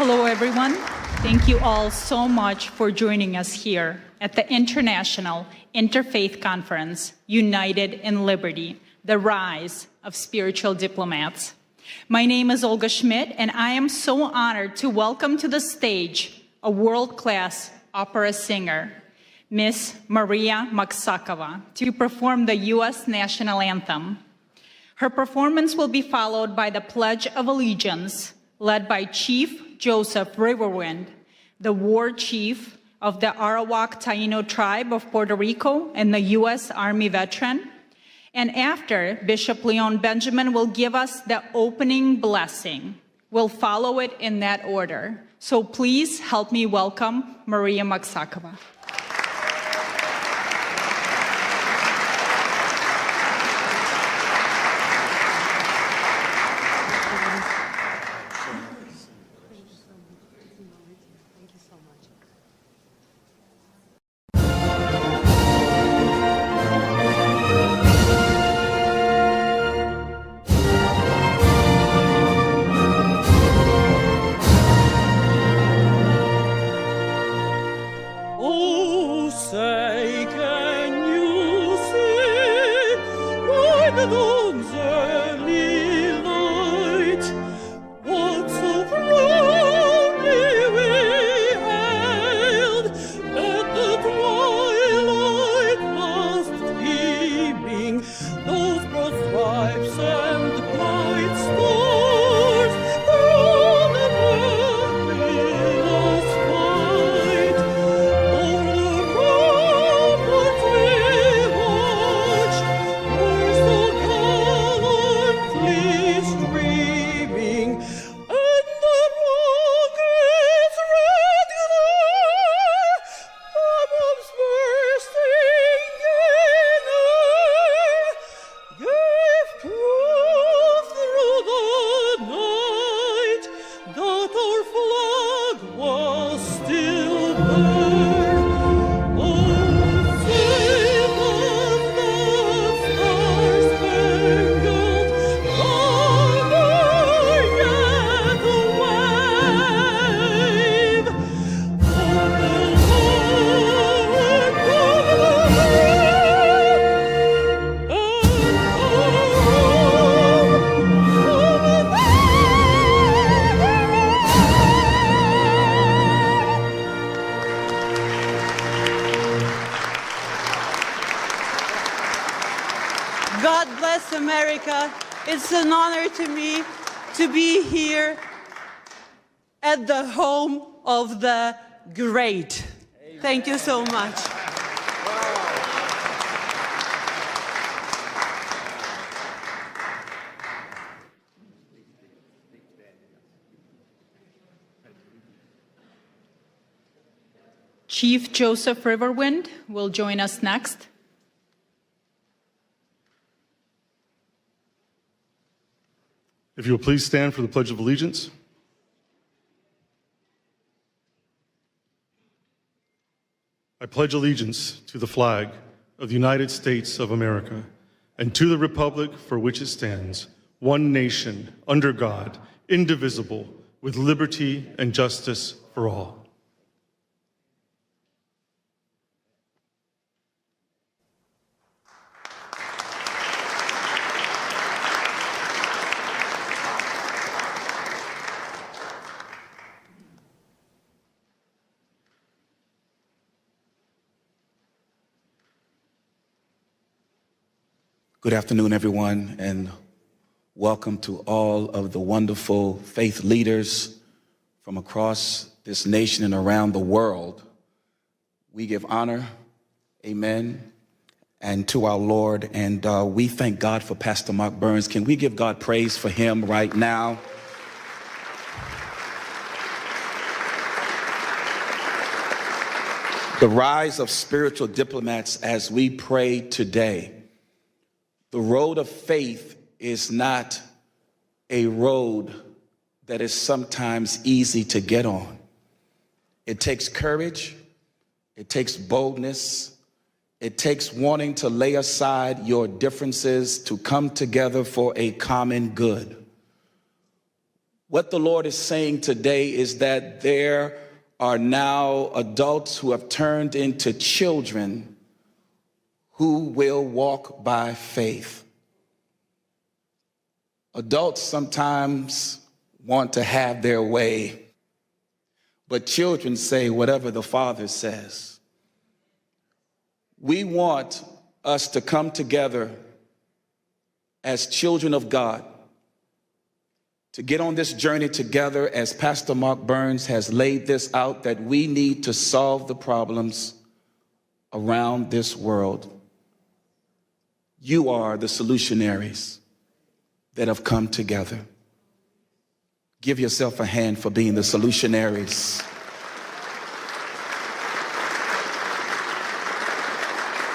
Hello, everyone. Thank you all so much for joining us here at the International Interfaith Conference, United in Liberty, the Rise of Spiritual Diplomats. My name is Olga Schmidt, and I am so honored to welcome to the stage a world-class opera singer, Miss Maria Maksakova, to perform the U.S. National Anthem. Her performance will be followed by the Pledge of Allegiance, led by Chief Joseph Riverwind, the war chief of the Arawak Taino tribe of Puerto Rico and the U.S. Army veteran. And after, Bishop Leon Benjamin will give us the opening blessing. We'll follow it in that order. So please help me welcome Maria Maksakova. It's an honor to me to be here at the home of the great. Amen. Thank you so much. Chief Joseph Riverwind will join us next. If you will please stand for the Pledge of Allegiance. I pledge allegiance to the flag of the United States of America and to the republic for which it stands, one nation, under God, indivisible, with liberty and justice for all. Good afternoon, everyone, and welcome to all of the wonderful faith leaders from across this nation and around the world. We give honor, amen, and to our Lord, and we thank God for Pastor Mark Burns. Can we give God praise for him right now? The rise of spiritual diplomats as we pray today. The road of faith is not a road that is sometimes easy to get on. It takes courage, it takes boldness, it takes wanting to lay aside your differences to come together for a common good. What the Lord is saying today is that there are now adults who have turned into children who will walk by faith. Adults sometimes want to have their way, but children say whatever the Father says. We want us to come together as children of God, to get on this journey together, as Pastor Mark Burns has laid this out, that we need to solve the problems around this world. You are the solutionaries that have come together. Give yourself a hand for being the solutionaries.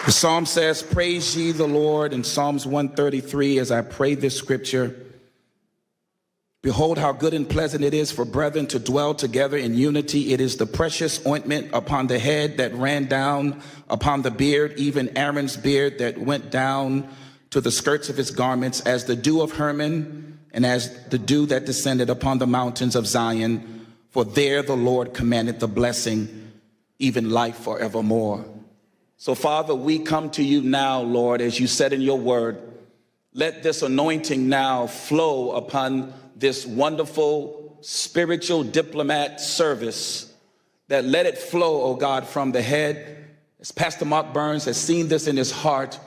The psalm says, praise ye the Lord, in Psalms 133, as I pray this scripture. Behold, how good and pleasant it is for brethren to dwell together in unity. It is the precious ointment upon the head that ran down upon the beard, even Aaron's beard that went down to the skirts of his garments, as the dew of Hermon and as the dew that descended upon the mountains of Zion. For there the Lord commanded the blessing, even life forevermore. So, Father, we come to you now, Lord, as you said in your word. Let this anointing now flow upon this wonderful spiritual diplomat service, that let it flow, oh God, from the head. As Pastor Mark Burns has seen this in his heart,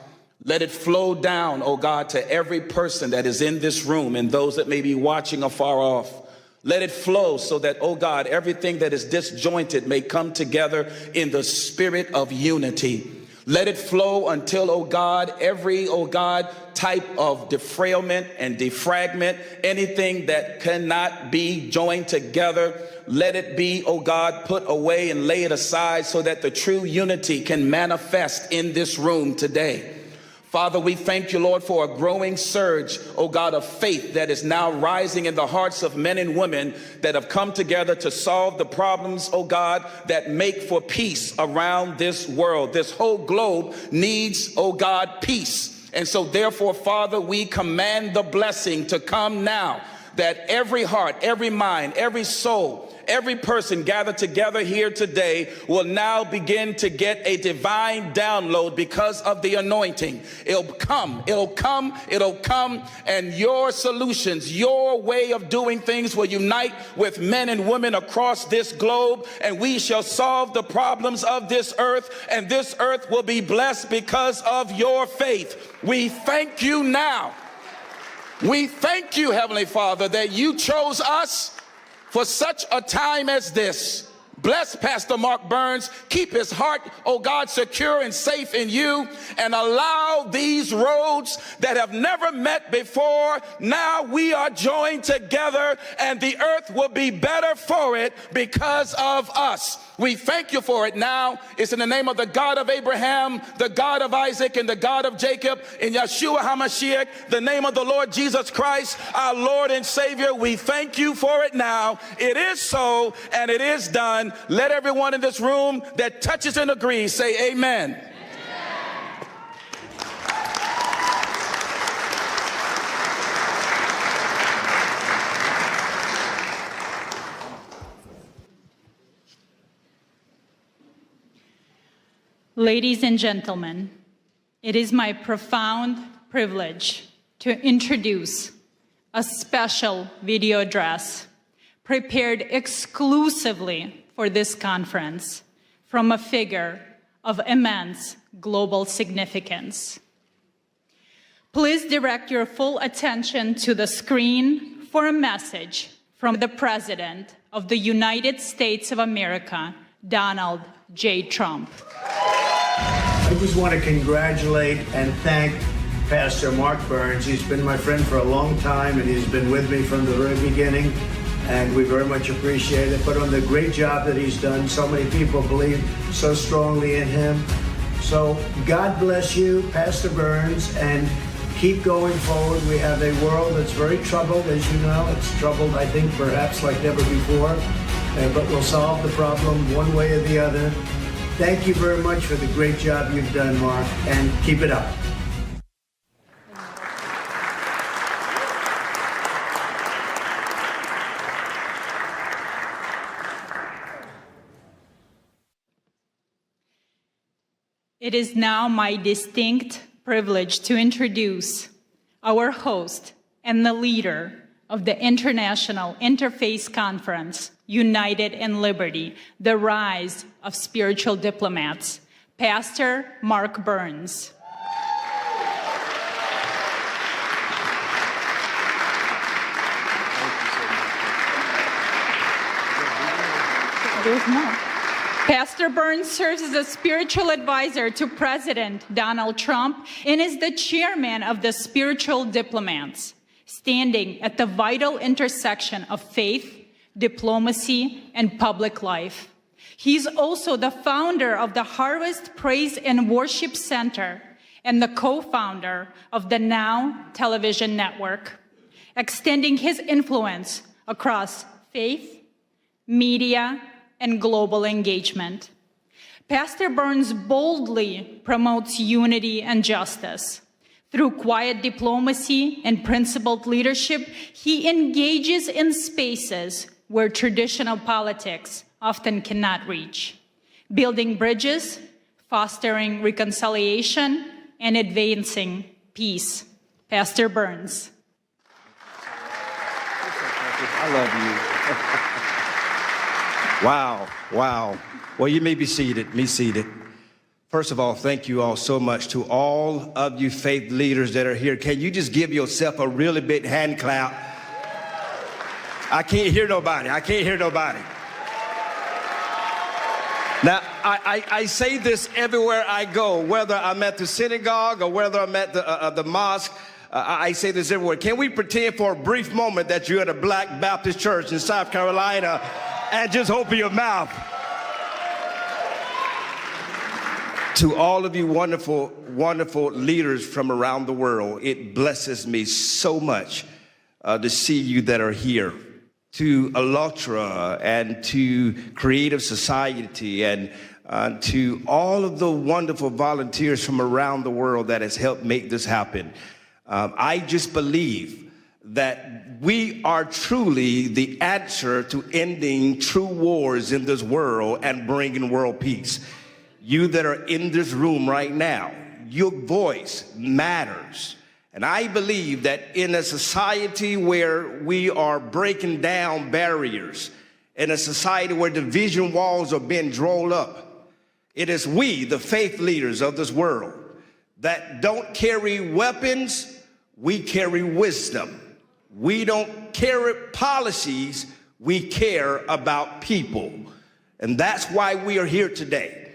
let it flow down, oh God, to every person that is in this room and those that may be watching afar off. Let it flow so that, oh God, everything that is disjointed may come together in the spirit of unity. Let it flow until, oh God, every, oh God, type of defrailment and defragment, anything that cannot be joined together, let it be, oh God, put away and lay it aside so that the true unity can manifest in this room today. Father, we thank you, Lord, for a growing surge, oh God, of faith that is now rising in the hearts of men and women that have come together to solve the problems, oh God, that make for peace around this world. This whole globe needs, oh God, peace. And so therefore, Father, we command the blessing to come now, that every heart, every mind, every soul, every person gathered together here today will now begin to get a divine download because of the anointing. It'll come, and your solutions, your way of doing things will unite with men and women across this globe, and we shall solve the problems of this earth, and this earth will be blessed because of your faith. We thank you now. We thank you, Heavenly Father, that you chose us for such a time as this. Bless Pastor Mark Burns. Keep his heart, oh God, secure and safe in you, and allow these roads that have never met before, now we are joined together, and the earth will be better for it because of us. We thank you for it now. It's in the name of the God of Abraham, the God of Isaac, and the God of Jacob, in Yeshua HaMashiach, the name of the Lord Jesus Christ, our Lord and Savior. We thank you for it now. It is so, and it is done. Let everyone in this room that touches and agrees say amen. Ladies and gentlemen, it is my profound privilege to introduce a special video address prepared exclusively for this conference from a figure of immense global significance. Please direct your full attention to the screen for a message from the President of the United States of America, Donald J. Trump. I just want to congratulate and thank Pastor Mark Burns. He's been my friend for a long time, and he's been with me from the very beginning, and we very much appreciate it. But on the great job that he's done, so many people believe so strongly in him. So God bless you, Pastor Burns, and keep going forward. We have a world that's very troubled, as you know. It's troubled, I think, perhaps like never before, but we'll solve the problem one way or the other. Thank you very much for the great job you've done, Mark, and keep it up. It is now my distinct privilege to introduce our host and the leader of the International Interfaith Conference, United in Liberty, the Rise of Spiritual Diplomats, Pastor Mark Burns. There's more. Pastor Burns serves as a spiritual advisor to President Donald Trump and is the chairman of the Spiritual Diplomats, standing at the vital intersection of faith, diplomacy, and public life. He's also the founder of the Harvest Praise and Worship Center and the co-founder of the Now television network, extending his influence across faith, media, and global engagement. Pastor Burns boldly promotes unity and justice. Through quiet diplomacy and principled leadership, he engages in spaces where traditional politics often cannot reach, building bridges, fostering reconciliation, and advancing peace. Pastor Burns. I love you. Wow, wow. Well, you may be seated, First of all, thank you all so much to all of you faith leaders that are here. Can you just give yourself a really big hand clap? I can't hear nobody. Now, I say this everywhere I go, whether I'm at the synagogue or whether I'm at the mosque. I say this everywhere. Can we pretend for a brief moment that you're at a Black Baptist church in South Carolina and just open your mouth? To all of you wonderful, wonderful leaders from around the world, it blesses me so much to see you that are here. To ALLATRA and to Creative Society and to all of the wonderful volunteers from around the world that has helped make this happen. I just believe that we are truly the answer to ending true wars in this world and bringing world peace. You that are in this room right now, your voice matters. And I believe that in a society where we are breaking down barriers, in a society where division walls are being drawn up, it is we, the faith leaders of this world, that don't carry weapons, we carry wisdom. We don't carry policies, we care about people. And that's why we are here today.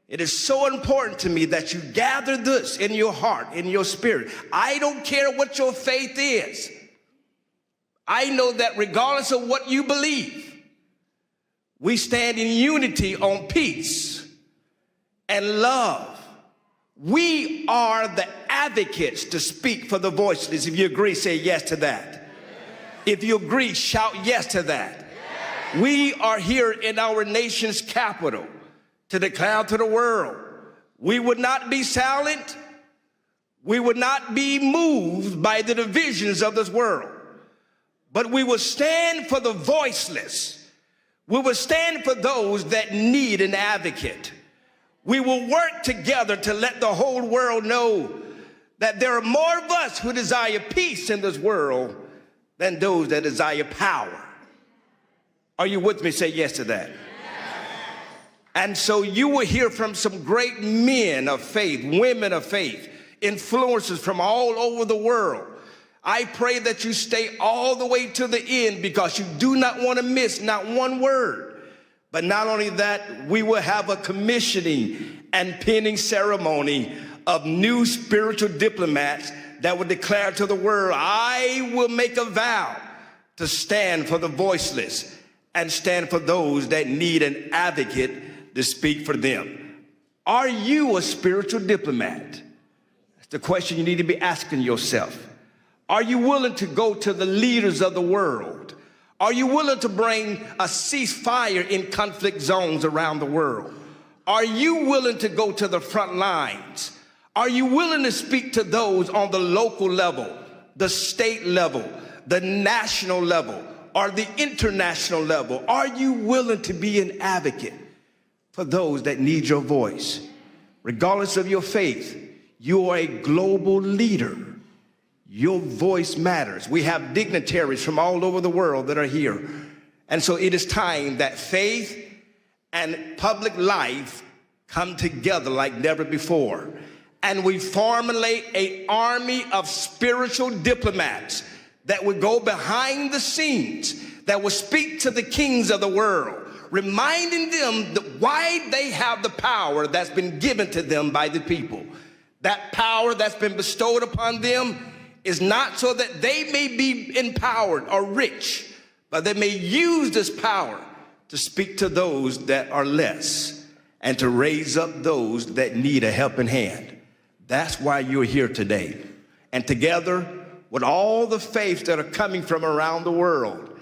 It is so important to me that you gather this in your heart, in your spirit. I don't care what your faith is. I know that regardless of what you believe, we stand in unity on peace and love. We are the advocates to speak for the voiceless. If you agree, say yes to that. If you agree, shout yes to that. We are here in our nation's capital to declare to the world, we would not be silent, we would not be moved by the divisions of this world, but we will stand for the voiceless. We will stand for those that need an advocate. We will work together to let the whole world know that there are more of us who desire peace in this world than those that desire power. Are you with me? Say yes to that. And so you will hear from some great men of faith, women of faith, influencers from all over the world. I pray that you stay all the way to the end because you do not want to miss not one word. But not only that, we will have a commissioning and pinning ceremony of new spiritual diplomats that will declare to the world, I will make a vow to stand for the voiceless and stand for those that need an advocate to speak for them. Are you a spiritual diplomat? That's the question you need to be asking yourself. Are you willing to go to the leaders of the world? Are you willing to bring a ceasefire in conflict zones around the world? Are you willing to go to the front lines? Are you willing to speak to those on the local level, the state level, the national level, or the international level? Are you willing to be an advocate for those that need your voice? regardless of your faith, you are a global leader. Your voice matters. We have dignitaries from all over the world that are here. And so it is time that faith and public life come together like never before. And we formulate an army of spiritual diplomats that would go behind the scenes, that will speak to the kings of the world, reminding them that why they have the power that's been given to them by the people. That power that's been bestowed upon them is not so that they may be empowered or rich, but they may use this power to speak to those that are less and to raise up those that need a helping hand. That's why you're here today. And together with all the faiths that are coming from around the world,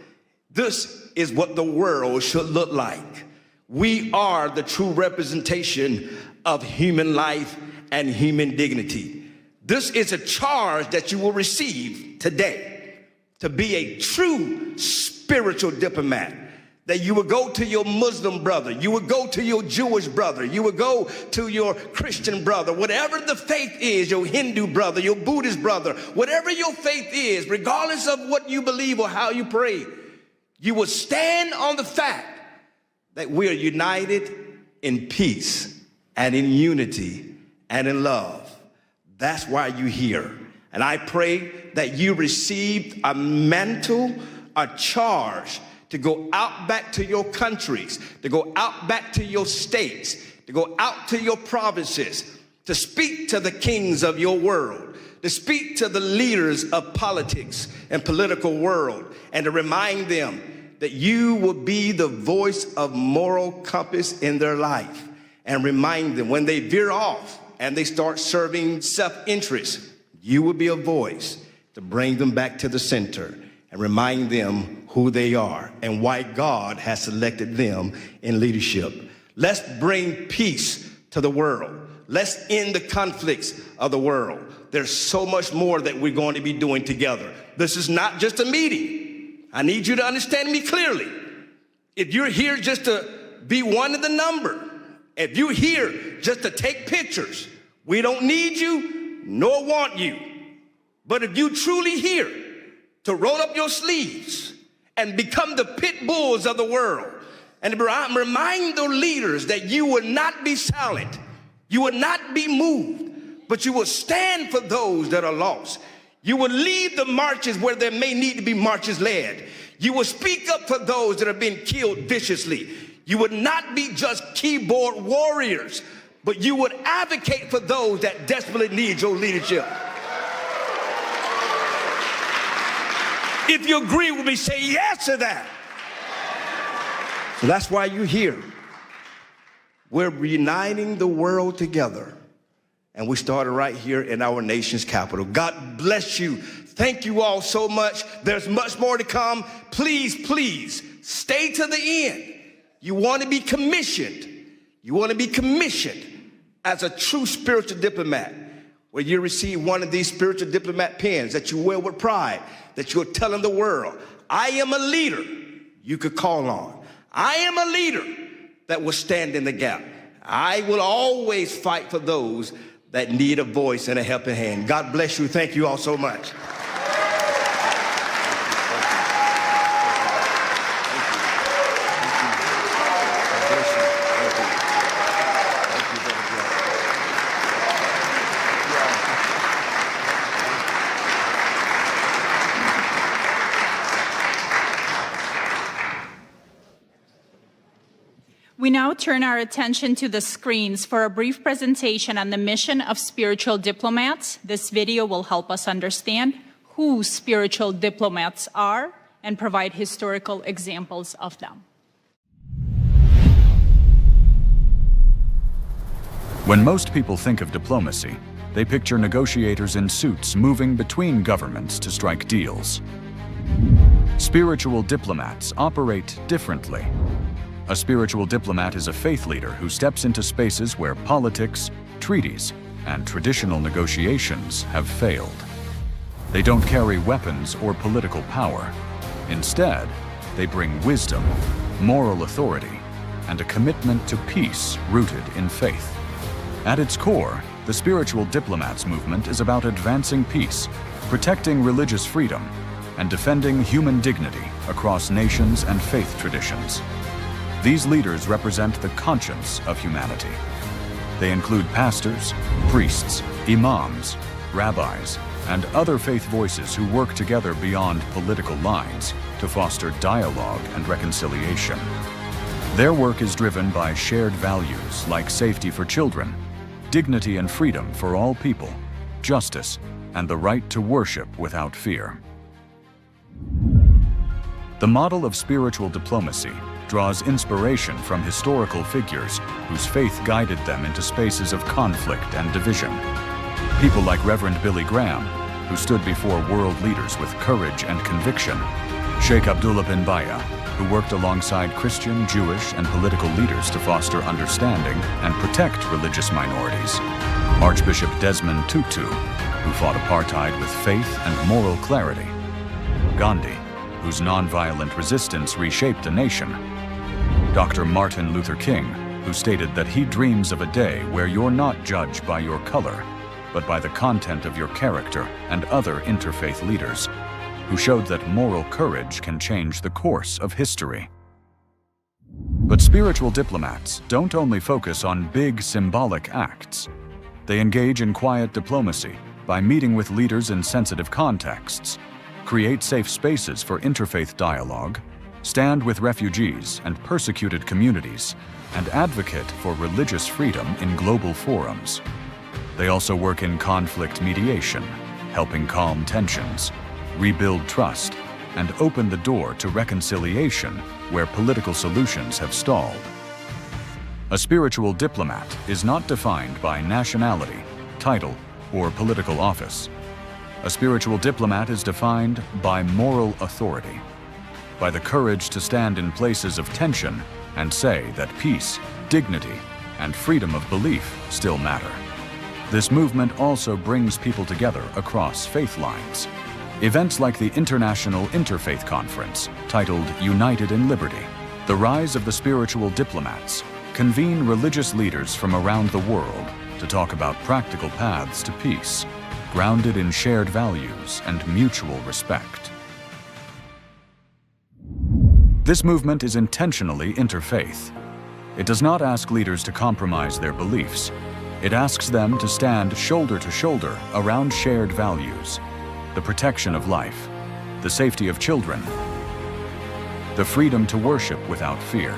this is what the world should look like. We are the true representation of human life and human dignity. This is a charge that you will receive today, to be a true spiritual diplomat. That you would go to your Muslim brother, you would go to your Jewish brother, you would go to your Christian brother, whatever the faith is, your Hindu brother, your Buddhist brother, whatever your faith is, regardless of what you believe or how you pray, you will stand on the fact that we are united in peace and in unity and in love. That's why you're here. And I pray that you received a mantle, a charge to go out back to your countries, to go out back to your states, to go out to your provinces, to speak to the kings of your world, to speak to the leaders of politics and political world, and to remind them that you will be the voice of moral compass in their life, and remind them when they veer off and they start serving self-interest, you will be a voice to bring them back to the center and remind them who they are and why God has selected them in leadership. Let's bring peace to the world. Let's end the conflicts of the world. There's so much more that we're going to be doing together. This is not just a meeting. I need you to understand me clearly. If you're here just to be one of the number, if you're here just to take pictures, we don't need you nor want you. But if you truly here to roll up your sleeves and become the pit bulls of the world, and remind the leaders that you will not be silent, you will not be moved, but you will stand for those that are lost. You will lead the marches where there may need to be marches led. You will speak up for those that are being killed viciously. You would not be just keyboard warriors, but you would advocate for those that desperately need your leadership. If you agree with me, say yes to that. So that's why you're here. We're uniting the world together. And we started right here in our nation's capital. God bless you. Thank you all so much. There's much more to come. Please, please, stay to the end. You want to be commissioned. You want to be commissioned as a true spiritual diplomat, where you receive one of these spiritual diplomat pens that you wear with pride, that you're telling the world, I am a leader you could call on. I am a leader that will stand in the gap. I will always fight for those that need a voice and a helping hand. God bless you. Thank you all so much. We now turn our attention to the screens for a brief presentation on the mission of spiritual diplomats. This video will help us understand who spiritual diplomats are and provide historical examples of them. When most people think of diplomacy, they picture negotiators in suits moving between governments to strike deals. Spiritual diplomats operate differently. A spiritual diplomat is a faith leader who steps into spaces where politics, treaties, and traditional negotiations have failed. They don't carry weapons or political power. Instead, they bring wisdom, moral authority, and a commitment to peace rooted in faith. At its core, the Spiritual Diplomats movement is about advancing peace, protecting religious freedom, and defending human dignity across nations and faith traditions. These leaders represent the conscience of humanity. They include pastors, priests, imams, rabbis, and other faith voices who work together beyond political lines to foster dialogue and reconciliation. Their work is driven by shared values like safety for children, dignity and freedom for all people, justice, and the right to worship without fear. The model of spiritual diplomacy draws inspiration from historical figures whose faith guided them into spaces of conflict and division. People like Reverend Billy Graham, who stood before world leaders with courage and conviction, Sheikh Abdullah bin Baya, who worked alongside Christian, Jewish, and political leaders to foster understanding and protect religious minorities, Archbishop Desmond Tutu, who fought apartheid with faith and moral clarity, Gandhi, whose nonviolent resistance reshaped a nation, Dr. Martin Luther King, who stated that he dreams of a day where you're not judged by your color, but by the content of your character, and other interfaith leaders, who showed that moral courage can change the course of history. But spiritual diplomats don't only focus on big symbolic acts. They engage in quiet diplomacy by meeting with leaders in sensitive contexts, create safe spaces for interfaith dialogue, stand with refugees and persecuted communities, and advocate for religious freedom in global forums. They also work in conflict mediation, helping calm tensions, rebuild trust, and open the door to reconciliation where political solutions have stalled. A spiritual diplomat is not defined by nationality, title, or political office. A spiritual diplomat is defined by moral authority, by the courage to stand in places of tension and say that peace, dignity, and freedom of belief still matter. This movement also brings people together across faith lines. Events like the International Interfaith Conference, titled United in Liberty, the Rise of the Spiritual Diplomats, convene religious leaders from around the world to talk about practical paths to peace, grounded in shared values and mutual respect. This movement is intentionally interfaith. It does not ask leaders to compromise their beliefs. It asks them to stand shoulder to shoulder around shared values: the protection of life, the safety of children, the freedom to worship without fear,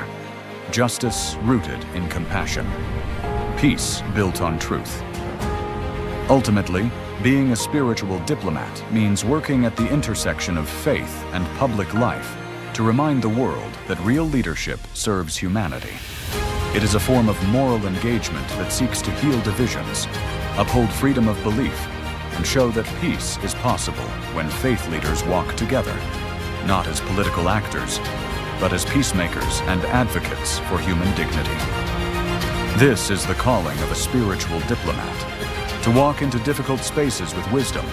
justice rooted in compassion, peace built on truth. Ultimately, being a spiritual diplomat means working at the intersection of faith and public life to remind the world that real leadership serves humanity. It is a form of moral engagement that seeks to heal divisions, uphold freedom of belief, and show that peace is possible when faith leaders walk together, not as political actors, but as peacemakers and advocates for human dignity. This is the calling of a spiritual diplomat: to walk into difficult spaces with wisdom,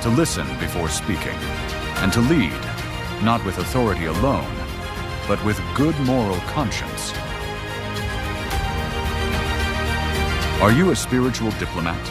to listen before speaking, and to lead, not with authority alone, but with good moral conscience. Are you a spiritual diplomat?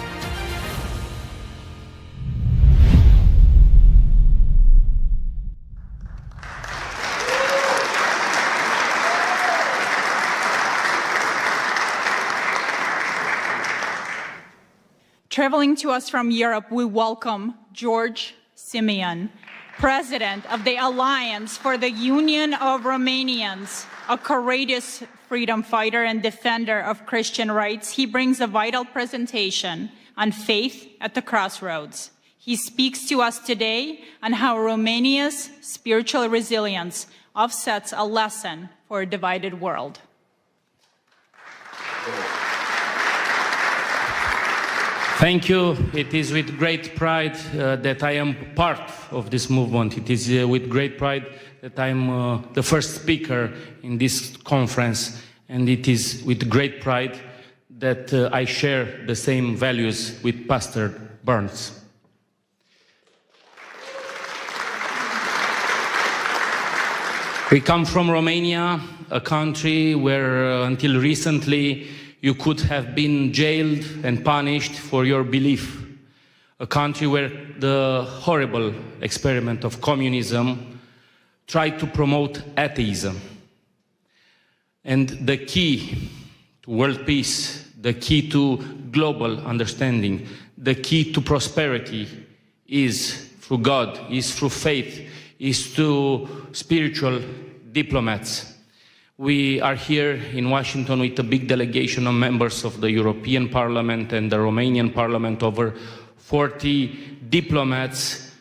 Traveling to us from Europe, we welcome George Simeon, President of the Alliance for the Union of Romanians, a courageous freedom fighter and defender of Christian rights. He brings a vital presentation on faith at the crossroads. He speaks to us today on how Romania's spiritual resilience offsets a lesson for a divided world. Thank you. It is with great pride that I am part of this movement. It is with great pride that I am the first speaker in this conference. And it is with great pride that I share the same values with Pastor Burns. We come from Romania, a country where until recently You could have been jailed and punished for your belief. A country where the horrible experiment of communism tried to promote atheism. And the key to world peace, the key to global understanding, the key to prosperity is through God, is through faith, is through spiritual diplomats. We are here in Washington with a big delegation of members of the European Parliament and the Romanian Parliament, over 40 diplomats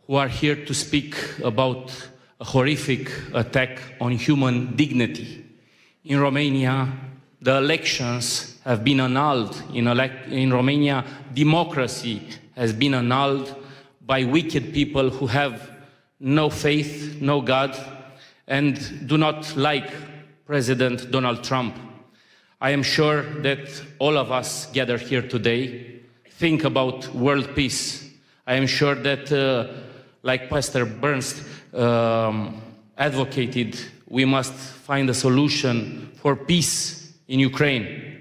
who are here to speak about a horrific attack on human dignity. In Romania, the elections have been annulled. In Romania, democracy has been annulled by wicked people who have no faith, no God, and do not like President Donald Trump. I am sure that all of us gathered here today think about world peace. I am sure that, like Pastor Burns advocated, we must find a solution for peace in Ukraine.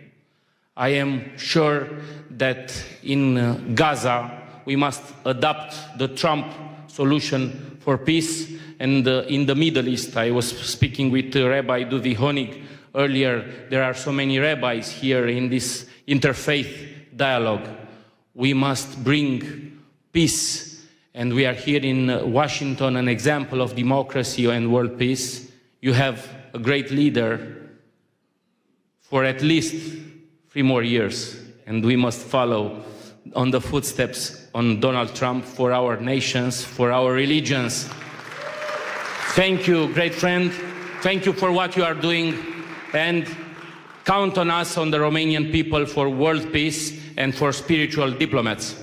I am sure that in Gaza, we must adopt the Trump solution for peace. And in the Middle East, I was speaking with Rabbi Duvi Honig earlier. There are so many rabbis here in this interfaith dialogue. We must bring peace. And we are here in Washington, an example of democracy and world peace. You have a great leader for at least 3 more years. And we must follow on the footsteps on Donald Trump for our nations, for our religions. Thank you, great friend. Thank you for what you are doing. And count on us, on the Romanian people, for world peace and for spiritual diplomats.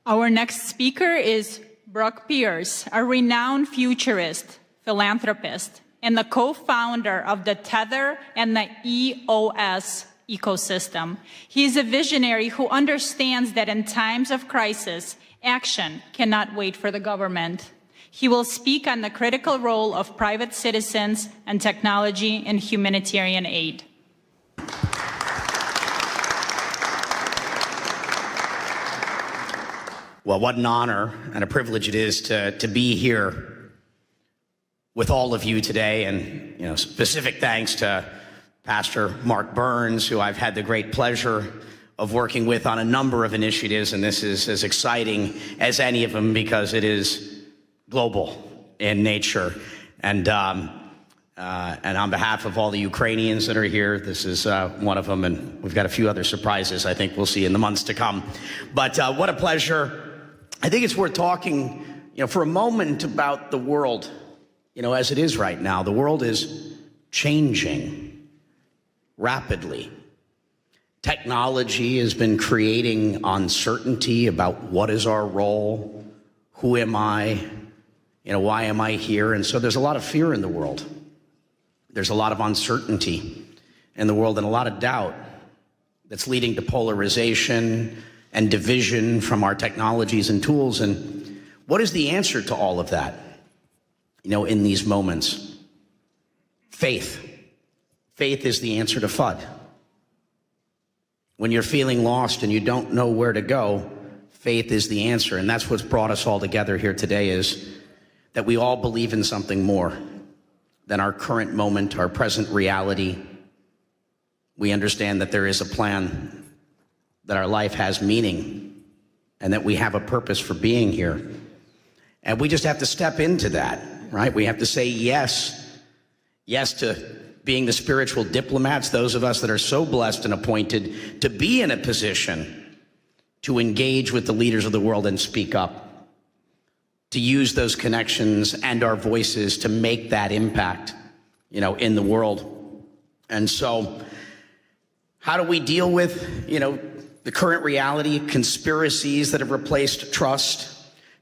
Our next speaker is Brock Pierce, a renowned futurist, philanthropist, and the co-founder of the Tether and the EOS ecosystem. He is a visionary who understands that in times of crisis, action cannot wait for the government. He will speak on the critical role of private citizens and technology in humanitarian aid. Well, what an honor and a privilege it is to be here with all of you today. And, specific thanks to Pastor Mark Burns, who I've had the great pleasure of working with on a number of initiatives. And this is as exciting as any of them because it is global in nature. And on behalf of all the Ukrainians that are here, this is one of them. And we've got a few other surprises I think we'll see in the months to come. But what a pleasure. I think it's worth talking, for a moment about the world, as it is right now. The world is changing rapidly. Technology has been creating uncertainty about what is our role, who am I, why am I here? And so there's a lot of fear in the world. There's a lot of uncertainty in the world and a lot of doubt that's leading to polarization and division from our technologies and tools. And what is the answer to all of that, in these moments? Faith. Faith is the answer to FUD. When you're feeling lost and you don't know where to go, faith is the answer. And that's what's brought us all together here today, is that we all believe in something more than our current moment, our present reality. We understand that there is a plan, that our life has meaning, and that we have a purpose for being here. And we just have to step into that, right? We have to say yes. Yes to being the spiritual diplomats, those of us that are so blessed and appointed to be in a position to engage with the leaders of the world and speak up, to use those connections and our voices to make that impact, in the world. And so how do we deal with, the current reality, conspiracies that have replaced trust,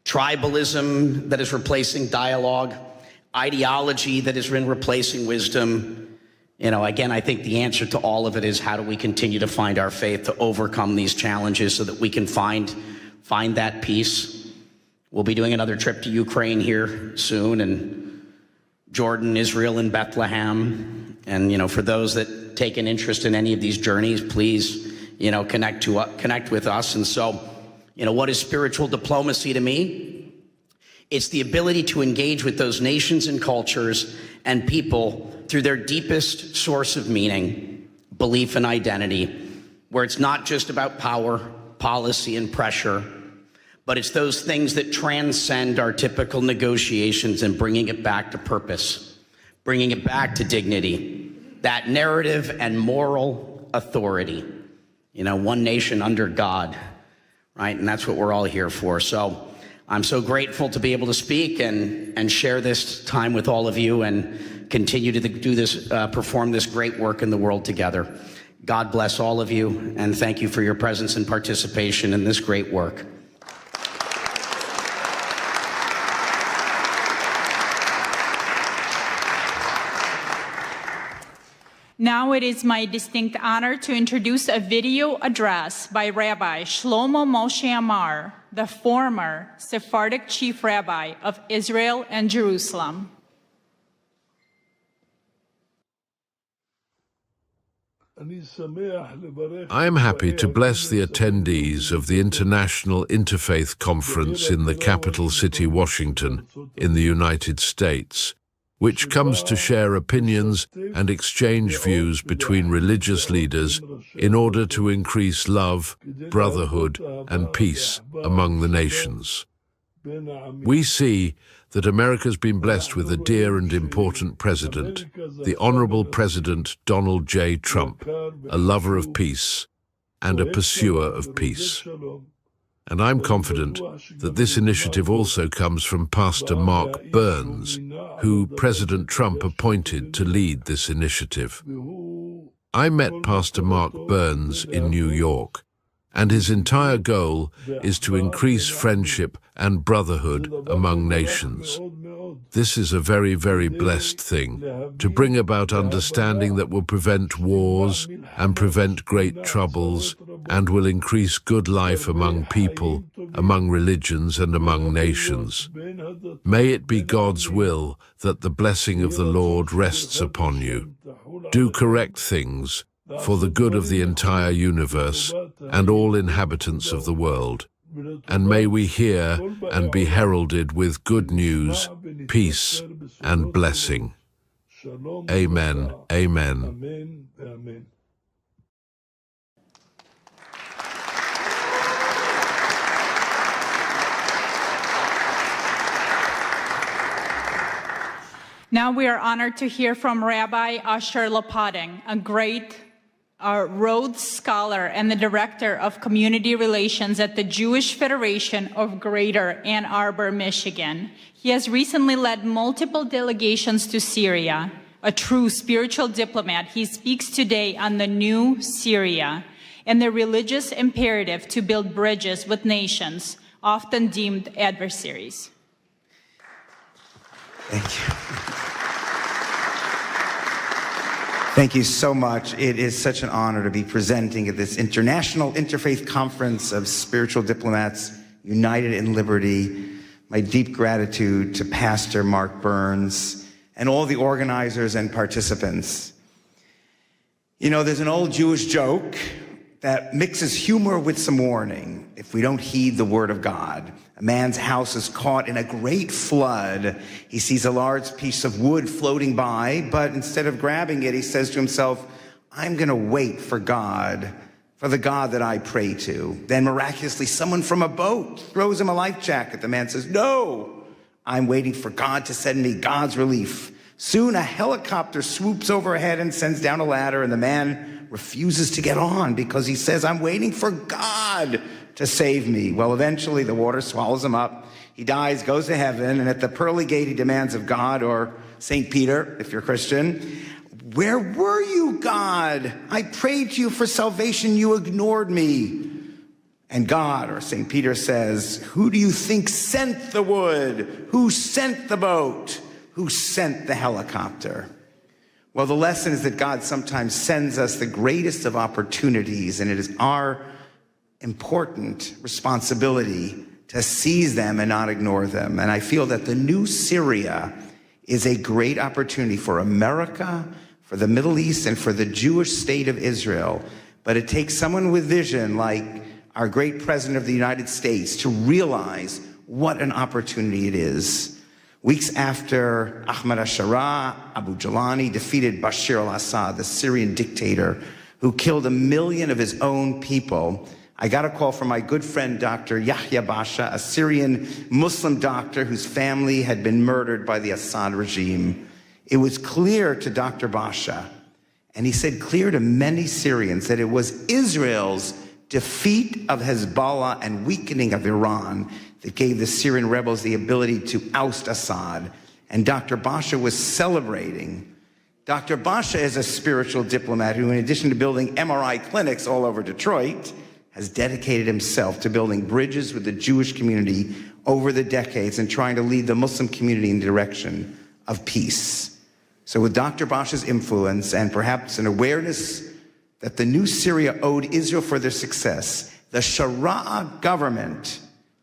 tribalism that is replacing dialogue, ideology that is replacing wisdom, Again, I think the answer to all of it is how do we continue to find our faith to overcome these challenges so that we can find that peace. We'll be doing another trip to Ukraine here soon, and Jordan, Israel, and Bethlehem. And, for those that take an interest in any of these journeys, please, connect with us. And so, what is spiritual diplomacy to me? It's the ability to engage with those nations and cultures and people through their deepest source of meaning, belief and identity, where it's not just about power, policy, and pressure, but it's those things that transcend our typical negotiations and bringing it back to purpose, bringing it back to dignity, that narrative and moral authority, one nation under God, right? And that's what we're all here for. So I'm so grateful to be able to speak and share this time with all of you and continue to do this, perform this great work in the world together. God bless all of you, and thank you for your presence and participation in this great work. Now it is my distinct honor to introduce a video address by Rabbi Shlomo Moshe Amar, the former Sephardic chief rabbi of Israel and Jerusalem. I am happy to bless the attendees of the International Interfaith Conference in the capital city, Washington, in the United States, which comes to share opinions and exchange views between religious leaders in order to increase love, brotherhood, and peace among the nations. We see that America's been blessed with a dear and important president, the Honorable President Donald J. Trump, a lover of peace and a pursuer of peace. And I'm confident that this initiative also comes from Pastor Mark Burns, who President Trump appointed to lead this initiative. I met Pastor Mark Burns in New York, and his entire goal is to increase friendship and brotherhood among nations. This is a very, very blessed thing, to bring about understanding that will prevent wars and prevent great troubles and will increase good life among people, among religions, and among nations. May it be God's will that the blessing of the Lord rests upon you. Do correct things for the good of the entire universe and all inhabitants of the world. And may we hear and be heralded with good news, peace, and blessing. Amen. Amen. Now we are honored to hear from Rabbi Asher Lapading, a great Rhodes Scholar and the Director of Community Relations at the Jewish Federation of Greater Ann Arbor, Michigan. He has recently led multiple delegations to Syria. A true spiritual diplomat, he speaks today on the new Syria and the religious imperative to build bridges with nations, often deemed adversaries. Thank you. Thank you so much. It is such an honor to be presenting at this International Interfaith Conference of Spiritual Diplomats, United in Liberty. My deep gratitude to Pastor Mark Burns and all the organizers and participants. There's an old Jewish joke that mixes humor with some warning. If we don't heed the word of God, a man's house is caught in a great flood. He sees a large piece of wood floating by, but instead of grabbing it, he says to himself, I'm going to wait for God, for the God that I pray to. Then miraculously, someone from a boat throws him a life jacket. The man says, no, I'm waiting for God to send me God's relief. Soon a helicopter swoops overhead and sends down a ladder, and the man refuses to get on because he says, I'm waiting for God to save me. Well, eventually the water swallows him up. He dies, goes to heaven, and at the pearly gate he demands of God, or St. Peter, if you're Christian, where were you, God? I prayed to you for salvation, you ignored me. And God, or St. Peter, says, who do you think sent the wood? Who sent the boat? Who sent the helicopter? Well, the lesson is that God sometimes sends us the greatest of opportunities, and it is our important responsibility to seize them and not ignore them. And I feel that the new Syria is a great opportunity for America, for the Middle East, and for the Jewish state of Israel. But it takes someone with vision like our great President of the United States to realize what an opportunity it is. Weeks after Ahmad al-Sharaa, Abu Jalani defeated Bashar al-Assad, the Syrian dictator who killed 1 million of his own people, I got a call from my good friend, Dr. Yahya Basha, a Syrian Muslim doctor whose family had been murdered by the Assad regime. It was clear to Dr. Basha, and he said clear to many Syrians, that it was Israel's defeat of Hezbollah and weakening of Iran that gave the Syrian rebels the ability to oust Assad. And Dr. Basha was celebrating. Dr. Basha is a spiritual diplomat who, in addition to building MRI clinics all over Detroit, has dedicated himself to building bridges with the Jewish community over the decades and trying to lead the Muslim community in the direction of peace. So with Dr. Basha's influence and perhaps an awareness that the new Syria owed Israel for their success, the Sharaa government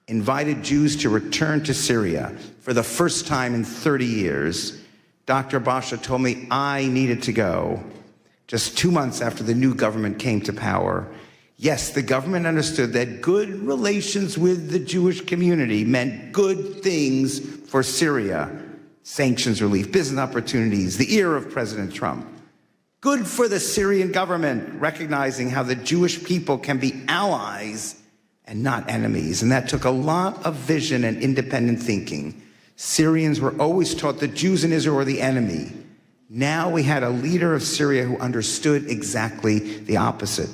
invited Jews to return to Syria for the first time in 30 years. Dr. Basha told me I needed to go just 2 months after the new government came to power. Yes, the government understood that good relations with the Jewish community meant good things for Syria. Sanctions relief, business opportunities, the ear of President Trump. Good for the Syrian government, recognizing how the Jewish people can be allies and not enemies. And that took a lot of vision and independent thinking. Syrians were always taught that Jews in Israel were the enemy. Now we had a leader of Syria who understood exactly the opposite.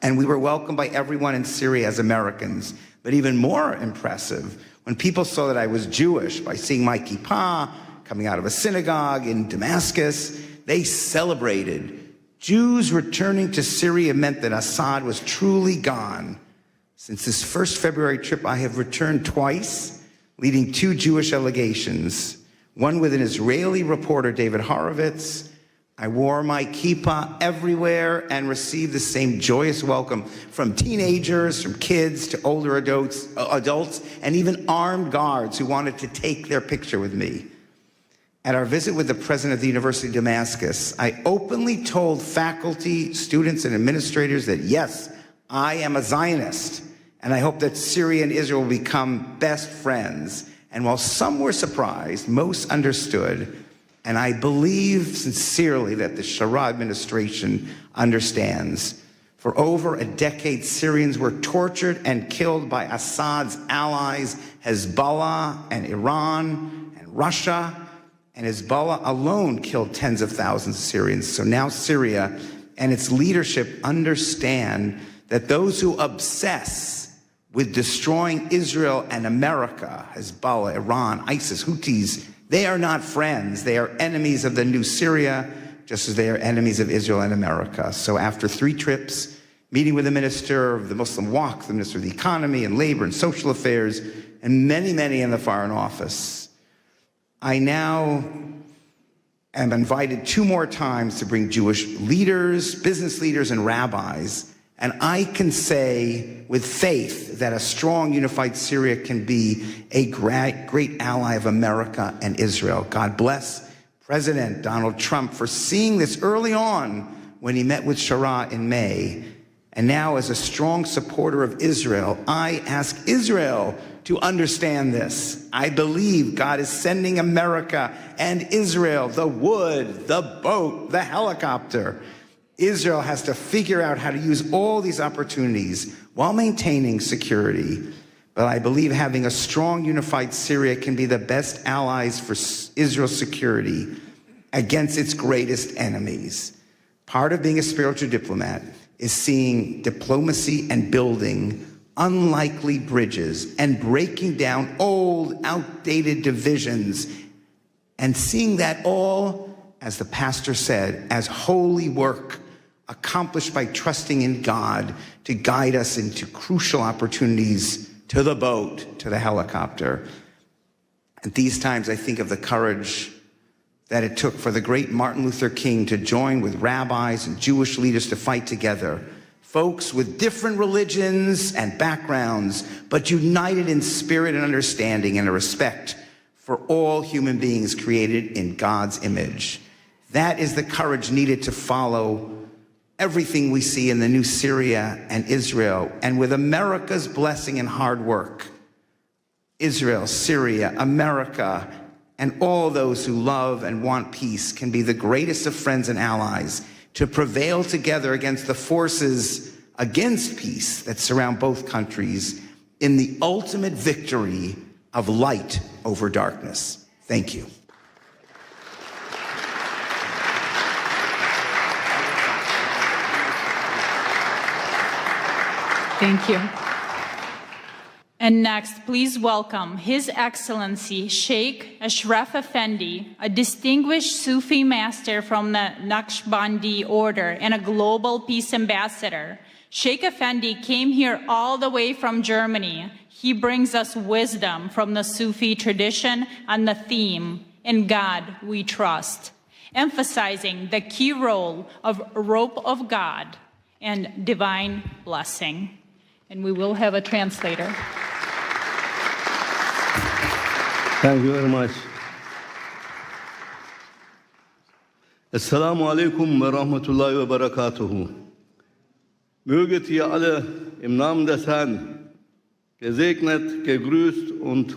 And we were welcomed by everyone in Syria as Americans. But even more impressive, when people saw that I was Jewish, by seeing my kippah coming out of a synagogue in Damascus, they celebrated. Jews returning to Syria meant that Assad was truly gone. Since this first February trip, I have returned twice, leading 2 Jewish delegations, one with an Israeli reporter, David Horowitz. I wore my kippah everywhere and received the same joyous welcome from teenagers, from kids to older adults, and even armed guards who wanted to take their picture with me. At our visit with the president of the University of Damascus, I openly told faculty, students, and administrators that, yes, I am a Zionist, and I hope that Syria and Israel will become best friends. And while some were surprised, most understood. And I believe sincerely that the Sharaa administration understands. For over a decade, Syrians were tortured and killed by Assad's allies, Hezbollah and Iran and Russia. And Hezbollah alone killed tens of thousands of Syrians. So now Syria and its leadership understand that those who obsess with destroying Israel and America, Hezbollah, Iran, ISIS, Houthis, they are not friends. They are enemies of the new Syria, just as they are enemies of Israel and America. So after 3 trips, meeting with the Minister of the Muslim Waqf, the Minister of the Economy and Labor and Social Affairs, and many, many in the Foreign Office, I now am invited 2 more times to bring Jewish leaders, business leaders, and rabbis. And I can say with faith that a strong, unified Syria can be a great ally of America and Israel. God bless President Donald Trump for seeing this early on when he met with Sharaa in May. And now, as a strong supporter of Israel, I ask Israel to understand this. I believe God is sending America and Israel the wood, the boat, the helicopter. Israel has to figure out how to use all these opportunities while maintaining security. But I believe having a strong, unified Syria can be the best allies for Israel's security against its greatest enemies. Part of being a spiritual diplomat is seeing diplomacy and building unlikely bridges and breaking down old, outdated divisions and seeing that all, as the pastor said, as holy work accomplished by trusting in God to guide us into crucial opportunities, to the boat, to the helicopter. At these times, I think of the courage that it took for the great Martin Luther King to join with rabbis and Jewish leaders to fight together. Folks with different religions and backgrounds, but united in spirit and understanding and a respect for all human beings created in God's image. That is the courage needed to follow everything we see in the new Syria and Israel. And with America's blessing and hard work, Israel, Syria, America, and all those who love and want peace can be the greatest of friends and allies to prevail together against the forces against peace that surround both countries in the ultimate victory of light over darkness. Thank you. Thank you. And next, please welcome His Excellency Sheikh Ashraf Effendi, a distinguished Sufi master from the Naqshbandi order and a global peace ambassador. Sheikh Effendi came here all the way from Germany. He brings us wisdom from the Sufi tradition on the theme, "In God We Trust," emphasizing the key role of rope of God and divine blessing. And we will have a translator. Thank you very much. Assalamu alaikum wa rahmatullahi wa barakatuhu. Möget ihr alle im Namen des Herrn gesegnet, gegrüßt und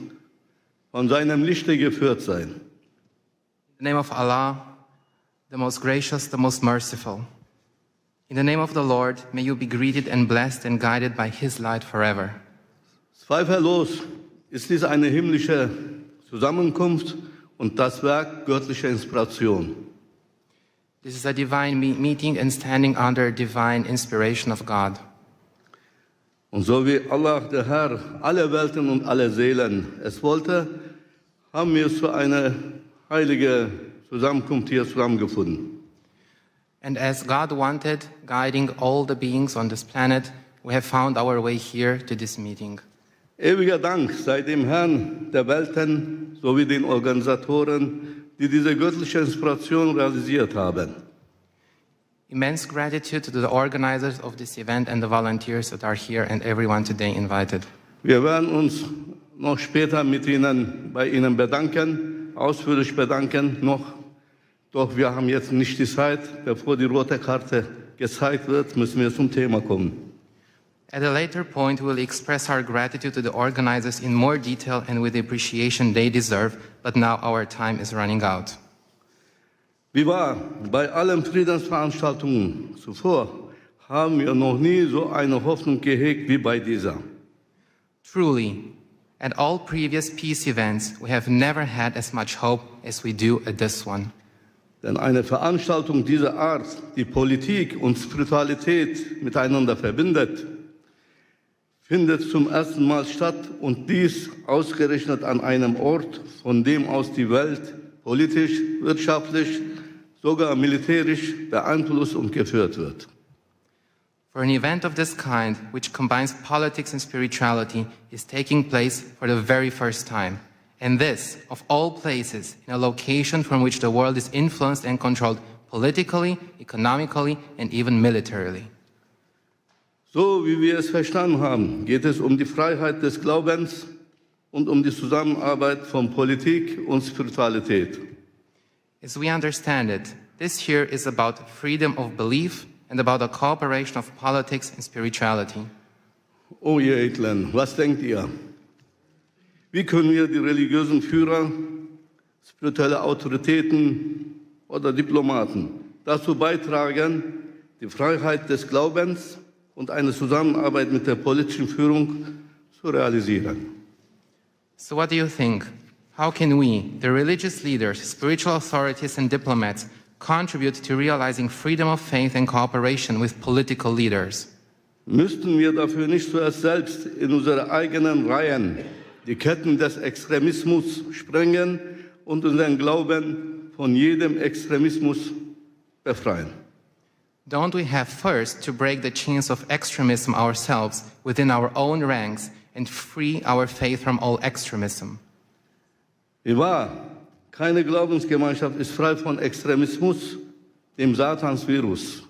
von seinem Lichte geführt sein. In the name of Allah, the most gracious, the most merciful. In the name of the Lord, may you be greeted and blessed and guided by His light forever. Zweifellos ist dies eine himmlische Zusammenkunft und das Werk göttlicher Inspiration. This is a divine meeting and standing under divine inspiration of God. Und so wie Allah, der Herr, alle Welten und alle Seelen es wollte, haben wir zu einer heiligen Zusammenkunft hier zusammengefunden. And as God wanted, guiding all the beings on this planet, we have found our way here to this meeting. Ewiger Dank sei dem Herrn der Welten sowie den Organisatoren, die diese göttliche Inspiration realisiert haben. Immense gratitude to the organizers of this event and the volunteers that are here and everyone today invited. Wir werden uns noch später bei Ihnen bedanken, ausführlich bedanken noch. Doch wir haben jetzt nicht die Zeit. Bevor die rote Karte gezeigt wird, müssen wir zum Thema kommen. At a later point, we will express our gratitude to the organizers in more detail and with the appreciation they deserve, but now our time is running out. Wie wahr, bei allen Friedensveranstaltungen zuvor haben wir noch nie so eine Hoffnung gehegt wie bei dieser. Truly, at all previous peace events, we have never had as much hope as we do at this one. Denn eine Veranstaltung dieser Art, die Politik und Spiritualität miteinander verbindet, findet zum ersten Mal statt und dies ausgerechnet an einem Ort, von dem aus die Welt politisch, wirtschaftlich, sogar militärisch beeinflusst und geführt wird. For an event of this kind, which combines politics and spirituality, is taking place for the very first time. And this, of all places, in a location from which the world is influenced and controlled politically, economically, and even militarily. So wie wir es verstanden haben, geht es um die Freiheit des Glaubens und um die Zusammenarbeit von Politik und Spiritualität. As we understand it, this here is about freedom of belief and about the cooperation of politics and spirituality. Oh ihr Edlen, was denkt ihr? Wie können wir die religiösen Führer, spirituelle Autoritäten oder Diplomaten dazu beitragen, die Freiheit des Glaubens und eine Zusammenarbeit mit der politischen Führung zu realisieren? So what do you think? How can we, the religious leaders, spiritual authorities and diplomats, contribute to realizing freedom of faith and cooperation with political leaders? Müssten wir dafür nicht zuerst selbst in unsere eigenen Reihen die Ketten des Extremismus sprengen und unseren Glauben von jedem Extremismus befreien? Don't we have first to break the chains of extremism ourselves within our own ranks and free our faith from all extremism? Wie wahr, Keine Glaubensgemeinschaft ist frei von Extremismus, dem Satansvirus.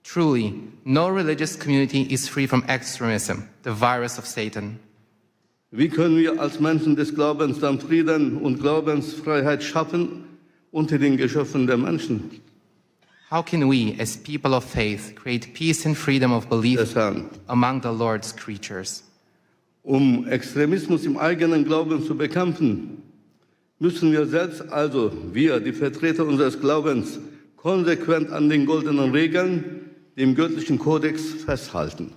Truly, no religious community is free from extremism, the virus of Satan. Wie können wir als Menschen des Glaubens dann Frieden und Glaubensfreiheit schaffen unter den Geschöpfen der Menschen? How can we, as people of faith, create peace and freedom of belief among the Lord's creatures? Um Extremismus im eigenen Glauben zu bekämpfen, müssen wir selbst, also wir, die Vertreter unseres Glaubens, konsequent an den goldenen Regeln, dem göttlichen Kodex festhalten.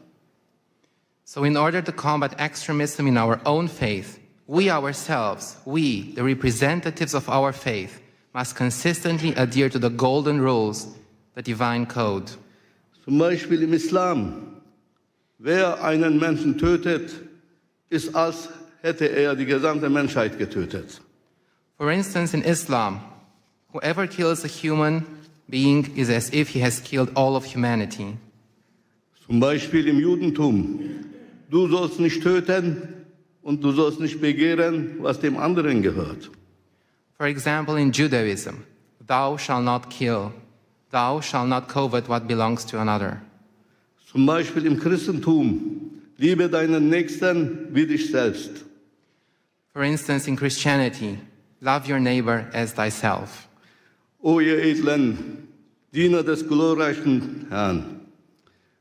So in order to combat extremism in our own faith, we ourselves, we, the representatives of our faith, must consistently adhere to the golden rules, the divine code. Zum Beispiel im Islam. Wer einen Menschen tötet, ist, als hätte er die gesamte Menschheit getötet. For instance, in Islam, whoever kills a human being is as if he has killed all of humanity. Zum Beispiel im Judentum. Du sollst nicht töten und du sollst nicht begehren, was dem anderen gehört. For example, in Judaism, thou shalt not kill, thou shalt not covet what belongs to another. Zum Beispiel im Christentum. Liebe deinen Nächsten wie dich selbst. For instance, in Christianity, love your neighbor as thyself. O ihr edlen Diener des glorreichen Herrn,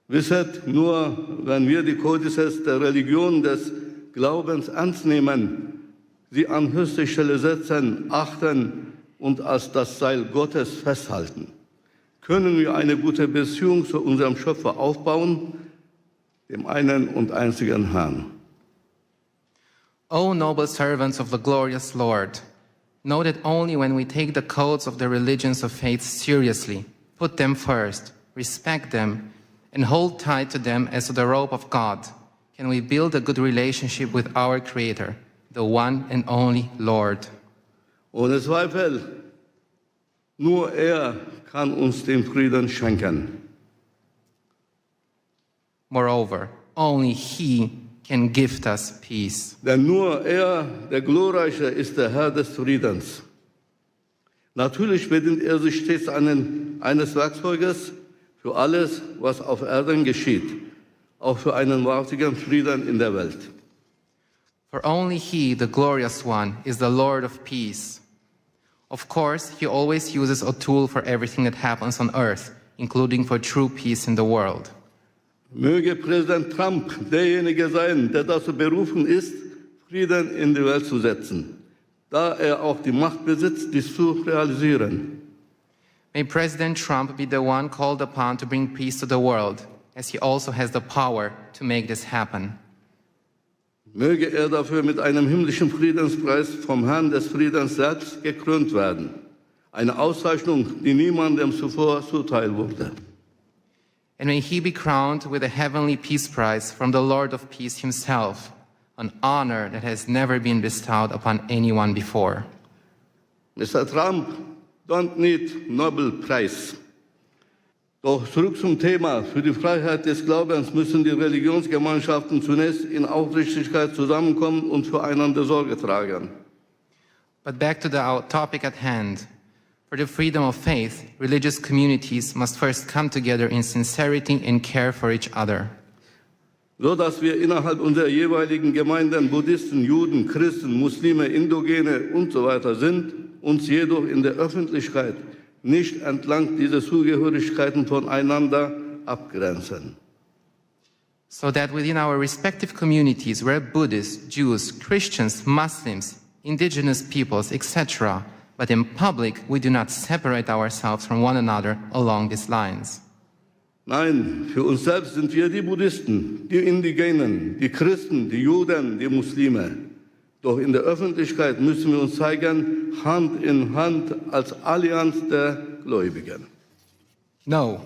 wisset, nur wenn wir die Kodizes der Religion des Glaubens ernst nehmen, sie an höchste Stelle setzen, achten und als das Seil Gottes festhalten, können wir eine gute Beziehung zu unserem Schöpfer aufbauen, dem einen und einzigen Herrn. O noble servants of the glorious Lord, know that only when we take the codes of the religions of faith seriously, put them first, respect them, and hold tight to them as to the rope of God, can we build a good relationship with our Creator, the one and only Lord. Ohne Zweifel, nur er kann uns den Frieden schenken. Moreover, only He can gift us peace. Denn nur er, der Glorreiche, ist der Herr des Friedens. Natürlich bedient er sich stets eines Werkzeuges für alles, was auf Erden geschieht, auch für einen wahrhaftigen Frieden in der Welt. For only He, the glorious one, is the Lord of peace. Of course, He always uses a tool for everything that happens on earth, including for true peace in the world. Möge Präsident Trump derjenige sein, der dazu berufen ist, Frieden in die Welt zu setzen, da er auch die Macht besitzt, dies zu realisieren. May President Trump be the one called upon to bring peace to the world, as he also has the power to make this happen. Möge er dafür mit einem himmlischen Friedenspreis vom Herrn des Friedens selbst gekrönt werden. Eine Auszeichnung, die niemandem zuvor zuteil wurde. And may he be crowned with a heavenly peace prize from the Lord of peace himself, an honor that has never been bestowed upon anyone before. Mr. Trump don't need Nobel Prize. Doch zurück zum Thema. Für die Freiheit des Glaubens müssen die Religionsgemeinschaften zunächst in Aufrichtigkeit zusammenkommen und füreinander Sorge tragen. But back to the topic at hand. For the freedom of faith, religious communities must first come together in sincerity and care for each other. So dass wir innerhalb unserer jeweiligen Gemeinden Buddhisten, Juden, Christen, Muslime, Indogene und so weiter sind, uns jedoch in der Öffentlichkeit nicht entlang dieser Zugehörigkeiten voneinander abgrenzen. So that within our respective communities, where Buddhists, Jews, Christians, Muslims, indigenous peoples, etc., but in public, we do not separate ourselves from one another along these lines. Nein, für uns selbst sind wir die Buddhisten, die Indigenen, die Christen, die Juden, die Muslime. Doch in der Öffentlichkeit müssen wir uns zeigen, Hand in Hand als Allianz der Gläubigen. No.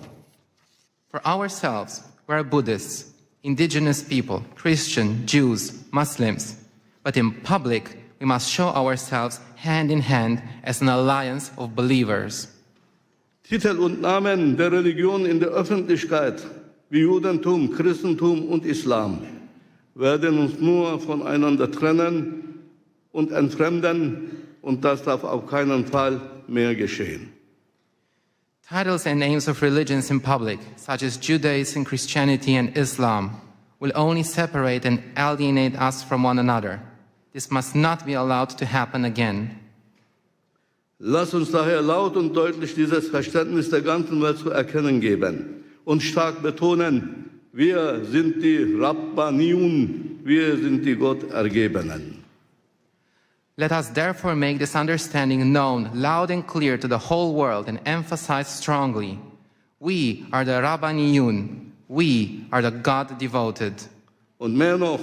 For ourselves, we are Buddhists, indigenous people, Christian, Jews, Muslims. But in public, we must show ourselves hand in hand as an alliance of believers. Titel und Namen der Religion in der Öffentlichkeit, wie Judentum, Christentum und Islam, werden uns nur voneinander trennen und entfremden, und das darf auf keinen Fall mehr geschehen. Titles and names of religions in public, such as Judaism, Christianity, and Islam, will only separate and alienate us from one another. This must not be allowed to happen again. Lass uns daher laut und deutlich dieses Verständnis der ganzen Welt zu erkennen geben und stark betonen, wir sind die Rabbaniun, wir sind die Gottergebenen. Let us therefore make this understanding known loud and clear to the whole world and emphasize strongly, we are the Rabbaniyun, we are the God-devoted. Und mehr noch,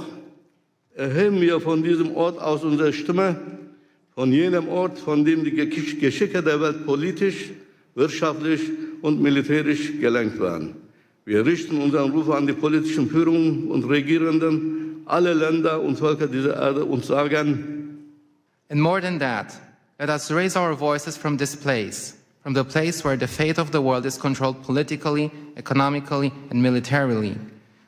erheben wir von diesem Ort aus unsere Stimme, von jenem Ort, von dem die Geschicke der Welt politisch, wirtschaftlich und militärisch gelenkt werden. Wir richten unseren Ruf an die politischen Führungen und Regierenden, alle Länder und Völker dieser Erde und sagen, and more than that, let us raise our voices from this place, from the place where the fate of the world is controlled politically, economically, and militarily.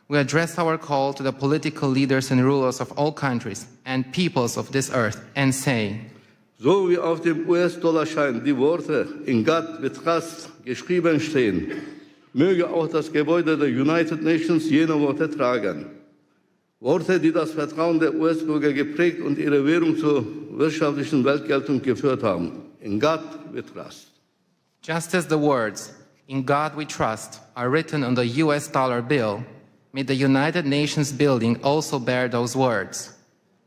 We address our call to the political leaders and rulers of all countries and peoples of this earth and say, so wie auf dem US-Dollarschein die Worte in God we trust geschrieben stehen, möge auch das Gebäude der United Nations jene Worte tragen. Worte, die das Vertrauen der US-Bürger geprägt und ihre Währung zur wirtschaftlichen Weltgeltung geführt haben. In God we trust. Just as the words, "In God we trust," are written on the US dollar bill, may the United Nations building also bear those words.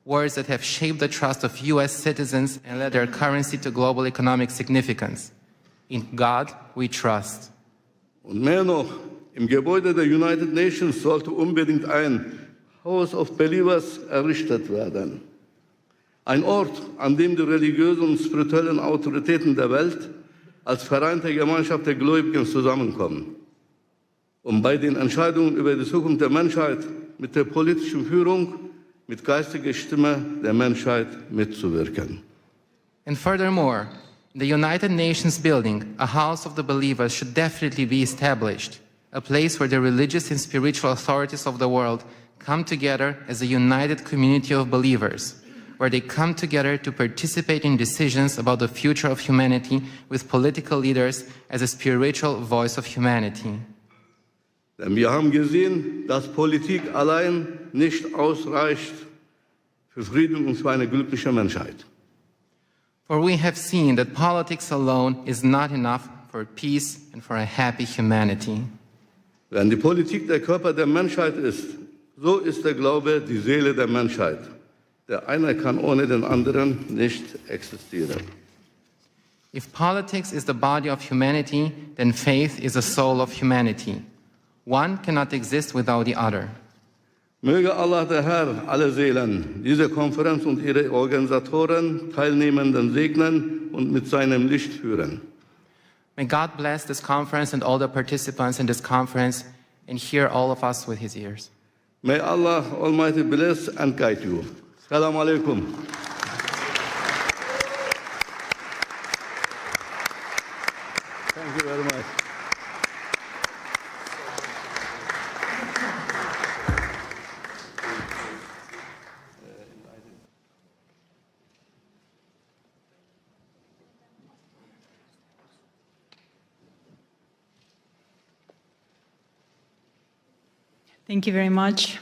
Words that have shaped the trust of US citizens and led their currency to global economic significance. In God we trust. Und mehr noch, im Gebäude der United Nations sollte unbedingt ein House of Believers errichtet werden. Ein Ort, an dem die religiösen und spirituellen Autoritäten der Welt als vereinte Gemeinschaft der Gläubigen zusammenkommen, um bei den Entscheidungen über die Zukunft der Menschheit mit der politischen Führung, mit geistiger Stimme der Menschheit mitzuwirken. And furthermore, in the United Nations building, a house of the believers should definitely be established, a place where the religious and spiritual authorities of the world come together as a united community of believers, where they come together to participate in decisions about the future of humanity with political leaders as a spiritual voice of humanity. Denn wir haben gesehen, dass Politik allein nicht ausreicht für Frieden und für eine glückliche Menschheit. For we have seen that politics alone is not enough for peace and for a happy humanity. Wenn die Politik der Körper der Menschheit ist, so ist der Glaube die Seele der Menschheit. Der eine kann ohne den anderen nicht existieren. If politics is the body of humanity, then faith is the soul of humanity. One cannot exist without the other. Möge Allah der Herr alle Seelen, diese Konferenz und ihre Organisatoren, Teilnehmenden segnen und mit seinem Licht führen. May God bless this conference and all the participants in this conference and hear all of us with his ears. May Allah Almighty bless and guide you. Assalamu alaikum. Thank you very much. Thank you very much.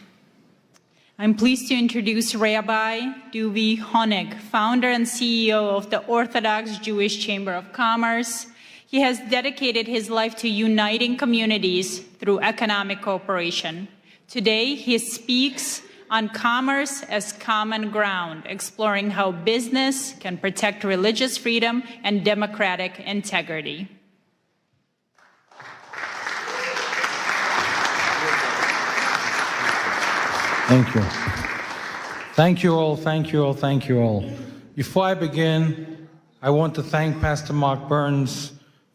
I'm pleased to introduce Rabbi Duvi Honig, founder and CEO of the Orthodox Jewish Chamber of Commerce. He has dedicated his life to uniting communities through economic cooperation. Today, he speaks on commerce as common ground, exploring how business can protect religious freedom and democratic integrity. Thank you. Thank you all, thank you all, thank you all. Before I begin, I want to thank Pastor Mark Burns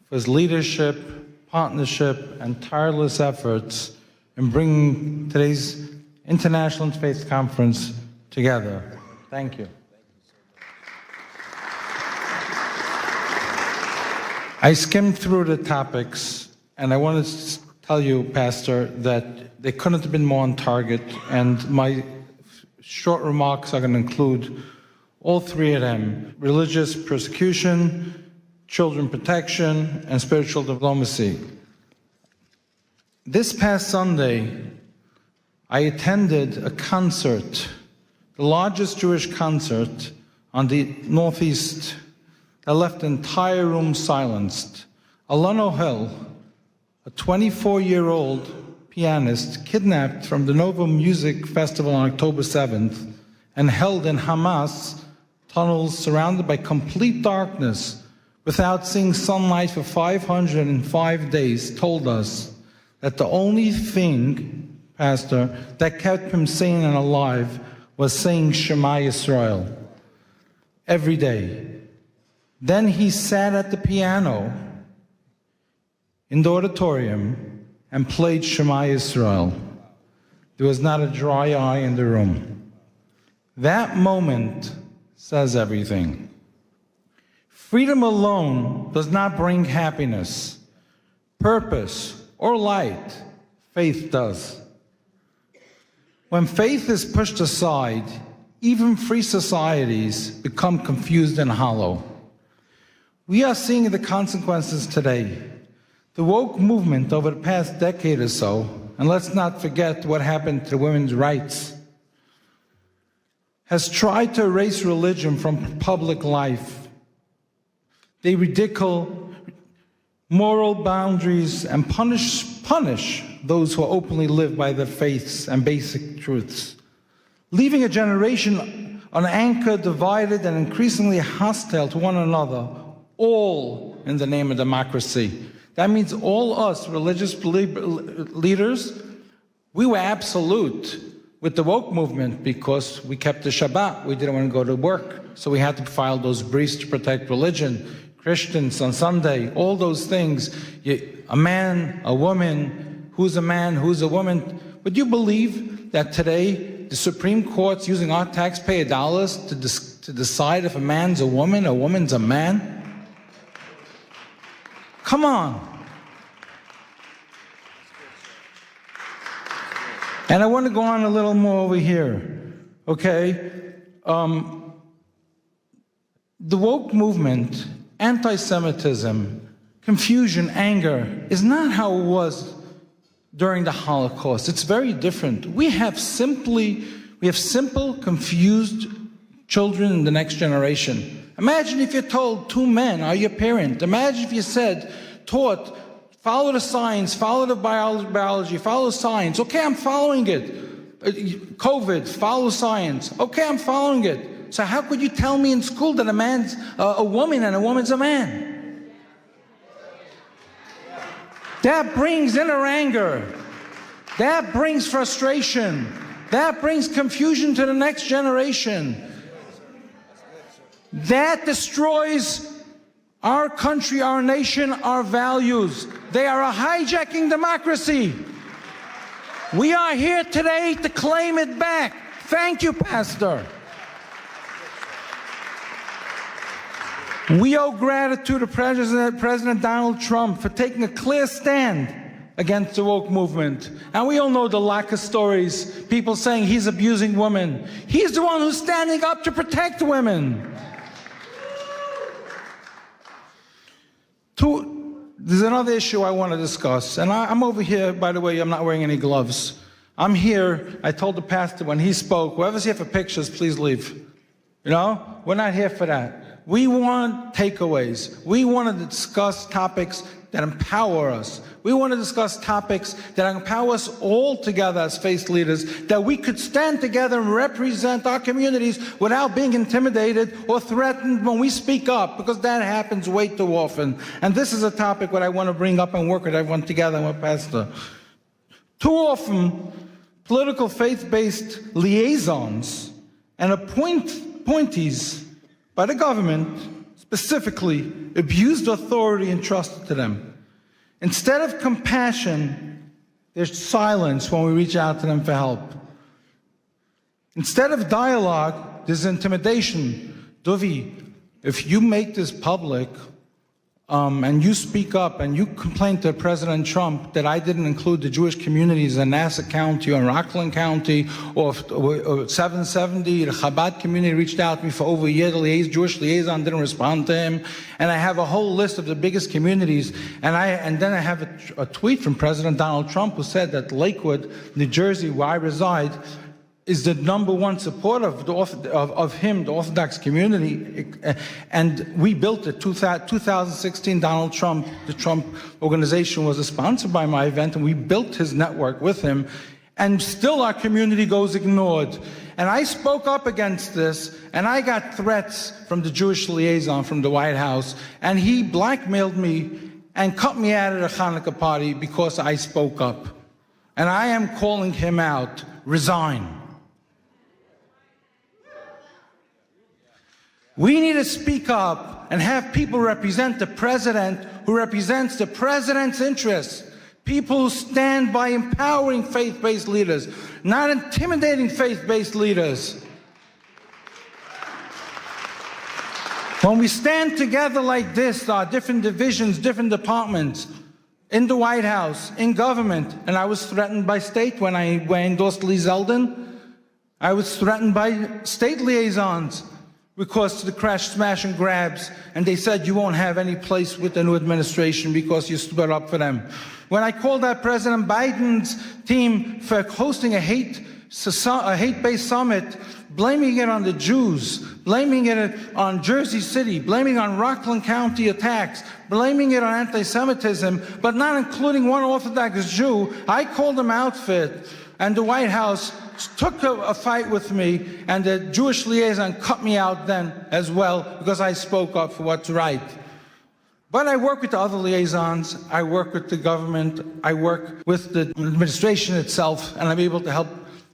for his leadership, partnership, and tireless efforts in bringing today's International Interfaith Conference together. Thank you. I skimmed through the topics, and I wanted to tell you, Pastor, that they couldn't have been more on target, and my short remarks are going to include all three of them: religious persecution, children protection, and spiritual diplomacy. This past Sunday, I attended a concert, the largest Jewish concert on the Northeast, that left the entire room silenced. Alon Hill, a 24-year-old pianist, kidnapped from the Nova Music Festival on October 7th and held in Hamas tunnels surrounded by complete darkness without seeing sunlight for 505 days, told us that the only thing, Pastor, that kept him sane and alive was saying Shema Yisrael every day. Then he sat at the piano in the auditorium and played Shema Yisrael. There was not a dry eye in the room. That moment says everything. Freedom alone does not bring happiness, purpose, or light. Faith does. When faith is pushed aside, even free societies become confused and hollow. We are seeing the consequences today. The woke movement over the past decade or so, and let's not forget what happened to women's rights, has tried to erase religion from public life. They ridicule moral boundaries and punish those who openly live by their faiths and basic truths, leaving a generation unanchored, divided, and increasingly hostile to one another, all in the name of democracy. That means all us religious leaders, we were absolute with the woke movement because we kept the Shabbat. We didn't want to go to work, so we had to file those briefs to protect religion. Christians on Sunday, all those things. A man, a woman, who's a man, who's a woman. Would you believe that today the Supreme Court's using our taxpayer dollars to decide if a man's a woman's a man? Come on. And I want to go on a little more over here, okay? The woke movement, anti-Semitism, confusion, anger, is not how it was during the Holocaust. It's very different. We have simple, confused children in the next generation. Imagine if you're told two men are your parent. Imagine if you taught, follow the science, follow the biology, follow science. Okay, I'm following it. COVID, follow science. Okay, I'm following it. So how could you tell me in school that a man's a woman and a woman's a man? That brings inner anger. That brings frustration. That brings confusion to the next generation. That destroys our country, our nation, our values. They are a hijacking democracy. We are here today to claim it back. Thank you, Pastor. We owe gratitude to President Donald Trump for taking a clear stand against the woke movement. And we all know the lack of stories, people saying he's abusing women. He's the one who's standing up to protect women. There's another issue I want to discuss, and I'm over here, by the way, I'm not wearing any gloves. I'm here, I told the pastor when he spoke, whoever's here for pictures, please leave. You know, we're not here for that. We want takeaways. We want to discuss topics that empower us. We want to discuss topics that empower us all together as faith leaders, that we could stand together and represent our communities without being intimidated or threatened when we speak up, because that happens way too often. And this is a topic that I want to bring up and work with everyone together with Pastor. Too often, political faith-based liaisons and appointees by the government specifically abused authority entrusted to them. Instead of compassion, there's silence when we reach out to them for help. Instead of dialogue, there's intimidation. Duvi, if you make this public, and you speak up and you complain to President Trump that I didn't include the Jewish communities in Nassau County or Rockland County or 770, the Chabad community reached out to me for over a year. The Jewish liaison didn't respond to him. And I have a whole list of the biggest communities. And then I have a tweet from President Donald Trump who said that Lakewood, New Jersey, where I reside, is the #1 supporter of him, the Orthodox community. And we built it. 2016, Donald Trump, the Trump organization was a sponsor by my event, and we built his network with him. And still our community goes ignored. And I spoke up against this, and I got threats from the Jewish liaison from the White House, and he blackmailed me and cut me out of the Hanukkah party because I spoke up. And I am calling him out, resign. We need to speak up and have people represent the president who represents the president's interests. People who stand by empowering faith-based leaders, not intimidating faith-based leaders. When we stand together like this, our different divisions, different departments, in the White House, in government, and I was threatened by state when I endorsed Lee Zeldin. I was threatened by state liaisons because of the crash, smash, and grabs, and they said you won't have any place with the new administration because you stood up for them. When I called out President Biden's team for hosting a hate-based summit, blaming it on the Jews, blaming it on Jersey City, blaming it on Rockland County attacks, blaming it on anti-Semitism, but not including one Orthodox Jew, I called them out for it, and the White House took a fight with me, and the Jewish liaison cut me out then as well because I spoke up for what's right. But I work with the other liaisons, I work with the government, I work with the administration itself, and I'm able to help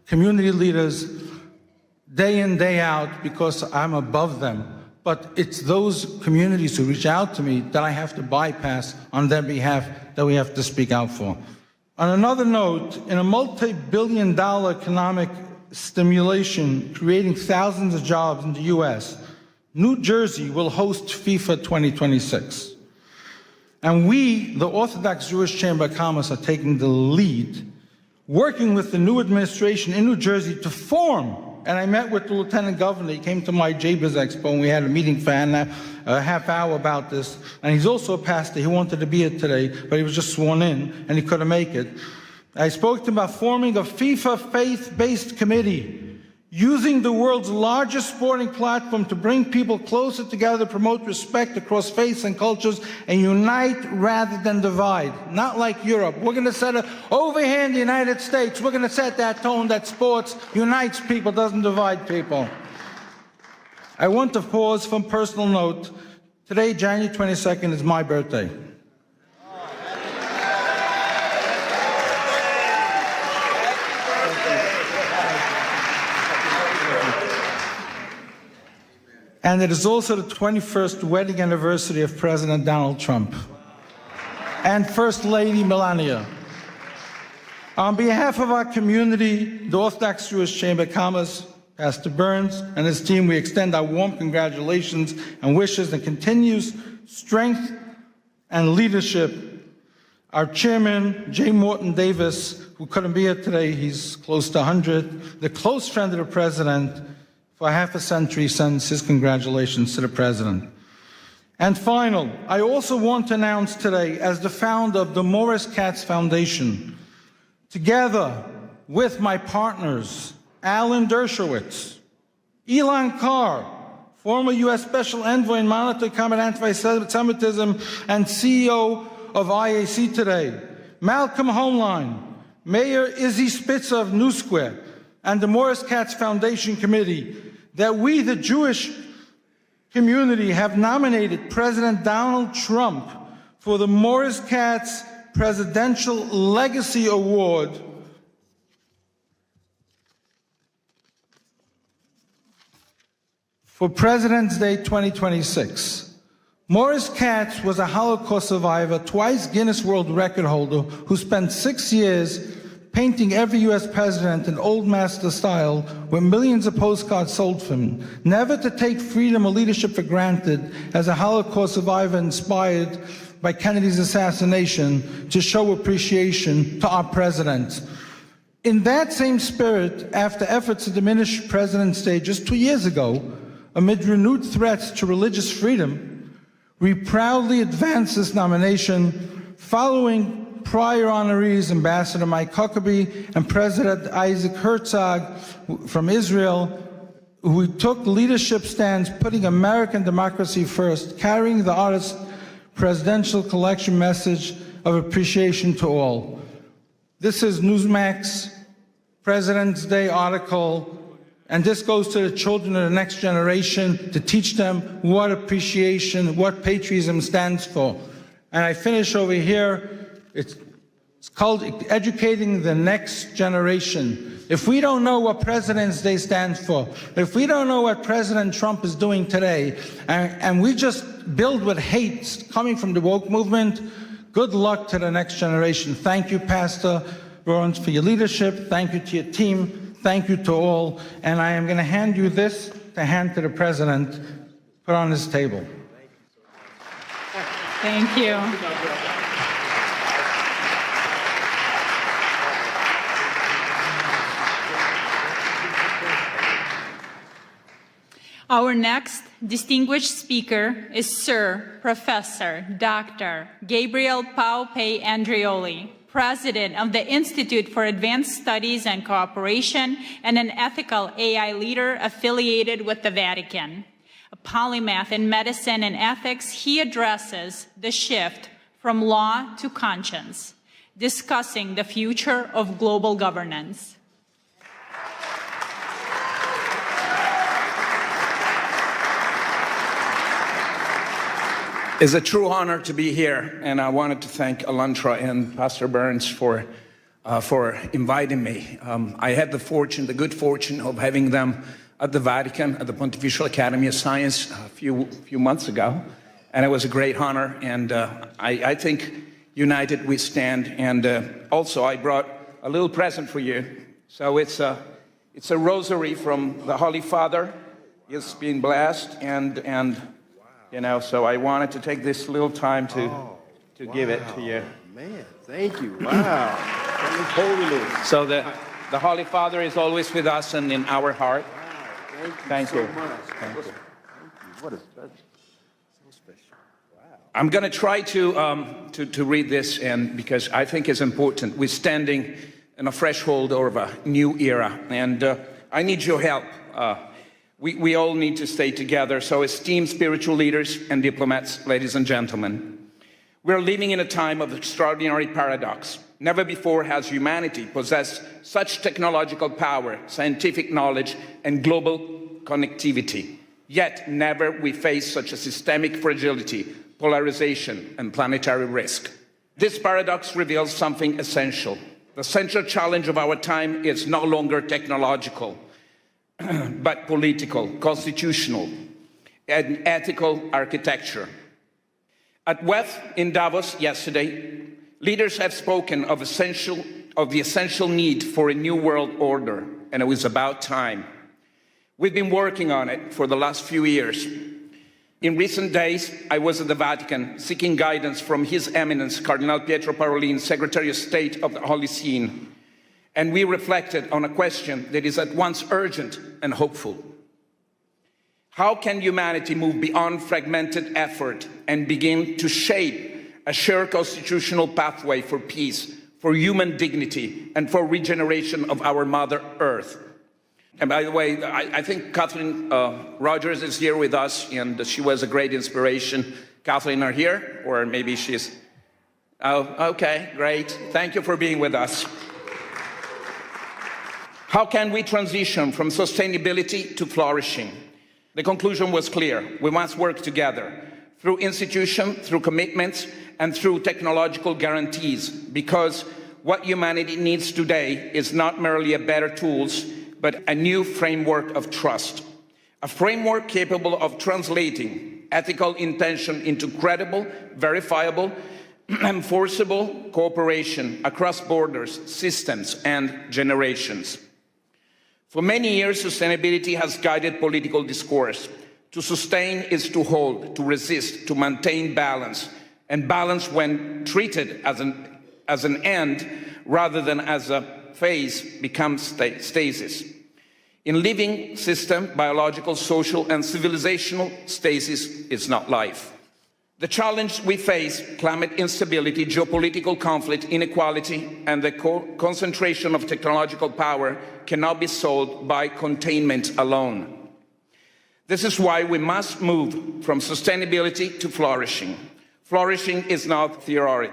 community leaders day in, day out because I'm above them. But it's those communities who reach out to me that I have to bypass on their behalf that we have to speak out for. On another note, in a multi-billion-dollar economic stimulation creating thousands of jobs in the U.S., New Jersey will host FIFA 2026. And we, the Orthodox Jewish Chamber of Commerce, are taking the lead, working with the new administration in New Jersey to form. And I met with the Lieutenant Governor. He came to my JBIZ Expo, and we had a meeting for a half hour about this. And he's also a pastor. He wanted to be here today, but he was just sworn in, and he couldn't make it. I spoke to him about forming a FIFA faith-based committee, using the world's largest sporting platform to bring people closer together, promote respect across faiths and cultures, and unite rather than divide. Not like Europe. We're going to set over here in the United States, we're going to set that tone that sports unites people, doesn't divide people. I want to pause from personal note. Today, January 22nd, is my birthday. And it is also the 21st wedding anniversary of President Donald Trump and First Lady Melania. On behalf of our community, the Orthodox Jewish Chamber of Commerce, Pastor Burns and his team, we extend our warm congratulations and wishes and continues strength and leadership. Our chairman, J. Morton Davis, who couldn't be here today, he's close to 100, the close friend of the president, for half a century sends his congratulations to the president. And final, I also want to announce today, as the founder of the Morris Katz Foundation, together with my partners, Alan Dershowitz, Elon Carr, former U.S. Special Envoy and Monitor to Combat Anti-Semitism and CEO of IAC Today, Malcolm Homeline, Mayor Izzy Spitzer of New Square, and the Morris Katz Foundation Committee, that we, the Jewish community, have nominated President Donald Trump for the Morris Katz Presidential Legacy Award for President's Day 2026. Morris Katz was a Holocaust survivor, twice Guinness World Record holder, who spent 6 years painting every U.S. president in old master style with millions of postcards sold from him, never to take freedom or leadership for granted as a Holocaust survivor inspired by Kennedy's assassination to show appreciation to our president. In that same spirit, after efforts to diminish President's Day just 2 years ago, amid renewed threats to religious freedom, we proudly advance this nomination following prior honorees Ambassador Mike Huckabee and President Isaac Herzog from Israel, who took leadership stands putting American democracy first, carrying the artist's presidential collection message of appreciation to all. This is Newsmax President's Day article, and this goes to the children of the next generation to teach them what appreciation, what patriotism stands for. And I finish over here. It's called Educating the Next Generation. If we don't know what President's Day stands for, if we don't know what President Trump is doing today, and we just build with hate coming from the woke movement, good luck to the next generation. Thank you, Pastor Burns, for your leadership. Thank you to your team. Thank you to all. And I am going to hand you this to hand to the President, put on his table. Thank you. Our next distinguished speaker is Sir Professor Dr. Gabriel Paupe Andreoli, President of the Institute for Advanced Studies and Cooperation and an ethical AI leader affiliated with the Vatican. A polymath in medicine and ethics, he addresses the shift from law to conscience, discussing the future of global governance. It's a true honor to be here, and I wanted to thank ALLATRA and Pastor Burns for inviting me. I had the good fortune of having them at the Vatican, at the Pontifical Academy of Science a few months ago, and it was a great honor, and I think united we stand. And also I brought a little present for you. So it's a rosary from the Holy Father. It's been blessed, and you know, so I wanted to take this little time to give it to you. Man, thank you. Wow. Holiness. So the Holy Father is always with us and in our heart. Wow. Thank you. So much. Thank you. What a special. So special. Wow. I'm going to try to read this, and because I think it's important. We're standing in a threshold of a new era, and I need your help. We all need to stay together. So esteemed spiritual leaders and diplomats, ladies and gentlemen, we're living in a time of extraordinary paradox. Never before has humanity possessed such technological power, scientific knowledge, and global connectivity. Yet never we face such a systemic fragility, polarization, and planetary risk. This paradox reveals something essential. The central challenge of our time is no longer technological, but political, constitutional, and ethical architecture. At WEF in Davos yesterday, leaders have spoken of the essential need for a new world order, and it was about time. We've been working on it for the last few years. In recent days, I was at the Vatican seeking guidance from His Eminence, Cardinal Pietro Parolin, Secretary of State of the Holy See, and we reflected on a question that is at once urgent and hopeful. How can humanity move beyond fragmented effort and begin to shape a shared constitutional pathway for peace, for human dignity, and for regeneration of our Mother Earth? And by the way, I think Kathleen Rogers is here with us, and she was a great inspiration. Kathleen, are here? Or maybe she's... Oh, okay, great. Thank you for being with us. How can we transition from sustainability to flourishing? The conclusion was clear. We must work together through institution, through commitments, and through technological guarantees, because what humanity needs today is not merely a better tools, but a new framework of trust. A framework capable of translating ethical intention into credible, verifiable, enforceable cooperation across borders, systems, and generations. For many years, sustainability has guided political discourse. To sustain is to hold, to resist, to maintain balance, and balance, when treated as an end rather than as a phase, becomes stasis. In living system, biological, social, and civilizational stasis is not life. The challenge we face, climate instability, geopolitical conflict, inequality, and the concentration of technological power, cannot be solved by containment alone. This is why we must move from sustainability to flourishing. Flourishing is not theoretic.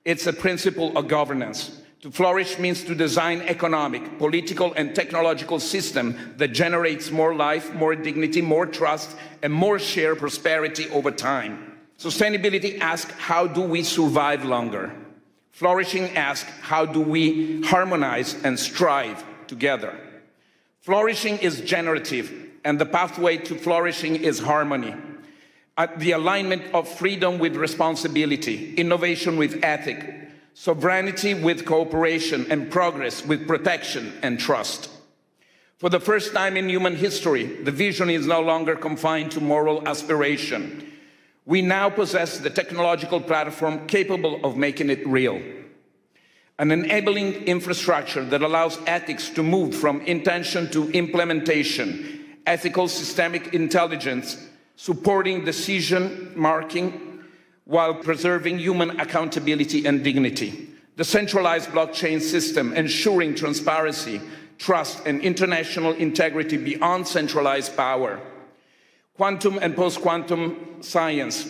It's a principle of governance. To flourish means to design economic, political, and technological system that generates more life, more dignity, more trust, and more shared prosperity over time. Sustainability asks, how do we survive longer? Flourishing asks, how do we harmonize and strive together? Flourishing is generative, and the pathway to flourishing is harmony. The alignment of freedom with responsibility, innovation with ethic, sovereignty with cooperation, and progress with protection and trust. For the first time in human history, the vision is no longer confined to moral aspiration. We now possess the technological platform capable of making it real. An enabling infrastructure that allows ethics to move from intention to implementation, ethical systemic intelligence, supporting decision making while preserving human accountability and dignity. The centralized blockchain system ensuring transparency, trust, and international integrity beyond centralized power. Quantum and post-quantum science,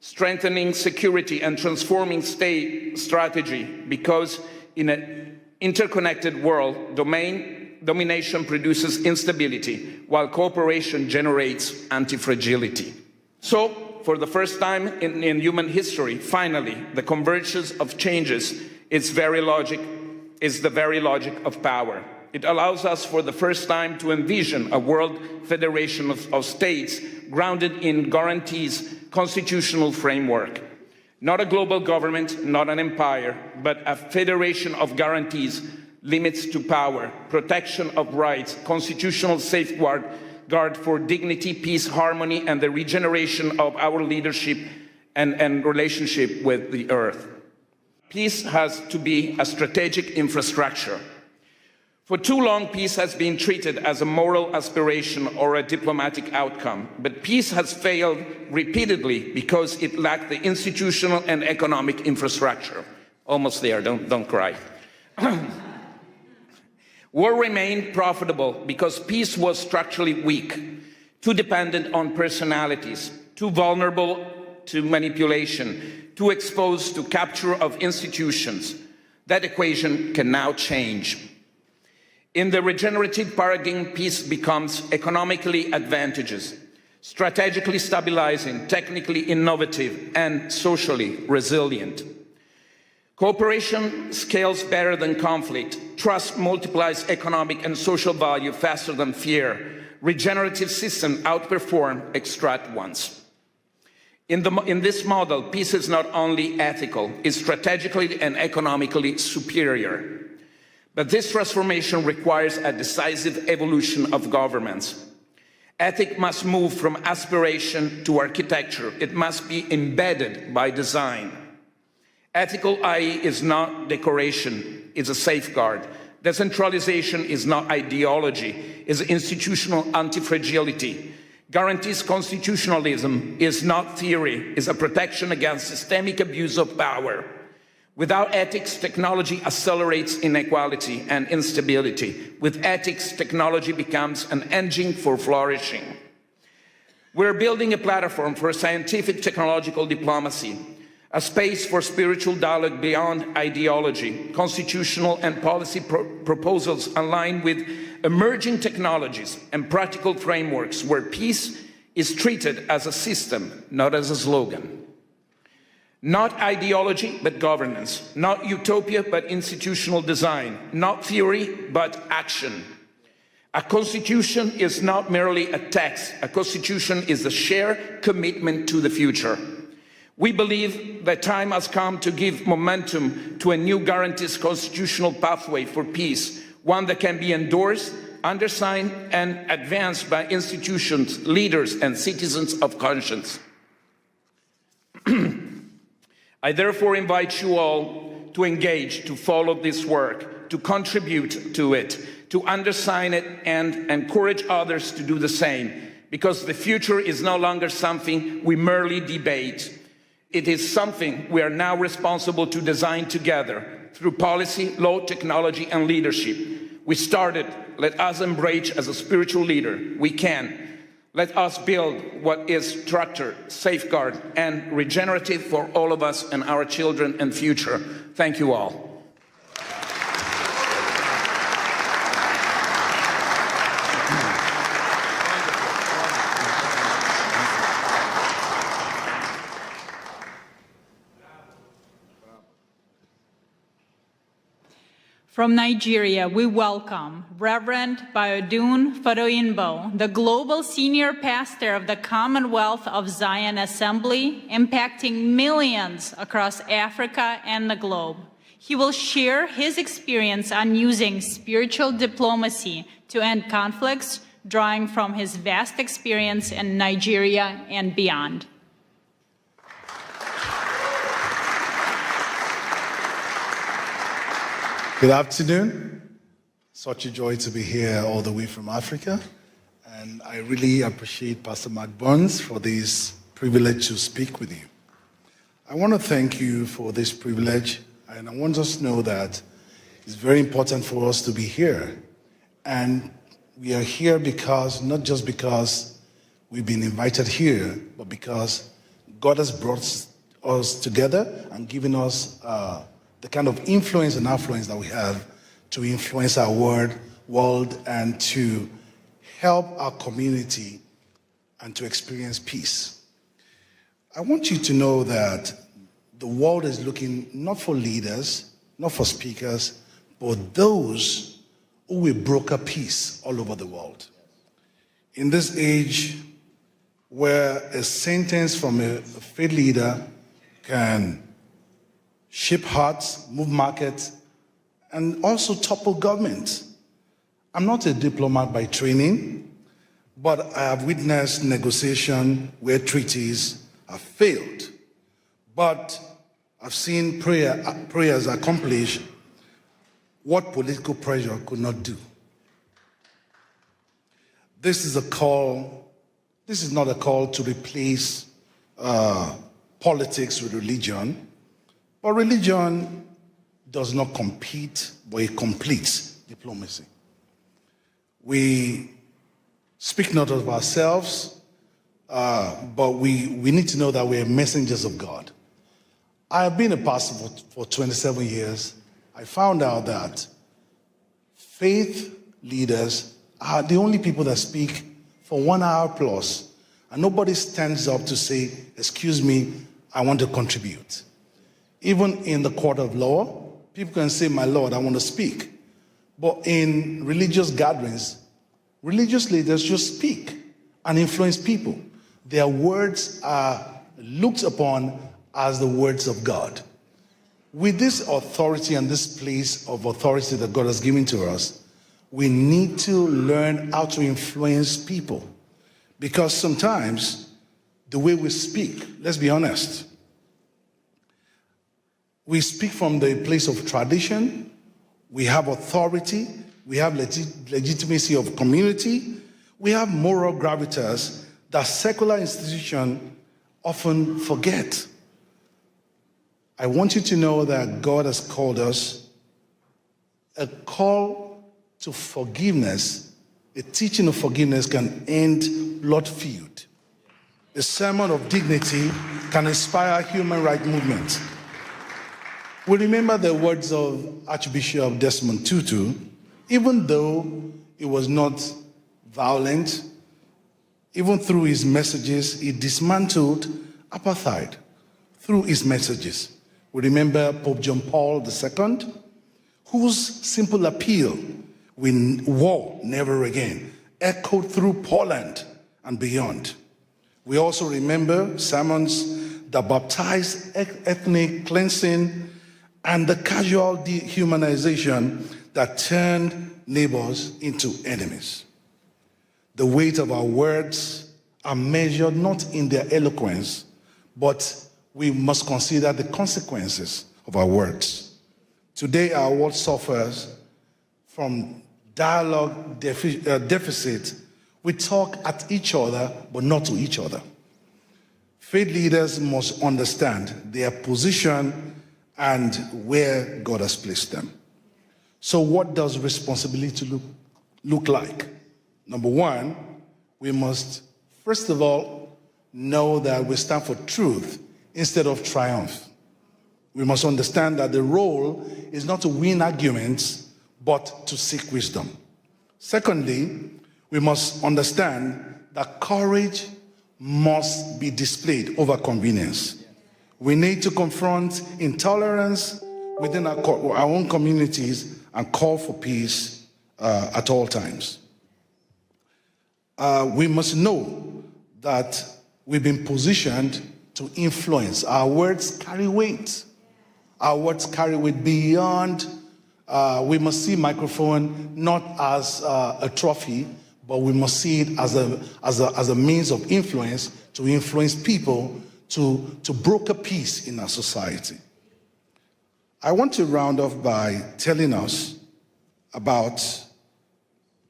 strengthening security and transforming state strategy, because in an interconnected world, domination produces instability, while cooperation generates anti-fragility. So, for the first time in human history, finally, the convergence of changes is the very logic of power. It allows us for the first time to envision a world federation of states grounded in guarantees, constitutional framework. Not a global government, not an empire, but a federation of guarantees, limits to power, protection of rights, constitutional safeguard for dignity, peace, harmony, and the regeneration of our leadership and relationship with the earth. Peace has to be a strategic infrastructure. For too long, peace has been treated as a moral aspiration or a diplomatic outcome, but peace has failed repeatedly because it lacked the institutional and economic infrastructure. Almost there, don't cry. War remained profitable because peace was structurally weak, too dependent on personalities, too vulnerable to manipulation, too exposed to capture of institutions. That equation can now change. In the regenerative paradigm, peace becomes economically advantageous, strategically stabilizing, technically innovative, and socially resilient. Cooperation scales better than conflict. Trust multiplies economic and social value faster than fear. Regenerative systems outperform extract ones. In this model, peace is not only ethical, it's strategically and economically superior. But this transformation requires a decisive evolution of governments. Ethics must move from aspiration to architecture. It must be embedded by design. Ethical IE is not decoration, it's a safeguard. Decentralization is not ideology, it's institutional anti-fragility. Guarantees constitutionalism is not theory, it's a protection against systemic abuse of power. Without ethics, technology accelerates inequality and instability. With ethics, technology becomes an engine for flourishing. We're building a platform for scientific technological diplomacy, a space for spiritual dialogue beyond ideology, constitutional and policy proposals aligned with emerging technologies and practical frameworks where peace is treated as a system, not as a slogan. Not ideology, but governance. Not utopia, but institutional design. Not theory, but action. A constitution is not merely a text. A constitution is a shared commitment to the future. We believe that time has come to give momentum to a new guarantees constitutional pathway for peace, one that can be endorsed, undersigned, and advanced by institutions, leaders, and citizens of conscience. I therefore invite you all to engage, to follow this work, to contribute to it, to undersign it, and encourage others to do the same, because the future is no longer something we merely debate. It is something we are now responsible to design together through policy, law, technology, and leadership. We started, let us embrace as a spiritual leader. We can. Let us build what is structured, safeguard, and regenerative for all of us and our children and future. Thank you all. From Nigeria, we welcome Reverend Biodun Fadoyinbo, the Global Senior Pastor of the Commonwealth of Zion Assembly, impacting millions across Africa and the globe. He will share his experience on using spiritual diplomacy to end conflicts, drawing from his vast experience in Nigeria and beyond. Good afternoon. Such a joy to be here all the way from Africa. And I really appreciate Pastor Mark Burns for this privilege to speak with you. I want to thank you for this privilege, and I want us to know that it's very important for us to be here. And we are here because, not just because we've been invited here, but because God has brought us together and given us the kind of influence and affluence that we have to influence our world and to help our community and to experience peace. I want you to know that the world is looking not for leaders, not for speakers, but those who will broker peace all over the world. In this age where a sentence from a faith leader can shape hearts, move markets, and also topple government. I'm not a diplomat by training, but I have witnessed negotiation where treaties have failed. But I've seen prayers accomplish what political pressure could not do. This is not a call to replace politics with religion. But religion does not compete, but it completes diplomacy. We speak not of ourselves, but we need to know that we are messengers of God. I have been a pastor for 27 years. I found out that faith leaders are the only people that speak for 1 hour plus, and nobody stands up to say, excuse me, I want to contribute. Even in the court of law, people can say, my Lord, I want to speak. But in religious gatherings, religious leaders just speak and influence people. Their words are looked upon as the words of God. With this authority and this place of authority that God has given to us, we need to learn how to influence people. Because sometimes the way we speak, let's be honest, we speak from the place of tradition, we have authority, we have legitimacy of community, we have moral gravitas that secular institutions often forget. I want you to know that God has called us a call to forgiveness. A teaching of forgiveness can end blood feud. A sermon of dignity can inspire human rights movement. We remember the words of Archbishop Desmond Tutu. Even though it was not violent, even through his messages, he dismantled apartheid through his messages. We remember Pope John Paul II, whose simple appeal, war never again, echoed through Poland and beyond. We also remember sermons the baptized ethnic cleansing, and the casual dehumanization that turned neighbors into enemies. The weight of our words are measured not in their eloquence, but we must consider the consequences of our words. Today, our world suffers from dialogue deficit. We talk at each other, but not to each other. Faith leaders must understand their position and where God has placed them. So what does responsibility look like? Number one, we must, first of all, know that we stand for truth instead of triumph. We must understand that the role is not to win arguments, but to seek wisdom. Secondly, we must understand that courage must be displayed over convenience. We need to confront intolerance within our own communities and call for peace at all times. We must know that we've been positioned to influence. Our words carry weight. Our words carry weight beyond. We must see microphone not as a trophy, but we must see it as a means of influence to influence people to broker peace in our society. I want to round off by telling us about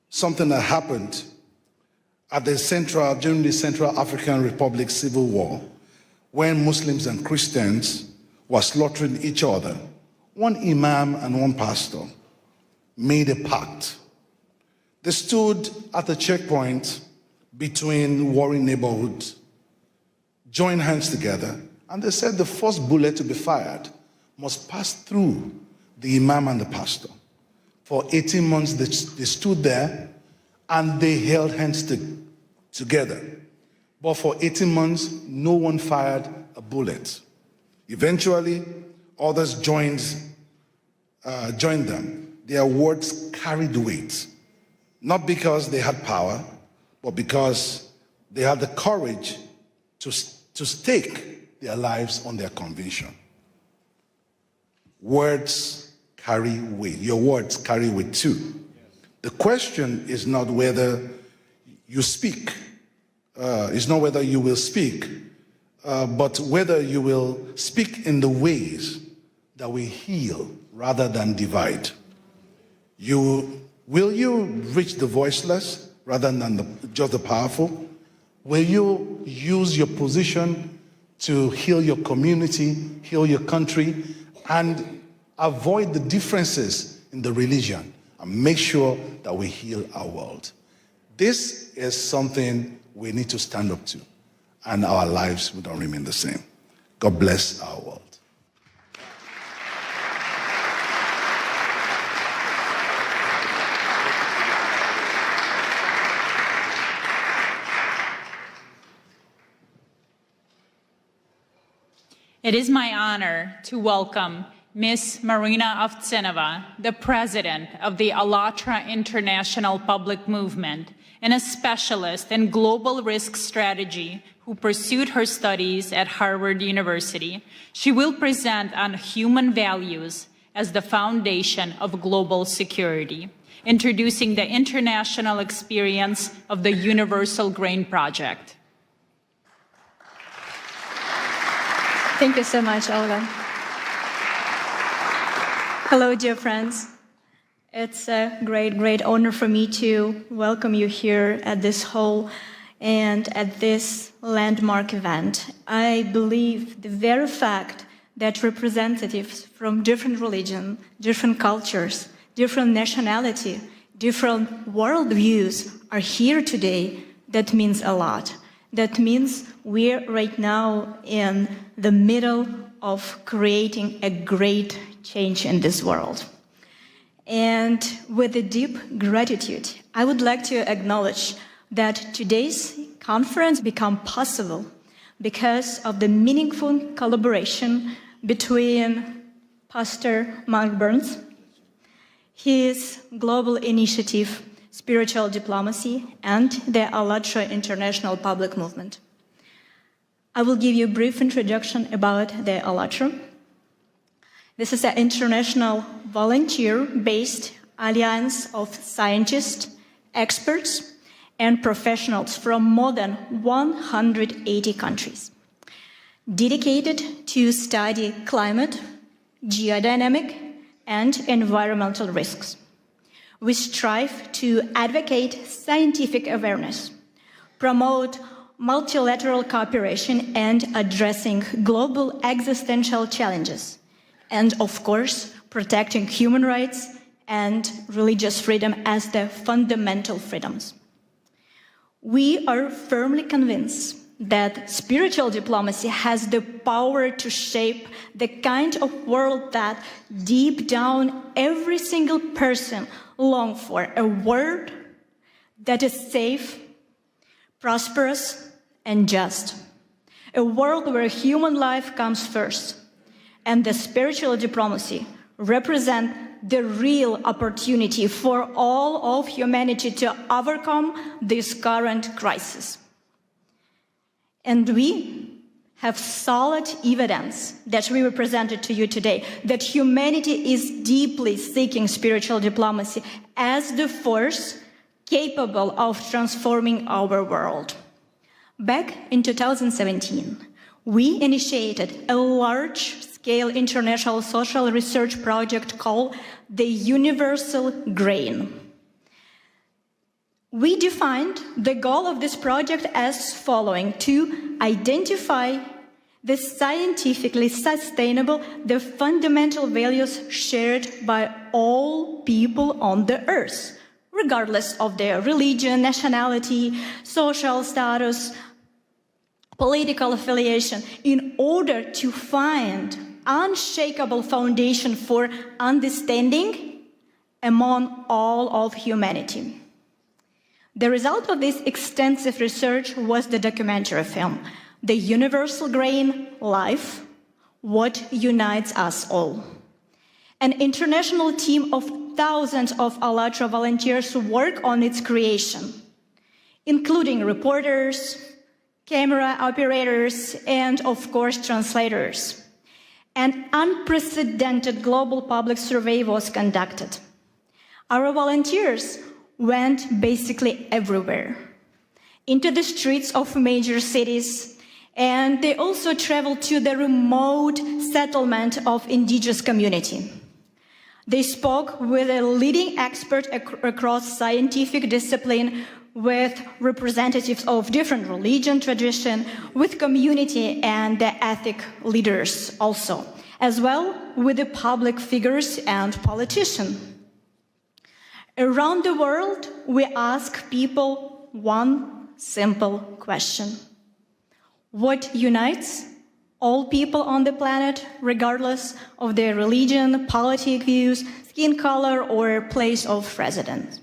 something that happened during the Central African Republic Civil War, when Muslims and Christians were slaughtering each other. One imam and one pastor made a pact. They stood at the checkpoint between warring neighborhoods, joined hands together, and they said the first bullet to be fired must pass through the imam and the pastor. For 18 months, they stood there and they held hands together. But for 18 months, no one fired a bullet. Eventually, others joined them. Their words carried weight, not because they had power, but because they had the courage to stake their lives on their conviction. Words carry weight. Your words carry weight too. The question is not whether you speak, it's not whether you will speak, but whether you will speak in the ways that will heal rather than divide. Will you reach the voiceless rather than just the powerful? Will you use your position to heal your community, heal your country, and avoid the differences in the religion and make sure that we heal our world? This is something we need to stand up to, and our lives will not remain the same. God bless our world. It is my honor to welcome Ms. Marina Ovtsinova, the president of the ALLATRA International Public Movement and a specialist in global risk strategy who pursued her studies at Harvard University. She will present on human values as the foundation of global security, introducing the international experience of the Universal Grain Project. Thank you so much, Olga. Hello, dear friends. It's a great honor for me to welcome you here at this hall and at this landmark event. I believe the very fact that representatives from different religions, different cultures, different nationality, different worldviews are here today, that means a lot. That means we're right now in the middle of creating a great change in this world. And with a deep gratitude, I would like to acknowledge that today's conference became possible because of the meaningful collaboration between Pastor Mark Burns, his global initiative, Spiritual Diplomacy, and the ALLATRA International Public Movement. I will give you a brief introduction about the ALLATRA. This is an international volunteer-based alliance of scientists, experts, and professionals from more than 180 countries, dedicated to study climate, geodynamic, and environmental risks. We strive to advocate scientific awareness, promote multilateral cooperation, and addressing global existential challenges, and of course, protecting human rights and religious freedom as the fundamental freedoms. We are firmly convinced that spiritual diplomacy has the power to shape the kind of world that deep down every single person longs for, a world that is safe, prosperous, and just. A world where human life comes first, and the spiritual diplomacy represents the real opportunity for all of humanity to overcome this current crisis. And we have solid evidence that we presented to you today that humanity is deeply seeking spiritual diplomacy as the force capable of transforming our world. Back in 2017, we initiated a large-scale international social research project called the Universal Grain. We defined the goal of this project as following: to identify the scientifically sustainable, the fundamental values shared by all people on the earth, regardless of their religion, nationality, social status, political affiliation, in order to find unshakable foundation for understanding among all of humanity. The result of this extensive research was the documentary film, The Universal Grain: Life, What Unites Us All. An international team of thousands of ALLATRA volunteers worked on its creation, including reporters, camera operators, and of course translators. An unprecedented global public survey was conducted. Our volunteers went basically everywhere, into the streets of major cities, and they also traveled to the remote settlement of indigenous community. They spoke with a leading expert across scientific discipline, with representatives of different religion tradition, with community and the ethnic leaders also, as well with the public figures and politicians. Around the world, we ask people one simple question: what unites all people on the planet, regardless of their religion, political views, skin color, or place of residence?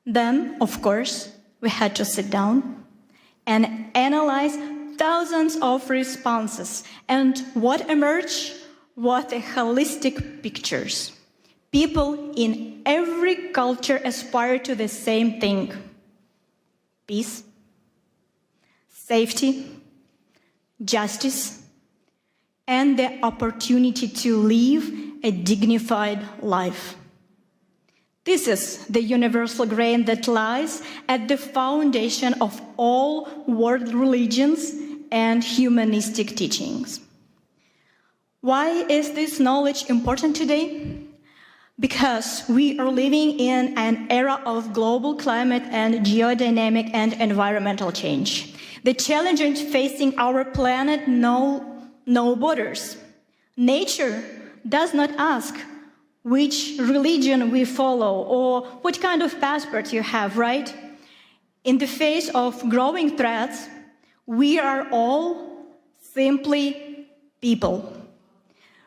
Then, of course, we had to sit down and analyze thousands of responses. And what emerged was a holistic pictures. People in every culture aspire to the same thing: peace, safety, justice, and the opportunity to live a dignified life. This is the universal grain that lies at the foundation of all world religions and humanistic teachings. Why is this knowledge important today? Because we are living in an era of global climate and geodynamic and environmental change. The challenges facing our planet know no borders. Nature does not ask which religion we follow or what kind of passport you have, right? In the face of growing threats, we are all simply people,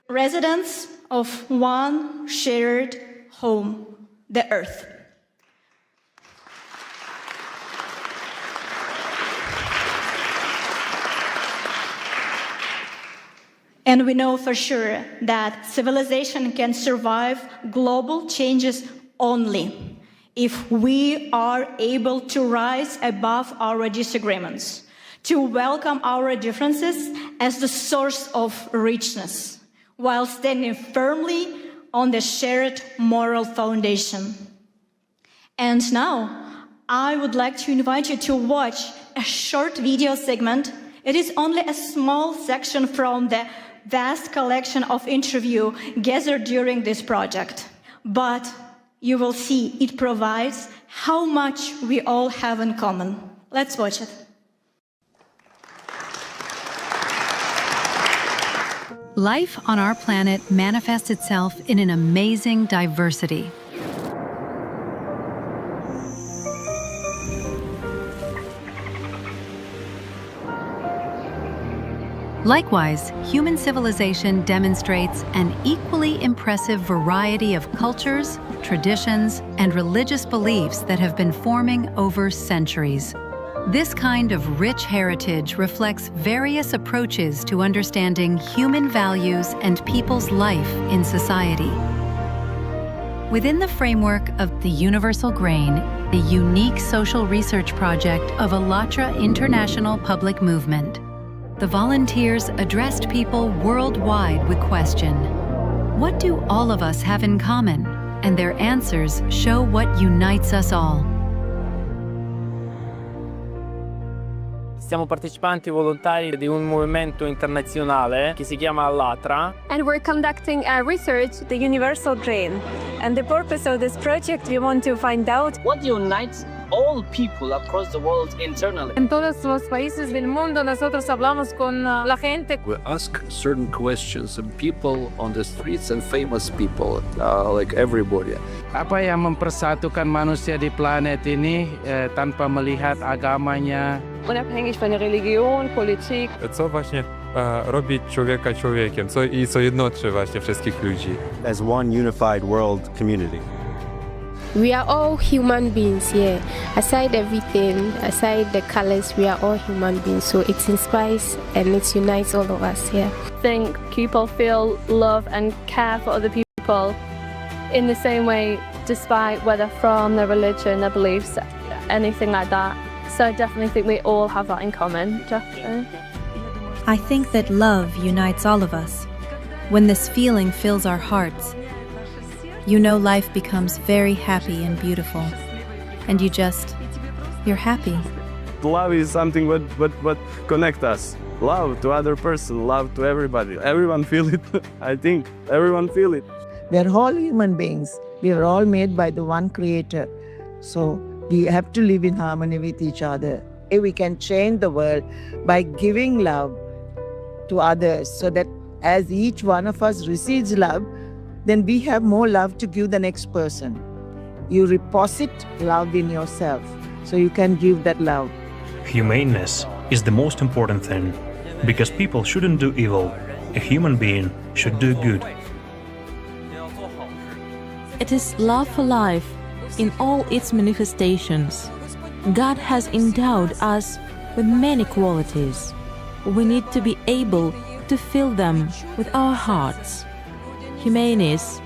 residents of one shared home, the Earth. And we know for sure that civilization can survive global changes only if we are able to rise above our disagreements, to welcome our differences as the source of richness, while standing firmly on the shared moral foundation. And now, I would like to invite you to watch a short video segment. It is only a small section from the vast collection of interviews gathered during this project. But you will see it provides how much we all have in common. Let's watch it. Life on our planet manifests itself in an amazing diversity. Likewise, human civilization demonstrates an equally impressive variety of cultures, traditions, and religious beliefs that have been forming over centuries. This kind of rich heritage reflects various approaches to understanding human values and people's life in society. Within the framework of the Universal Grain, the unique social research project of ALLATRA International Public Movement, the volunteers addressed people worldwide with question, what do all of us have in common? And their answers show what unites us all. Siamo partecipanti volontari di un movimento internazionale che si chiama ALLATRA. And we're conducting a research, the Universal Grain. And the purpose of this project, we want to find out What unites all people across the world internally? En todos los países del mundo nosotros hablamos con la gente. We ask certain questions of people on the streets and famous people, like everybody. Apa yang mempersatukan manusia di planet ini tanpa melihat agamanya? Unabhängig von der Religion, Politik. Co właśnie robi człowieka człowiekiem, co jednoczy właśnie wszystkich ludzi. As one unified world community. We are all human beings here. Aside everything, aside the colors, we are all human beings. So it inspires and it unites all of us here. I think people feel love and care for other people in the same way, despite whether from their religion, their beliefs, anything like that. So I definitely think we all have that in common, definitely. I think that love unites all of us. When this feeling fills our hearts, you know life becomes very happy and beautiful. And you're happy. Love is something what connects us. Love to other person, love to everybody. Everyone feel it. I think everyone feel it. We are all human beings. We are all made by the one Creator. So we have to live in harmony with each other. We can change the world by giving love to others, so that as each one of us receives love, then we have more love to give the next person. You deposit love in yourself, so you can give that love. Humaneness is the most important thing, because people shouldn't do evil. A human being should do good. It is love for life in all its manifestations. God has endowed us with many qualities. We need to be able to fill them with our hearts. Humaneness,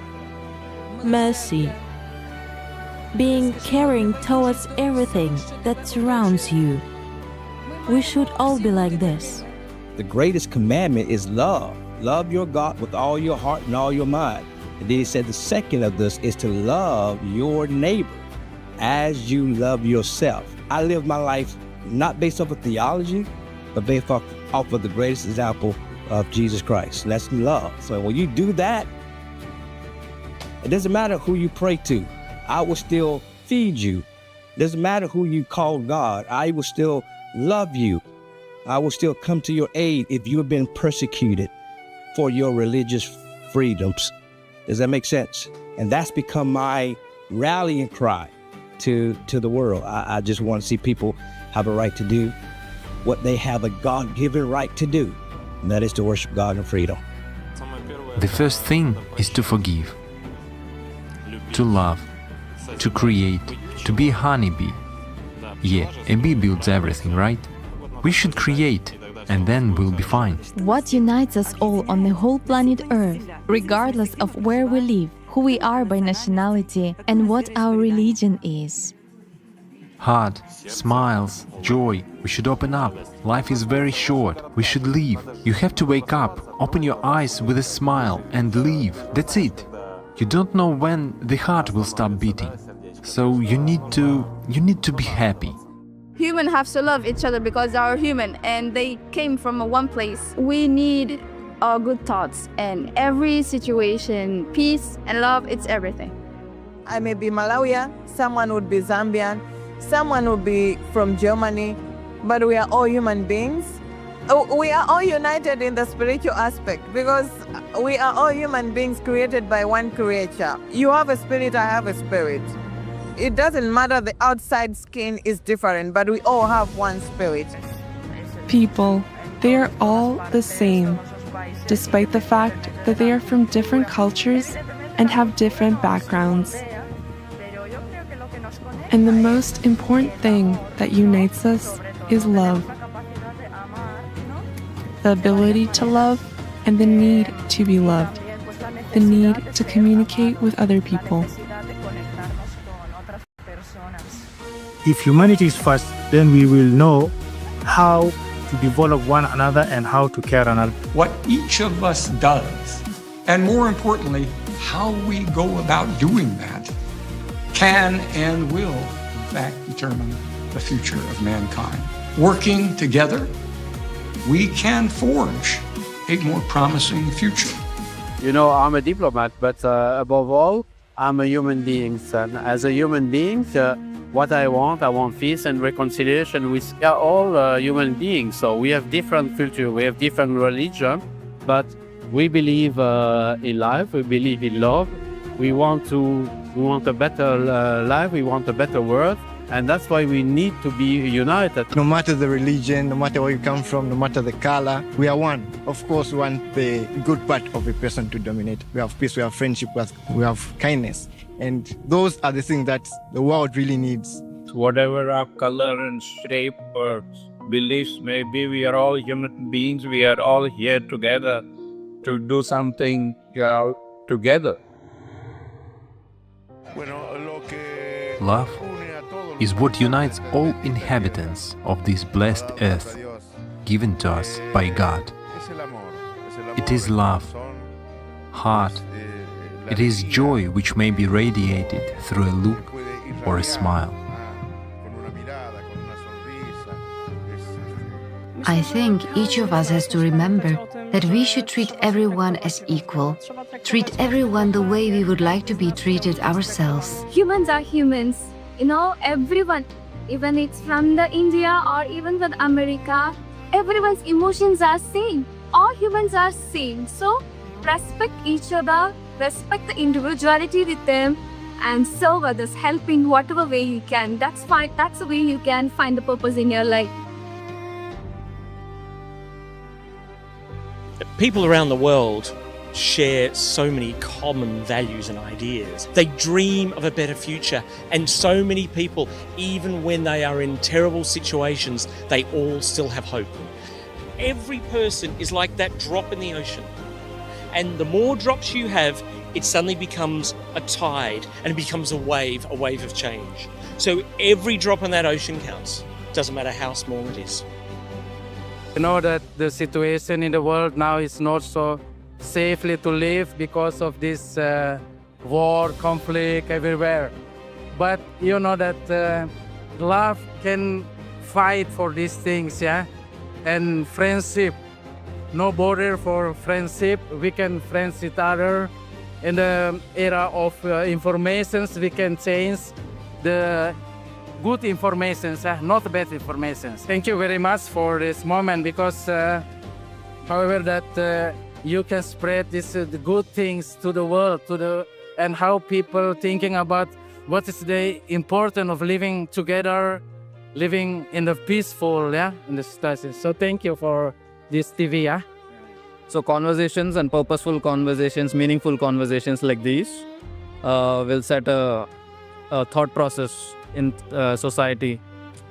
mercy, being caring towards everything that surrounds you. We should all be like this. The greatest commandment is love. Love your God with all your heart and all your mind. And then he said the second of this is to love your neighbor as you love yourself. I live my life not based off of theology, but based off of the greatest example of Jesus Christ. That's love. So when you do that, it doesn't matter who you pray to. I will still feed you. It doesn't matter who you call God. I will still love you. I will still come to your aid if you have been persecuted for your religious freedoms. Does that make sense? And that's become my rallying cry to the world. I just want to see people have a right to do what they have a God-given right to do, and that is to worship God in freedom. The first thing is to forgive, to love, to create, to be a honeybee. Yeah, a bee builds everything, right? We should create, and then we'll be fine. What unites us all on the whole planet Earth, regardless of where we live, who we are by nationality, and what our religion is? Heart, smiles, joy. We should open up. Life is very short. We should leave. You have to wake up, open your eyes with a smile and leave. That's it. You don't know when the heart will stop beating. So you need to be happy. Humans have to love each other because they are human and they came from one place. We need our good thoughts and every situation, peace and love, it's everything. I may be Malawian, someone would be Zambian, someone would be from Germany, but we are all human beings. We are all united in the spiritual aspect because we are all human beings created by one creator. You have a spirit, I have a spirit. It doesn't matter, the outside skin is different, but we all have one spirit. People, they are all the same, despite the fact that they are from different cultures and have different backgrounds. And the most important thing that unites us is love. The ability to love and the need to be loved. The need to communicate with other people. If humanity is first, then we will know how to develop one another and how to care another. What each of us does, and more importantly, how we go about doing that, can and will, in fact, determine the future of mankind. Working together, we can forge a more promising future. You know, I'm a diplomat, but above all, I'm a human being. And as a human being, what I want peace and reconciliation. We are all human beings, so we have different culture, we have different religion, but we believe in life, we believe in love. We want a better life, we want a better world, and that's why we need to be united. No matter the religion, no matter where you come from, no matter the color, we are one. Of course, we want the good part of a person to dominate. We have peace, we have friendship, we have kindness. And those are the things that the world really needs. Whatever our color and shape or beliefs may be, we are all human beings. We are all here together to do something together. Love is what unites all inhabitants of this blessed earth, given to us by God. It is love, heart. It is joy which may be radiated through a look or a smile. I think each of us has to remember that we should treat everyone as equal, treat everyone the way we would like to be treated ourselves. Humans are humans, you know, everyone, even it's from the India or even from America, everyone's emotions are same. All humans are same, so respect each other, respect the individuality with them, and serve others, help in whatever way you can. That's fine. That's the way you can find the purpose in your life. People around the world share so many common values and ideas. They dream of a better future, and so many people, even when they are in terrible situations, they all still have hope. Every person is like that drop in the ocean. And the more drops you have, it suddenly becomes a tide and it becomes a wave of change. So every drop in that ocean counts. Doesn't matter how small it is. You know that the situation in the world now is not so safely to live because of this war, conflict everywhere. But you know that love can fight for these things, yeah? And friendship. No border for friendship. We can friends each other. In the era of informations, we can change the good information, not bad information. Thank you very much for this moment because, however, that you can spread the good things to the world, and how people thinking about what is the importance of living together, living in the peaceful, in the situation. So thank you for this TV, yeah. So conversations and purposeful conversations, meaningful conversations like these will set a thought process in society,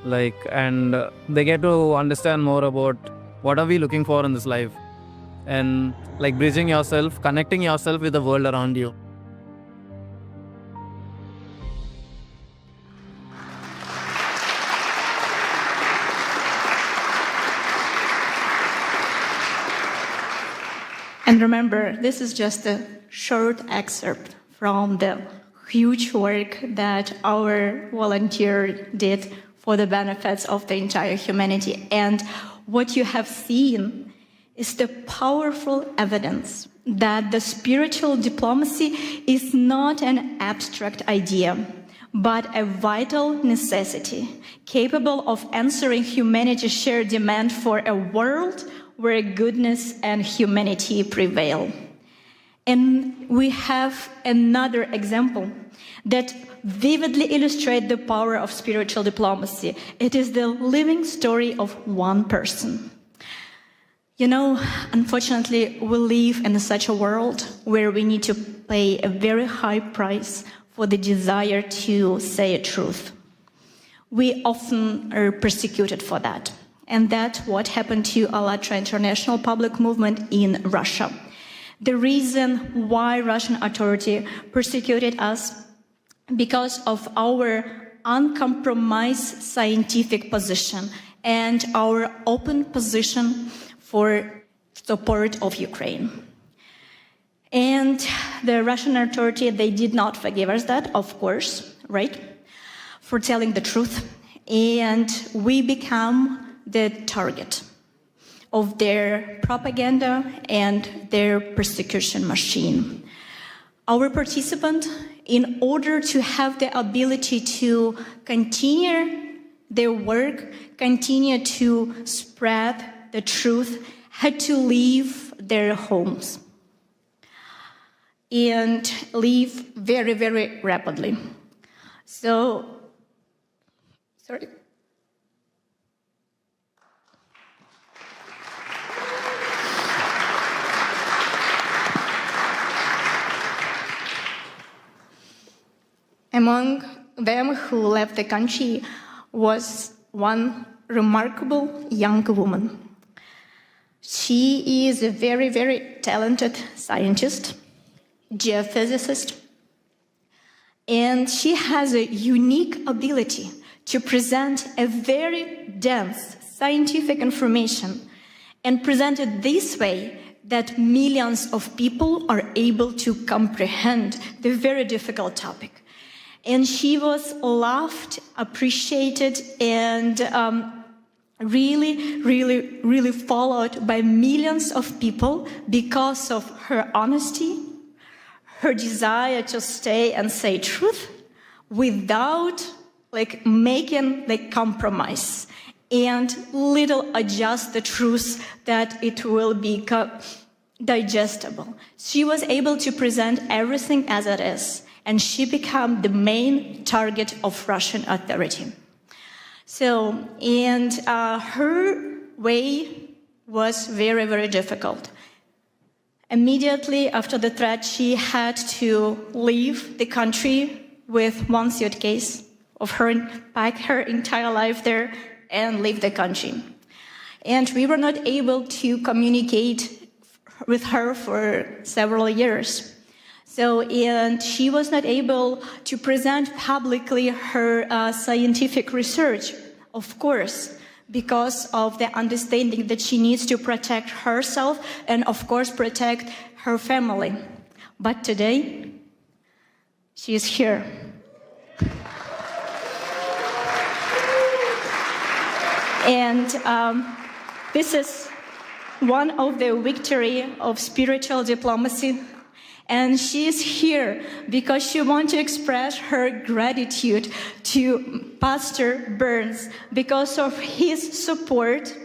and they get to understand more about what are we looking for in this life, and bridging yourself, connecting yourself with the world around you. remember, this is just a short excerpt from the huge work that our volunteer did for the benefits of the entire humanity. And what you have seen is the powerful evidence that the spiritual diplomacy is not an abstract idea, but a vital necessity, capable of answering humanity's shared demand for a world where goodness and humanity prevail. And we have another example that vividly illustrates the power of spiritual diplomacy. It is the living story of one person. You know, unfortunately, we live in such a world where we need to pay a very high price for the desire to say a truth. We often are persecuted for that. And that's what happened to ALLATRA International Public Movement in Russia. The reason why Russian authority persecuted us because of our uncompromised scientific position and our open position for support of Ukraine. And the Russian authority, they did not forgive us that, of course, right? For telling the truth. And we become the target of their propaganda and their persecution machine. Our participant, in order to have the ability to continue their work, continue to spread the truth, had to leave their homes and leave very, very rapidly. So, sorry. Among them who left the country was one remarkable young woman. She is a very, very talented scientist, geophysicist, and she has a unique ability to present a very dense scientific information and present it this way that millions of people are able to comprehend the very difficult topic. And she was loved, appreciated, and really followed by millions of people because of her honesty, her desire to stay and say truth without making the compromise and little adjust the truth that it will be digestible. She was able to present everything as it is. And she became the main target of Russian authority. So, and her way was very, very difficult. Immediately after the threat, she had to leave the country with one suitcase of her, pack her entire life there, and leave the country. And we were not able to communicate with her for several years. So, and she was not able to present publicly her scientific research, of course, because of the understanding that she needs to protect herself and, of course, protect her family. But today, she is here. And this is one of the victory of spiritual diplomacy. And she is here because she wants to express her gratitude to Pastor Burns because of his support,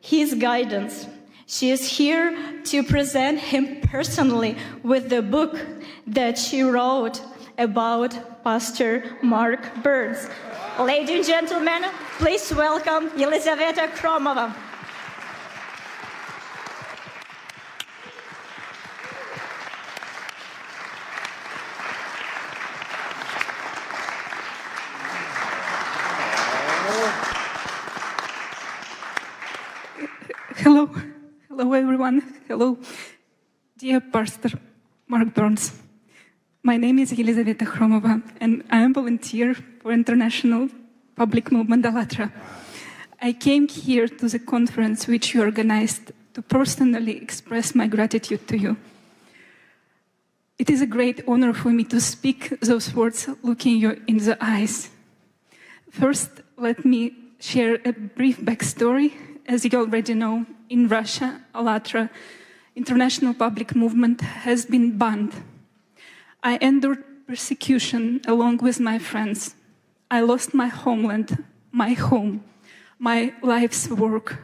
his guidance. She is here to present him personally with the book that she wrote about Pastor Mark Burns. Ladies and gentlemen, please welcome Елизавета Хромова. Hello everyone. Hello, dear Pastor Mark Burns. My name is Елизавета Хромова, and I am a volunteer for International Public Movement ALLATRA. I came here to the conference which you organized to personally express my gratitude to you. It is a great honor for me to speak those words looking you in the eyes. First, let me share a brief backstory. As you already know, in Russia, ALLATRA International Public Movement has been banned. I endured persecution along with my friends. I lost my homeland, my home, my life's work.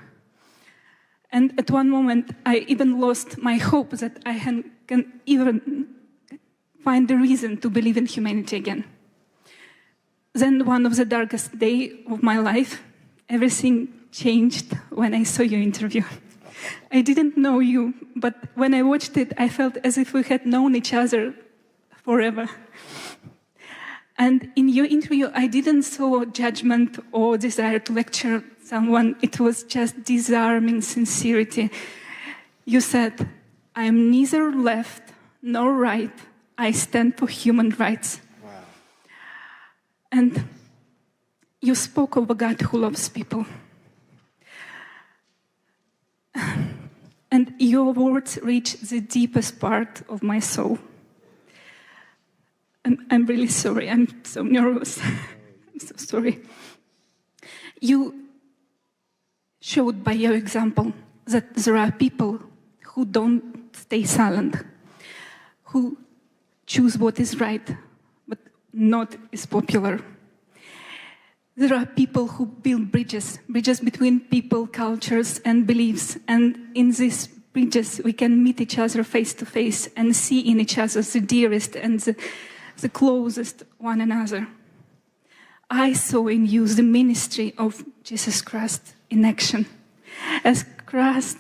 And at one moment, I even lost my hope that I can even find the reason to believe in humanity again. Then one of the darkest days of my life, everything changed when I saw your interview. I didn't know you, but when I watched it, I felt as if we had known each other forever. And in your interview, I didn't saw judgment or desire to lecture someone. It was just disarming sincerity. You said, I am neither left nor right. I stand for human rights. Wow. And you spoke of a God who loves people. And your words reach the deepest part of my soul. I'm really sorry. I'm so nervous. I'm so sorry. You showed by your example that there are people who don't stay silent, who choose what is right, but not is popular. There are people who build bridges between people, cultures, and beliefs. And in these bridges, we can meet each other face to face and see in each other the dearest and the closest one another. I saw in you the ministry of Jesus Christ in action. As Christ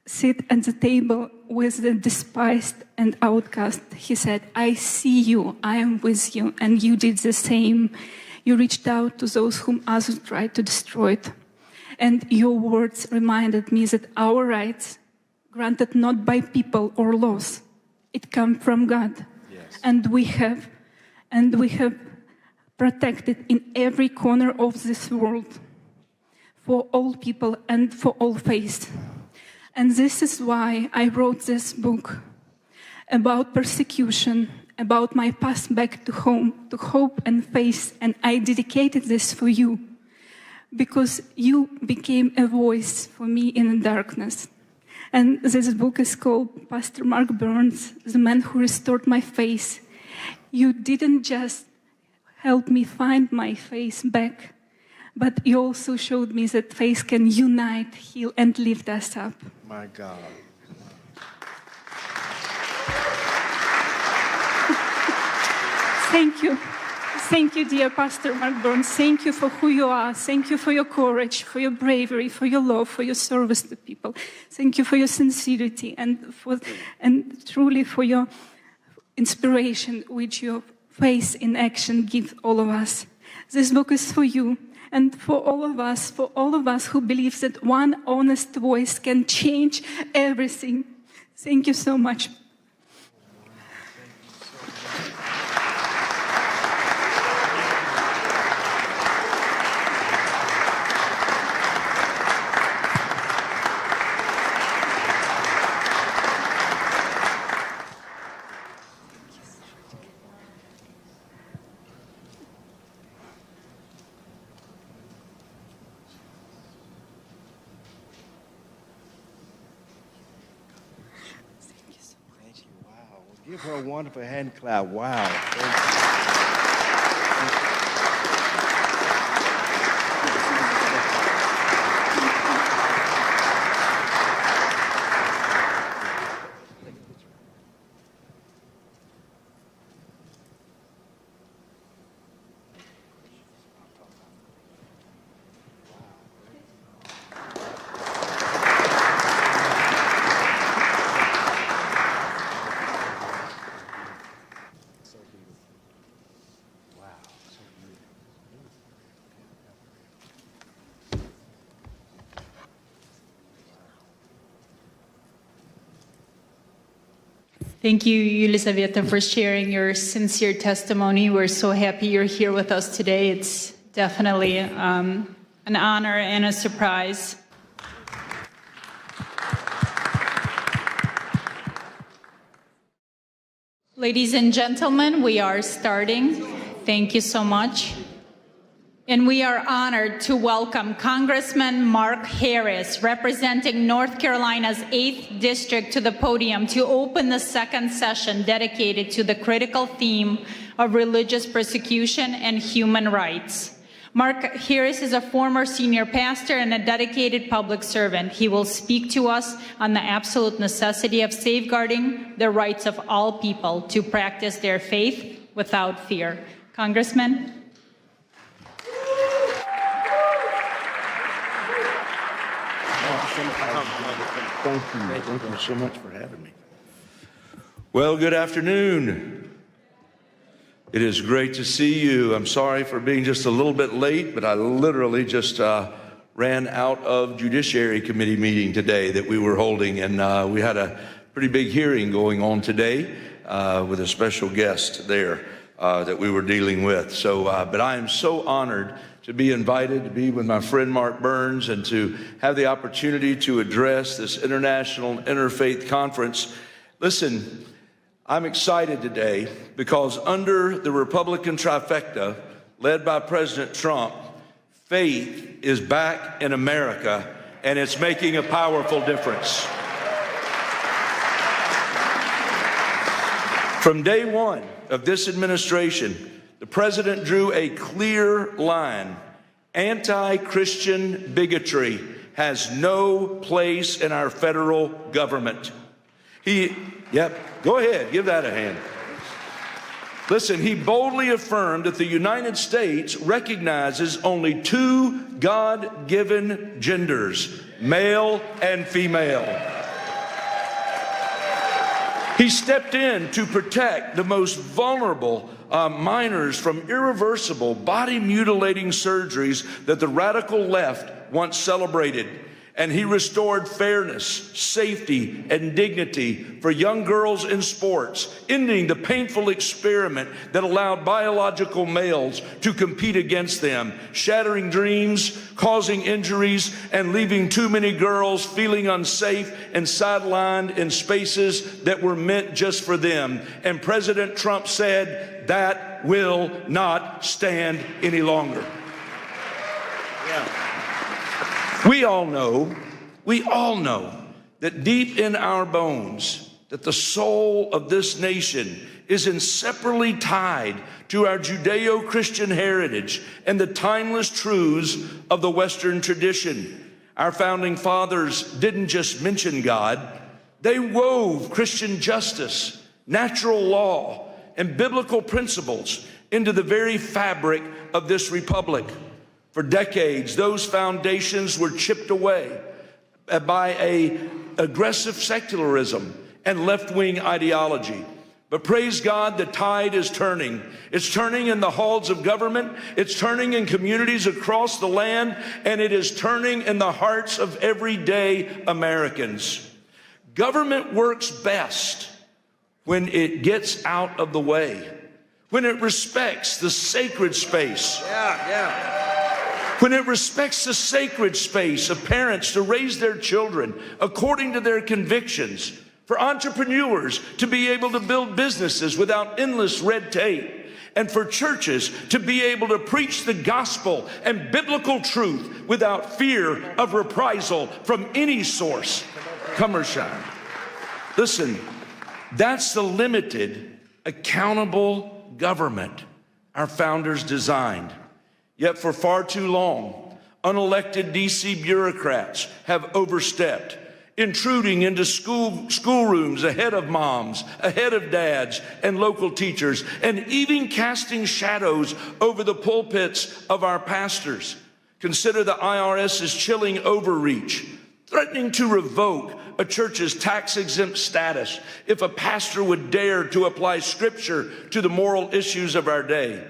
sit at the table with the despised and outcast, he said, I see you, I am with you, and you did the same. You reached out to those whom others tried to destroy it. And your words reminded me that our rights, granted not by people or laws, it comes from God. Yes. And we have protected in every corner of this world for all people and for all faiths. And this is why I wrote this book about persecution, about my path back to home, to hope and faith, and I dedicated this for you, because you became a voice for me in the darkness. And this book is called Pastor Mark Burns, The Man Who Restored My Faith. You didn't just help me find my faith back, but you also showed me that faith can unite, heal, and lift us up. My God. Thank you. Thank you, dear Pastor Mark Burns. Thank you for who you are. Thank you for your courage, for your bravery, for your love, for your service to people. Thank you for your sincerity and truly for your inspiration, which your faith in action gives all of us. This book is for you and for all of us who believe that one honest voice can change everything. Thank you so much. Give her a wonderful hand clap. Wow. Thank you, Yelizaveta, for sharing your sincere testimony. We're so happy you're here with us today. It's definitely an honor and a surprise. Ladies and gentlemen, we are starting. Thank you so much. And we are honored to welcome Congressman Mark Harris, representing North Carolina's 8th District, to the podium to open the second session dedicated to the critical theme of religious persecution and human rights. Mark Harris is a former senior pastor and a dedicated public servant. He will speak to us on the absolute necessity of safeguarding the rights of all people to practice their faith without fear. Congressman? Thank you so much for having me. Well, good afternoon. It is great to see you. I'm sorry for being just a little bit late, but I literally just ran out of Judiciary Committee meeting today that we were holding, and we had a pretty big hearing going on today with a special guest there that we were dealing with. So, but I am so honored to be invited to be with my friend Mark Burns and to have the opportunity to address this International Interfaith Conference. Listen, I'm excited today because under the Republican trifecta led by President Trump, faith is back in America and it's making a powerful difference. From day one of this administration, the president drew a clear line. Anti-Christian bigotry has no place in our federal government. Go ahead, give that a hand. Listen, he boldly affirmed that the United States recognizes only two God-given genders, male and female. He stepped in to protect the most vulnerable minors from irreversible body-mutilating surgeries that the radical left once celebrated. And he restored fairness, safety, and dignity for young girls in sports, ending the painful experiment that allowed biological males to compete against them, shattering dreams, causing injuries, and leaving too many girls feeling unsafe and sidelined in spaces that were meant just for them. And President Trump said, that will not stand any longer. We all know that deep in our bones, that the soul of this nation is inseparably tied to our Judeo-Christian heritage and the timeless truths of the Western tradition. Our founding fathers didn't just mention God, they wove Christian justice, natural law, and biblical principles into the very fabric of this republic. For decades, those foundations were chipped away by an aggressive secularism and left-wing ideology. But praise God, the tide is turning. It's turning in the halls of government, it's turning in communities across the land, and it is turning in the hearts of everyday Americans. Government works best when it gets out of the way, when it respects the sacred space. When it respects the sacred space of parents to raise their children according to their convictions, for entrepreneurs to be able to build businesses without endless red tape, and for churches to be able to preach the gospel and biblical truth without fear of reprisal from any source, come or shine. Listen, that's the limited, accountable government our founders designed. Yet for far too long, unelected DC bureaucrats have overstepped, intruding into schoolrooms ahead of moms, ahead of dads and local teachers, and even casting shadows over the pulpits of our pastors. Consider the IRS's chilling overreach, threatening to revoke a church's tax-exempt status if a pastor would dare to apply scripture to the moral issues of our day.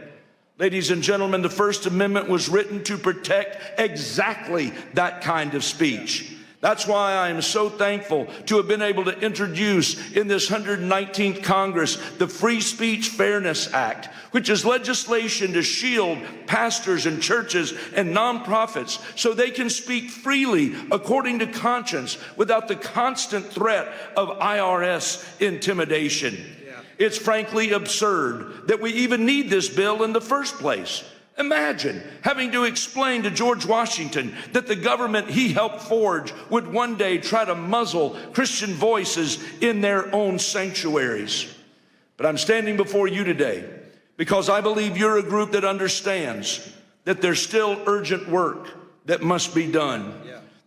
Ladies and gentlemen, the First Amendment was written to protect exactly that kind of speech. That's why I am so thankful to have been able to introduce in this 119th Congress the Free Speech Fairness Act, which is legislation to shield pastors and churches and nonprofits so they can speak freely according to conscience without the constant threat of IRS intimidation. It's frankly absurd that we even need this bill in the first place. Imagine having to explain to George Washington that the government he helped forge would one day try to muzzle Christian voices in their own sanctuaries. But I'm standing before you today because I believe you're a group that understands that there's still urgent work that must be done.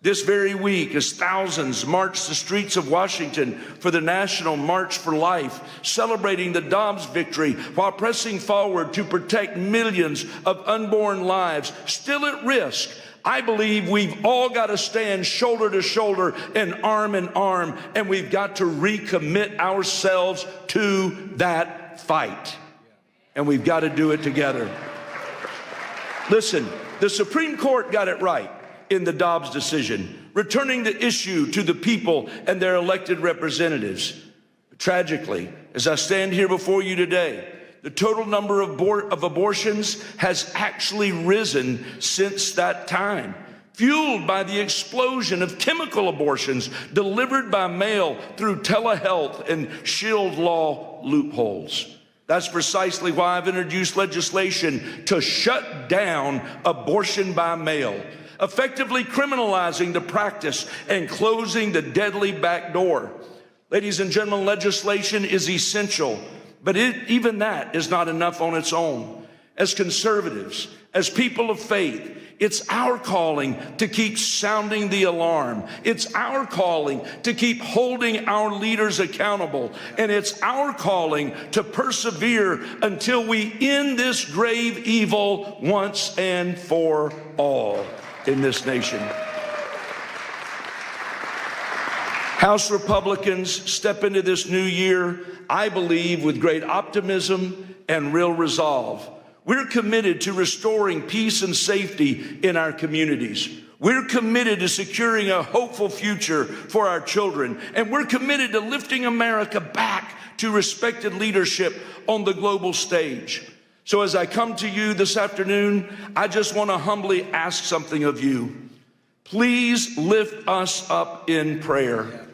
This very week, as thousands march the streets of Washington for the National March for Life, celebrating the Dobbs victory while pressing forward to protect millions of unborn lives still at risk, I believe we've all got to stand shoulder to shoulder and arm in arm, and we've got to recommit ourselves to that fight. And we've got to do it together. Listen, the Supreme Court got it right in the Dobbs decision, returning the issue to the people and their elected representatives. But tragically, as I stand here before you today, the total number of abortions has actually risen since that time, fueled by the explosion of chemical abortions delivered by mail through telehealth and shield law loopholes. That's precisely why I've introduced legislation to shut down abortion by mail, effectively criminalizing the practice and closing the deadly back door. Ladies and gentlemen, legislation is essential, but even that is not enough on its own. As conservatives, as people of faith, it's our calling to keep sounding the alarm. It's our calling to keep holding our leaders accountable. And it's our calling to persevere until we end this grave evil once and for all in this nation. House Republicans step into this new year, I believe, with great optimism and real resolve. We're committed to restoring peace and safety in our communities. We're committed to securing a hopeful future for our children. And we're committed to lifting America back to respected leadership on the global stage. So as I come to you this afternoon, I just want to humbly ask something of you. Please lift us up in prayer.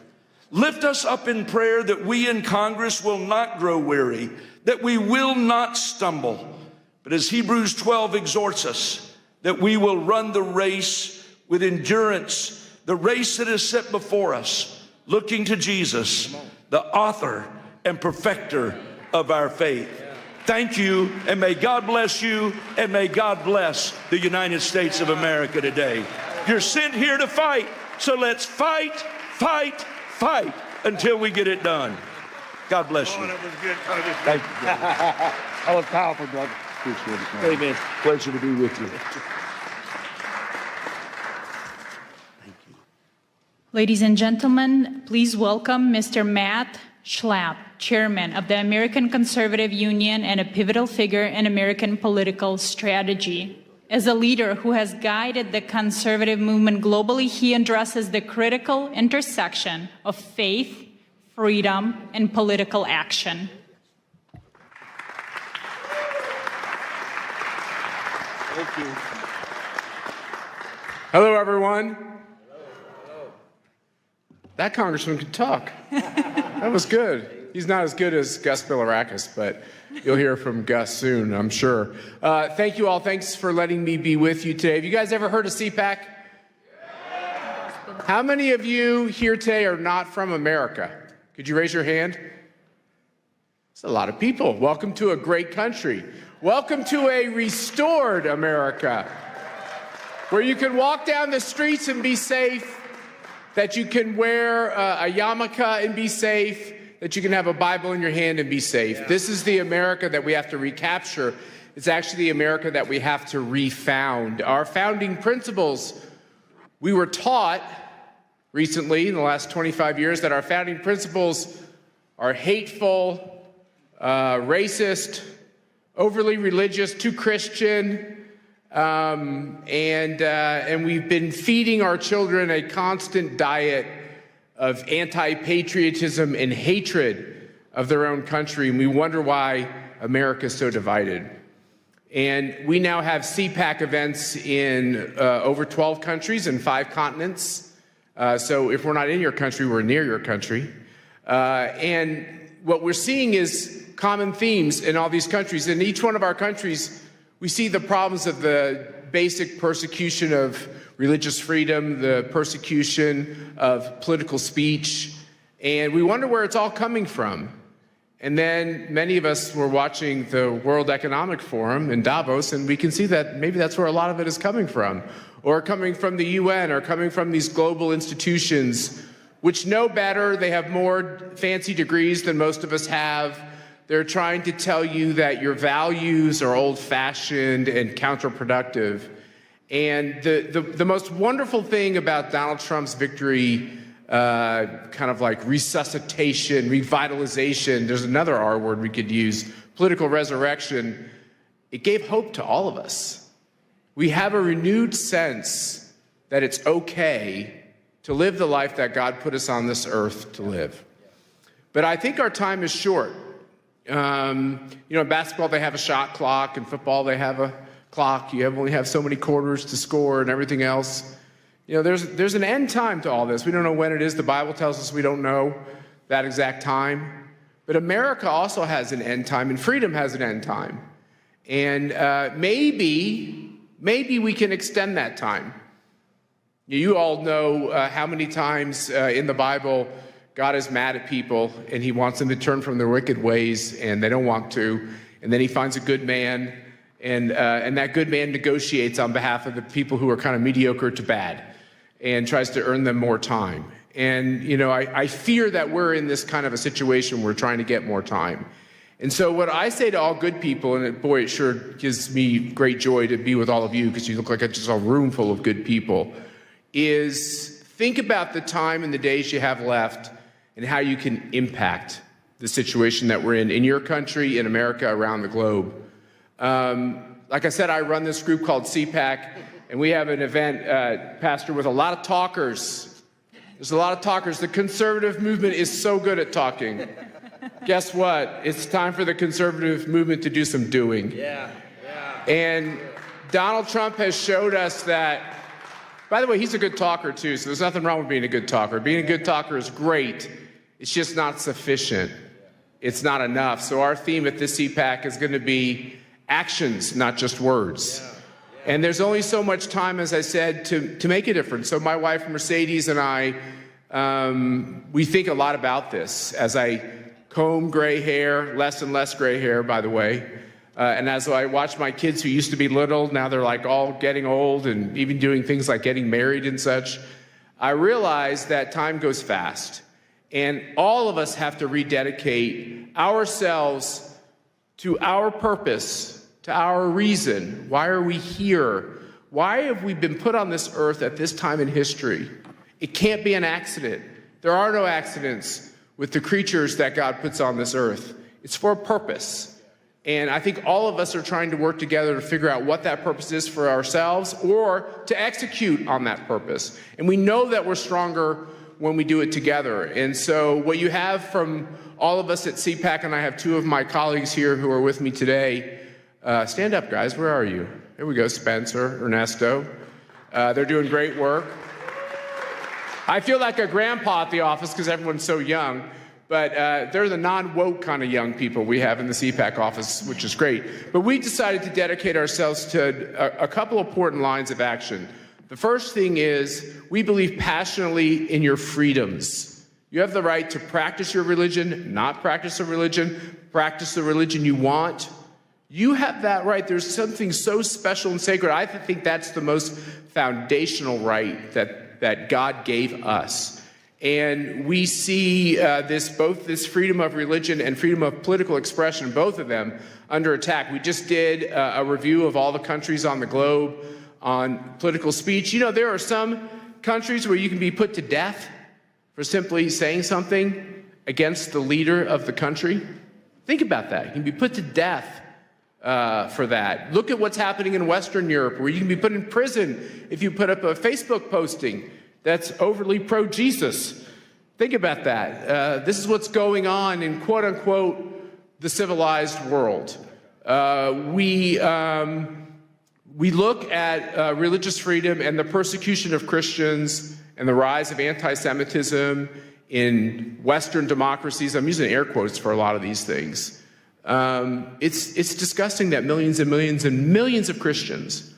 Lift us up in prayer that we in Congress will not grow weary, that we will not stumble. But as Hebrews 12 exhorts us, that we will run the race with endurance, the race that is set before us, looking to Jesus, the author and perfecter of our faith. Thank you, and may God bless you, and may God bless the United States of America today. You're sent here to fight, so let's fight, fight, fight until we get it done. God bless you. Thank you. That was powerful, brother. Appreciate it, man. Amen. Pleasure to be with you. Ladies and gentlemen, please welcome Mr. Matt Schlapp, Chairman of the American Conservative Union and a pivotal figure in American political strategy. As a leader who has guided the conservative movement globally, he addresses the critical intersection of faith, freedom, and political action. Thank you. Hello, everyone. Hello. That congressman could talk. That was good. He's not as good as Gus Bilirakis, but you'll hear from Gus soon, I'm sure. Thank you all. Thanks for letting me be with you today. Have you guys ever heard of CPAC? How many of you here today are not from America? Could you raise your hand? It's a lot of people. Welcome to a great country. Welcome to a restored America, where you can walk down the streets and be safe, that you can wear a yarmulke and be safe, that you can have a Bible in your hand and be safe. This is the America that we have to recapture. It's actually the America that we have to refound. Our founding principles, we were taught recently in the last 25 years that our founding principles are hateful, racist, overly religious, too Christian, and we've been feeding our children a constant diet of anti-patriotism and hatred of their own country, and we wonder why America is so divided. And we now have CPAC events in over 12 countries and 5 continents. So if we're not in your country, we're near your country. And what we're seeing is common themes in all these countries. In each one of our countries, we see the problems of the basic persecution of religious freedom, the persecution of political speech, and we wonder where it's all coming from. And then many of us were watching the World Economic Forum in Davos, and we can see that maybe that's where a lot of it is coming from, or coming from the UN, or coming from these global institutions, which know better. They have more fancy degrees than most of us have. They're trying to tell you that your values are old-fashioned and counterproductive. And the most wonderful thing about Donald Trump's victory, kind of like resuscitation, revitalization, there's another R word we could use, political resurrection, it gave hope to all of us. We have a renewed sense that it's okay to live the life that God put us on this earth to live. But I think our time is short. In basketball, they have a shot clock. In football, they have a clock. You only have so many quarters to score and everything else. There's an end time to all this. We don't know when it is. The Bible tells us we don't know that exact time. But America also has an end time, and freedom has an end time. And maybe we can extend that time. You all know how many times in the Bible God is mad at people, and he wants them to turn from their wicked ways, and they don't want to. And then he finds a good man, and that good man negotiates on behalf of the people who are kind of mediocre to bad and tries to earn them more time. And, I fear that we're in this kind of a situation where we're trying to get more time. And so what I say to all good people, and boy, it sure gives me great joy to be with all of you because you look like just a room full of good people, is think about the time and the days you have left and how you can impact the situation that we're in your country, in America, around the globe. Like I said, I run this group called CPAC, and we have an event, Pastor, with a lot of talkers. There's a lot of talkers. The conservative movement is so good at talking. Guess what? It's time for the conservative movement to do some doing. Yeah. And Donald Trump has showed us that, by the way, he's a good talker too, so there's nothing wrong with being a good talker. Being a good talker is great. It's just not sufficient. It's not enough. So our theme at this CPAC is going to be actions, not just words. And there's only so much time, as I said, to make a difference. So my wife, Mercedes, and I, we think a lot about this. As I comb gray hair, less and less gray hair, by the way, and as I watch my kids who used to be little, now they're like all getting old and even doing things like getting married and such, I realize that time goes fast. And all of us have to rededicate ourselves to our purpose, to our reason. Why are we here? Why have we been put on this earth at this time in history? It can't be an accident. There are no accidents with the creatures that God puts on this earth. It's for a purpose. And I think all of us are trying to work together to figure out what that purpose is for ourselves or to execute on that purpose. And we know that we're stronger when we do it together. And so what you have from all of us at CPAC, and I have two of my colleagues here who are with me today. Stand up, guys. Where are you? There we go, Spencer, Ernesto. They're doing great work. I feel like a grandpa at the office because everyone's so young, but they're the non-woke kind of young people we have in the CPAC office, which is great. But we decided to dedicate ourselves to a couple important lines of action. The first thing is we believe passionately in your freedoms. You have the right to practice your religion, not practice a religion, practice the religion you want. You have that right. There's something so special and sacred. I think that's the most foundational right that God gave us. And we see both this freedom of religion and freedom of political expression, both of them, under attack. We just did a review of all the countries on the globe on political speech. There are some countries where you can be put to death for simply saying something against the leader of the country. Think about that. You can be put to death for that. Look at what's happening in Western Europe, where you can be put in prison if you put up a Facebook posting that's overly pro-Jesus. Think about that. This is what's going on in quote-unquote the civilized world. We look at religious freedom and the persecution of Christians and the rise of anti-Semitism in Western democracies. I'm using air quotes for a lot of these things. It's disgusting that millions and millions and millions of Christians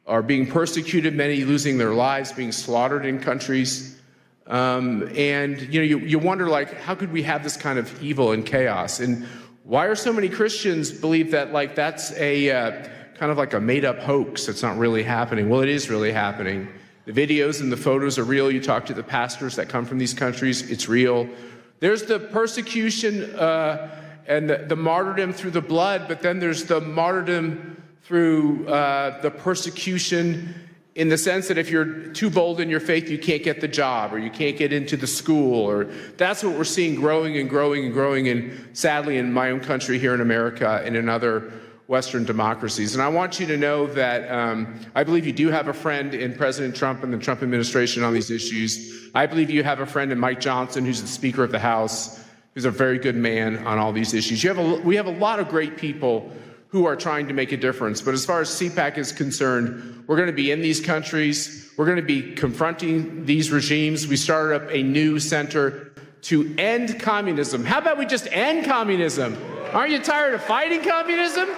are being persecuted, many losing their lives, being slaughtered in countries. And you wonder, like, how could we have this kind of evil and chaos? And why are so many Christians believe that, like, that's a kind of like a made-up hoax that's not really happening? Well, it is really happening. The videos and the photos are real. You talk to the pastors that come from these countries, it's real. There's the persecution and the martyrdom through the blood, but then there's the martyrdom through the persecution in the sense that if you're too bold in your faith, you can't get the job or you can't get into the school. Or that's what we're seeing growing and growing and growing, and sadly in my own country here in America and in other Western democracies. And I want you to know that I believe you do have a friend in President Trump and the Trump administration on these issues. I believe you have a friend in Mike Johnson, who's the Speaker of the House, who's a very good man on all these issues. We have a lot of great people who are trying to make a difference. But as far as CPAC is concerned, we're going to be in these countries. We're going to be confronting these regimes. We started up a new center to end communism. How about we just end communism? Aren't you tired of fighting communism?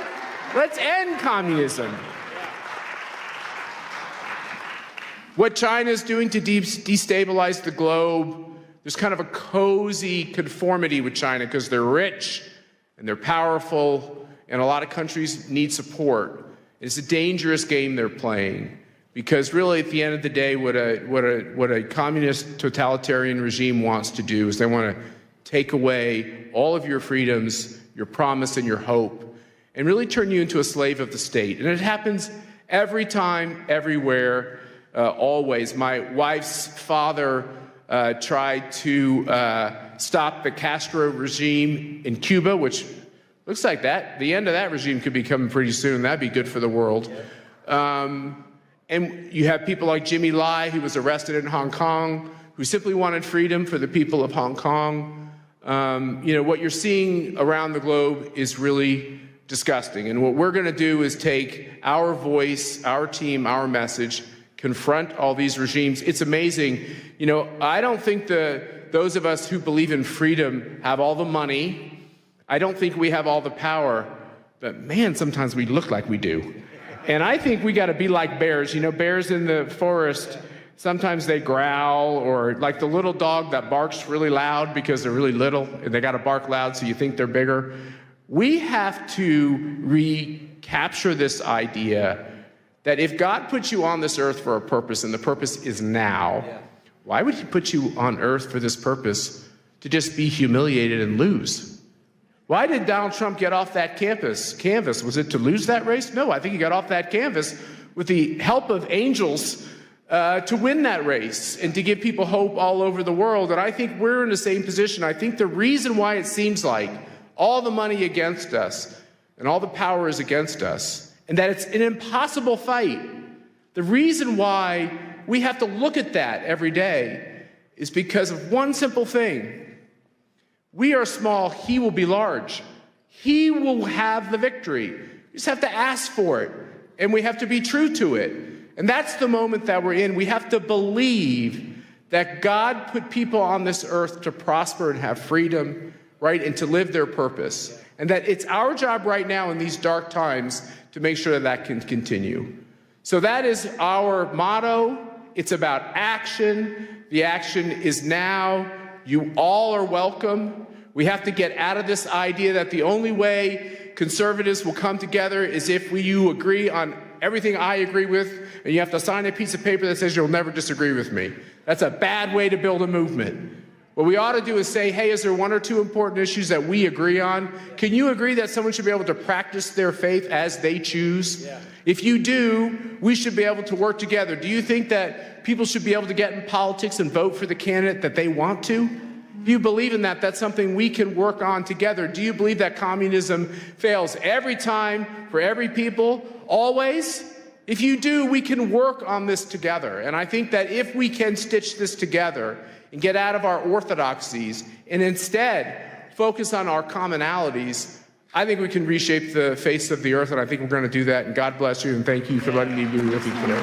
Let's end communism. What China is doing to destabilize the globe, there's kind of a cozy conformity with China because they're rich and they're powerful, and a lot of countries need support. It's a dangerous game they're playing because really at the end of the day, what a communist totalitarian regime wants to do is they want to take away all of your freedoms, your promise and your hope, and really turn you into a slave of the state. And it happens every time, everywhere, always. My wife's father tried to stop the Castro regime in Cuba, which looks like the end of that regime could be coming pretty soon. That'd be good for the world. And you have people like Jimmy Lai, who was arrested in Hong Kong, who simply wanted freedom for the people of Hong Kong. What you're seeing around the globe is really disgusting. And what we're going to do is take our voice, our team, our message, confront all these regimes. It's amazing. I don't think those of us who believe in freedom have all the money. I don't think we have all the power, but man, sometimes we look like we do. And I think we got to be like bears. Bears in the forest, sometimes they growl, or like the little dog that barks really loud because they're really little and they got to bark loud so you think they're bigger. We have to recapture this idea that if God puts you on this earth for a purpose, and the purpose is now, why would he put you on earth for this purpose to just be humiliated and lose? Why did Donald Trump get off that canvas? Was it to lose that race? No, I think he got off that canvas with the help of angels to win that race and to give people hope all over the world. And I think we're in the same position. I think the reason why it seems like all the money against us and all the power is against us, and that it's an impossible fight, the reason why we have to look at that every day is because of one simple thing. We are small, he will be large. He will have the victory. We just have to ask for it, and we have to be true to it. And that's the moment that we're in. We have to believe that God put people on this earth to prosper and have freedom, right, and to live their purpose. And that it's our job right now in these dark times to make sure that can continue. So that is our motto. It's about action. The action is now. You all are welcome. We have to get out of this idea that the only way conservatives will come together is if you agree on everything I agree with, and you have to sign a piece of paper that says you'll never disagree with me. That's a bad way to build a movement. What we ought to do is say, hey, is there one or two important issues that we agree on? Can you agree that someone should be able to practice their faith as they choose? Yeah. If you do, we should be able to work together. Do you think that people should be able to get in politics and vote for the candidate that they want to? If you believe in that, that's something we can work on together. Do you believe that communism fails every time for every people, always? If you do, we can work on this together. And I think that if we can stitch this together and get out of our orthodoxies and instead focus on our commonalities, I think we can reshape the face of the earth, and I think we're going to do that. And God bless you, and thank you for letting me be with you today.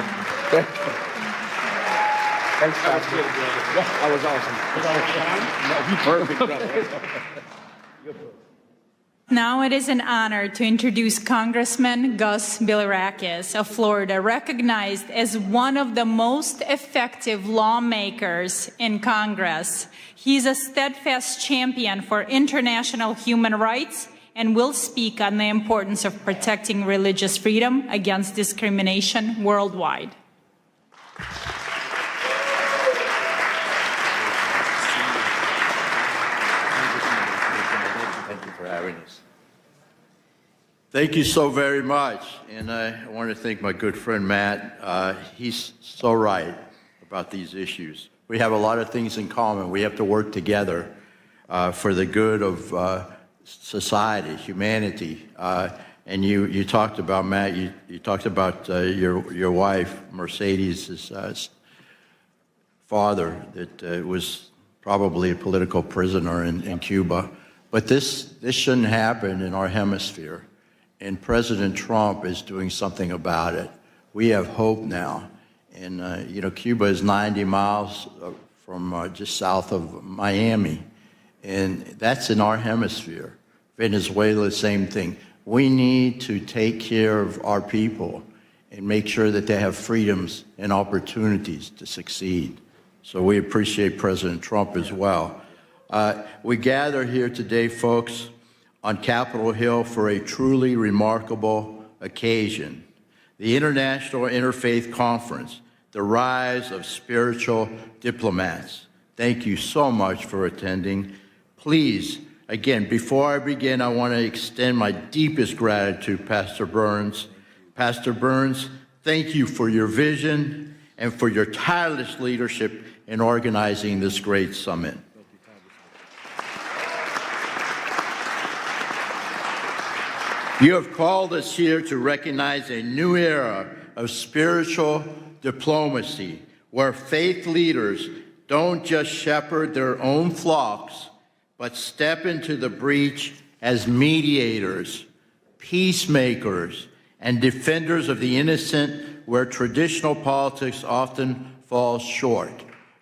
Thanks, Pastor. That was awesome. Was that time? No, perfect. Now it is an honor to introduce Congressman Gus Bilirakis of Florida, recognized as one of the most effective lawmakers in Congress. He's a steadfast champion for international human rights and will speak on the importance of protecting religious freedom against discrimination worldwide. Thank you for having us. Thank you so very much. And I want to thank my good friend Matt. He's so right about these issues. We have a lot of things in common. We have to work together for the good of society, humanity. And you talked about, Matt, you talked about your wife, Mercedes' father, that was probably a political prisoner in Cuba. But this shouldn't happen in our hemisphere. And President Trump is doing something about it. We have hope now. And, Cuba is 90 miles from just south of Miami. And that's in our hemisphere. Venezuela, same thing. We need to take care of our people and make sure that they have freedoms and opportunities to succeed. So we appreciate President Trump as well. We gather here today, folks, on Capitol Hill for a truly remarkable occasion. The International Interfaith Conference, the Rise of Spiritual Diplomats. Thank you so much for attending. Please, again, before I begin, I want to extend my deepest gratitude, Pastor Burns. Pastor Burns, thank you for your vision and for your tireless leadership in organizing this great summit. You have called us here to recognize a new era of spiritual diplomacy, where faith leaders don't just shepherd their own flocks, but step into the breach as mediators, peacemakers, and defenders of the innocent, where traditional politics often falls short.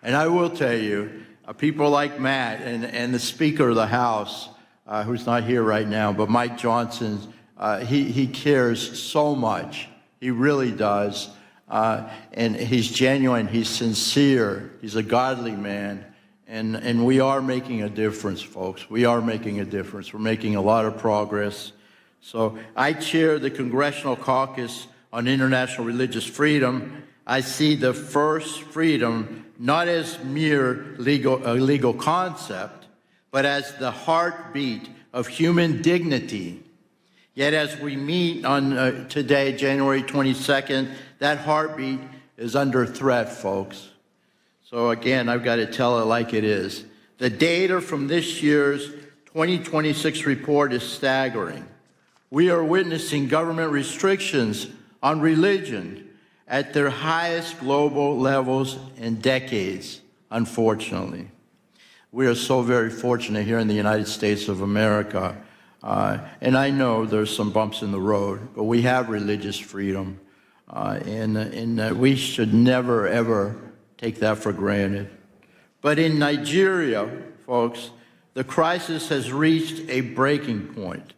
And I will tell you, people like Matt and the Speaker of the House, who's not here right now, but Mike Johnson, he cares so much. He really does. And he's genuine, he's sincere, he's a godly man. And we are making a difference, folks. We are making a difference. We're making a lot of progress. So I chair the Congressional Caucus on International Religious Freedom. I see the first freedom not as mere legal concept, but as the heartbeat of human dignity. Yet as we meet on today, January 22nd, that heartbeat is under threat, folks. So again, I've got to tell it like it is. The data from this year's 2026 report is staggering. We are witnessing government restrictions on religion at their highest global levels in decades, unfortunately. We are so very fortunate here in the United States of America. And I know there's some bumps in the road, but we have religious freedom. And we should never, ever take that for granted. But in Nigeria, folks, the crisis has reached a breaking point.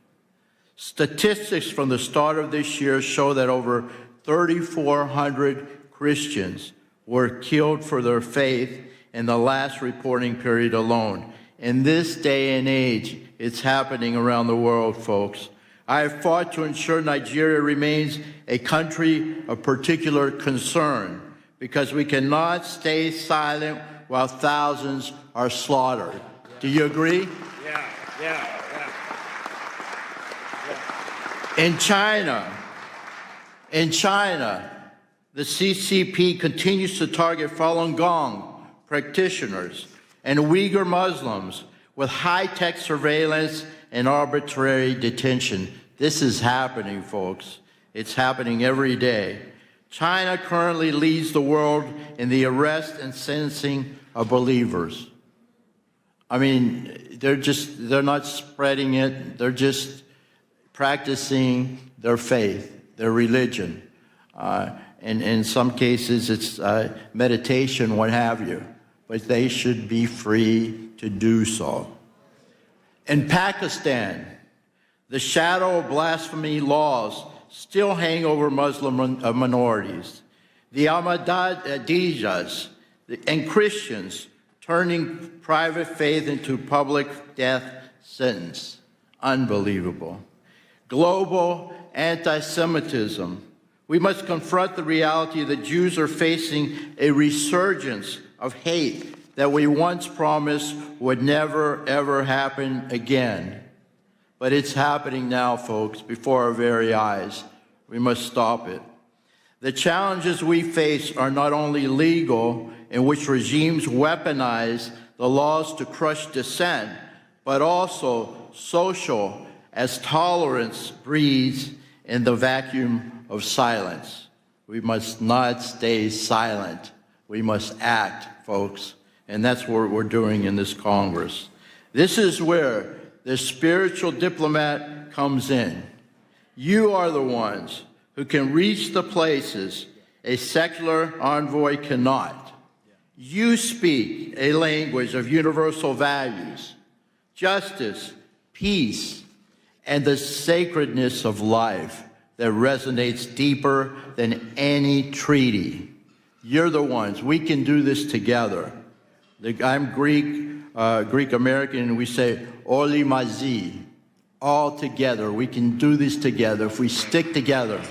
Statistics from the start of this year show that over 3,400 Christians were killed for their faith in the last reporting period alone. In this day and age, it's happening around the world, folks. I have fought to ensure Nigeria remains a country of particular concern, because we cannot stay silent while thousands are slaughtered. Do you agree? Yeah. In China, the CCP continues to target Falun Gong practitioners and Uyghur Muslims with high-tech surveillance and arbitrary detention. This is happening, folks. It's happening every day. China currently leads the world in the arrest and sentencing of believers. I mean, they're not spreading it. They're just practicing their faith, their religion. And in some cases, it's meditation, what have you. But they should be free to do so. In Pakistan, The shadow of blasphemy laws still hang over Muslim minorities. The Ahmadiyas and Christians turning private faith into public death sentence. Unbelievable. Global anti-Semitism. We must confront the reality that Jews are facing a resurgence of hate that we once promised would never, ever happen again. But it's happening now, folks, before our very eyes. We must stop it. The challenges we face are not only legal, in which regimes weaponize the laws to crush dissent, but also social, as tolerance breeds in the vacuum of silence. We must not stay silent. We must act, folks. And that's what we're doing in this Congress. This is where the spiritual diplomat comes in. You are the ones who can reach the places a secular envoy cannot. You speak a language of universal values, justice, peace, and the sacredness of life that resonates deeper than any treaty. You're the ones. We can do this together. I'm Greek American, and we say, Oli Mazi, all together. We can do this together if we stick together.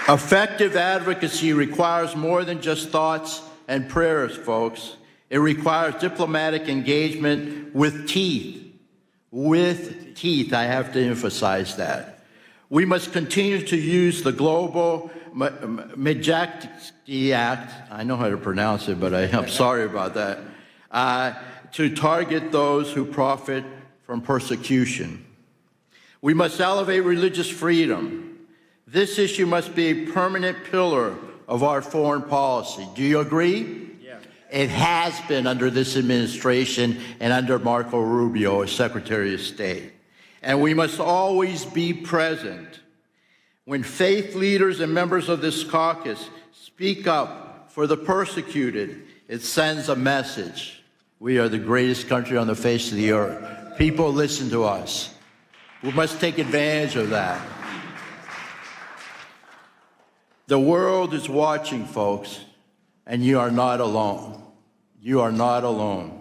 Effective advocacy requires more than just thoughts and prayers, folks. It requires diplomatic engagement with teeth. With teeth, I have to emphasize that. We must continue to use the global Majesty Act, I know how to pronounce it, but I'm sorry about that, to target those who profit from persecution. We must elevate religious freedom. This issue must be a permanent pillar of our foreign policy. Do you agree? Yeah. It has been under this administration and under Marco Rubio as Secretary of State. And we must always be present. When faith leaders and members of this caucus speak up for the persecuted, it sends a message. We are the greatest country on the face of the earth. People listen to us. We must take advantage of that. The world is watching, folks, and you are not alone. You are not alone.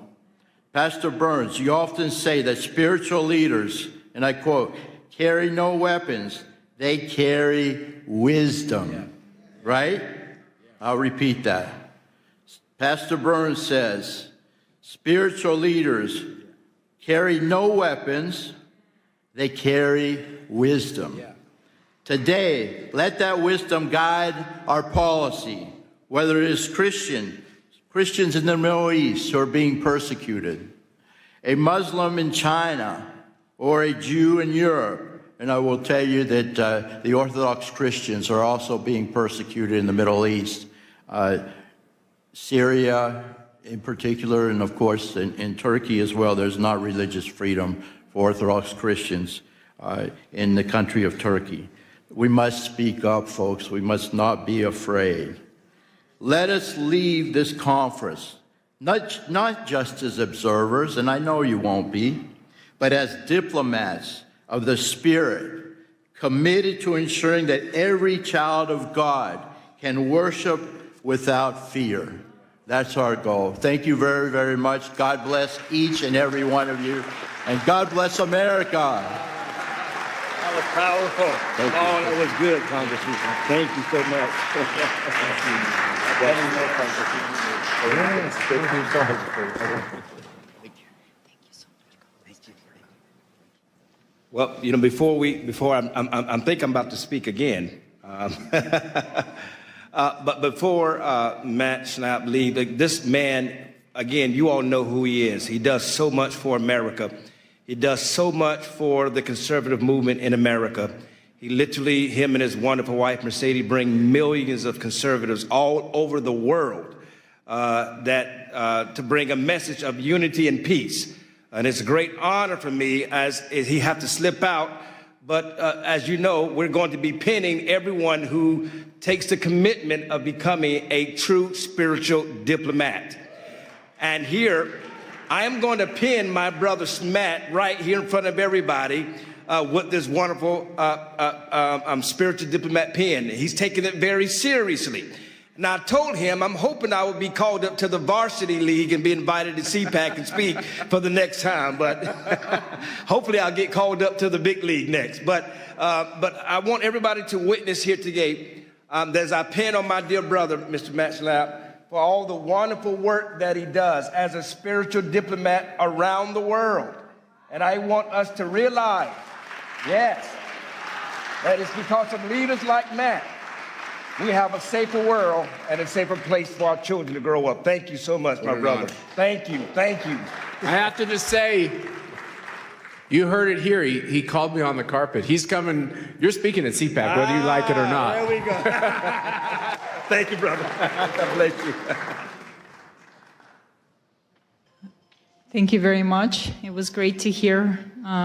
Pastor Burns, you often say that spiritual leaders, and I quote, carry no weapons, they carry wisdom, right? I'll repeat that. Pastor Burns says, spiritual leaders carry no weapons, they carry wisdom. Today, let that wisdom guide our policy, whether it is Christians in the Middle East who are being persecuted, a Muslim in China, or a Jew in Europe. And I will tell you that the Orthodox Christians are also being persecuted in the Middle East. Syria in particular, and of course in Turkey as well, there's not religious freedom for Orthodox Christians in the country of Turkey. We must speak up, folks. We must not be afraid. Let us leave this conference, not just as observers, and I know you won't be, but as diplomats of the Spirit, committed to ensuring that every child of God can worship without fear. That's our goal. Thank you very, very much. God bless each and every one of you, and God bless America. That was powerful. That was good, Congressman. Thank you so much. Well, you know, I think I'm about to speak again. But before Matt Schnapp leaves, this man, again, you all know who he is. He does so much for America. He does so much for the conservative movement in America. He literally, him and his wonderful wife, Mercedes, bring millions of conservatives all over the world to bring a message of unity and peace. And it's a great honor for me as he have to slip out. But as you know, we're going to be pinning everyone who takes the commitment of becoming a true spiritual diplomat. And here I am going to pin my brother Matt right here in front of everybody with this wonderful spiritual diplomat pin. He's taking it very seriously. And I told him I'm hoping I would be called up to the varsity league and be invited to CPAC and speak for the next time. But hopefully I'll get called up to the big league next. But I want everybody to witness here today. There's a pin on my dear brother, Mr. Matt Schlapp, for all the wonderful work that he does as a spiritual diplomat around the world. And I want us to realize, yes, that it's because of leaders like Matt we have a safer world and a safer place for our children to grow up. Thank you so much, my brother. Thank you. Thank you. I have to just say, you heard it here. He called me on the carpet. He's coming. You're speaking at CPAC, whether you like it or not. There we go. Thank you, brother. God bless you. Thank you very much. It was great to hear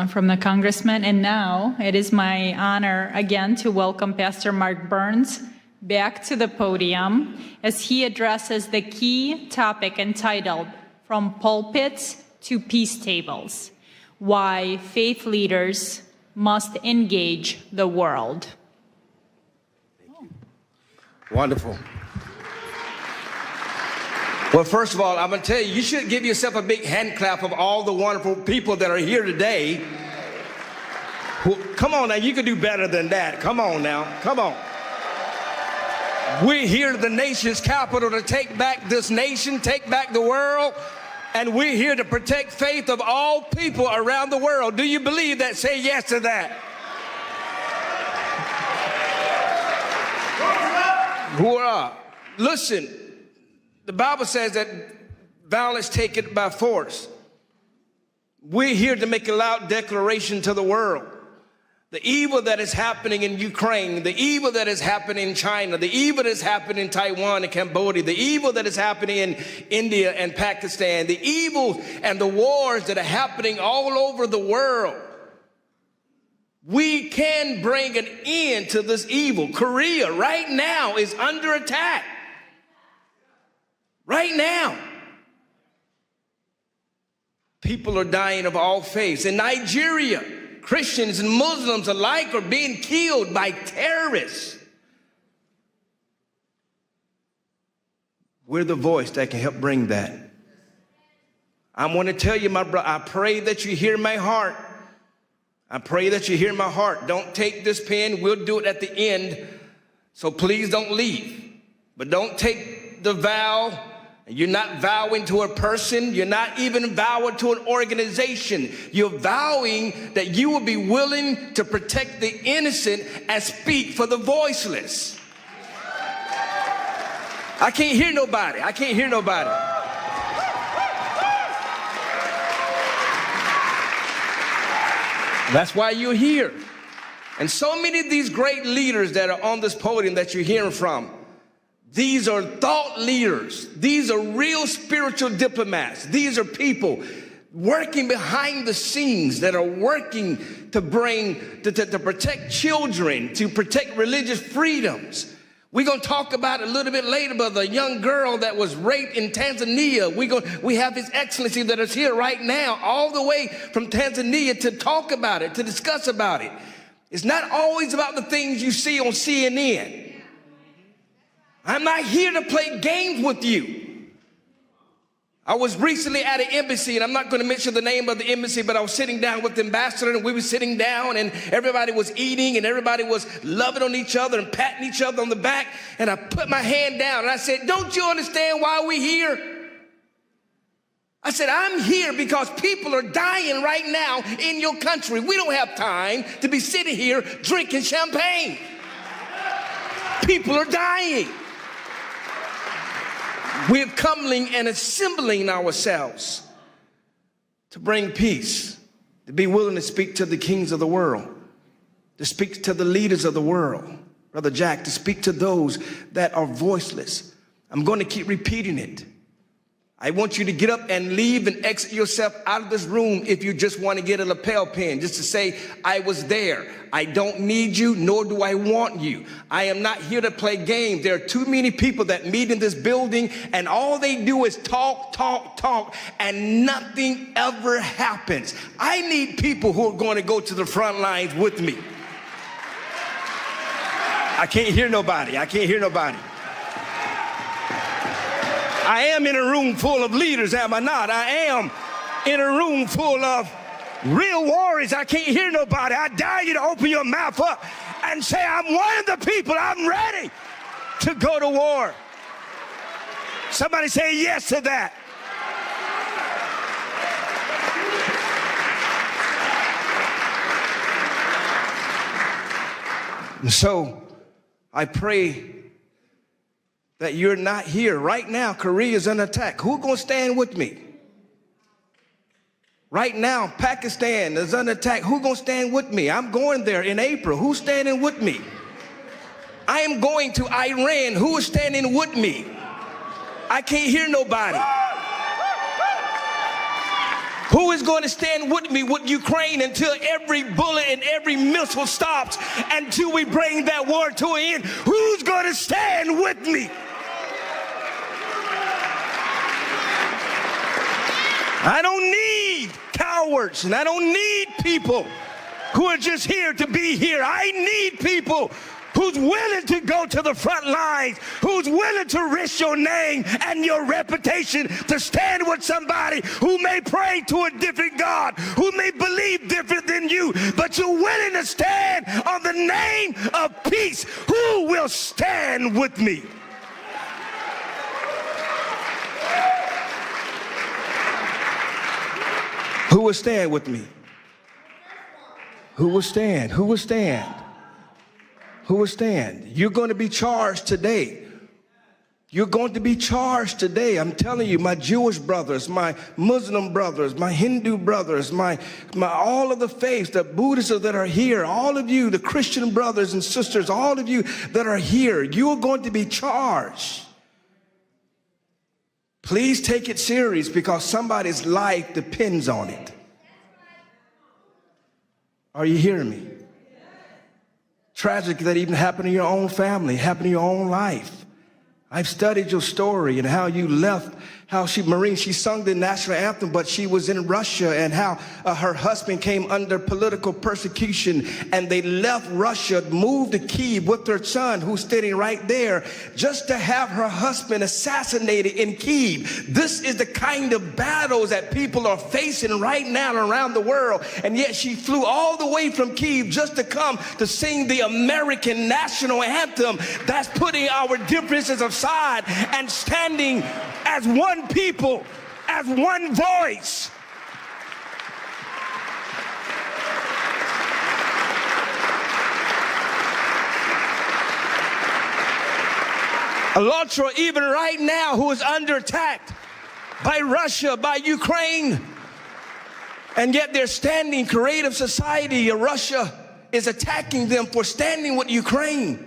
from the congressman. And now it is my honor again to welcome Pastor Mark Burns back to the podium as he addresses the key topic entitled From Pulpits to Peace Tables: Why Faith Leaders Must Engage the World. Wonderful. Well, first of all, I'm going to tell you, you should give yourself a big hand clap of all the wonderful people that are here today. Come on now, you can do better than that. Come on now, come on. We're here at the nation's capital to take back this nation, take back the world, and we're here to protect faith of all people around the world. Do you believe that? Say yes to that. Hurrah. Listen, the Bible says that violence taken by force. We're here to make a loud declaration to the world. The evil that is happening in Ukraine, the evil that is happening in China, the evil that is happening in Taiwan and Cambodia, the evil that is happening in India and Pakistan, the evil and the wars that are happening all over the world. We can bring an end to this evil. Korea right now is under attack. Right now. People are dying of all faiths. In Nigeria, Christians and Muslims alike are being killed by terrorists. We're the voice that can help bring that. I want to tell you, my brother, I pray that you hear my heart. I pray that you hear my heart. Don't take this pen. We'll do it at the end. So please don't leave. But don't take the vow. You're not vowing to a person. You're not even vowing to an organization. You're vowing that you will be willing to protect the innocent and speak for the voiceless. I can't hear nobody. I can't hear nobody. That's why you're here. And so many of these great leaders that are on this podium that you're hearing from, these are thought leaders. These are real spiritual diplomats. These are people working behind the scenes that are working to to protect children, to protect religious freedoms. We're going to talk about it a little bit later, but the young girl that was raped in Tanzania, we have His Excellency that is here right now, all the way from Tanzania to talk about it, to discuss about it. It's not always about the things you see on CNN. I'm not here to play games with you. I was recently at an embassy, and I'm not going to mention the name of the embassy, but I was sitting down with the ambassador, and we were sitting down, and everybody was eating, and everybody was loving on each other and patting each other on the back, and I put my hand down, and I said, "Don't you understand why we're here?" I said, "I'm here because people are dying right now in your country. We don't have time to be sitting here drinking champagne. People are dying. We're coming and assembling ourselves to bring peace, to be willing to speak to the kings of the world, to speak to the leaders of the world, Brother Jack, to speak to those that are voiceless." I'm going to keep repeating it. I want you to get up and leave and exit yourself out of this room if you just want to get a lapel pin, just to say, I was there. I don't need you, nor do I want you. I am not here to play games. There are too many people that meet in this building, and all they do is talk, talk, talk, and nothing ever happens. I need people who are going to go to the front lines with me. I can't hear nobody. I can't hear nobody. I am in a room full of leaders, am I not? I am in a room full of real warriors. I can't hear nobody. I dare you to open your mouth up and say, I'm one of the people. I'm ready to go to war. Somebody say yes to that. And so I pray that you're not here. Right now, Korea is under attack. Who's going to stand with me? Right now, Pakistan is under attack. Who's going to stand with me? I'm going there in April. Who's standing with me? I am going to Iran. Who is standing with me? I can't hear nobody. Who is going to stand with me with Ukraine until every bullet and every missile stops, until we bring that war to an end? Who's going to stand with me? I don't need cowards, and I don't need people who are just here to be here. I need people who's willing to go to the front lines, who's willing to risk your name and your reputation to stand with somebody who may pray to a different God, who may believe different than you, but you're willing to stand on the name of peace. Who will stand with me? Who will stand with me? Who will stand? Who will stand? Who will stand? You're going to be charged today. You're going to be charged today. I'm telling you, my Jewish brothers, my Muslim brothers, my Hindu brothers, my all of the faiths, the Buddhists that are here, all of you, the Christian brothers and sisters, all of you that are here, you are going to be charged. Please take it serious, because somebody's life depends on it. Are you hearing me? Tragic that even happened in your own family, happened in your own life. I've studied your story and how you left, how she sung the national anthem, but she was in Russia, and how her husband came under political persecution, and they left Russia, moved to Kyiv with her son, who's standing right there, just to have her husband assassinated in Kyiv. This is the kind of battles that people are facing right now around the world, and yet she flew all the way from Kyiv just to come to sing the American national anthem. That's putting our differences aside and standing as one people, as one voice. ALLATRA, even right now, who is under attack by Russia, by Ukraine, and yet they're standing. Creative Society of Russia is attacking them for standing with Ukraine.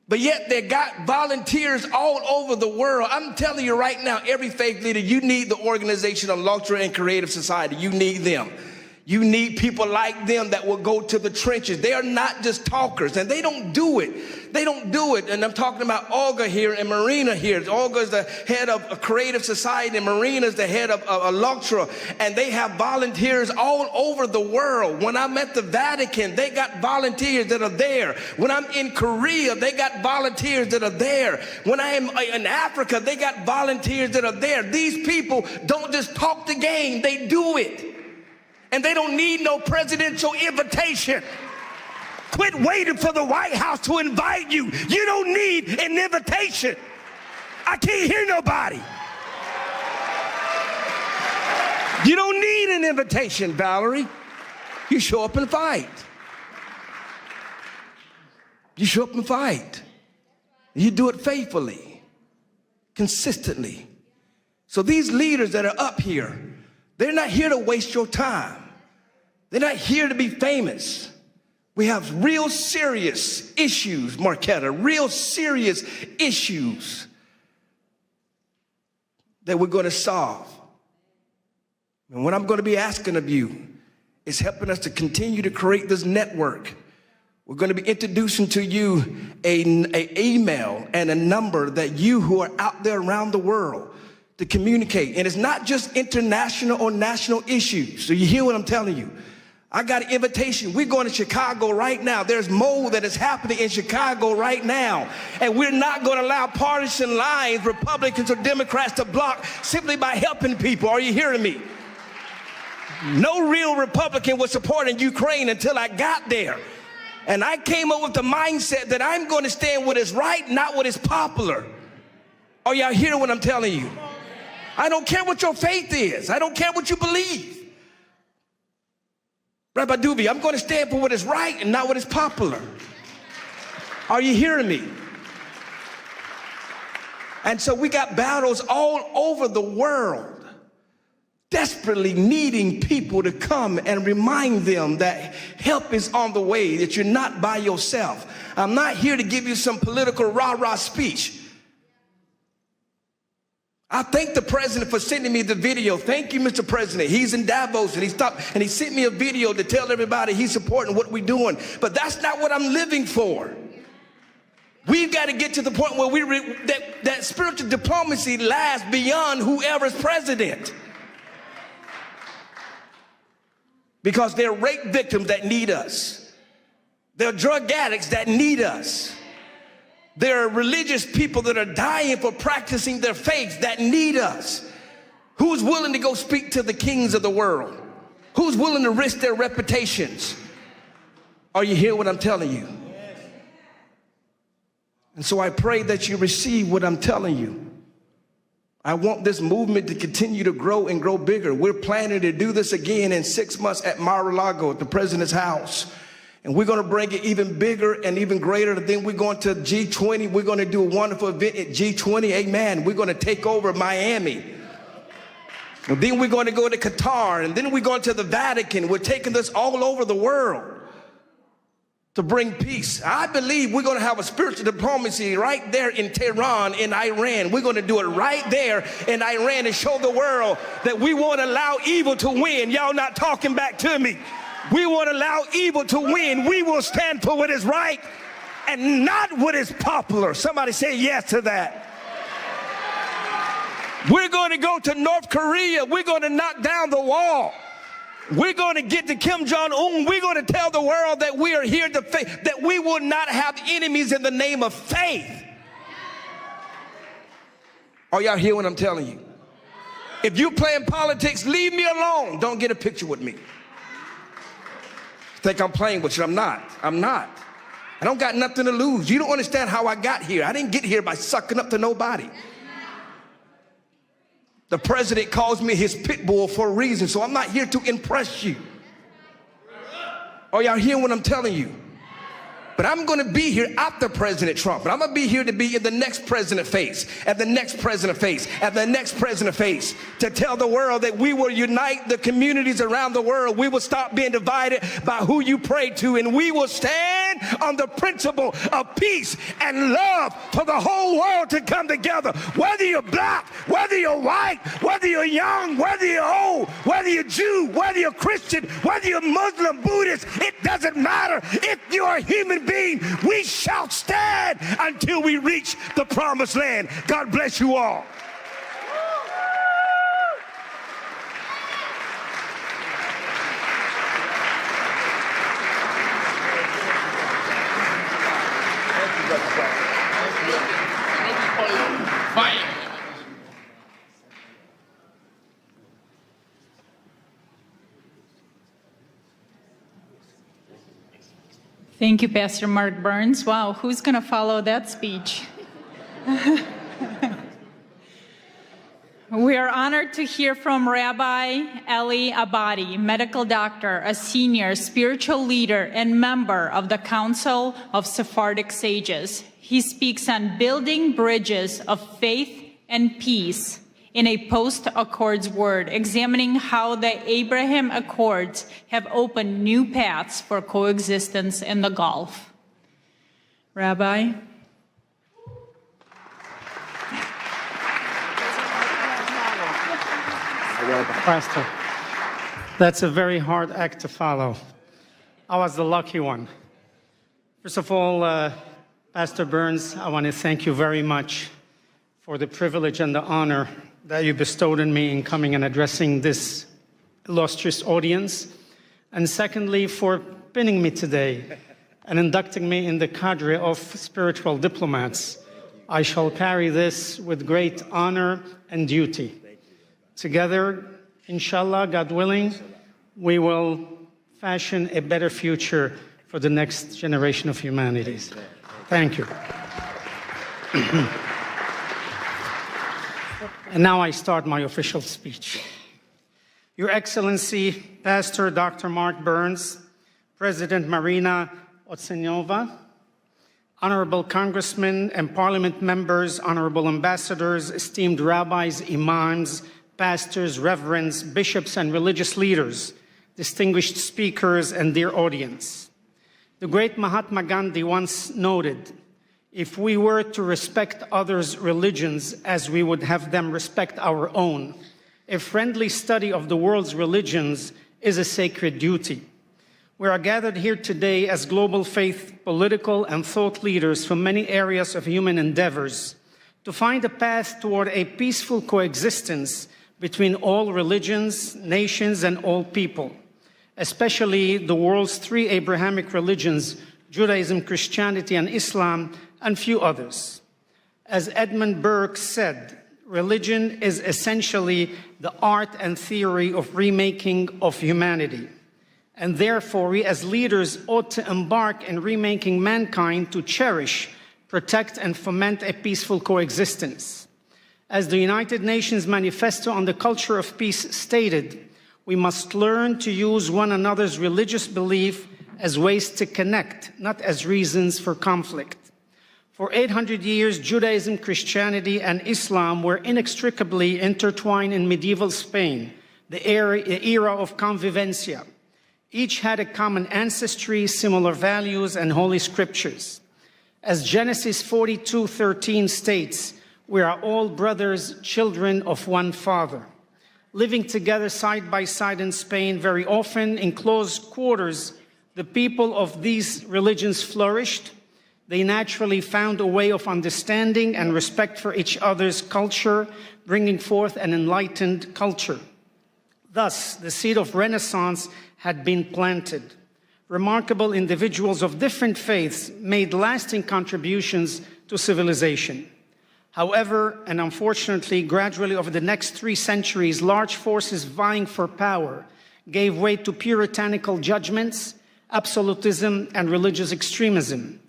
But yet they got volunteers all over the world. I'm telling you right now, every faith leader, you need the organization of ALLATRA and Creative Society. You need them. You need people like them that will go to the trenches. They are not just talkers, and they don't do it. They don't do it. And I'm talking about Olga here and Marina here. Olga is the head of a Creative Society, and Marina is the head of ALLATRA. And they have volunteers all over the world. When I'm at the Vatican, they got volunteers that are there. When I'm in Korea, they got volunteers that are there. When I am in Africa, they got volunteers that are there. These people don't just talk the game, they do it. And they don't need no presidential invitation. Quit waiting for the White House to invite you. You don't need an invitation. I can't hear nobody. You don't need an invitation, Valerie. You show up and fight. You show up and fight. You do it faithfully, consistently. So these leaders that are up here, they're not here to waste your time. They're not here to be famous. We have real serious issues, Marquetta, real serious issues. that we're going to solve. And what I'm going to be asking of you is helping us to continue to create this network. We're going to be introducing to you an email and a number that you who are out there around the world to communicate. And it's not just international or national issues. So you hear what I'm telling you. I got an invitation. We're going to Chicago right now. There's mold that is happening in Chicago right now. And we're not going to allow partisan lines, Republicans or Democrats, to block simply by helping people. Are you hearing me? No real Republican was supporting Ukraine until I got there. And I came up with the mindset that I'm going to stand what is right, not what is popular. Are y'all hearing what I'm telling you? I don't care what your faith is. I don't care what you believe. Rabbi Duby, I'm going to stand for what is right and not what is popular. Are you hearing me? And so we got battles all over the world, desperately needing people to come and remind them that help is on the way, that you're not by yourself. I'm not here to give you some political rah-rah speech. I thank the president for sending me the video. Thank you, Mr. President. He's in Davos and he stopped and he sent me a video to tell everybody he's supporting what we're doing. But that's not what I'm living for. We've got to get to the point where that spiritual diplomacy lasts beyond whoever's president. Because there are rape victims that need us. There are drug addicts that need us. There are religious people that are dying for practicing their faith that need us. Who's willing to go speak to the kings of the world? Who's willing to risk their reputations? Are you hearing what I'm telling you? And so I pray that you receive what I'm telling you. I want this movement to continue to grow and grow bigger. We're planning to do this again in 6 months at Mar-a-Lago at the president's house. And we're going to bring it even bigger and even greater. Then we're going to G20. We're going to do a wonderful event at G20. Amen. We're going to take over Miami. And then we're going to go to Qatar. And then we're going to the Vatican. We're taking this all over the world to bring peace. I believe we're going to have a spiritual diplomacy right there in Tehran, in Iran. We're going to do it right there in Iran and show the world that we won't allow evil to win. Y'all not talking back to me. We won't allow evil to win. We will stand for what is right and not what is popular. Somebody say yes to that. We're going to go to North Korea. We're going to knock down the wall. We're going to get to Kim Jong-un. We're going to tell the world that we are here to faith, that we will not have enemies in the name of faith. Are y'all hear what I'm telling you? If you're playing politics, leave me alone. Don't get a picture with me. Think I'm playing with you. I'm not. I'm not. I don't got nothing to lose. You don't understand how I got here. I didn't get here by sucking up to nobody. The president calls me his pit bull for a reason, so I'm not here to impress you. Are y'all hearing what I'm telling you? But I'm going to be here after President Trump. But I'm going to be here to be in the next president face, and the next president face, and the next president face, to tell the world that we will unite the communities around the world. We will stop being divided by who you pray to, and we will stand on the principle of peace and love for the whole world to come together. Whether you're black, whether you're white, whether you're young, whether you're old, whether you're Jew, whether you're Christian, whether you're Muslim, Buddhist, it doesn't matter. If you're a human being, we shall stand until we reach the promised land. God bless you all. Thank you, Pastor Mark Burns. Wow, who's going to follow that speech? We are honored to hear from Rabbi Eli Abadi, medical doctor, a senior spiritual leader and member of the Council of Sephardic Sages. He speaks on building bridges of faith and peace in a post-Accords world, examining how the Abraham Accords have opened new paths for coexistence in the Gulf. Rabbi? Pastor, that's a very hard act to follow. I was the lucky one. First of all, Pastor Burns, I want to thank you very much for the privilege and the honor that you bestowed on me in coming and addressing this illustrious audience. And secondly, for pinning me today and inducting me in the cadre of spiritual diplomats. I shall carry this with great honor and duty. Together, inshallah, God willing, we will fashion a better future for the next generation of humanities. Thank you. And now I start my official speech. Your Excellency, Pastor Dr. Mark Burns, President Marina Otsenova, honorable congressmen and parliament members, honorable ambassadors, esteemed rabbis, imams, pastors, reverends, bishops, and religious leaders, distinguished speakers, and dear audience. The great Mahatma Gandhi once noted, if we were to respect others' religions as we would have them respect our own, a friendly study of the world's religions is a sacred duty. We are gathered here today as global faith, political, and thought leaders from many areas of human endeavors to find a path toward a peaceful coexistence between all religions, nations, and all people, especially the world's three Abrahamic religions, Judaism, Christianity, and Islam, and few others. As Edmund Burke said, religion is essentially the art and theory of remaking of humanity. And therefore, we as leaders ought to embark in remaking mankind to cherish, protect, and foment a peaceful coexistence. As the United Nations Manifesto on the Culture of Peace stated, we must learn to use one another's religious belief as ways to connect, not as reasons for conflict. For 800 years, Judaism, Christianity, and Islam were inextricably intertwined in medieval Spain, the era of convivencia. Each had a common ancestry, similar values, and holy scriptures. As Genesis 42:13 states, we are all brothers, children of one Father. Living together side by side in Spain, very often in close quarters, the people of these religions flourished. They naturally found a way of understanding and respect for each other's culture, bringing forth an enlightened culture. Thus, the seed of Renaissance had been planted. Remarkable individuals of different faiths made lasting contributions to civilization. However, and unfortunately, gradually over the next 3 centuries, large forces vying for power gave way to puritanical judgments, absolutism, and religious extremism.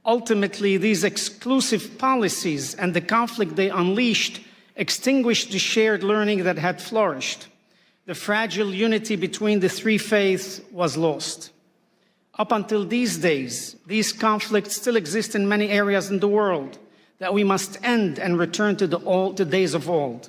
Ultimately, these exclusive policies and the conflict they unleashed extinguished the shared learning that had flourished. The fragile unity between the three faiths was lost. Up until these days, these conflicts still exist in many areas in the world that we must end and return to the days of old.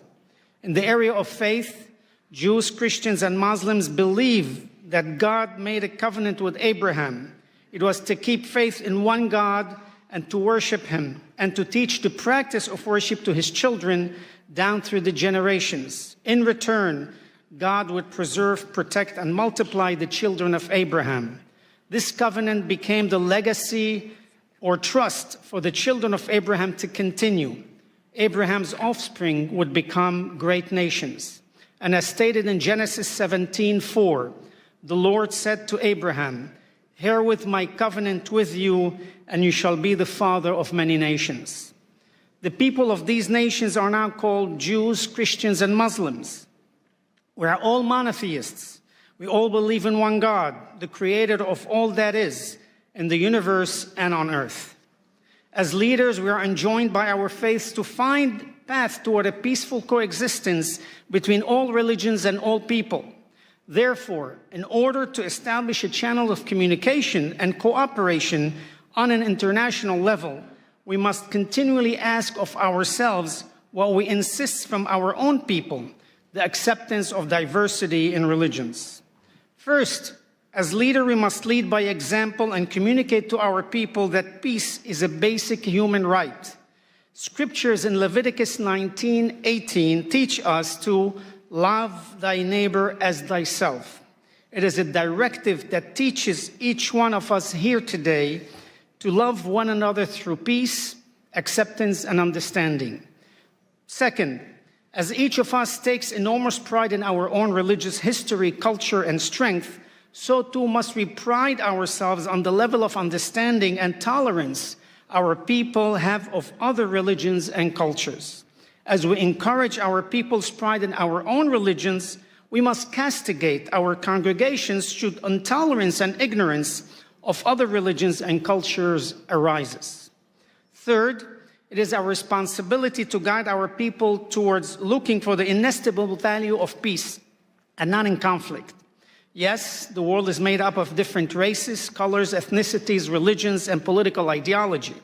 In the area of faith, Jews, Christians, and Muslims believe that God made a covenant with Abraham. It was to keep faith in one God and to worship him and to teach the practice of worship to his children down through the generations. In return, God would preserve, protect, and multiply the children of Abraham. This covenant became the legacy or trust for the children of Abraham to continue. Abraham's offspring would become great nations. And as stated in Genesis 17:4, the Lord said to Abraham, "Herewith my covenant with you, and you shall be the father of many nations." The people of these nations are now called Jews, Christians, and Muslims. We are all monotheists. We all believe in one God, the creator of all that is, in the universe and on earth. As leaders, we are enjoined by our faiths to find path toward a peaceful coexistence between all religions and all people. Therefore, in order to establish a channel of communication and cooperation on an international level, we must continually ask of ourselves what we insist from our own people, the acceptance of diversity in religions. First, as leader, we must lead by example and communicate to our people that peace is a basic human right. Scriptures in Leviticus 19:18 teach us to love thy neighbor as thyself. It is a directive that teaches each one of us here today to love one another through peace, acceptance, and understanding. Second, as each of us takes enormous pride in our own religious history, culture, and strength, so too must we pride ourselves on the level of understanding and tolerance our people have of other religions and cultures. As we encourage our people's pride in our own religions, we must castigate our congregations should intolerance and ignorance of other religions and cultures arises. Third, it is our responsibility to guide our people towards looking for the inestimable value of peace and not in conflict. Yes, the world is made up of different races, colors, ethnicities, religions, and political ideology.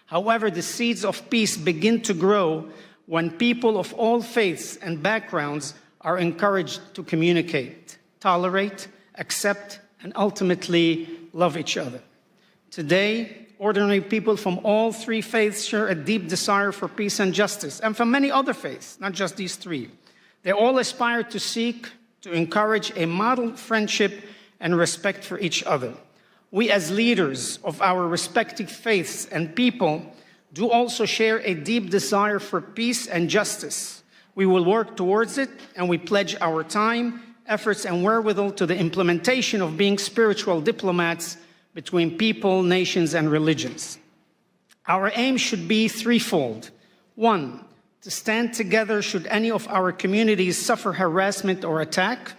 However, the seeds of peace begin to grow when people of all faiths and backgrounds are encouraged to communicate, tolerate, accept, and ultimately love each other. Today, ordinary people from all three faiths share a deep desire for peace and justice, and from many other faiths, not just these three. They all aspire to seek, to encourage a model friendship and respect for each other. We as leaders of our respective faiths and people do also share a deep desire for peace and justice. We will work towards it, and we pledge our time, efforts, and wherewithal to the implementation of being spiritual diplomats between people, nations, and religions. Our aim should be threefold. One, to stand together should any of our communities suffer harassment or attack.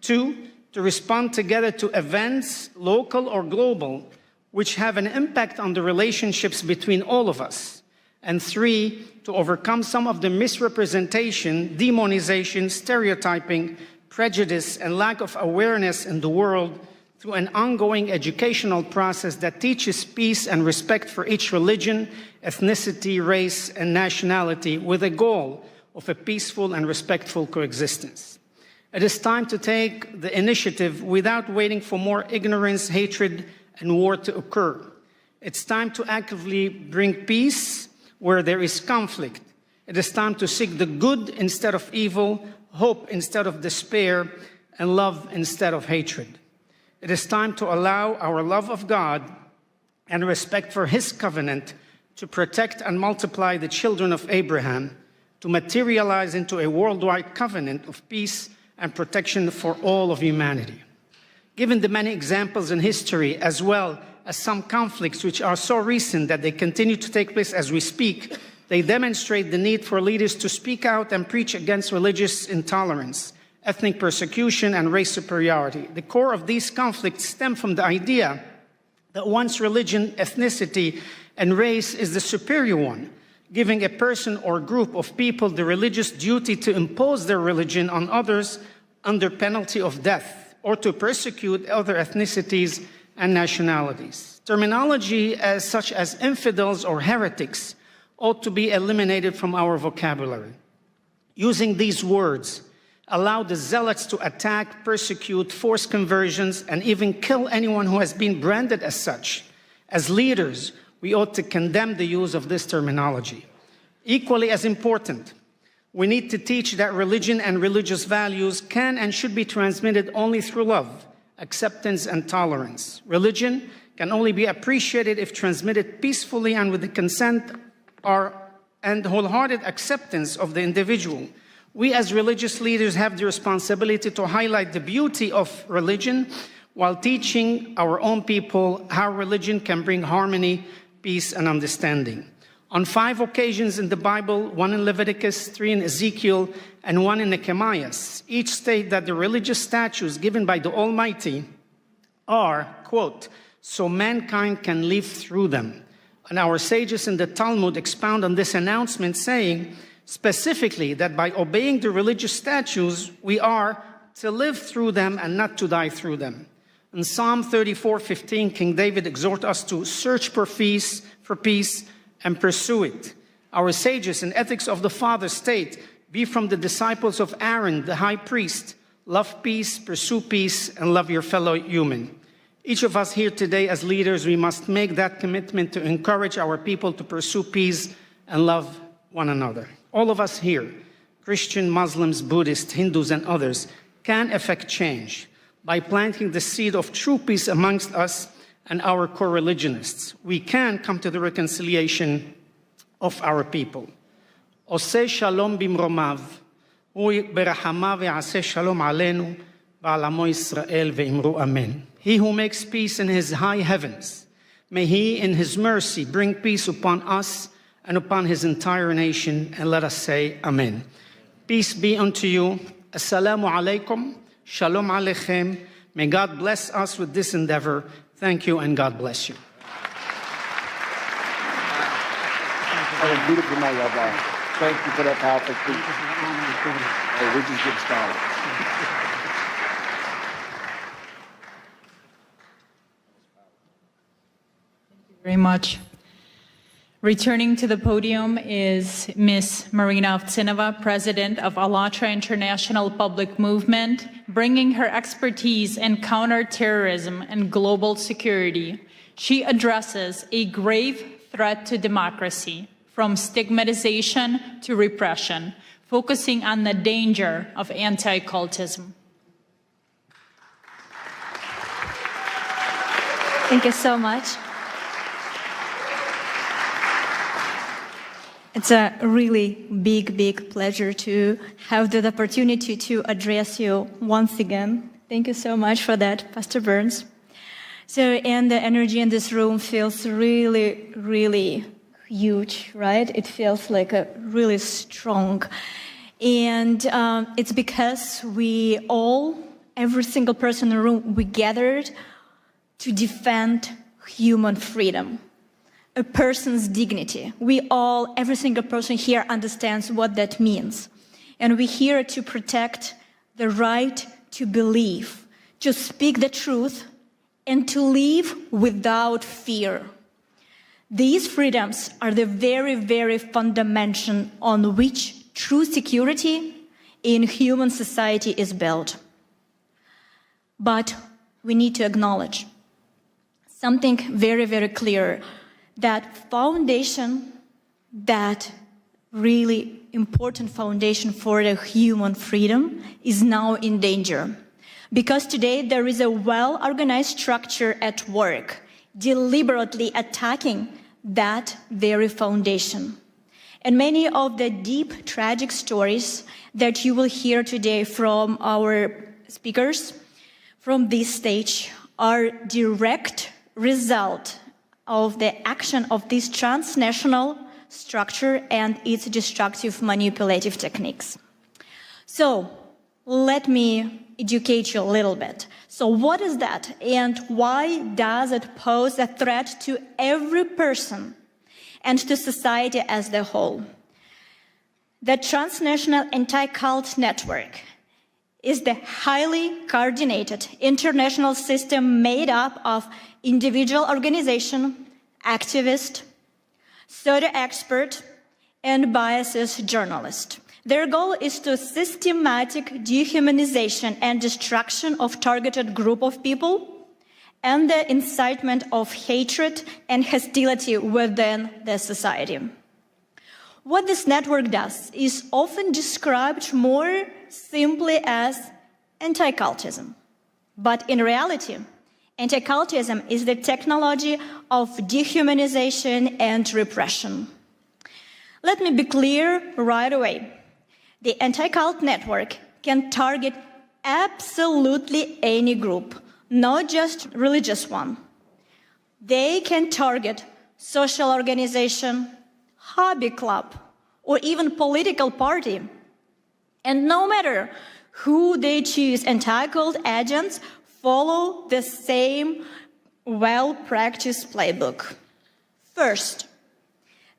Two, to respond together to events, local or global, which have an impact on the relationships between all of us. And three, to overcome some of the misrepresentation, demonization, stereotyping, prejudice, and lack of awareness in the world through an ongoing educational process that teaches peace and respect for each religion, ethnicity, race, and nationality with a goal of a peaceful and respectful coexistence. It is time to take the initiative without waiting for more ignorance, hatred, and war to occur. It's time to actively bring peace where there is conflict. It is time to seek the good instead of evil, hope instead of despair, and love instead of hatred. It is time to allow our love of God and respect for His covenant to protect and multiply the children of Abraham, to materialize into a worldwide covenant of peace and protection for all of humanity. Given the many examples in history, as well as some conflicts which are so recent that they continue to take place as we speak, they demonstrate the need for leaders to speak out and preach against religious intolerance, ethnic persecution, and race superiority. The core of these conflicts stem from the idea that one's religion, ethnicity, and race is the superior one, giving a person or group of people the religious duty to impose their religion on others under penalty of death, or to persecute other ethnicities and nationalities. Terminology such as infidels or heretics ought to be eliminated from our vocabulary. Using these words allow the zealots to attack, persecute, force conversions, and even kill anyone who has been branded as such. As leaders, we ought to condemn the use of this terminology. Equally as important, we need to teach that religion and religious values can and should be transmitted only through love, acceptance, and tolerance. Religion can only be appreciated if transmitted peacefully and with the consent and wholehearted acceptance of the individual. We as religious leaders have the responsibility to highlight the beauty of religion while teaching our own people how religion can bring harmony, peace, and understanding. On 5 occasions in the Bible, 1 in Leviticus, 3 in Ezekiel, and 1 in Nehemiah, each state that the religious statutes given by the Almighty are, quote, so mankind can live through them. And our sages in the Talmud expound on this announcement, saying specifically that by obeying the religious statutes, we are to live through them and not to die through them. In Psalm 34:15, King David exhorts us to search for peace and pursue it. Our sages in Ethics of the Father state, be from the disciples of Aaron, the high priest, love peace, pursue peace, and love your fellow human. Each of us here today as leaders, we must make that commitment to encourage our people to pursue peace and love one another. All of us here Christian, Muslims, Buddhists, Hindus, and others, can effect change by planting the seed of true peace amongst us and our co-religionists. We can come to the reconciliation of our people. Oseh shalom bimromav, hu berachamav ya'aseh shalom aleinu, v'al amo Yisrael ve'imru amen. He who makes peace in his high heavens, may he in his mercy bring peace upon us and upon his entire nation, and let us say amen. Peace be unto you. Assalamu alaikum. Shalom aleichem. May God bless us with this endeavor. Thank you, and God bless you. Have a beautiful night, Rabbi. Thank you for that powerful speech. Hey, we just get started. Very much. Returning to the podium is Ms. Marina Ovtsinova, President of ALLATRA International Public Movement, bringing her expertise in counterterrorism and global security. She addresses a grave threat to democracy, from stigmatization to repression, focusing on the danger of anti-cultism. Thank you so much. It's a really big pleasure to have the opportunity to address you once again. Thank you so much for that, Pastor Burns. And the energy in this room feels really huge, right? It feels like a really strong. And it's because we all, every single person in the room, we gathered to defend human freedom. A person's dignity. We all, every single person here understands what that means. And we're here to protect the right to believe, to speak the truth, and to live without fear. These freedoms are the very fundamental on which true security in human society is built. But we need to acknowledge something very clear. That foundation, that really important foundation for the human freedom is now in danger. Because today there is a well-organized structure at work, deliberately attacking that very foundation. And many of the deep, tragic stories that you will hear today from our speakers from this stage are direct result of the action of this transnational structure and its destructive manipulative techniques. So let me educate you a little bit. So what is that, and why does it pose a threat to every person and to society as a whole? The transnational anti-cult network is the highly coordinated international system made up of individual organization, activist, pseudo expert, and biased journalist. Their goal is to systematic dehumanization and destruction of targeted group of people and the incitement of hatred and hostility within the society. What this network does is often described more simply as anti-cultism. But in reality, anti-cultism is the technology of dehumanization and repression. Let me be clear right away. The anti-cult network can target absolutely any group, not just religious one. They can target social organization, hobby club, or even political party. And no matter who they choose, anti-cult agents follow the same well-practiced playbook. First,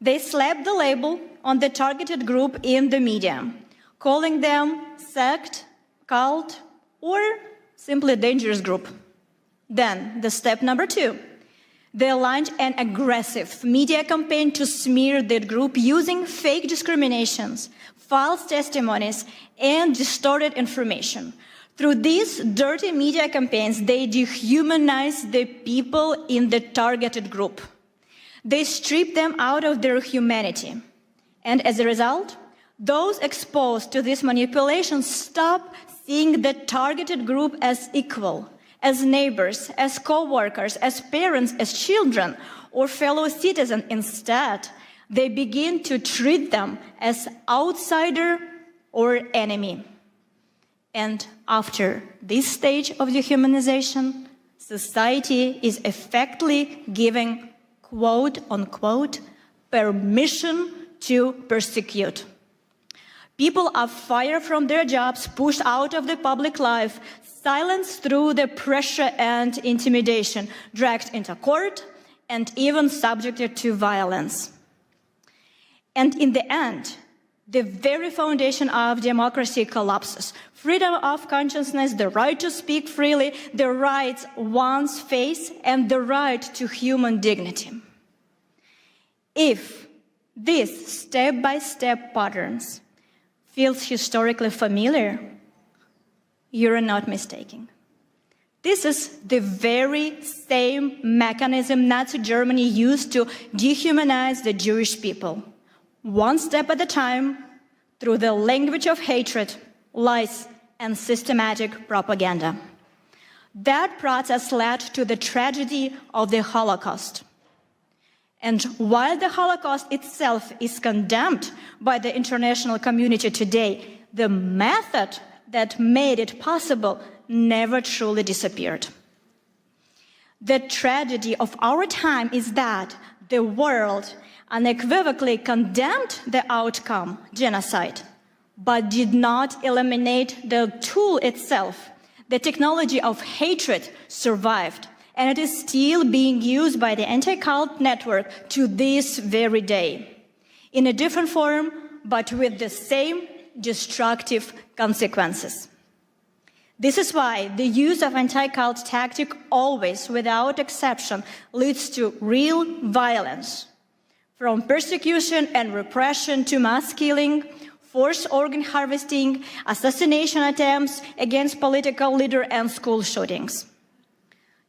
they slap the label on the targeted group in the media, calling them sect, cult, or simply dangerous group. Then, the step number 2, they launched an aggressive media campaign to smear that group using fake discriminations, false testimonies, and distorted information. Through these dirty media campaigns, they dehumanize the people in the targeted group. They strip them out of their humanity. And as a result, Those exposed to this manipulation stop seeing the targeted group as equal, as neighbors, as co-workers, as parents, as children, or fellow citizens. Instead, they begin to treat them as outsider or enemy. And after this stage of dehumanization, society is effectively giving, quote unquote, permission to persecute. People are fired from their jobs, pushed out of the public life, silenced through the pressure and intimidation, dragged into court, and even subjected to violence. And in the end, the very foundation of democracy collapses. Freedom of consciousness, the right to speak freely, the rights one's face, and the right to human dignity. If these step-by-step patterns feels historically familiar, you're not mistaken. This is the very same mechanism Nazi Germany used to dehumanize the Jewish people, one step at a time, through the language of hatred, lies, and systematic propaganda. That process led to the tragedy of the Holocaust. And while the Holocaust itself is condemned by the international community today, the method that made it possible never truly disappeared. The tragedy of our time is that the world unequivocally condemned the outcome, genocide, but did not eliminate the tool itself. The technology of hatred survived, and it is still being used by the anti-cult network to this very day, in a different form, but with the same destructive consequences. This is why the use of anti-cult tactic always, without exception, leads to real violence, from persecution and repression to mass killing, forced organ harvesting, assassination attempts against political leaders, and school shootings.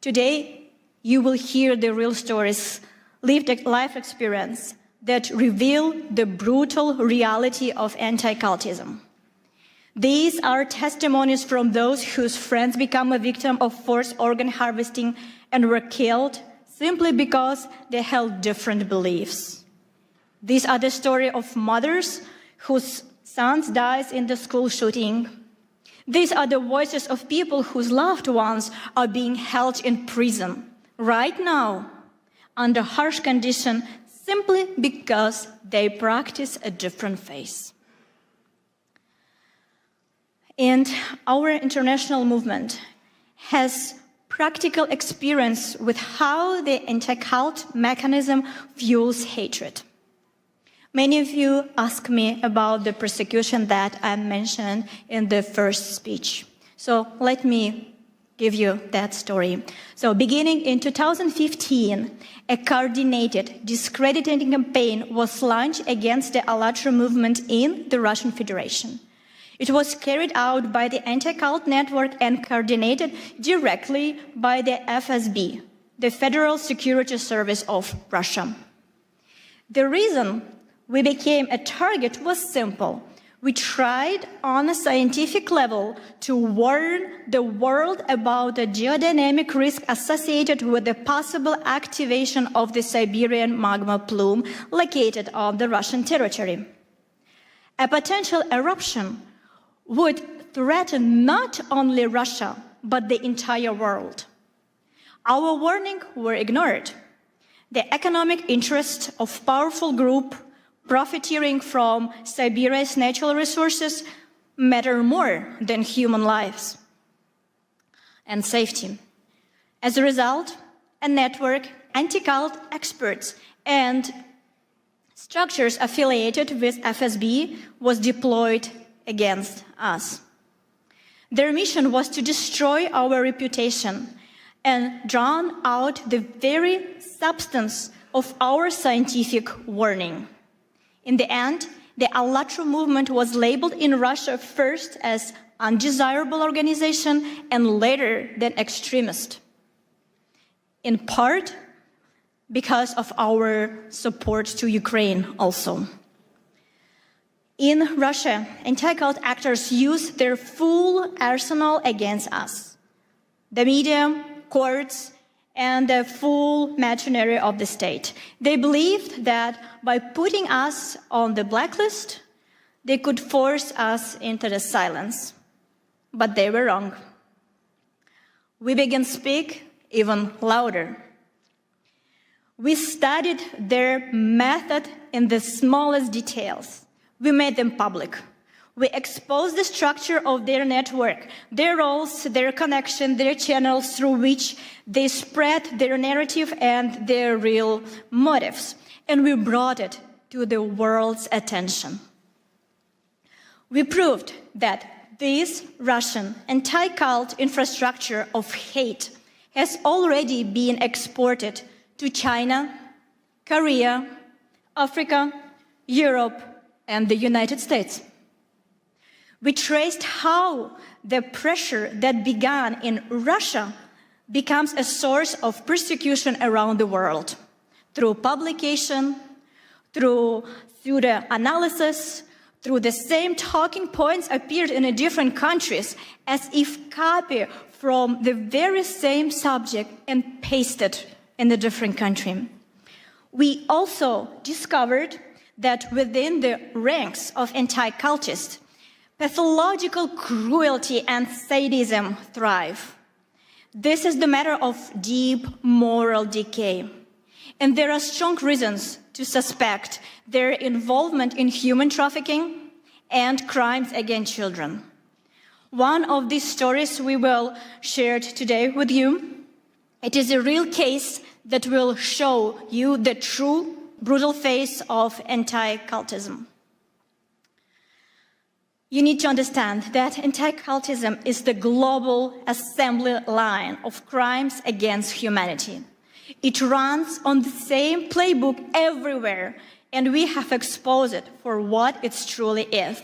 Today, you will hear the real stories, lived life experience that reveal the brutal reality of anti-cultism. These are testimonies from those whose friends become a victim of forced organ harvesting and were killed simply because they held different beliefs. These are the story of mothers whose sons died in the school shooting. These are the voices of people whose loved ones are being held in prison right now under harsh conditions simply because they practice a different faith. And our international movement has practical experience with how the anti-cult mechanism fuels hatred. Many of you ask me about the persecution that I mentioned in the first speech. So let me give you that story. So beginning in 2015, a coordinated, discrediting campaign was launched against the ALLATRA movement in the Russian Federation. It was carried out by the anti-cult network and coordinated directly by the FSB, the Federal Security Service of Russia. The reason we became a target was simple. We tried on a scientific level to warn the world about the geodynamic risk associated with the possible activation of the Siberian magma plume located on the Russian territory. A potential eruption would threaten not only Russia, but the entire world. Our warnings were ignored. The economic interests of powerful groups profiteering from Siberia's natural resources matter more than human lives and safety. As a result, a network, anti-cult experts, and structures affiliated with FSB was deployed against us. Their mission was to destroy our reputation and drown out the very substance of our scientific warning. In the end, the ALLATRA movement was labeled in Russia first as undesirable organization and later than extremist, in part because of our support to Ukraine also. In Russia, anti-cult actors use their full arsenal against us. The media, courts, and the full machinery of the state. They believed that by putting us on the blacklist, they could force us into the silence. But they were wrong. We began to speak even louder. We studied their method in the smallest details. We made them public. We exposed the structure of their network, their roles, their connection, their channels through which they spread their narrative and their real motives. And we brought it to the world's attention. We proved that this Russian anti-cult infrastructure of hate has already been exported to China, Korea, Africa, Europe, and the United States. We traced how the pressure that began in Russia becomes a source of persecution around the world through publication, through the analysis, through the same talking points appeared in different countries as if copied from the very same subject and pasted in a different country. We also discovered that within the ranks of anti-cultists, pathological cruelty and sadism thrive. This is the matter of deep moral decay. And there are strong reasons to suspect their involvement in human trafficking and crimes against children. One of these stories we will share today with you. It is a real case that will show you the true brutal face of anti-cultism. You need to understand that anti-cultism is the global assembly line of crimes against humanity. It runs on the same playbook everywhere, and we have exposed it for what it truly is.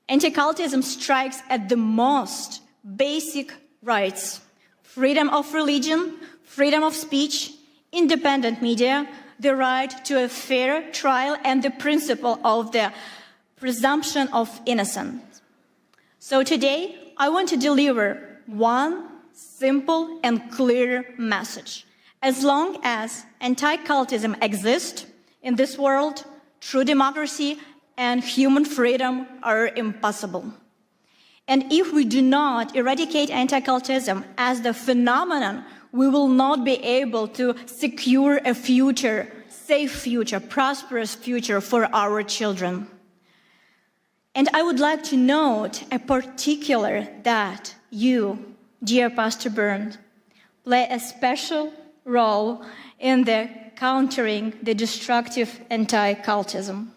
Anti-cultism strikes at the most basic rights: freedom of religion, freedom of speech, independent media, the right to a fair trial, and the principle of the presumption of innocence. So today, I want to deliver one simple and clear message. As long as anti-cultism exists in this world, true democracy and human freedom are impossible. And if we do not eradicate anti-cultism as the phenomenon, we will not be able to secure a future, safe future, prosperous future for our children. And I would like to note a particular that you, dear Pastor Burns, play a special role in the countering the destructive anti-cultism.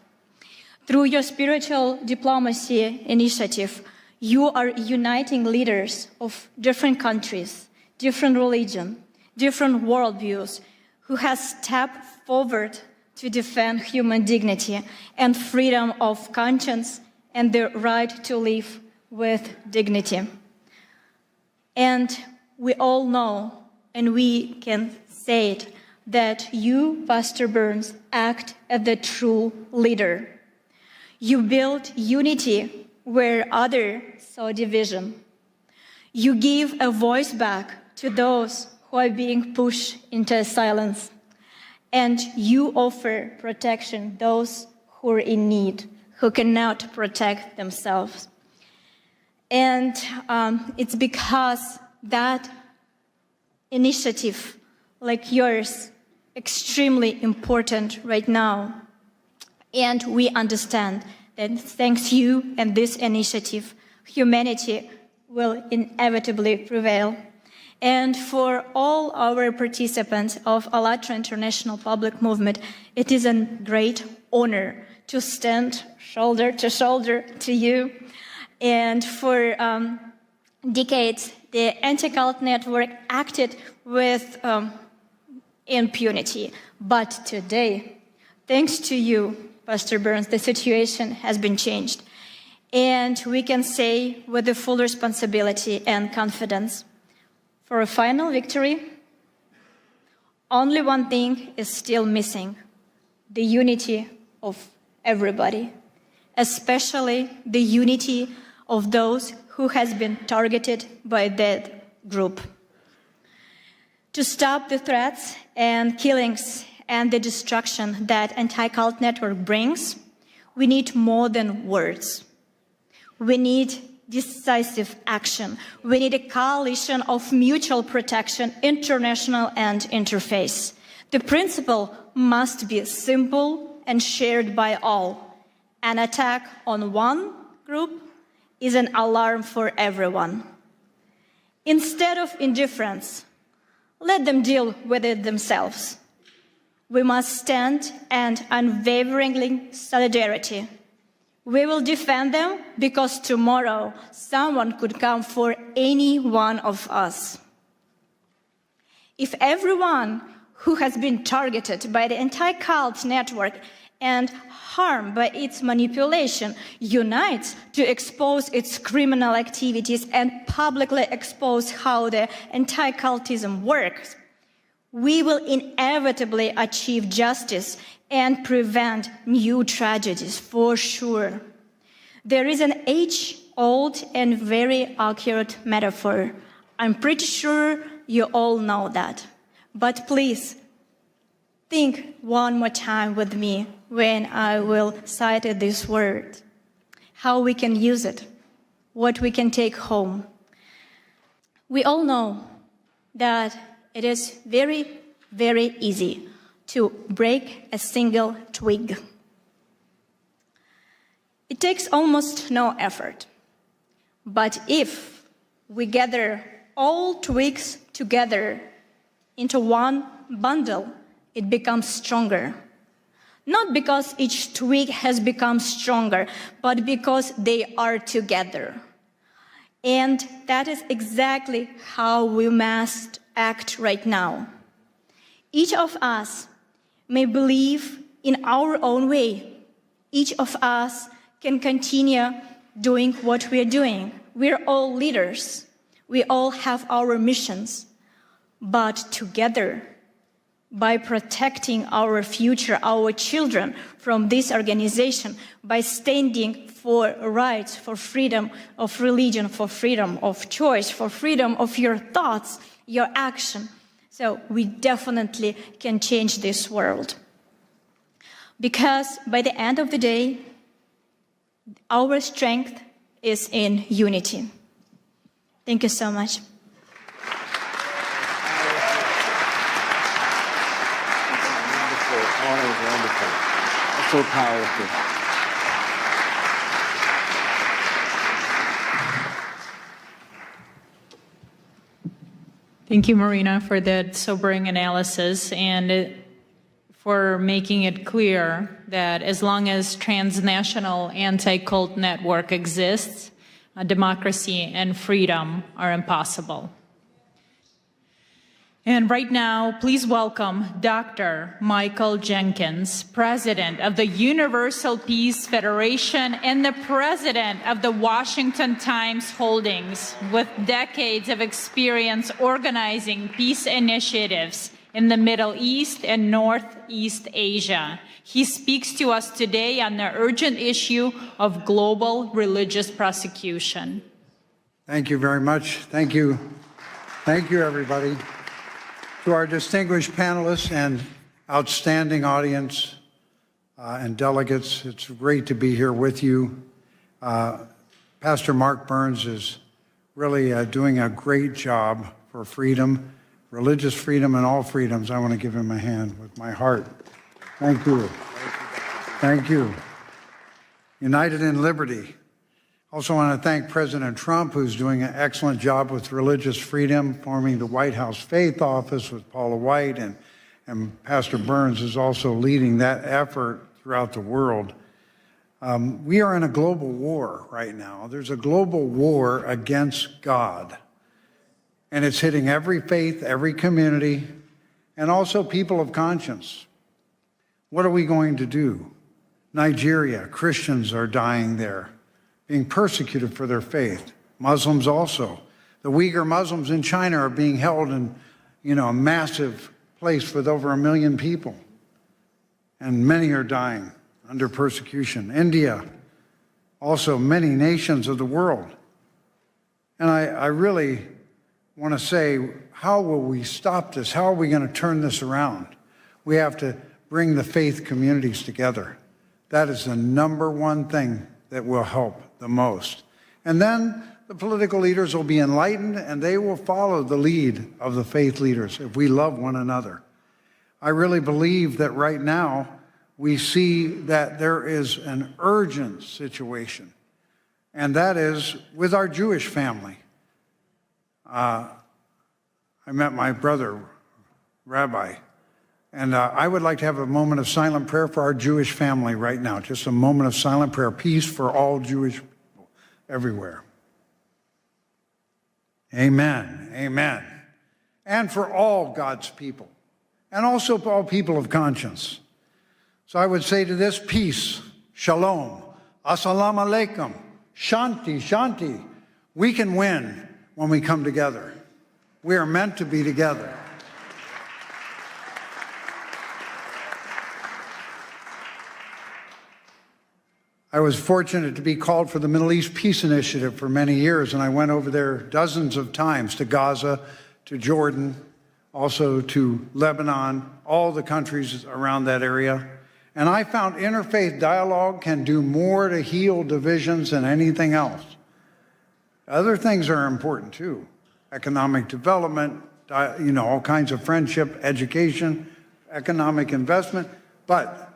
Through your spiritual diplomacy initiative, you are uniting leaders of different countries, different religion, different worldviews, who have stepped forward to defend human dignity and freedom of conscience and the right to live with dignity. And we all know, and we can say it, that you, Pastor Burns, act as the true leader. You build unity where others saw division. You give a voice back to those who are being pushed into silence. And you offer protection to those who are in need, who cannot protect themselves. And it's because that initiative, like yours, extremely important right now. And we understand that thanks to you and this initiative, humanity will inevitably prevail. And for all our participants of ALLATRA International Public Movement, it is a great honor to stand shoulder to shoulder to you. And for decades, the anti-cult network acted with impunity. But today, thanks to you, Pastor Burns, the situation has been changed. And we can say with the full responsibility and confidence, for a final victory, only one thing is still missing: the unity of everybody, especially the unity of those who has been targeted by that group. To stop the threats and killings and the destruction that anti-cult network brings, we need more than words. We need decisive action. We need a coalition of mutual protection, international and interfaith. The principle must be simple and shared by all. An attack on one group is an alarm for everyone. Instead of indifference, let them deal with it themselves. We must stand and unwaveringly solidarity. We will defend them because tomorrow someone could come for any one of us. If everyone who has been targeted by the anti-cult network and harmed by its manipulation unites to expose its criminal activities and publicly expose how the anti-cultism works, we will inevitably achieve justice and prevent new tragedies for sure. There is an age-old and very accurate metaphor. I'm pretty sure you all know that. But please, think one more time with me when I will cite this word, how we can use it, what we can take home. We all know that it is very, very easy to break a single twig. It takes almost no effort. But if we gather all twigs together into one bundle, it becomes stronger. Not because each twig has become stronger, but because they are together. And that is exactly how we must act right now. Each of us may believe in our own way. Each of us can continue doing what we are doing. We're all leaders. We all have our missions. But together, by protecting our future, our children from this organization, by standing for rights, for freedom of religion, for freedom of choice, for freedom of your thoughts, your action. So we definitely can change this world. Because by the end of the day, our strength is in unity. Thank you so much. Wonderful. That's so powerful. Thank you, Marina, for that sobering analysis and for making it clear that as long as transnational anti-cult network exists, democracy and freedom are impossible. And right now, please welcome Dr. Michael Jenkins, President of the Universal Peace Federation and the President of the Washington Times Holdings, with decades of experience organizing peace initiatives in the Middle East and Northeast Asia. He speaks to us today on the urgent issue of global religious persecution. Thank you very much. Thank you. Thank you, everybody. To our distinguished panelists and outstanding audience and delegates, it's great to be here with you. Pastor Mark Burns is really doing a great job for freedom, religious freedom and all freedoms. I want to give him a hand with my heart. Thank you. Thank you. United in Liberty. Also want to thank President Trump, who's doing an excellent job with religious freedom, forming the White House Faith Office with Paula White, and Pastor Burns is also leading that effort throughout the world. We are in a global war right now. There's a global war against God, and it's hitting every faith, every community, and also people of conscience. What are we going to do? Nigeria, Christians are dying there, being persecuted for their faith. Muslims also. The Uyghur Muslims in China are being held in, a massive place with over 1 million people. And many are dying. under persecution. India, also many nations of the world. And I really want to say, how will we stop this? How are we going to turn this around? We have to bring the faith communities together. That is the number one thing that will help the most. And then the political leaders will be enlightened and they will follow the lead of the faith leaders if we love one another. I really believe that right now we see that there is an urgent situation, and that is with our Jewish family. I met my brother, Rabbi, and I would like to have a moment of silent prayer for our Jewish family right now, just a moment of silent prayer, peace for all Jewish people everywhere. Amen, amen. And for all God's people, and also for all people of conscience. So I would say to this, peace, shalom, assalamu alaikum, shanti, shanti. We can win when we come together. We are meant to be together. I was fortunate to be called for the Middle East Peace Initiative for many years, and I went over there dozens of times to Gaza, to Jordan, also to Lebanon, all the countries around that area. And I found interfaith dialogue can do more to heal divisions than anything else. Other things are important too. Economic development, all kinds of friendship, education, economic investment. But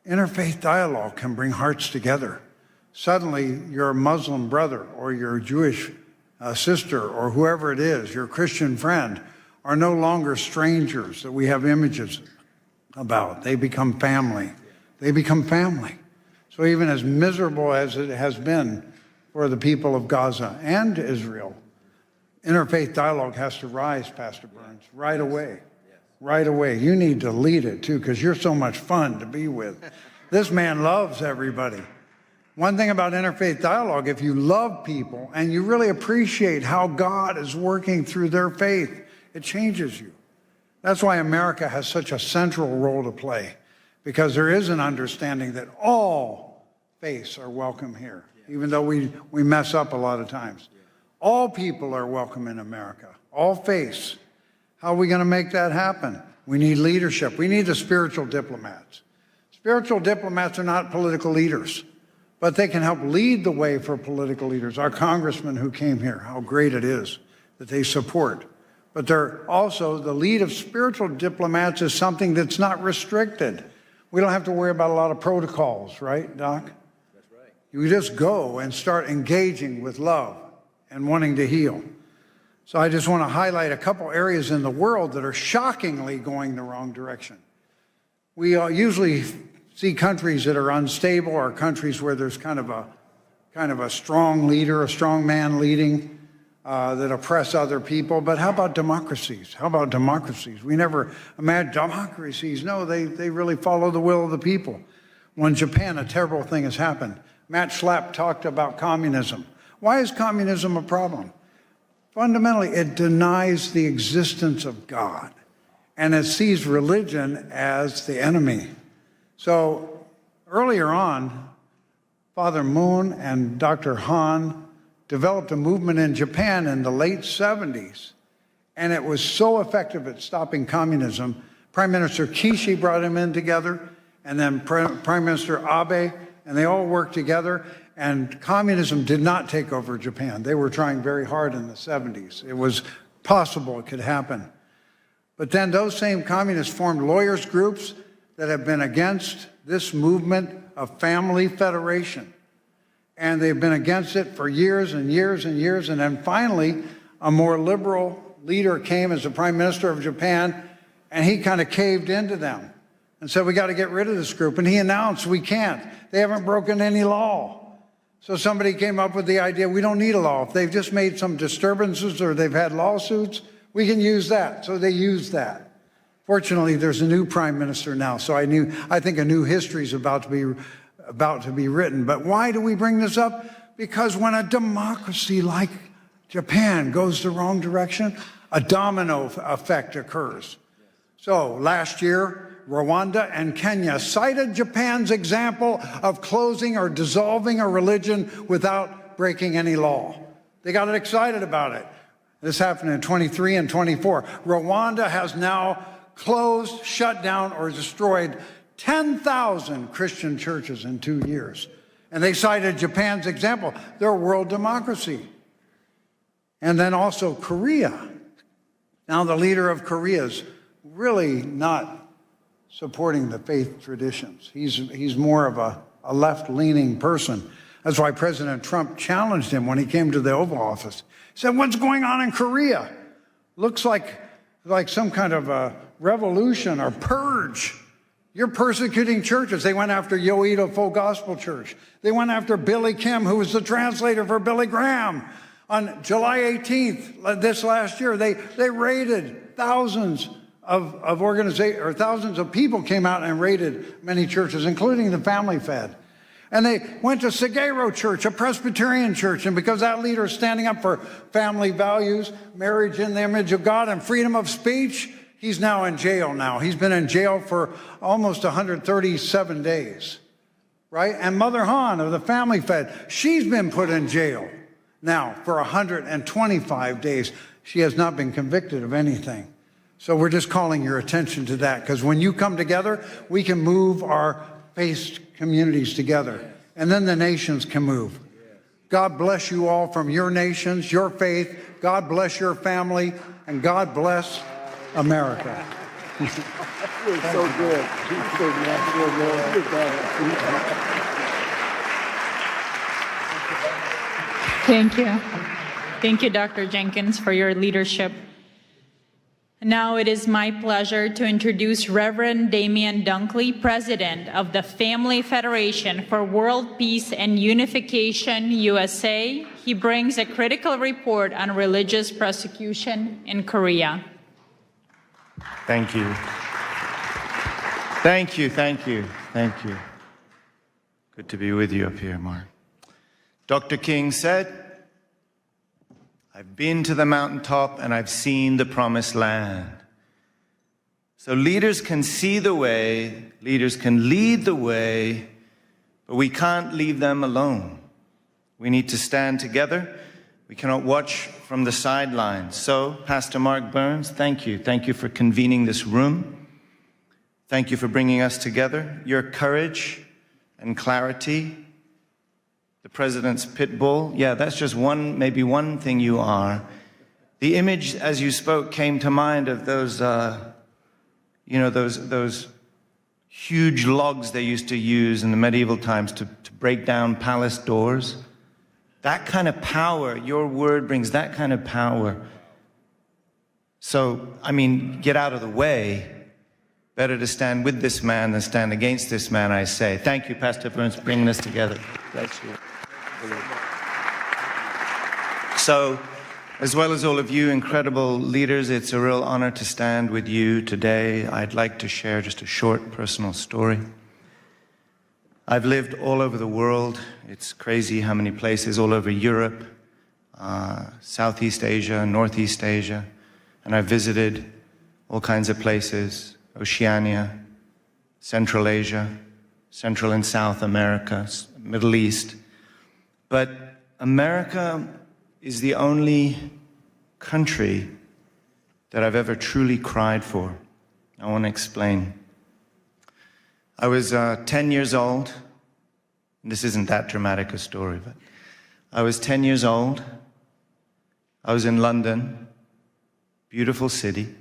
interfaith dialogue can bring hearts together. Suddenly, your Muslim brother or your Jewish sister or whoever it is, your Christian friend, are no longer strangers that we have images about. They become family. They become family. So even as miserable as it has been for the people of Gaza and Israel, interfaith dialogue has to rise, Pastor Burns, right away. Right away. You need to lead it too, because you're so much fun to be with. This man loves everybody. One thing about interfaith dialogue, if you love people and you really appreciate how God is working through their faith, it changes you. That's why America has such a central role to play, because there is an understanding that all faiths are welcome here, even though we mess up a lot of times. All people are welcome in America, all faiths. How are we going to make that happen? We need leadership. We need the spiritual diplomats. Spiritual diplomats are not political leaders, but they can help lead the way for political leaders. Our congressman who came here, how great it is that they support. But they're also, the lead of spiritual diplomats is something that's not restricted. We don't have to worry about a lot of protocols, right, Doc? That's right. You just go and start engaging with love and wanting to heal. So I just want to highlight a couple areas in the world that are shockingly going the wrong direction. We usually see countries that are unstable or countries where there's kind of a strong leader, a strong man leading that oppress other people. But how about democracies? How about democracies? We never imagine democracies. No, they really follow the will of the people. Well, in Japan, a terrible thing has happened. Matt Schlapp talked about communism. Why is communism a problem? Fundamentally, it denies the existence of God, and it sees religion as the enemy. So earlier on, Father Moon and Dr. Han developed a movement in Japan in the late 70s, and it was so effective at stopping communism. Prime Minister Kishi brought him in together, and then Prime Minister Abe, and they all worked together, and communism did not take over Japan. They were trying very hard in the 70s. It was possible it could happen. But then those same communists formed lawyers' groups that have been against this movement of family federation. And they've been against it for years and years and years. And then finally, a more liberal leader came as the Prime Minister of Japan, and he kind of caved into them and said, we got to get rid of this group. And he announced, we can't. They haven't broken any law. So somebody came up with the idea, we don't need a law. If they've just made some disturbances or they've had lawsuits, we can use that. So they used that. Fortunately, there's a new prime minister now, so I think a new history is about to be written. But why do we bring this up? Because when a democracy like Japan goes the wrong direction, a domino effect occurs. So last year, Rwanda, and Kenya cited Japan's example of closing or dissolving a religion without breaking any law. They got excited about it. This happened in 23 and 24. Rwanda has now closed, shut down, or destroyed 10,000 Christian churches in 2 years. And they cited Japan's example. They're a world democracy. And then also Korea. Now the leader of Korea is really not supporting the faith traditions. He's more of a left-leaning person. That's why President Trump challenged him when he came to the Oval Office. He said, what's going on in Korea? Looks like some kind of a revolution or purge. You're persecuting churches. They went after Yoido Full Gospel Church. They went after Billy Kim, who was the translator for Billy Graham. On July 18th, this last year, they raided thousands of organizations, or thousands of people came out and raided many churches, including the Family Fed. And they went to Sagero Church, a Presbyterian church, and because that leader is standing up for family values, marriage in the image of God, and freedom of speech, he's now in jail now. He's been in jail for almost 137 days, right? And Mother Han of the Family Fed, she's been put in jail now for 125 days. She has not been convicted of anything. So we're just calling your attention to that, because when you come together, we can move our faith communities together, and then the nations can move. God bless you all from your nations, your faith. God bless your family, and God bless America. You're so good. Thank you. Thank you, Dr. Jenkins, for your leadership. Now it is my pleasure to introduce Reverend Damian Dunkley, President of the Family Federation for World Peace and Unification, USA. He brings a critical report on religious persecution in Korea. Thank you. Thank you, thank you, thank you. Good to be with you up here, Mark. Dr. King said, I've been to the mountaintop and I've seen the promised land. So leaders can see the way, leaders can lead the way, but we can't leave them alone. We need to stand together. We cannot watch from the sidelines. So, Pastor Mark Burns, thank you. Thank you for convening this room. Thank you for bringing us together. Your courage and clarity, the president's pit bull, yeah, that's just maybe one thing you are. The image, as you spoke, came to mind of those, those huge logs they used to use in the medieval times to break down palace doors. That kind of power, your word brings that kind of power. So, I mean, get out of the way. Better to stand with this man than stand against this man, I say. Thank you, Pastor Burns, for bringing us together. Bless you. So, as well as all of you incredible leaders, it's a real honor to stand with you today. I'd like to share just a short personal story. I've lived all over the world. It's crazy how many places, all over Europe, Southeast Asia, Northeast Asia, and I've visited all kinds of places, Oceania, Central Asia, Central and South America, Middle East. But America is the only country that I've ever truly cried for. I want to explain. I was 10 years old. This isn't that dramatic a story, but I was 10 years old. I was in London, beautiful city,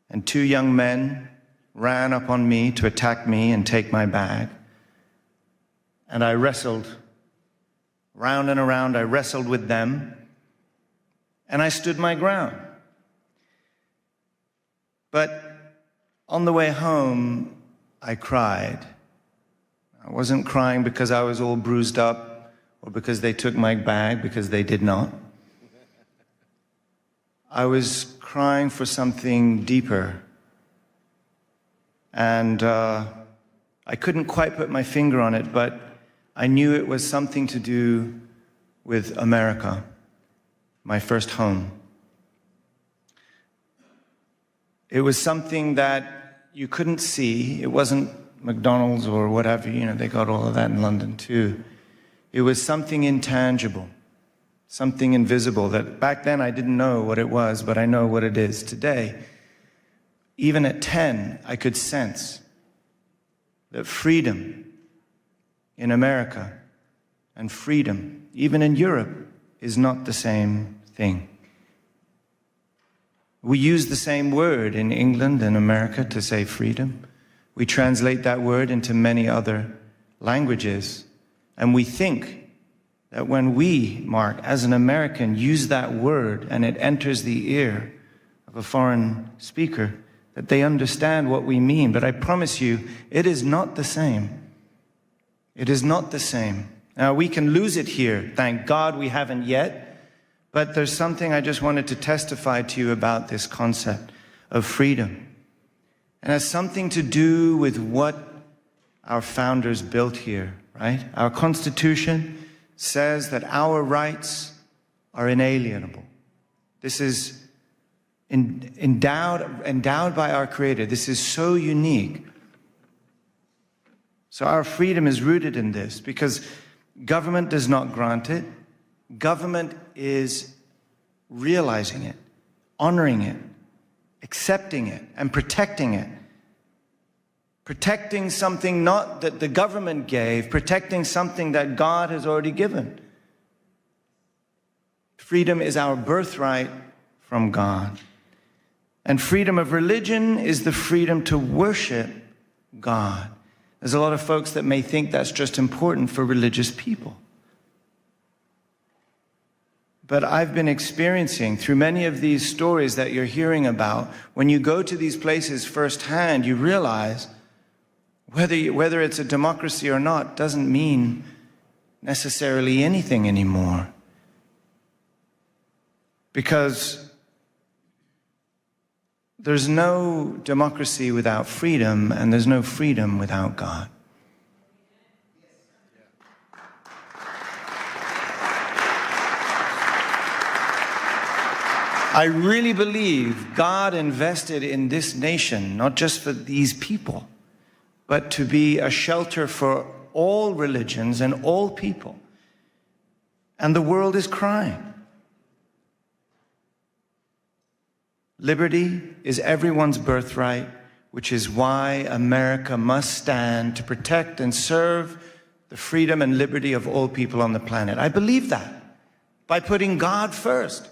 and two young men ran up on me to attack me and take my bag. And I wrestled round and around. I wrestled with them, and I stood my ground. But on the way home, I cried. I wasn't crying because I was all bruised up or because they took my bag, because they did not. I was crying for something deeper. And I couldn't quite put my finger on it, but I knew it was something to do with America, my first home. It was something that you couldn't see. It wasn't McDonald's or whatever, they got all of that in London too. It was something intangible, something invisible that back then I didn't know what it was, but I know what it is today. Even at 10, I could sense that freedom in America and freedom, even in Europe, is not the same thing. We use the same word in England and America to say freedom. We translate that word into many other languages. And we think that when we, Mark, as an American, use that word and it enters the ear of a foreign speaker, that they understand what we mean. But I promise you, it is not the same. It is not the same. Now, we can lose it here. Thank God we haven't yet. But there's something I just wanted to testify to you about this concept of freedom. And it has something to do with what our founders built here, right? Our Constitution says that our rights are inalienable. This is endowed by our Creator. This is so unique. So our freedom is rooted in this because government does not grant it. Government is realizing it, honoring it, accepting it, and protecting it. Protecting something not that the government gave, protecting something that God has already given. Freedom is our birthright from God. And freedom of religion is the freedom to worship God. There's a lot of folks that may think that's just important for religious people. But I've been experiencing through many of these stories that you're hearing about, when you go to these places firsthand, you realize whether it's a democracy or not doesn't mean necessarily anything anymore. Because there's no democracy without freedom, and there's no freedom without God. I really believe God invested in this nation, not just for these people, but to be a shelter for all religions and all people. And the world is crying. Liberty is everyone's birthright, which is why America must stand to protect and serve the freedom and liberty of all people on the planet. I believe that by putting God first.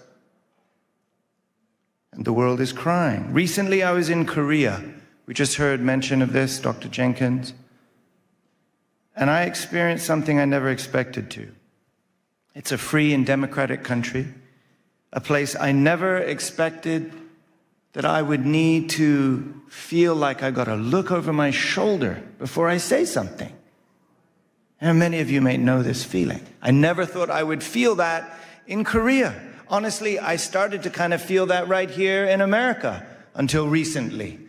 And the world is crying. Recently, I was in Korea. We just heard mention of this, Dr. Jenkins. And I experienced something I never expected to. It's a free and democratic country, a place I never expected that I would need to feel like I got to look over my shoulder before I say something. And many of you may know this feeling. I never thought I would feel that in Korea. Honestly, I started to kind of feel that right here in America until recently.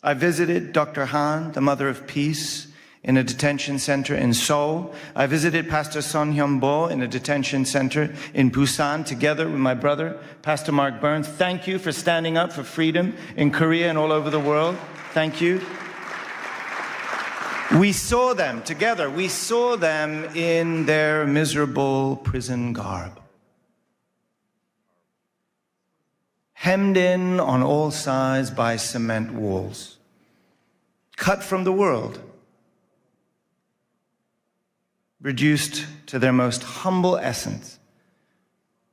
I visited Dr. Han, the Mother of Peace, in a detention center in Seoul. I visited Pastor Son Hyun-bo in a detention center in Busan together with my brother, Pastor Mark Burns. Thank you for standing up for freedom in Korea and all over the world. Thank you. We saw them together. We saw them in their miserable prison garb. Hemmed in on all sides by cement walls. Cut from the world. Reduced to their most humble essence.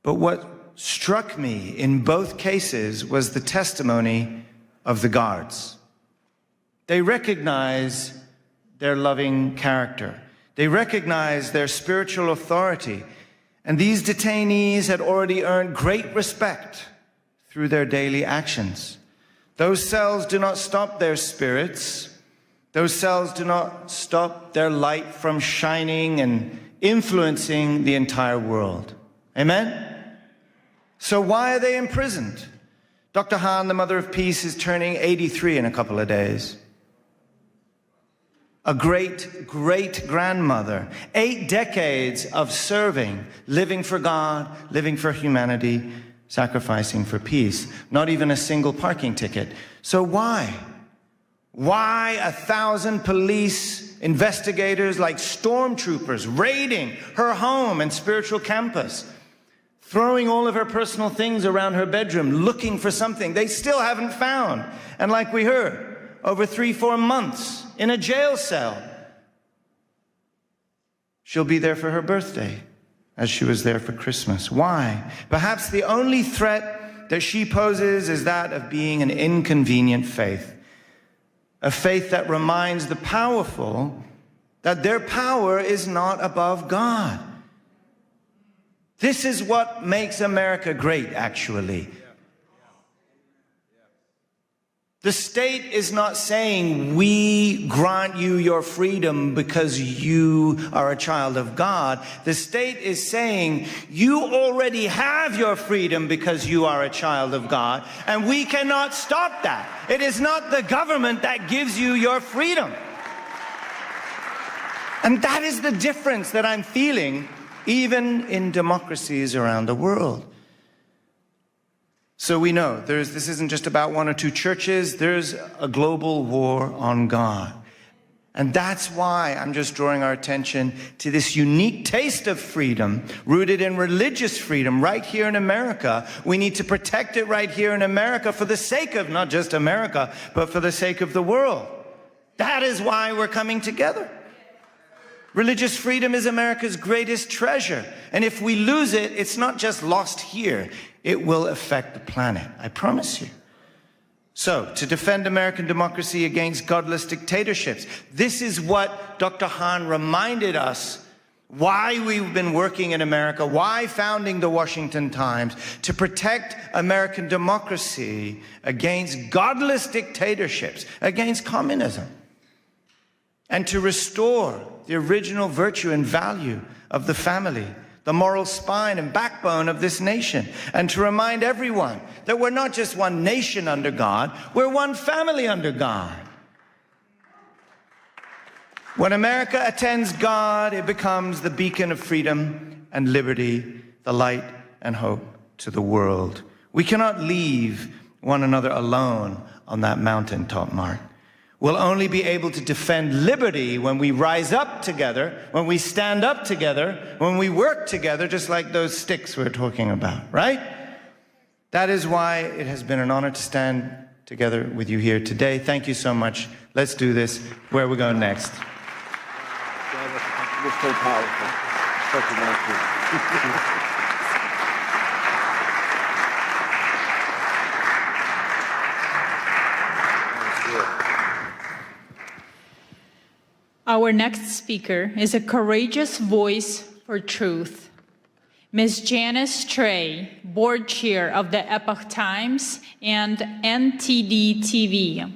But what struck me in both cases was the testimony of the guards. They recognize their loving character. They recognize their spiritual authority. And these detainees had already earned great respect through their daily actions. Those cells do not stop their spirits. Those cells do not stop their light from shining and influencing the entire world. Amen? So why are they imprisoned? Dr. Han, the Mother of Peace, is turning 83 in a couple of days. A great-great-grandmother. 8 decades of serving, living for God, living for humanity, sacrificing for peace, not even a single parking ticket. So why? Why 1,000 police investigators like stormtroopers raiding her home and spiritual campus, throwing all of her personal things around her bedroom, looking for something they still haven't found? And like we heard, over 3-4 months in a jail cell. She'll be there for her birthday, as she was there for Christmas. Why? Perhaps the only threat that she poses is that of being an inconvenient faith. A faith that reminds the powerful that their power is not above God. This is what makes America great, actually. The state is not saying, we grant you your freedom because you are a child of God. The state is saying, you already have your freedom because you are a child of God, and we cannot stop that. It is not the government that gives you your freedom. And that is the difference that I'm feeling even in democracies around the world. So we know this isn't just about 1 or 2 churches. There's a global war on God. And that's why I'm just drawing our attention to this unique taste of freedom, rooted in religious freedom right here in America. We need to protect it right here in America for the sake of not just America, but for the sake of the world. That is why we're coming together. Religious freedom is America's greatest treasure. And if we lose it, it's not just lost here. It will affect the planet, I promise you. So, to defend American democracy against godless dictatorships, this is what Dr. Han reminded us why we've been working in America, why founding the Washington Times, to protect American democracy against godless dictatorships, against communism, and to restore the original virtue and value of the family, the moral spine and backbone of this nation, and to remind everyone that we're not just one nation under God, we're one family under God. When America attends God, it becomes the beacon of freedom and liberty, the light and hope to the world. We cannot leave one another alone on that mountaintop, Mark. We'll only be able to defend liberty when we rise up together, when we stand up together, when we work together, just like those sticks we're talking about, right? That is why it has been an honor to stand together with you here today. Thank you so much. Let's do this. Where are we going next? You're so powerful. Such an actor. Our next speaker is a courageous voice for truth. Ms. Janice Trey, board chair of the Epoch Times and NTD TV,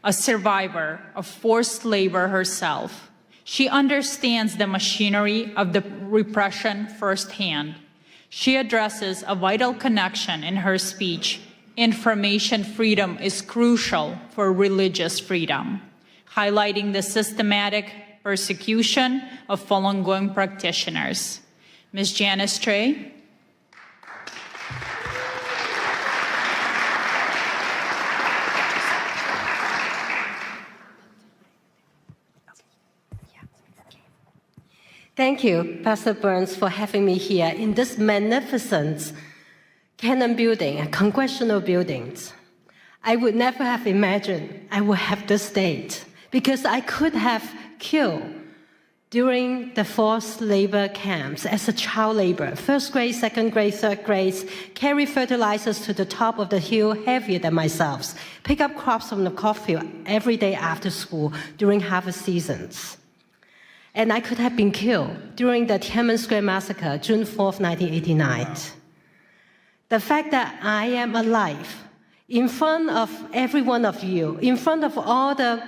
a survivor of forced labor herself. She understands the machinery of the repression firsthand. She addresses a vital connection in her speech. Information freedom is crucial for religious freedom, highlighting the systematic persecution of Falun Gong practitioners. Ms. Janice Trey. Thank you, Pastor Burns, for having me here in this magnificent Canon building, a congressional building. I would never have imagined I would have this date, because I could have killed during the forced labor camps as a child laborer, first grade, second grade, third grade, carry fertilizers to the top of the hill heavier than myself, pick up crops from the cornfield every day after school during harvest seasons. And I could have been killed during the Tiananmen Square massacre, June 4th, 1989. The fact that I am alive in front of every one of you, in front of all the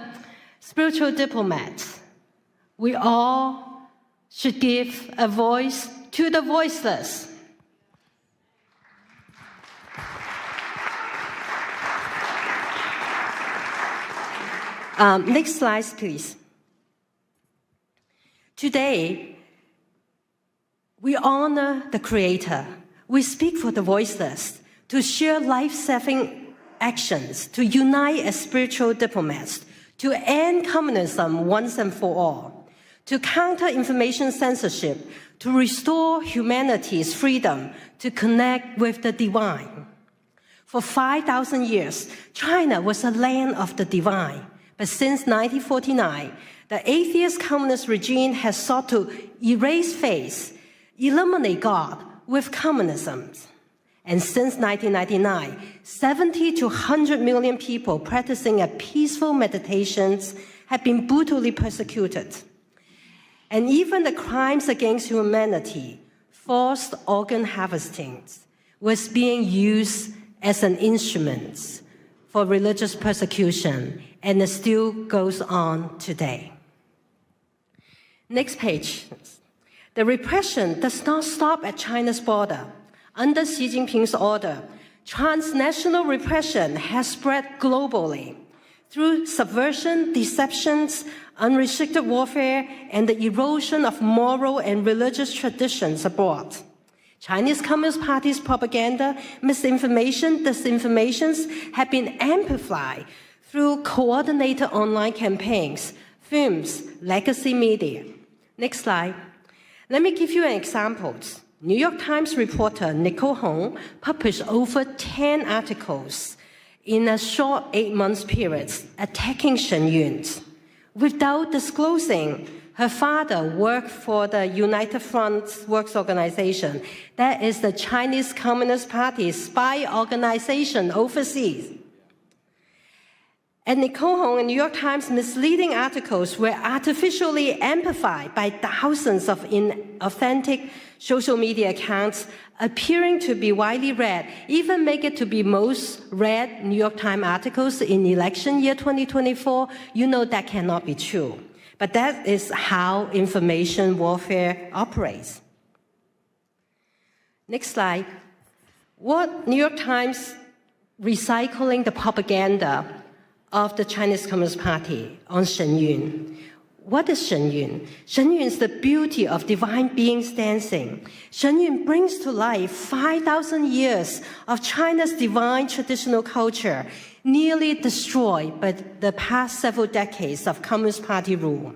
spiritual diplomats, we all should give a voice to the voiceless. Next slide, please. Today, we honor the Creator. We speak for the voiceless. to share life-saving actions, to unite as spiritual diplomats, to end communism once and for all, to counter information censorship, to restore humanity's freedom to connect with the divine. For 5,000 years, China was a land of the divine. But since 1949, the atheist communist regime has sought to erase faith, eliminate God with communism. And since 1999, 70 to 100 million people practicing a peaceful meditations have been brutally persecuted. And even the crimes against humanity, forced organ harvesting, was being used as an instrument for religious persecution, and it still goes on today. Next page. The repression does not stop at China's border. Under Xi Jinping's order, transnational repression has spread globally through subversion, deceptions, unrestricted warfare, and the erosion of moral and religious traditions abroad. Chinese Communist Party's propaganda, misinformation, disinformations have been amplified through coordinated online campaigns, films, legacy media. Next slide. Let me give you an example. New York Times reporter Nicole Hong published over 10 articles in a short 8-month period attacking Shen Yun. Without disclosing, her father worked for the United Front Works Organization. That is the Chinese Communist Party's spy organization overseas. And Nicole Hong and New York Times misleading articles were artificially amplified by thousands of inauthentic social media accounts appearing to be widely read, even make it to be most read New York Times articles in election year 2024. You know that cannot be true. But that is how information warfare operates. Next slide. What New York Times recycling the propaganda of the Chinese Communist Party on Shen Yun. What is Shen Yun? Shen Yun is the beauty of divine beings dancing. Shen Yun brings to life 5,000 years of China's divine traditional culture, nearly destroyed by the past several decades of Communist Party rule.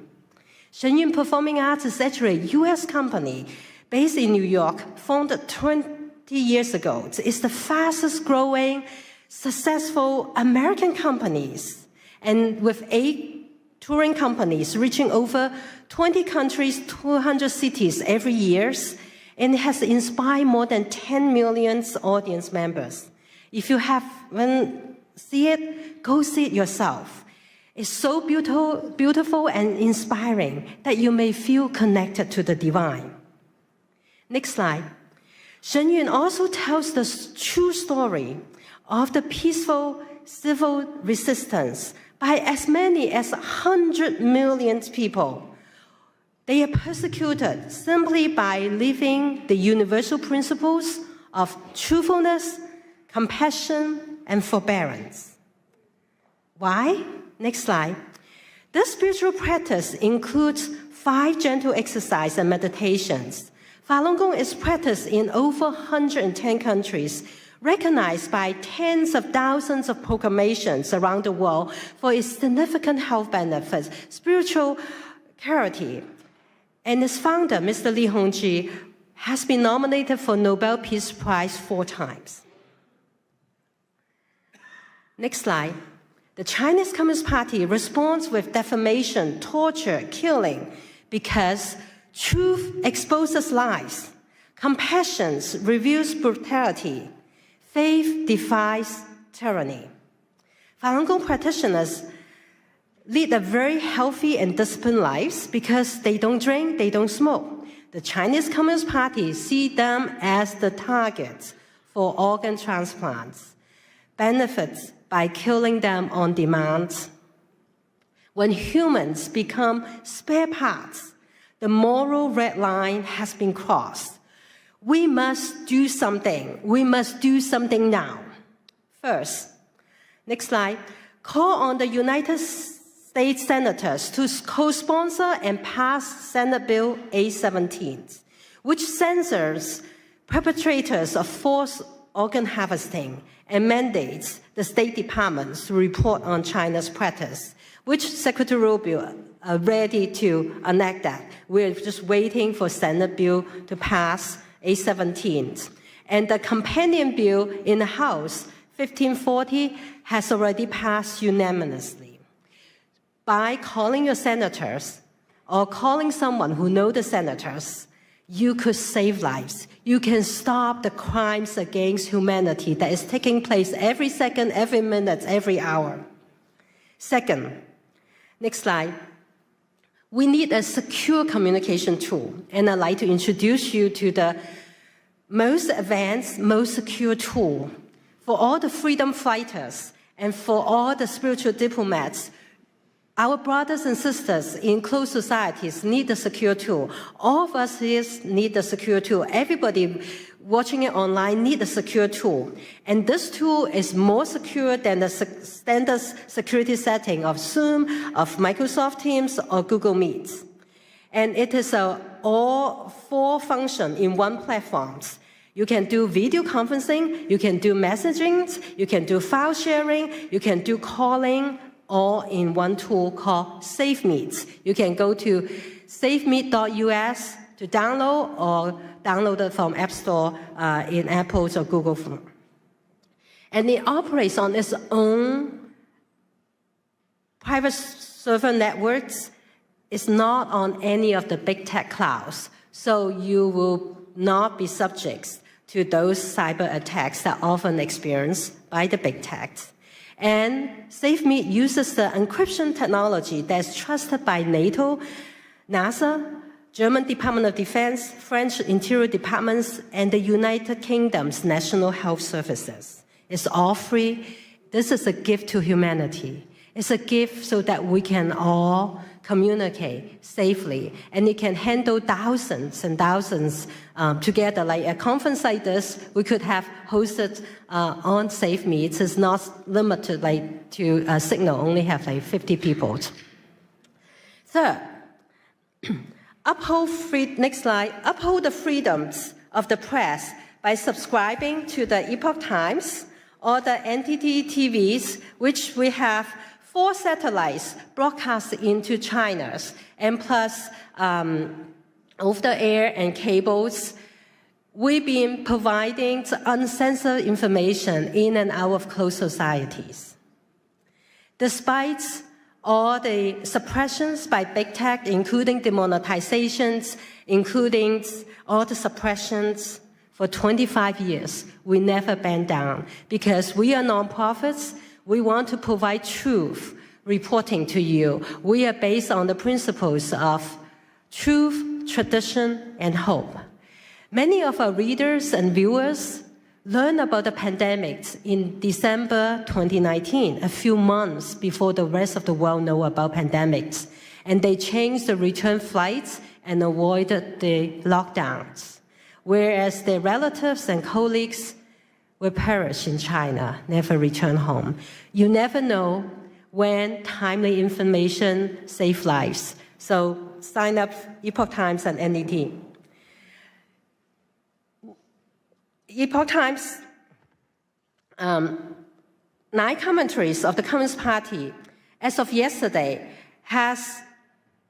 Shen Yun Performing Arts is actually a U.S. company based in New York, founded 20 years ago. It's the fastest growing, successful American companies, and with 8 touring companies reaching over 20 countries, 200 cities every year, and it has inspired more than 10 million audience members. If you haven't seen it, go see it yourself. It's so beautiful and inspiring that you may feel connected to the divine. Next slide. Shen Yun also tells the true story of the peaceful civil resistance by as many as 100 million people. They are persecuted simply by living the universal principles of truthfulness, compassion, and forbearance. Why? Next slide. This spiritual practice includes 5 gentle exercises and meditations. Falun Gong is practiced in over 110 countries, recognized by tens of thousands of proclamations around the world for its significant health benefits, spiritual clarity. And its founder, Mr. Li Hongzhi, has been nominated for Nobel Peace Prize 4 times. Next slide. The Chinese Communist Party responds with defamation, torture, killing, because truth exposes lies, compassion reveals brutality, faith defies tyranny. Falun Gong practitioners lead a very healthy and disciplined lives because they don't drink, they don't smoke. The Chinese Communist Party see them as the targets for organ transplants, benefits by killing them on demand. When humans become spare parts, the moral red line has been crossed. We must do something. We must do something now. First, next slide, call on the United States senators to co-sponsor and pass Senate Bill 817, which censors perpetrators of forced organ harvesting and mandates the State Departments to report on China's practice, which Secretary Rubio are ready to enact that. We're just waiting for Senate bill to pass A17. And the companion bill in the House, 1540, has already passed unanimously. By calling your senators or calling someone who knows the senators, you could save lives. You can stop the crimes against humanity that is taking place every second, every minute, every hour. Second, next slide. We need a secure communication tool, and I'd like to introduce you to the most advanced, most secure tool for all the freedom fighters and for all the spiritual diplomats. Our brothers and sisters in closed societies need a secure tool. All of us here need a secure tool. Everybody watching it online need a secure tool. And this tool is more secure than the standard security setting of Zoom, of Microsoft Teams, or Google Meets. And it is all four functions in one platform. You can do video conferencing, you can do messaging, you can do file sharing, you can do calling, all in one tool called SafeMeet. You can go to safemeet.us to download or download it from App Store in Apple's or Google phone. And it operates on its own private server networks. It's not on any of the big tech clouds. So you will not be subject to those cyber attacks that are often experienced by the big techs. And SafeMeet uses the encryption technology that's trusted by NATO, NASA, German Department of Defense, French Interior Departments, and the United Kingdom's National Health Services. It's all free. This is a gift to humanity. It's a gift so that we can all communicate safely, and it can handle thousands and thousands together. Like a conference like this, we could have hosted on SafeMeet. It's not limited to Signal, only have 50 people. Third, next slide, uphold the freedoms of the press by subscribing to the Epoch Times or the NTT TVs, which we have 4 satellites broadcast into China, and plus over-the-air and cables. We've been providing uncensored information in and out of closed societies. Despite all the suppressions by big tech, including demonetizations, including all the suppressions, for 25 years, we never bend down because we are nonprofits. We want to provide truth reporting to you. We are based on the principles of truth, tradition, and hope. Many of our readers and viewers learned about the pandemic in December 2019, a few months before the rest of the world know about pandemics. And they changed the return flights and avoided the lockdowns, whereas their relatives and colleagues will perish in China, never return home. You never know when timely information saves lives. So sign up Epoch Times and NDT. Epoch Times, 9 commentaries of the Communist Party, as of yesterday, has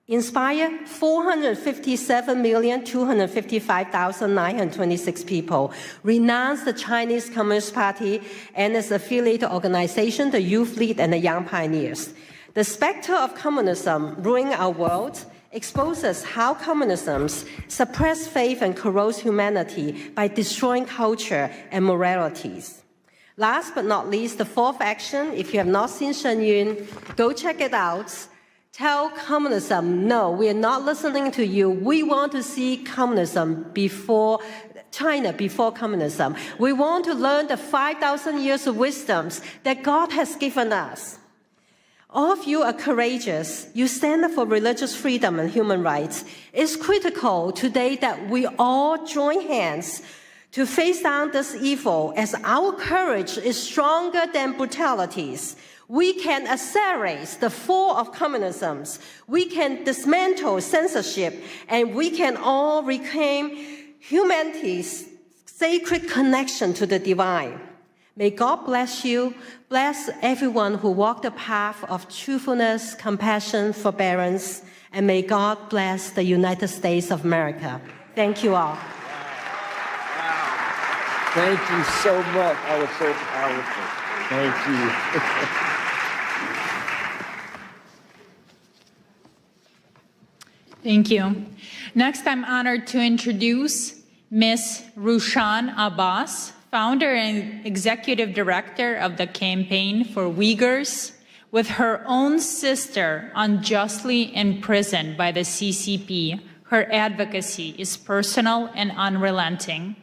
inspired 457,255,926 people, renounce the Chinese Communist Party and its affiliated organization, the Youth League and the Young Pioneers. The specter of communism ruining our world exposes how communism suppresses faith and corrodes humanity by destroying culture and moralities. Last but not least, the 4th action, if you have not seen Shen Yun, go check it out. Tell communism, no, we are not listening to you. We want to see communism before China, before communism. We want to learn the 5,000 years of wisdoms that God has given us. All of you are courageous. You stand up for religious freedom and human rights. It's critical today that we all join hands to face down this evil, as our courage is stronger than brutalities. We can accelerate the fall of communism. We can dismantle censorship, and we can all reclaim humanity's sacred connection to the divine. May God bless you, bless everyone who walked the path of truthfulness, compassion, forbearance, and may God bless the United States of America. Thank you all. Thank you so much. That was so powerful. Thank you. Thank you. Next, I'm honored to introduce Ms. Rushan Abbas, founder and executive director of the Campaign for Uyghurs, with her own sister unjustly imprisoned by the CCP. Her advocacy is personal and unrelenting.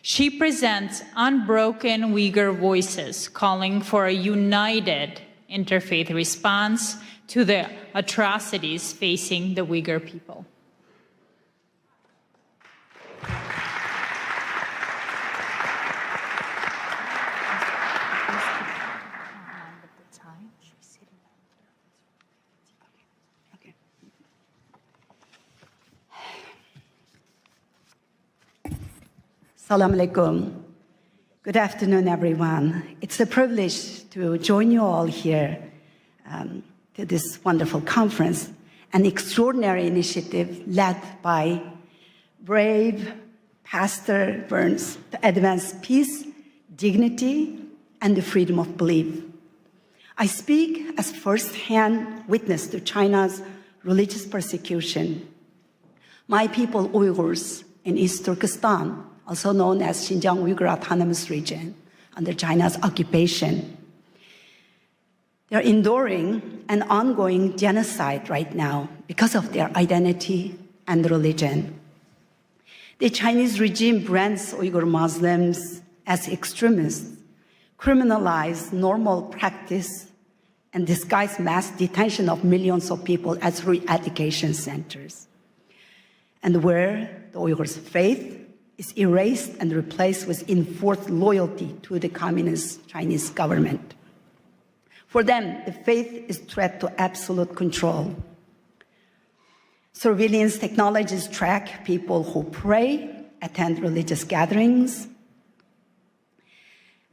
She presents unbroken Uyghur voices calling for a united interfaith response to the atrocities facing the Uyghur people. Assalamu alaikum. Good afternoon, everyone. It's a privilege to join you all here to this wonderful conference, an extraordinary initiative led by brave Pastor Burns to advance peace, dignity, and the freedom of belief. I speak as first-hand witness to China's religious persecution. My people, Uyghurs, in East Turkestan, also known as Xinjiang Uyghur Autonomous Region, under China's occupation. They're enduring an ongoing genocide right now because of their identity and religion. The Chinese regime brands Uyghur Muslims as extremists, criminalize normal practice, and disguise mass detention of millions of people as re-education centers. And where the Uyghurs' faith is erased and replaced with enforced loyalty to the communist Chinese government. For them, the faith is a threat to absolute control. Surveillance technologies track people who pray, attend religious gatherings,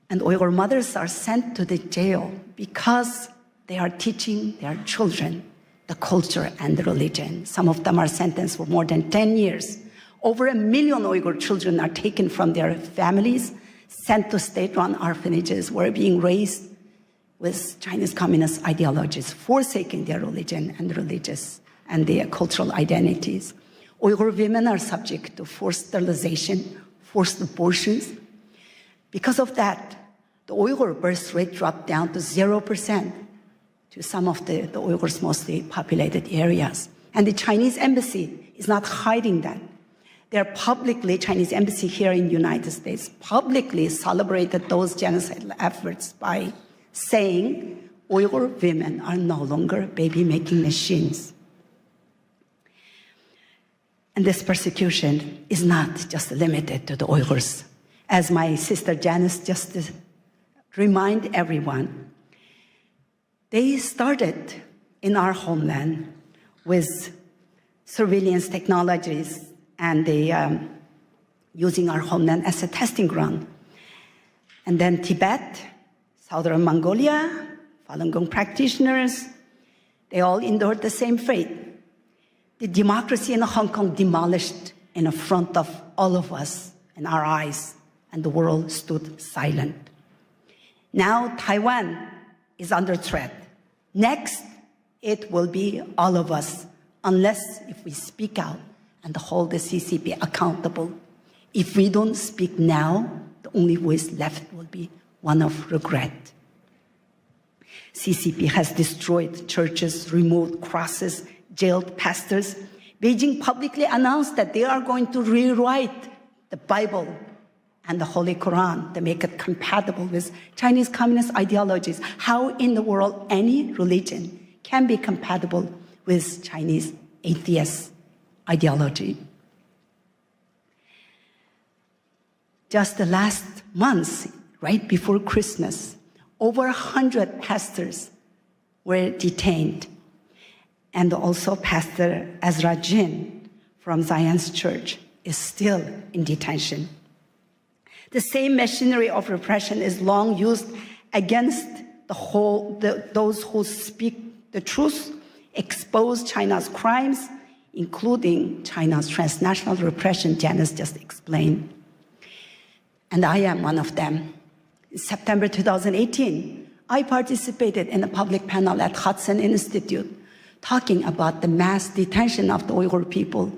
and Uyghur mothers are sent to the jail because they are teaching their children the culture and the religion. Some of them are sentenced for more than 10 years. Over 1 million Uyghur children are taken from their families, sent to state-run orphanages, where being raised with Chinese communist ideologies, forsaking their religion and religious and their cultural identities. Uyghur women are subject to forced sterilization, forced abortions. Because of that, the Uyghur birth rate dropped down to 0% to some of the Uyghurs' mostly populated areas. And the Chinese embassy is not hiding that. They're publicly, Chinese embassy here in the United States, publicly celebrated those genocidal efforts by saying Uyghur women are no longer baby-making machines. And this persecution is not just limited to the Uyghurs. As my sister Janice just reminded everyone, they started in our homeland with surveillance technologies and they using our homeland as a testing ground. And then Tibet, Southern Mongolia, Falun Gong practitioners, they all endured the same fate. The democracy in Hong Kong demolished in front of all of us in our eyes, and the world stood silent. Now Taiwan is under threat. Next, it will be all of us, unless if we speak out and hold the CCP accountable. If we don't speak now, the only voice left will be one of regret. CCP has destroyed churches, removed crosses, jailed pastors. Beijing publicly announced that they are going to rewrite the Bible and the Holy Quran to make it compatible with Chinese communist ideologies. How in the world any religion can be compatible with Chinese atheist ideology? Just the last month, right before Christmas, over 100 pastors were detained. And also Pastor Ezra Jin from Zion's Church is still in detention. The same machinery of repression is long used against those who speak the truth, expose China's crimes, including China's transnational repression Janice just explained. And I am one of them. In September 2018, I participated in a public panel at Hudson Institute talking about the mass detention of the Uyghur people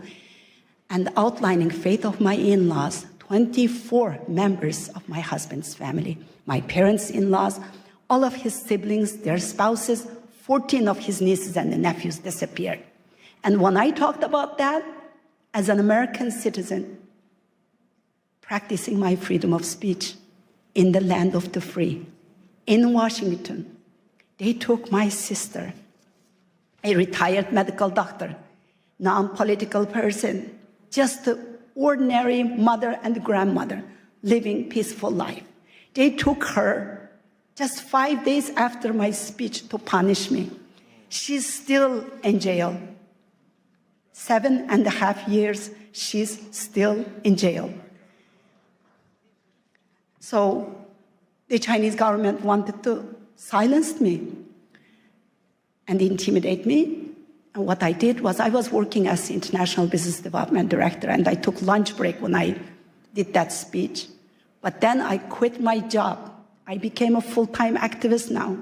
and outlining fate of my in-laws, 24 members of my husband's family, my parents-in-laws, all of his siblings, their spouses, 14 of his nieces and nephews disappeared. And when I talked about that, as an American citizen, practicing my freedom of speech in the land of the free, in Washington, they took my sister, a retired medical doctor, non-political person, just an ordinary mother and grandmother living peaceful life. They took her just 5 days after my speech to punish me. She's still in jail. 7.5 years, she's still in jail. So the Chinese government wanted to silence me and intimidate me. And what I did was I was working as the International Business Development Director, and I took lunch break when I did that speech. But then I quit my job. I became a full-time activist now.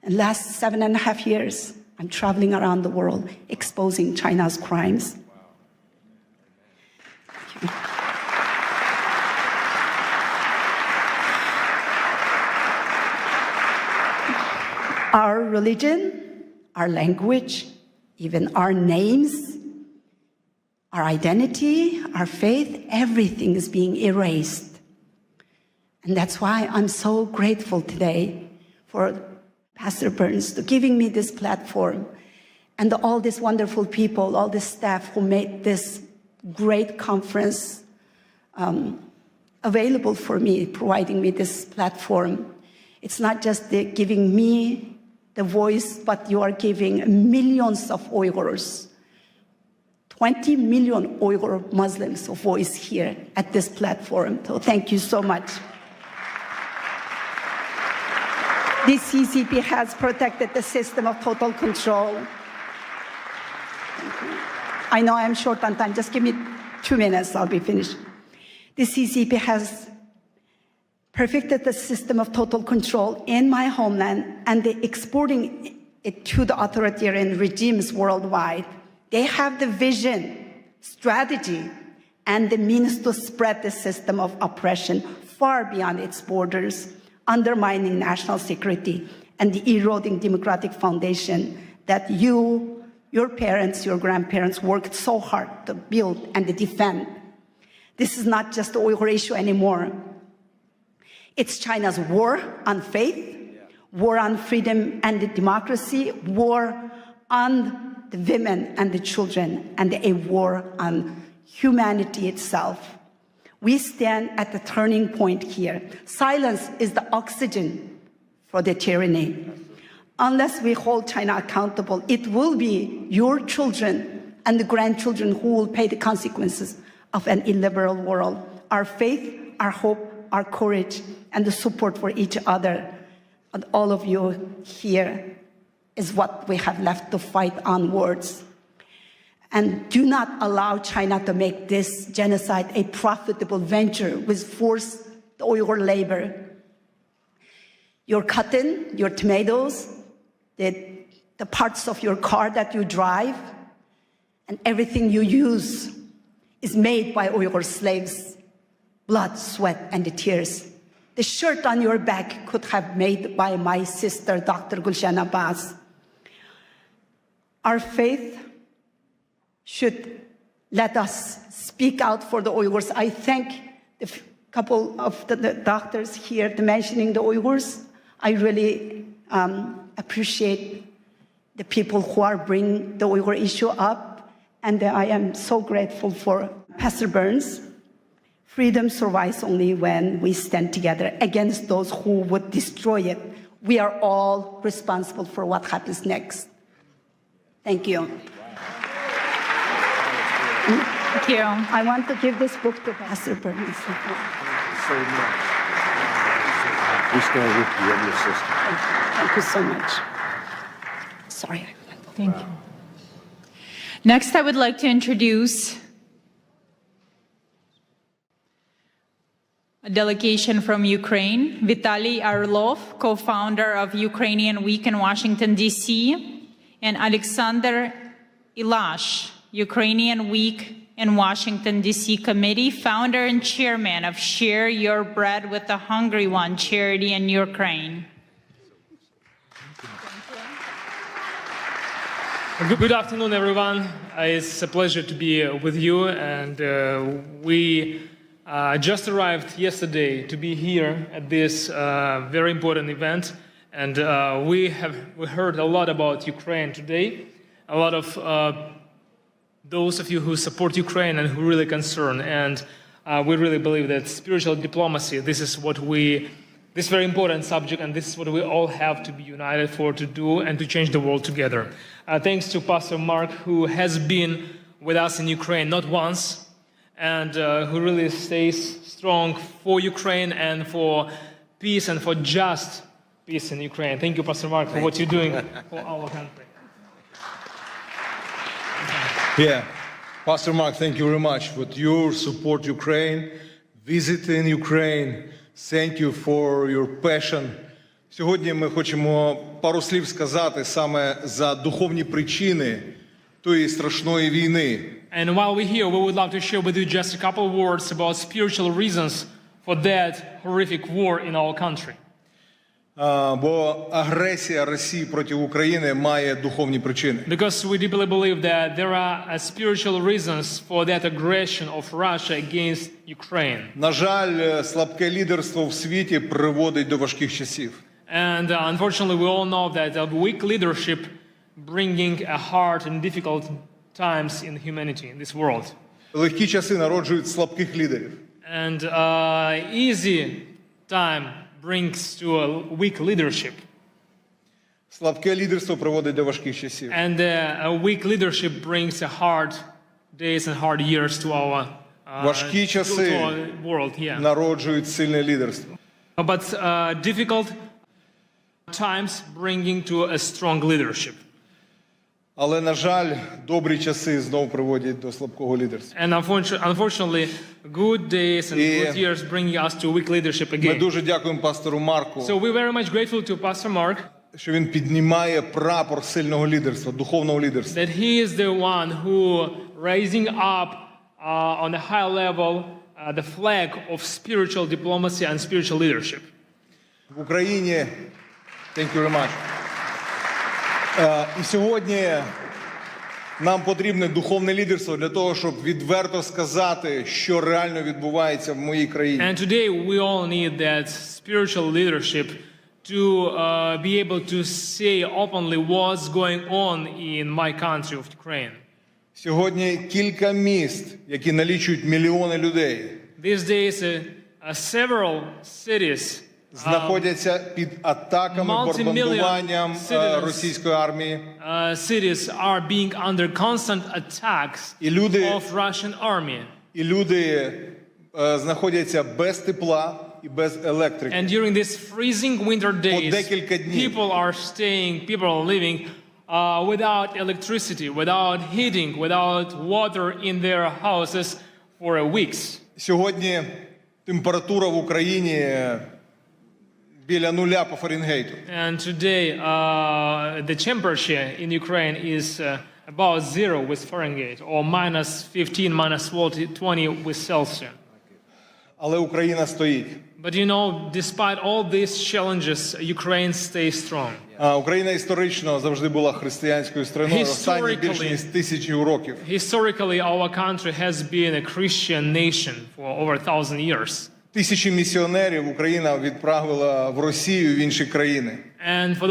And last 7.5 years, I'm traveling around the world exposing China's crimes. Thank you. Our religion, our language, even our names, our identity, our faith, everything is being erased. And that's why I'm so grateful today for Pastor Burns to giving me this platform and all these wonderful people, all the staff who made this great conference available for me, providing me this platform. It's not just giving me the voice, but you are giving millions of Uyghurs, 20 million Uyghur Muslims a voice here at this platform. So thank you so much. This CCP has protected the system of total control. I know I'm short on time. Just give me 2 minutes, I'll be finished. The CCP has perfected the system of total control in my homeland, and they're exporting it to the authoritarian regimes worldwide. They have the vision, strategy, and the means to spread the system of oppression far beyond its borders, undermining national security and eroding democratic foundation that your parents, your grandparents worked so hard to build and to defend. This is not just the Uyghur issue anymore. It's China's war on faith, war on freedom and democracy, war on the women and the children, and a war on humanity itself. We stand at the turning point here. Silence is the oxygen for the tyranny. Unless we hold China accountable, it will be your children and the grandchildren who will pay the consequences of an illiberal world. Our faith, our hope, our courage, and the support for each other, and all of you here, is what we have left to fight onwards. And do not allow China to make this genocide a profitable venture with forced Uyghur labor. Your cotton, your tomatoes, the parts of your car that you drive, and everything you use is made by Uyghur slaves. Blood, sweat, and the tears. The shirt on your back could have made by my sister, Dr. Gulshan Abbas. Our faith should let us speak out for the Uyghurs. I thank the couple of the doctors here mentioning the Uyghurs. I really appreciate the people who are bringing the Uyghur issue up, and I am so grateful for Pastor Burns. Freedom survives only when we stand together against those who would destroy it. We are all responsible for what happens next. Thank you. Thank you. I want to give this book to Pastor Burns. so much. We stand with you and your sister. Thank you so much. Sorry. Thank you. Next, I would like to introduce a delegation from Ukraine, Vitaly Arlov, co-founder of Ukrainian Week in Washington, D.C., and Alexander Ilash, Ukrainian Week in Washington, D.C. Committee, founder and chairman of Share Your Bread with the Hungry One charity in Ukraine. Good afternoon, everyone. It's a pleasure to be with you, and we just arrived yesterday to be here at this very important event, and we heard a lot about Ukraine today. A lot of those of you who support Ukraine and who really concerned, and we really believe that spiritual diplomacy, this very important subject, and this is what we all have to be united for, to do and to change the world together. Thanks to Pastor Mark, who has been with us in Ukraine not once, and who really stays strong for Ukraine and for peace and for just peace in Ukraine. Thank you, Pastor Mark, for what you're doing for our country. Yeah, Pastor Mark, thank you very much for your support Ukraine, visiting Ukraine. Thank you for your passion. Сьогодні ми хочемо пару слів сказати саме за духовні причини тої страшної війни. And while we're here, we would love to share with you just a couple of words about spiritual reasons for that horrific war in our country. Бо агресія Росії проти України має духовні причини. Because we deeply believe that there are spiritual reasons for that aggression of Russia against Ukraine. На жаль, слабке лідерство в світі приводить до важких часів. And unfortunately, we all know that a weak leadership bringing a hard and difficult times in humanity, in this world. Легкі часи народжують слабких лідерів. And easy time brings to a weak leadership. Слабке лідерство приводить до важких часів. And a weak leadership brings a hard days and hard years to our важкі часи world. Yeah. Народжують сильне лідерство. But difficult times bringing to a strong leadership. Але, на жаль, добрі часи знов приводять до слабкого лідерства. And unfortunately, good days and good years bring us to weak leadership again. Ми дуже дякуємо пастору Марку. So we're very much grateful to Pastor Mark. Що він піднімає прапор сильного лідерства, духовного лідерства. That he is the one who raising up on a high level the flag of spiritual diplomacy and spiritual leadership. В Україні, thank you very much. І сьогодні нам потрібне духовне лідерство для того, щоб відверто сказати, що реально відбувається в моїй країні. And today we all need that spiritual leadership to be able to say openly what's going on in my country of Ukraine. Сьогодні кілька міст, які налічують мільйони людей. These days several cities знаходяться під атаками, бомбардуванням російської армії. Cities are being under constant attacks of Russian army. І люди знаходяться без тепла і без електрики. And during these freezing winter days, people are living without electricity, without heating, without water in their houses for weeks. Сьогодні температура в Україні біля нуля по Фаренгейту. And today the temperature in Ukraine is about 0 with Fahrenheit, or minus 15, minus 20 with Celsius. Але Україна стоїть. But you know, despite all these challenges, Ukraine stays strong. Україна історично завжди була християнською країною останні більше ніж 1000 років. Historically, our country has been a Christian nation for over 1000 years. Тисячі місіонерів Україна відправила в Росію, в інші країни. And for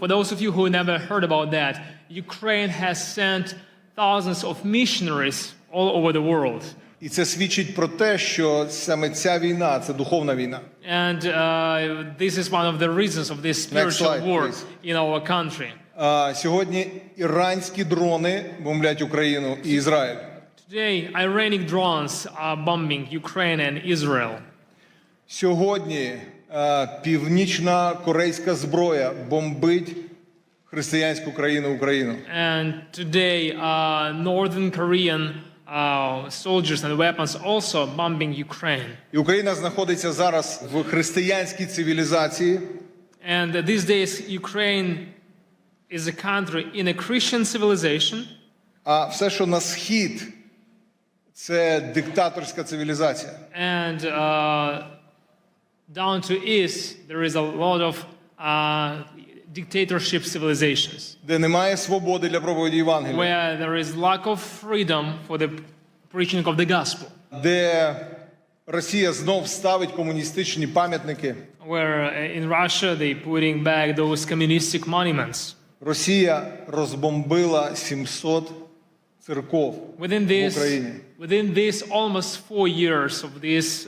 those of you who never heard about that, Ukraine has sent thousands of missionaries all over the world. І це свідчить про те, що саме ця війна – це духовна війна. And this is one of the reasons of this spiritual war in our country. Сьогодні іранські дрони бомблять Україну і Ізраїль. Today, Iranian drones are bombing Ukraine and Israel. Сьогодні північна корейська зброя бомбить християнську країну Україну. And today, Northern Korean soldiers and weapons also bombing Ukraine. І Україна знаходиться зараз в християнській цивілізації. And these days, Ukraine is a country in a Christian civilization. А все, що на схід, це диктаторська цивілізація. And down to east, there is a lot of dictatorship civilizations. Де немає свободи для проповіді Євангелія. Where there is lack of freedom for the preaching of the gospel. Де Росія знов ставить комуністичні пам'ятники. Where in Russia they putting back those communistic monuments. Росія розбомбила 700 церков в Україні. Within this almost 4 years of this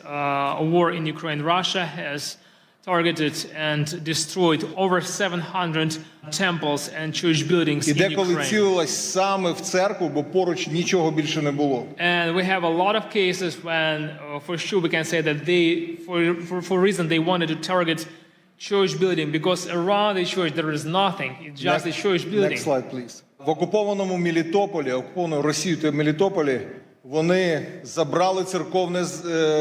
war in Ukraine, Russia has targeted and destroyed over 700 temples and church buildings І in деколи Ukraine. цілилась саме в церкву, бо поруч нічого більше не було. And we have a lot of cases when, for sure, we can say that they, for reason, they wanted to target church building because around the church there is nothing. It's just a church building. Next slide, please. В окупованому Мелітополі, окупованому Росією та Мелітополі, вони забрали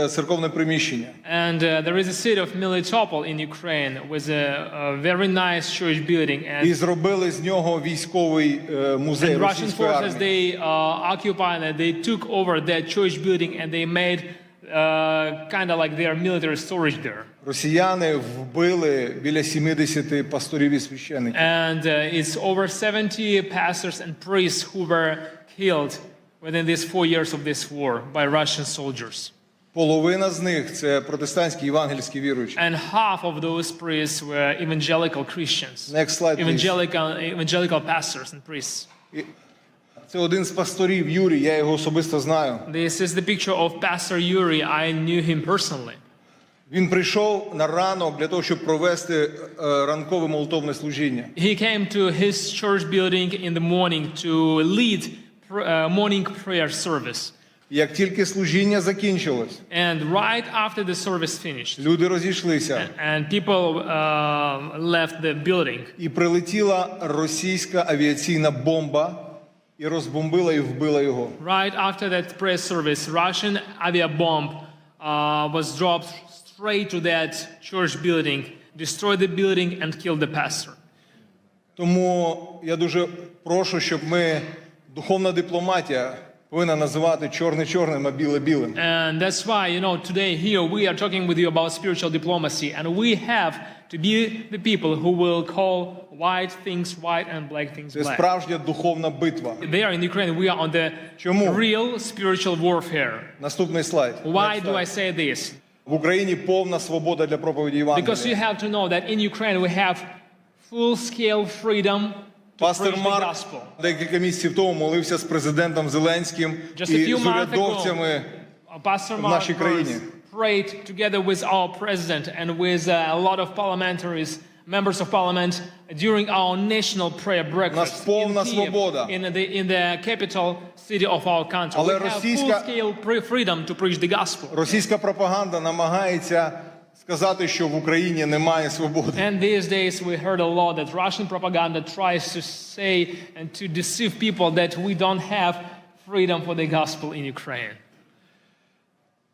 церковне приміщення. And there is a city of Melitopol in Ukraine with a very nice church building. And І зробили з нього військовий музей російської Russian forces, армії. they occupied and they took over that church building and they made kind of like their military storage there. Росіяни вбили біля 70 пасторів і священиків. And it's over 70 pastors and priests who were killed within these 4 years of this war by Russian soldiers. Половина з них це протестантські євангельські віруючі. And half of those priests were evangelical Christians. Next slide, please. Evangelical pastors and priests. Це один з пасторів, Юрій, я його особисто знаю. This is the picture of Pastor Yuri. I knew him personally. Він прийшов на ранок для того, щоб провести ранкове молитовне служіння. He came to his church building in the morning to lead morning prayer service. Як тільки служіння закінчилось, And right after the service finished, люди розійшлися. And people left the building. І прилетіла російська авіаційна бомба і розбомбила і вбила його. Right after that prayer service, Russian aviabomb was dropped straight to that church building, destroyed the building and killed the pastor. Тому я дуже прошу, щоб ми, духовна дипломатія, повинна називати чорне чорним, а біле білим. And that's why, today here we are talking with you about spiritual diplomacy, and we have to be the people who will call white things white and black things Це black. справжня духовна битва. There in Ukraine we are on the real spiritual warfare. Наступний слайд. Why do I say this? В Україні повна свобода для проповіді Євангелія. Because you have to know that in Ukraine we have full-scale freedom to Пастор preach the Марк gospel. декілька місяців тому молився з президентом Зеленським і з урядовцями в нашій країні. Prayed together with our president and with a lot of parliamentaries, members of parliament, during our national prayer breakfast in Kyiv, in the capital city of our country. We have full-scale freedom to preach the gospel. Російська пропаганда намагається сказати, що в Україні немає свободи. And these days we heard a lot that Russian propaganda tries to say and to deceive people that we don't have freedom for the gospel in Ukraine.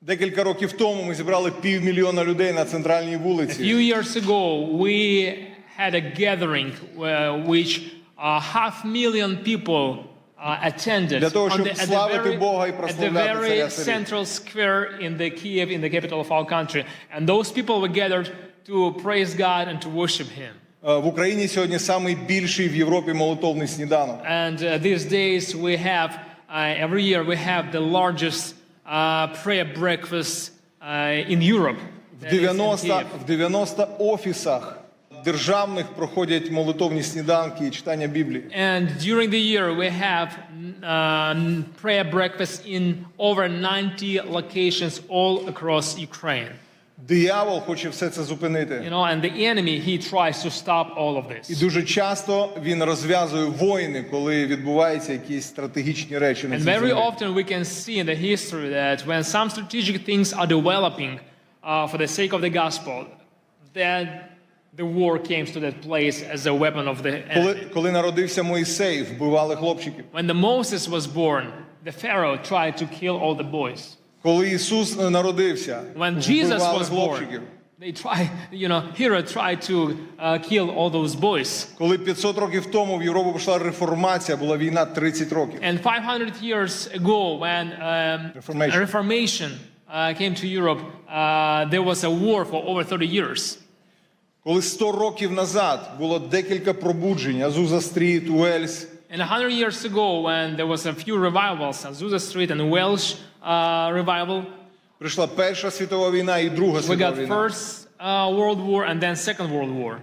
Декілька років тому ми зібрали 500 000 людей на центральній вулиці. A few years ago we had a gathering which 500,000 people attended для того, щоб славити Бога і at the прославляти very царя царів. central square in the Kyiv, in the capital of our country. And those people were gathered to praise God and to worship Him. В Україні сьогодні самий більший в Європі молитовний сніданок. And these days we have, every year we have the largest prayer breakfast in Europe. В 90 офісах державних проходять молитовні сніданки і читання Біблії. And during the year we have prayer breakfast in over 90 locations all across Ukraine. Диявол хоче все це зупинити. And the enemy, he tries to stop all of this. І дуже часто він розв'язує війни, коли відбуваються якісь стратегічні речі на And цій very землі. often we can see in the history that when some strategic things are developing for the sake of the gospel, then the war came to that place as a weapon of the enemy. Коли народився Мойсей, вбивали хлопчиків. When the Moses was born, the Pharaoh tried to kill all the boys. Коли Ісус народився, When Jesus вбивали was хлопчиків. born, they tried, Herod tried to kill all those boys. Коли 500 років тому в Європу пішла реформація, була війна 30 років. And 500 years ago, when Reformation came to Europe, there was a war for over 30 years. Коли 100 років назад було декілька пробуджень, Азуза Стріт, Уельс. And 100 years ago, when there was a few revivals, Azusa Street and Welsh revival, прийшла Перша світова війна і Друга we світова got війна. First World War and then Second World War.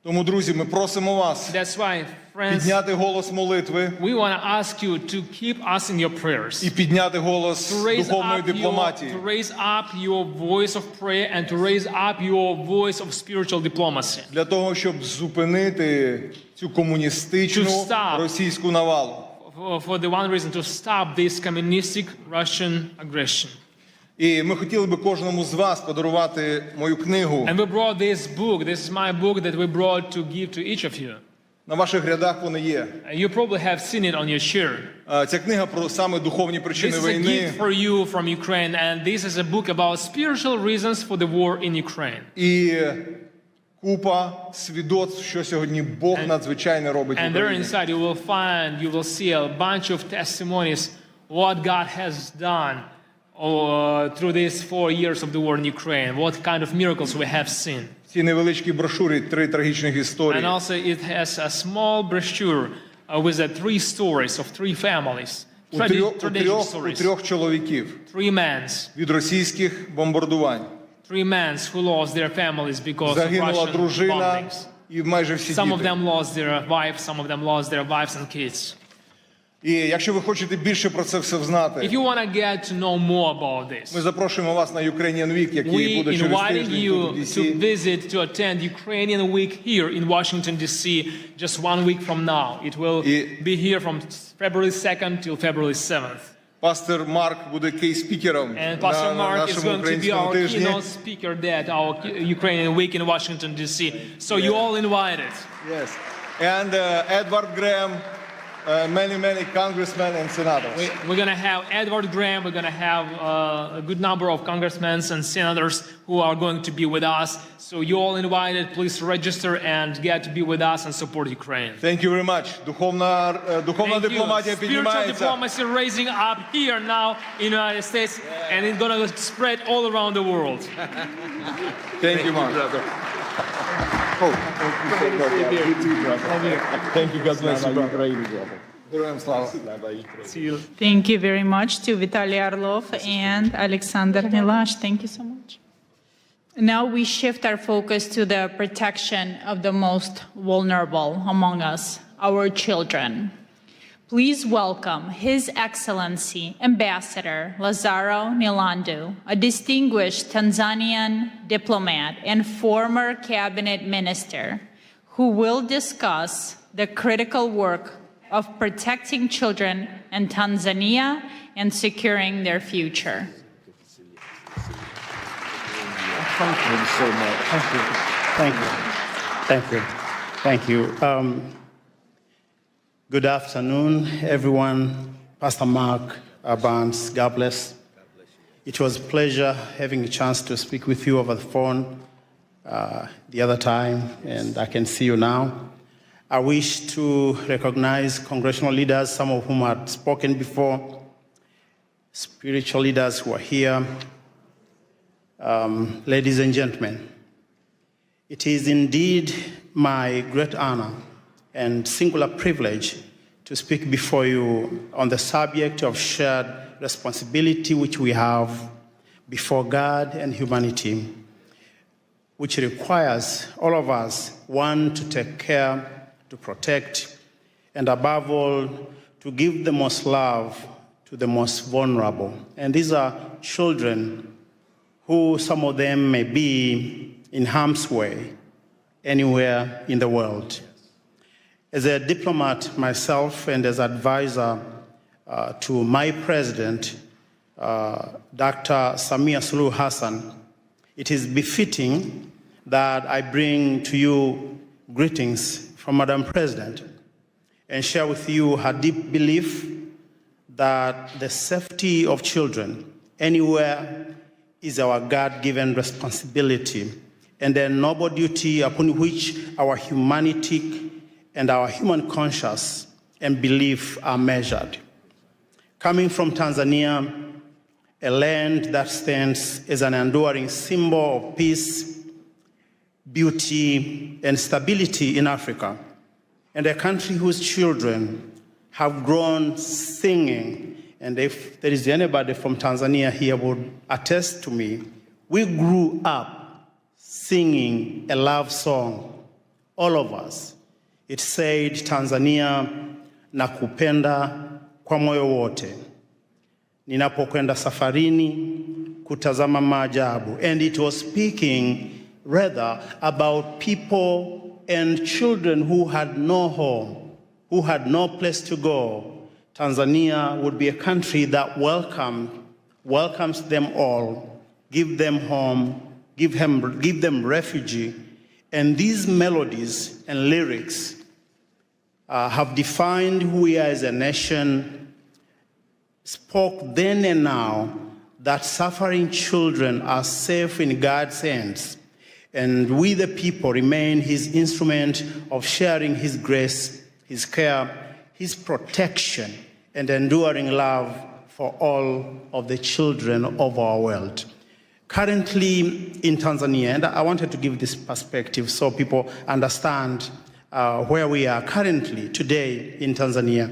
Тому, друзі, ми просимо вас That's why, friends, підняти голос молитви we want to ask you to keep us in your prayers. і підняти голос духовної дипломатії. To raise up your voice of prayer and to raise up your voice of spiritual diplomacy. Для того, щоб зупинити цю комуністичну російську навалу. For the one reason, to stop this communistic Russian aggression. І ми хотіли би кожному з вас подарувати мою книгу. And we brought this book. This is my book that we brought to give to each of you. На ваших рядах вони є. You probably have seen it on your chair. Ця книга про саме духовні причини This is a війни. gift for you from Ukraine, and this is a book about spiritual reasons for the war in Ukraine. І купа свідоцтв, що сьогодні Бог надзвичайно робить в And there Україні. inside you will see a bunch of testimonies what God has done through these 4 years of the war in Ukraine, what kind of miracles we have seen. В цій невеличкій брошурі 3 трагічних історії. And also it has a small brochure with 3 stories of 3 families. У трьох чоловіків 3 men від російських бомбардувань. 3 men who lost their families because of Загинула Russian дружина bombings. і майже всі Some of діти. them lost their wives, some of them lost their wives and kids. І якщо ви хочете більше про це все знати, If you want to get to know more about this, ми запрошуємо вас на Ukrainian Week, який we буде через invited тиждень you тут у to DC. visit, to attend Ukrainian Week here in Washington, D.C. just 1 week from now. It will be here from February 2nd till February 7th. Пастор Марк буде кей-спікером And Pastor на Mark is нашому going to be українському our тижні. keynote speaker at our Ukrainian Week in Washington, D.C. So you all invited. Yes. And Edward Graham, many congressmen and senators. We're going to have Edward Graham. We're going to have a good number of congressmen and senators who are going to be with us. So you all invited. Please register and get to be with us and support Ukraine. Thank you very much. Духовна дипломатія Spiritual піднімається. diplomacy raising up here now in the United States, and it's going to spread all around the world. Thank you, Mark. Thank you, God bless you, brother. Героям слава. Thank you very much to Vitaly Orlov and Alexander Milash. Thank you so much. Now we shift our focus to the protection of the most vulnerable among us, our children. Please welcome His Excellency Ambassador Lazaro Nilandu, a distinguished Tanzanian diplomat and former cabinet minister, who will discuss the critical work of protecting children in Tanzania and securing their future. Thank you so much. Thank you. Thank you. Thank you. Good afternoon, everyone. Pastor Mark Barnes, God bless. It was a pleasure having a chance to speak with you over the phone the other time, and I can see you now. I wish to recognize congressional leaders, some of whom had spoken before, spiritual leaders who are here. Ladies and gentlemen, it is indeed my great honor and singular privilege to speak before you on the subject of shared responsibility which we have before God and humanity, which requires all of us, one, to take care, to protect, and above all, to give the most love to the most vulnerable. And these are children who, some of them may be in harm's way anywhere in the world. As a diplomat myself and as advisor to my president, Dr. Samia Suluhu Hassan, it is befitting that I bring to you greetings from Madam President and share with you her deep belief that the safety of children anywhere is our God-given responsibility and a noble duty upon which our humanity and our human conscience and belief are measured. Coming from Tanzania, a land that stands as an enduring symbol of peace, beauty, and stability in Africa, and a country whose children have grown singing, and if there is anybody from Tanzania here would attest to me, we grew up singing a love song, all of us. It said, Tanzania, nakupenda kwa moyo wote, ninapokwenda safarini kutazama maajabu. And it was speaking rather about people and children who had no home, who had no place to go. Tanzania would be a country that welcomes them all, give them home, give them refuge. And these melodies and lyrics have defined who we are as a nation, spoke then and now that suffering children are safe in God's hands, and we the people remain his instrument of sharing his grace, his care, his protection, and enduring love for all of the children of our world. Currently in Tanzania, and I wanted to give this perspective so people understand where we are currently today in Tanzania.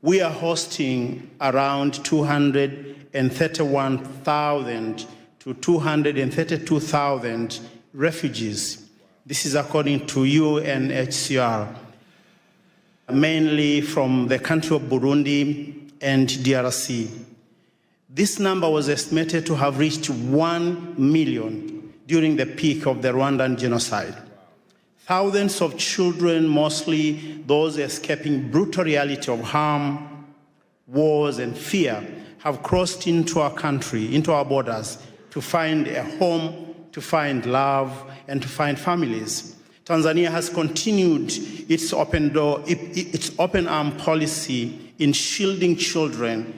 We are hosting around 231,000 to 232,000 refugees. This is according to UNHCR, mainly from the country of Burundi and DRC. This number was estimated to have reached 1 million during the peak of the Rwandan genocide. Thousands of children, mostly those escaping brutal reality of harm, wars, and fear, have crossed into our country, into our borders, to find a home, to find love, and to find families. Tanzania has continued its open arm policy in shielding children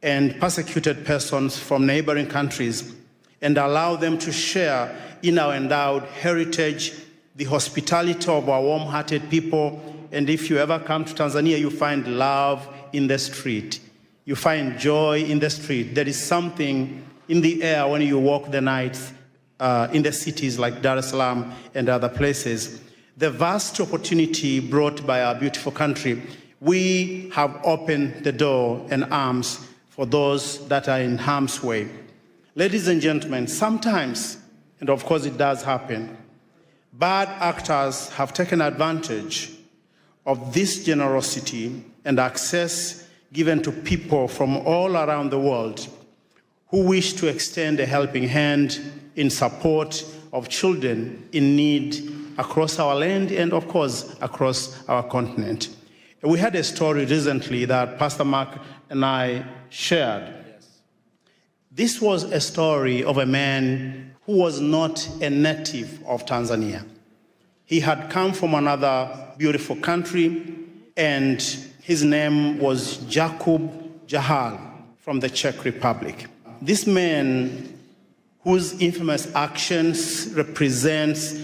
and persecuted persons from neighboring countries and allow them to share in our endowed heritage, the hospitality of our warm-hearted people. And if you ever come to Tanzania, you find love in the street. You find joy in the street. There is something in the air when you walk the nights in the cities like Dar es Salaam and other places. The vast opportunity brought by our beautiful country, we have opened the door and arms for those that are in harm's way. Ladies and gentlemen, sometimes, and of course it does happen, bad actors have taken advantage of this generosity and access given to people from all around the world who wish to extend a helping hand in support of children in need across our land and, of course, across our continent. We had a story recently that Pastor Mark and I shared. This was a story of a man who was not a native of Tanzania. He had come from another beautiful country, and his name was Jakub Jahal from the Czech Republic. This man, whose infamous actions represents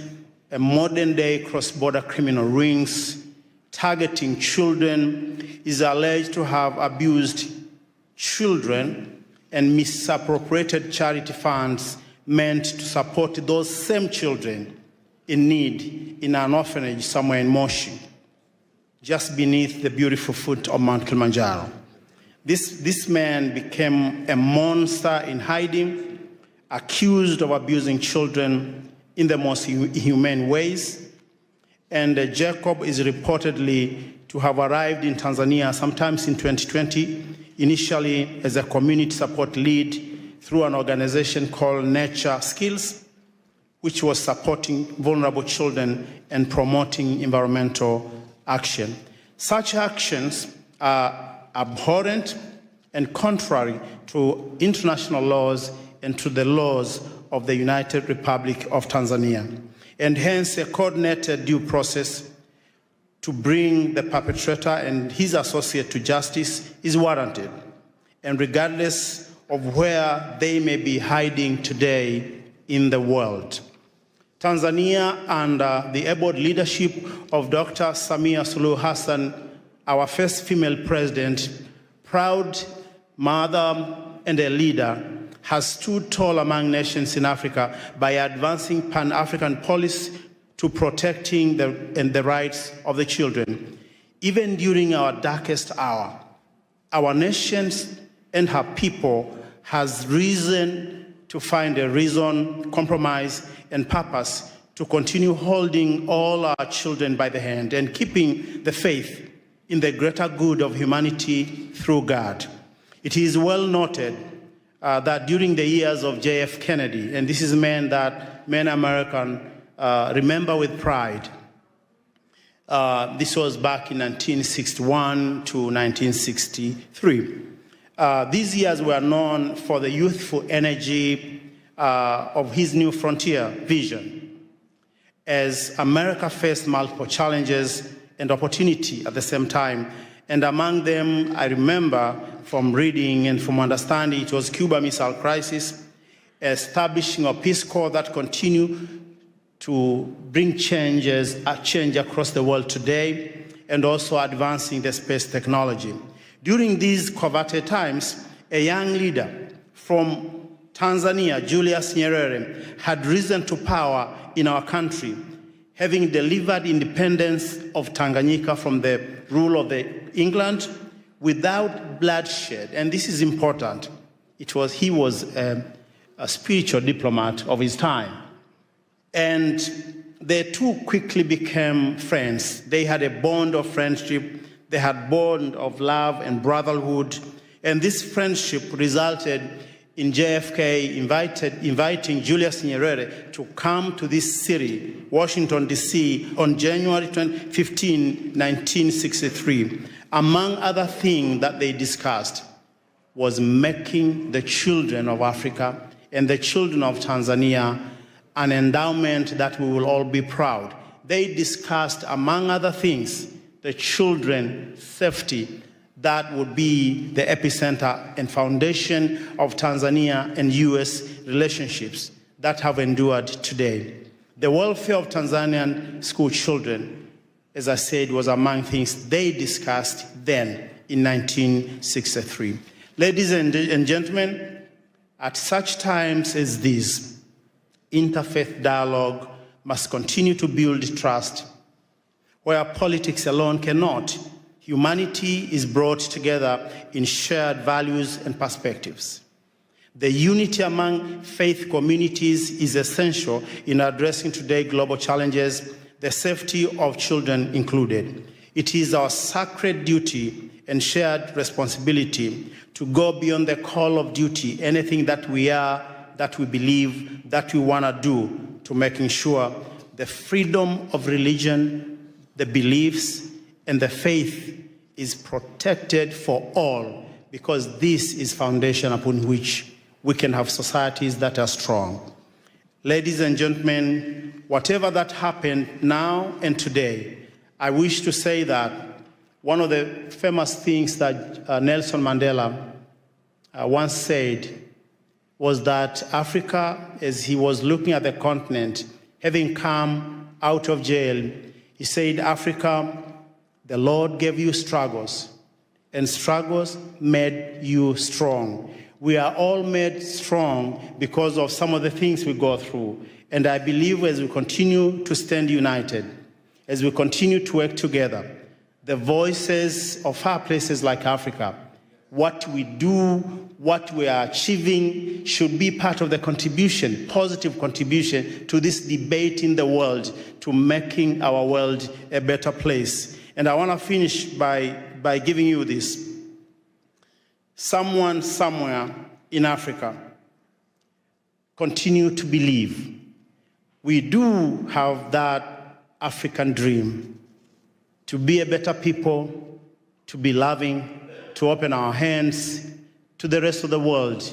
a modern-day cross-border criminal rings targeting children, is alleged to have abused children and misappropriated charity funds meant to support those same children in need in an orphanage somewhere in Moshi, just beneath the beautiful foot of Mount Kilimanjaro. This man became a monster in hiding, accused of abusing children in the most inhumane ways. And Jacob is reportedly to have arrived in Tanzania sometimes in 2020, initially as a community support lead through an organization called Nature Skills, which was supporting vulnerable children and promoting environmental action. Such actions are abhorrent and contrary to international laws and to the laws of the United Republic of Tanzania, and hence a coordinated due process to bring the perpetrator and his associate to justice is warranted, and regardless of where they may be hiding today in the world. Tanzania, under the able leadership of Dr. Samia Suluhu Hassan, our first female president, proud mother and a leader, has stood tall among nations in Africa by advancing Pan-African policy to protecting the rights of the children. Even during our darkest hour, our nations and her people has reason to find a reason, compromise, and purpose to continue holding all our children by the hand and keeping the faith in the greater good of humanity through God. It is well noted that during the years of J.F. Kennedy, and this is a man that many Americans remember with pride, this was back in 1961 to 1963. These years were known for the youthful energy of his new frontier vision. As America faced multiple challenges and opportunity at the same time, and among them, I remember from reading and from understanding, it was Cuba Missile Crisis, establishing a Peace Corps that continue to bring change across the world today, and also advancing the space technology. During these coveted times, a young leader from Tanzania, Julius Nyerere, had risen to power in our country, having delivered independence of Tanganyika from the rule of England without bloodshed. And this is important. He was a spiritual diplomat of his time. And they two quickly became friends. They had a bond of friendship. They had a bond of love and brotherhood. And this friendship resulted in JFK inviting Julius Nyerere to come to this city, Washington, D.C., on January 15, 1963. Among other things that they discussed was making the children of Africa and the children of Tanzania an endowment that we will all be proud. They discussed, among other things, the children's safety that would be the epicenter and foundation of Tanzania and U.S. relationships that have endured today. The welfare of Tanzanian school children, as I said, was among things they discussed then in 1963. Ladies and gentlemen, at such times as these, interfaith dialogue must continue to build trust. Where politics alone cannot, humanity is brought together in shared values and perspectives. The unity among faith communities is essential in addressing today's global challenges, the safety of children included. It is our sacred duty and shared responsibility to go beyond the call of duty, anything that we are, that we believe, that we want to do, to making sure the freedom of religion, the beliefs, and the faith is protected for all, because this is foundation upon which we can have societies that are strong. Ladies and gentlemen, whatever that happened now and today, I wish to say that one of the famous things that Nelson Mandela once said was that Africa, as he was looking at the continent, having come out of jail, he said, Africa, the Lord gave you struggles, and struggles made you strong. We are all made strong because of some of the things we go through. And I believe as we continue to stand united, as we continue to work together, the voices of our places like Africa, what we do, what we are achieving should be part of the contribution, positive contribution to this debate in the world, to making our world a better place. And I want to finish by giving you this. Someone somewhere in Africa continue to believe we do have that African dream to be a better people, to be loving, to open our hands to the rest of the world.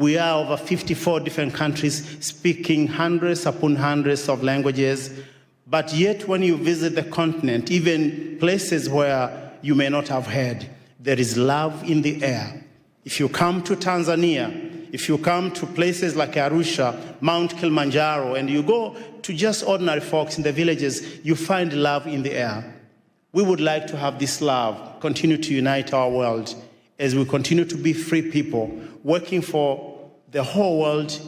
We are over 54 different countries speaking hundreds upon hundreds of languages. But yet when you visit the continent, even places where you may not have heard, there is love in the air. If you come to Tanzania, if you come to places like Arusha, Mount Kilimanjaro, and you go to just ordinary folks in the villages, you find love in the air. We would like to have this love continue to unite our world as we continue to be free people, working for the whole world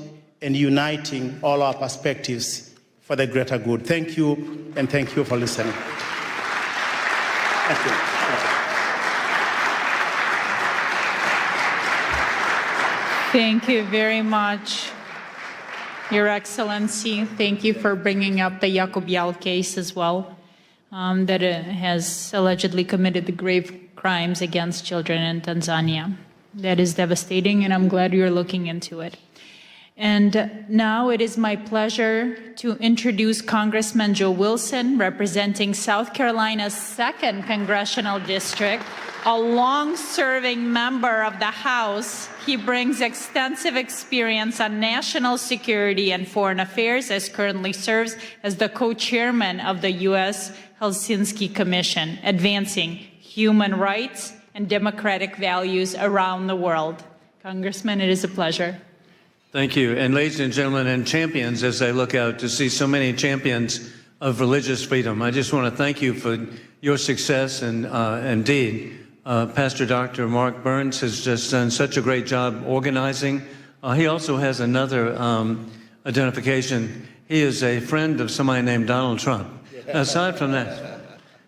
and uniting all our perspectives for the greater good. Thank you, and thank you for listening. Thank you. Thank you very much, Your Excellency. Thank you for bringing up the Yacobial case as well, that has allegedly committed the grave crimes against children in Tanzania. That is devastating, and I'm glad you're looking into it. And now it is my pleasure to introduce Congressman Joe Wilson, representing South Carolina's 2nd Congressional District, a long-serving member of the House. He brings extensive experience on national security and foreign affairs, as currently serves as the co-chairman of the U.S. Helsinki Commission, advancing human rights and democratic values around the world. Congressman, it is a pleasure. Thank you. And ladies and gentlemen, and champions, as I look out to see so many champions of religious freedom, I just want to thank you for your success. And indeed, Pastor Dr. Mark Burns has just done such a great job organizing. He also has another identification. He is a friend of somebody named Donald Trump. Aside from that,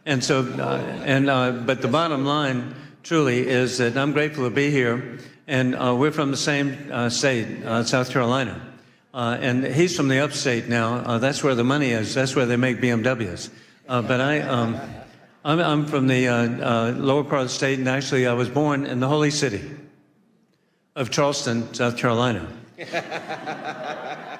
and so, but the bottom line truly is that I'm grateful to be here, and we're from the same state, South Carolina, and he's from the upstate now. That's where the money is. That's where they make BMWs. But I'm from the lower part of the state, and actually I was born in the holy city of Charleston, South Carolina.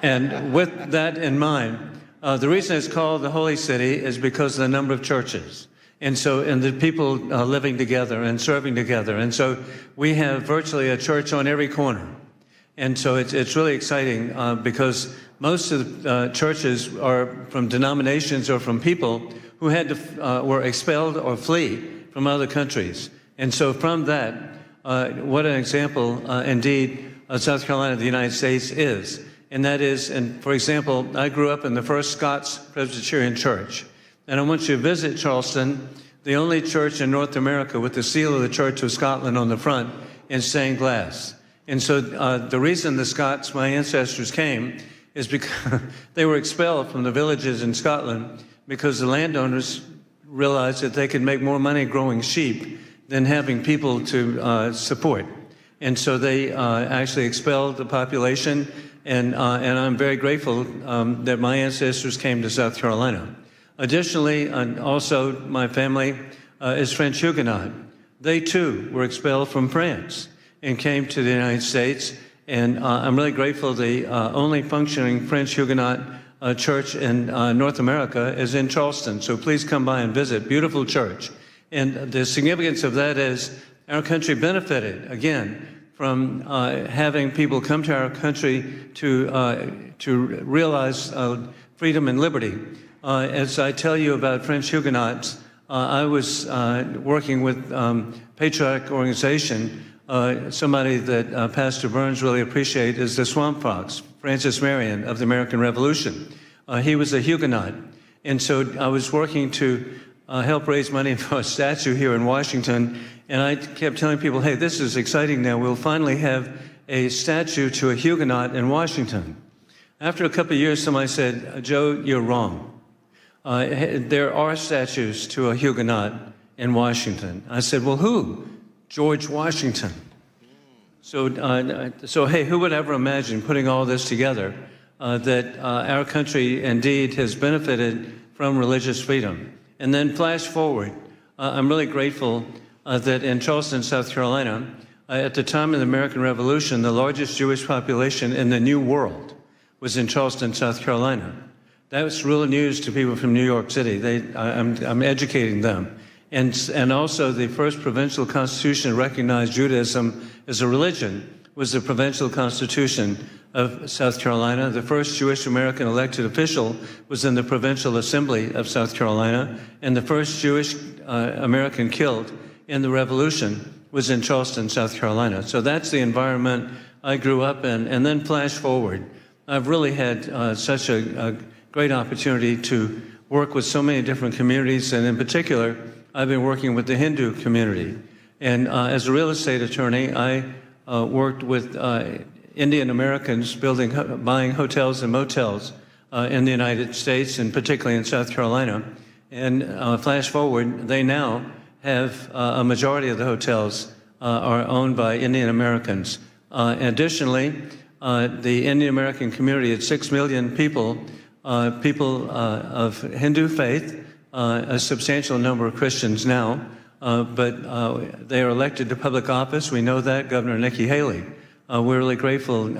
And with that in mind, the reason it's called the Holy City is because of the number of churches. And the people living together and serving together. And so we have virtually a church on every corner. And so it's really exciting because most of the churches are from denominations or from people who had to, were expelled or flee from other countries. And so from that, what an example indeed South Carolina, the United States is. And that is, and for example, I grew up in the First Scots Presbyterian Church. And I want you to visit Charleston, the only church in North America with the seal of the Church of Scotland on the front in stained glass. And so the reason the Scots, my ancestors, came is because they were expelled from the villages in Scotland because the landowners realized that they could make more money growing sheep than having people to support. And so they actually expelled the population. And I'm very grateful that my ancestors came to South Carolina. Additionally, also my family is French Huguenot. They too were expelled from France and came to the United States. And I'm really grateful the only functioning French Huguenot church in North America is in Charleston. So please come by and visit. Beautiful church. And the significance of that is our country benefited, again, from having people come to our country to realize freedom and liberty. As I tell you about French Huguenots, I was working with patriotic organization. Somebody that Pastor Burns really appreciates is the Swamp Fox, Francis Marion of the American Revolution. He was a Huguenot. And so I was working to help raise money for a statue here in Washington. And I kept telling people, hey, this is exciting now. We'll finally have a statue to a Huguenot in Washington. After a couple of years, somebody said, Joe, you're wrong. There are statues to a Huguenot in Washington. I said, well, who? George Washington. So hey, who would ever imagine putting all this together, that our country indeed has benefited from religious freedom? And then flash forward, I'm really grateful that in Charleston, South Carolina, at the time of the American Revolution, the largest Jewish population in the New World was in Charleston, South Carolina. That was real news to people from New York City. I'm educating them. And also the first provincial constitution recognized Judaism as a religion was the Provincial Constitution of South Carolina. The first Jewish American elected official was in the Provincial Assembly of South Carolina, and the first Jewish American killed in the Revolution was in Charleston, South Carolina. So that's the environment I grew up in. And then flash forward, I've really had such a great opportunity to work with so many different communities, and in particular, I've been working with the Hindu community. And as a real estate attorney, I worked with Indian Americans buying hotels and motels in the United States, and particularly in South Carolina. And flash forward, they now have a majority of the hotels are owned by Indian Americans. Additionally, the Indian American community, it's 6 million people, of Hindu faith, a substantial number of Christians now, but they are elected to public office. We know that, Governor Nikki Haley. We're really grateful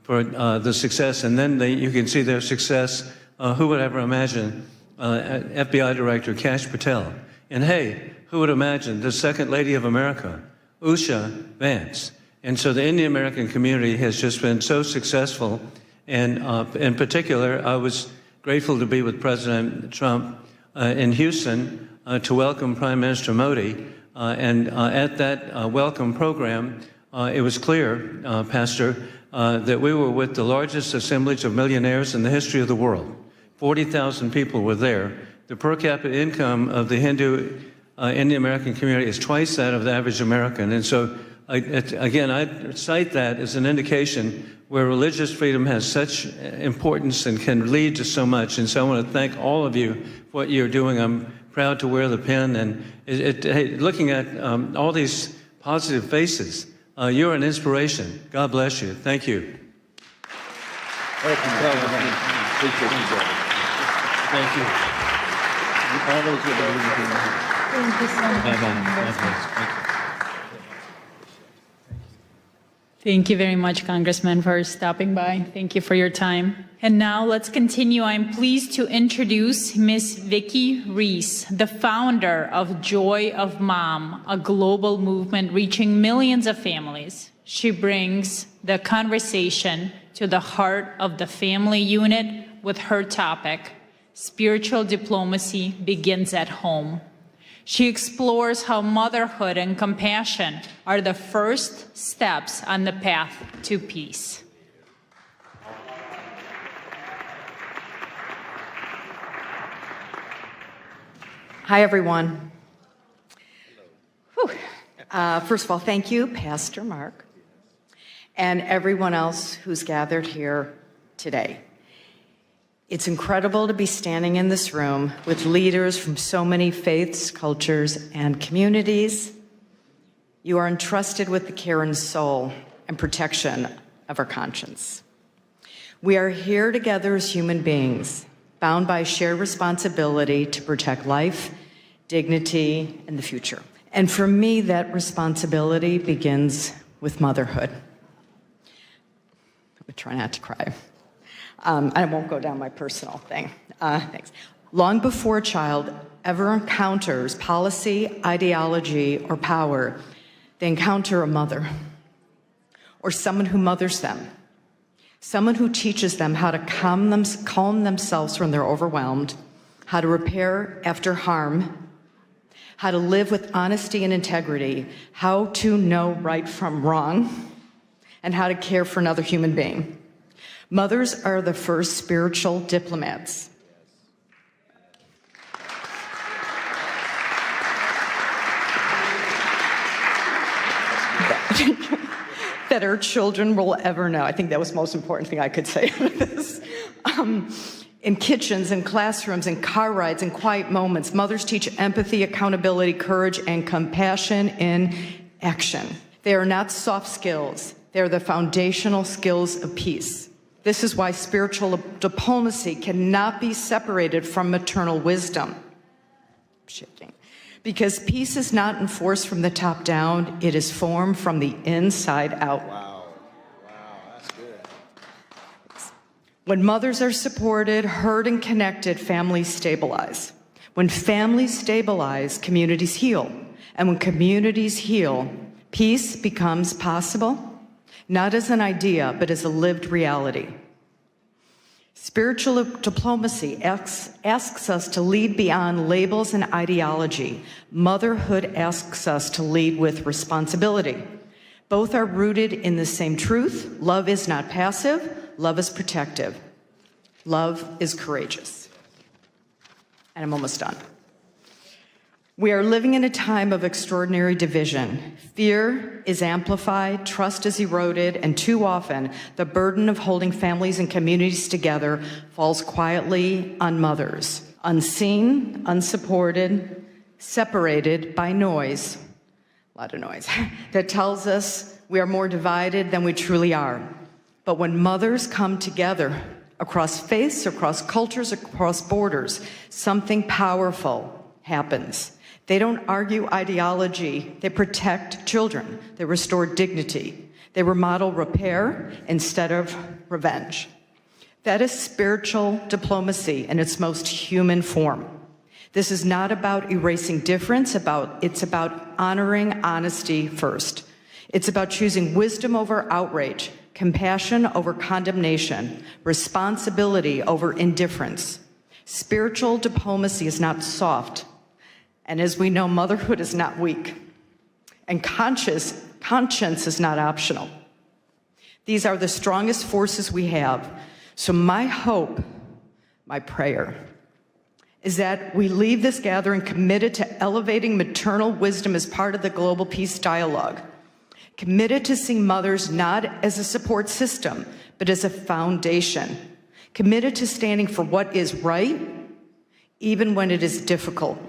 for the success, and then you can see their success. Who would ever imagine FBI Director Kash Patel? And hey, who would imagine the Second Lady of America, Usha Vance? And so the Indian American community has just been so successful. And in particular, I was grateful to be with President Trump in Houston to welcome Prime Minister Modi. And at that welcome program, it was clear, Pastor, that we were with the largest assemblage of millionaires in the history of the world. 40,000 people were there. The per capita income of the Hindu Indian American community is twice that of the average American. And so, again, I cite that as an indication where religious freedom has such importance and can lead to so much. And so I want to thank all of you for what you're doing. I'm proud to wear the pin. And looking at all these positive faces, you're an inspiration. God bless you. Thank you. Thank you. Appreciate you, brother. Thank you. Thank you so much. Thank you very much, Congressman, for stopping by. Thank you for your time. And now let's continue. I'm pleased to introduce Ms. Vicki Reese, the founder of Joy of Mom, a global movement reaching millions of families. She brings the conversation to the heart of the family unit with her topic, Spiritual Diplomacy Begins at Home. She explores how motherhood and compassion are the first steps on the path to peace. Hi, everyone. First of all, thank you, Pastor Mark, and everyone else who's gathered here today. It's incredible to be standing in this room with leaders from so many faiths, cultures, and communities. You are entrusted with the care and soul and protection of our conscience. We are here together as human beings, bound by shared responsibility to protect life, dignity, and the future. And for me, that responsibility begins with motherhood. I would try not to cry. I won't go down my personal thing. Thanks. Long before a child ever encounters policy, ideology, or power, they encounter a mother or someone who mothers them, someone who teaches them how to calm themselves when they're overwhelmed, how to repair after harm, how to live with honesty and integrity, how to know right from wrong, and how to care for another human being. Mothers are the first spiritual diplomats. That our children will ever know. I think that was the most important thing I could say out of this. In kitchens, in classrooms, in car rides, in quiet moments, mothers teach empathy, accountability, courage, and compassion in action. They are not soft skills. They are the foundational skills of peace. This is why spiritual diplomacy cannot be separated from maternal wisdom. Because peace is not enforced from the top down, it is formed from the inside out. Wow, that's good. When mothers are supported, heard, and connected, families stabilize. When families stabilize, communities heal. And when communities heal, peace becomes possible. not as an idea, but as a lived reality. Spiritual diplomacy asks us to lead beyond labels and ideology. Motherhood asks us to lead with responsibility. Both are rooted in the same truth. Love is not passive. Love is protective. Love is courageous. And I'm almost done. We are living in a time of extraordinary division. Fear is amplified, trust is eroded, and too often the burden of holding families and communities together falls quietly on mothers, unseen, unsupported, separated by noise, a lot of noise, that tells us we are more divided than we truly are. But when mothers come together across faiths, across cultures, across borders, something powerful happens. They don't argue ideology. They protect children. They restore dignity. They remodel repair instead of revenge. That is spiritual diplomacy in its most human form. This is not about erasing difference. It's about honoring honesty first. It's about choosing wisdom over outrage, compassion over condemnation, responsibility over indifference. Spiritual diplomacy is not soft. And as we know, motherhood is not weak. And conscience is not optional. These are the strongest forces we have. So my hope, my prayer, is that we leave this gathering committed to elevating maternal wisdom as part of the global peace dialogue, committed to seeing mothers not as a support system, but as a foundation, committed to standing for what is right, even when it is difficult,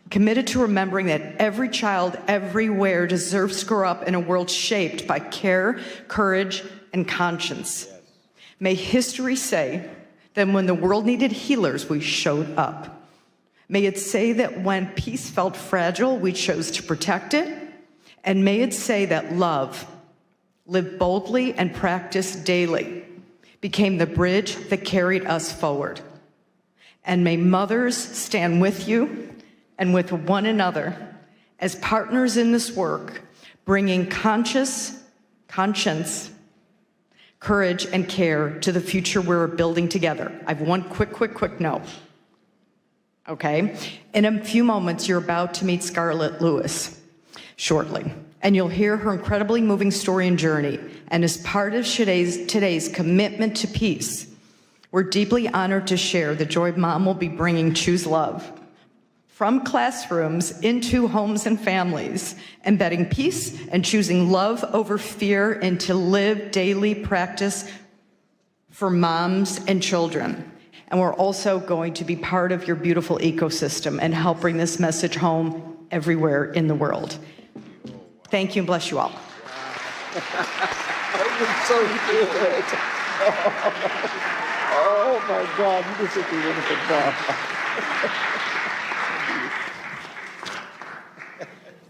committed to remembering that every child everywhere deserves to grow up in a world shaped by care, courage, and conscience. May history say that when the world needed healers, we showed up. May it say that when peace felt fragile, we chose to protect it. And may it say that love, lived boldly and practiced daily, became the bridge that carried us forward. And may mothers stand with you and with one another as partners in this work, bringing conscience, courage, and care to the future we're building together. I have one quick note, okay? In a few moments, you're about to meet Scarlett Lewis shortly, and you'll hear her incredibly moving story and journey. And as part of today's commitment to peace, we're deeply honored to share that Joy Mom will be bringing Choose Love from classrooms into homes and families, embedding peace and choosing love over fear into live daily practice for moms and children. And we're also going to be part of your beautiful ecosystem and help bring this message home everywhere in the world. Thank you and bless you all. That was so good. Oh my God, you did such a wonderful job.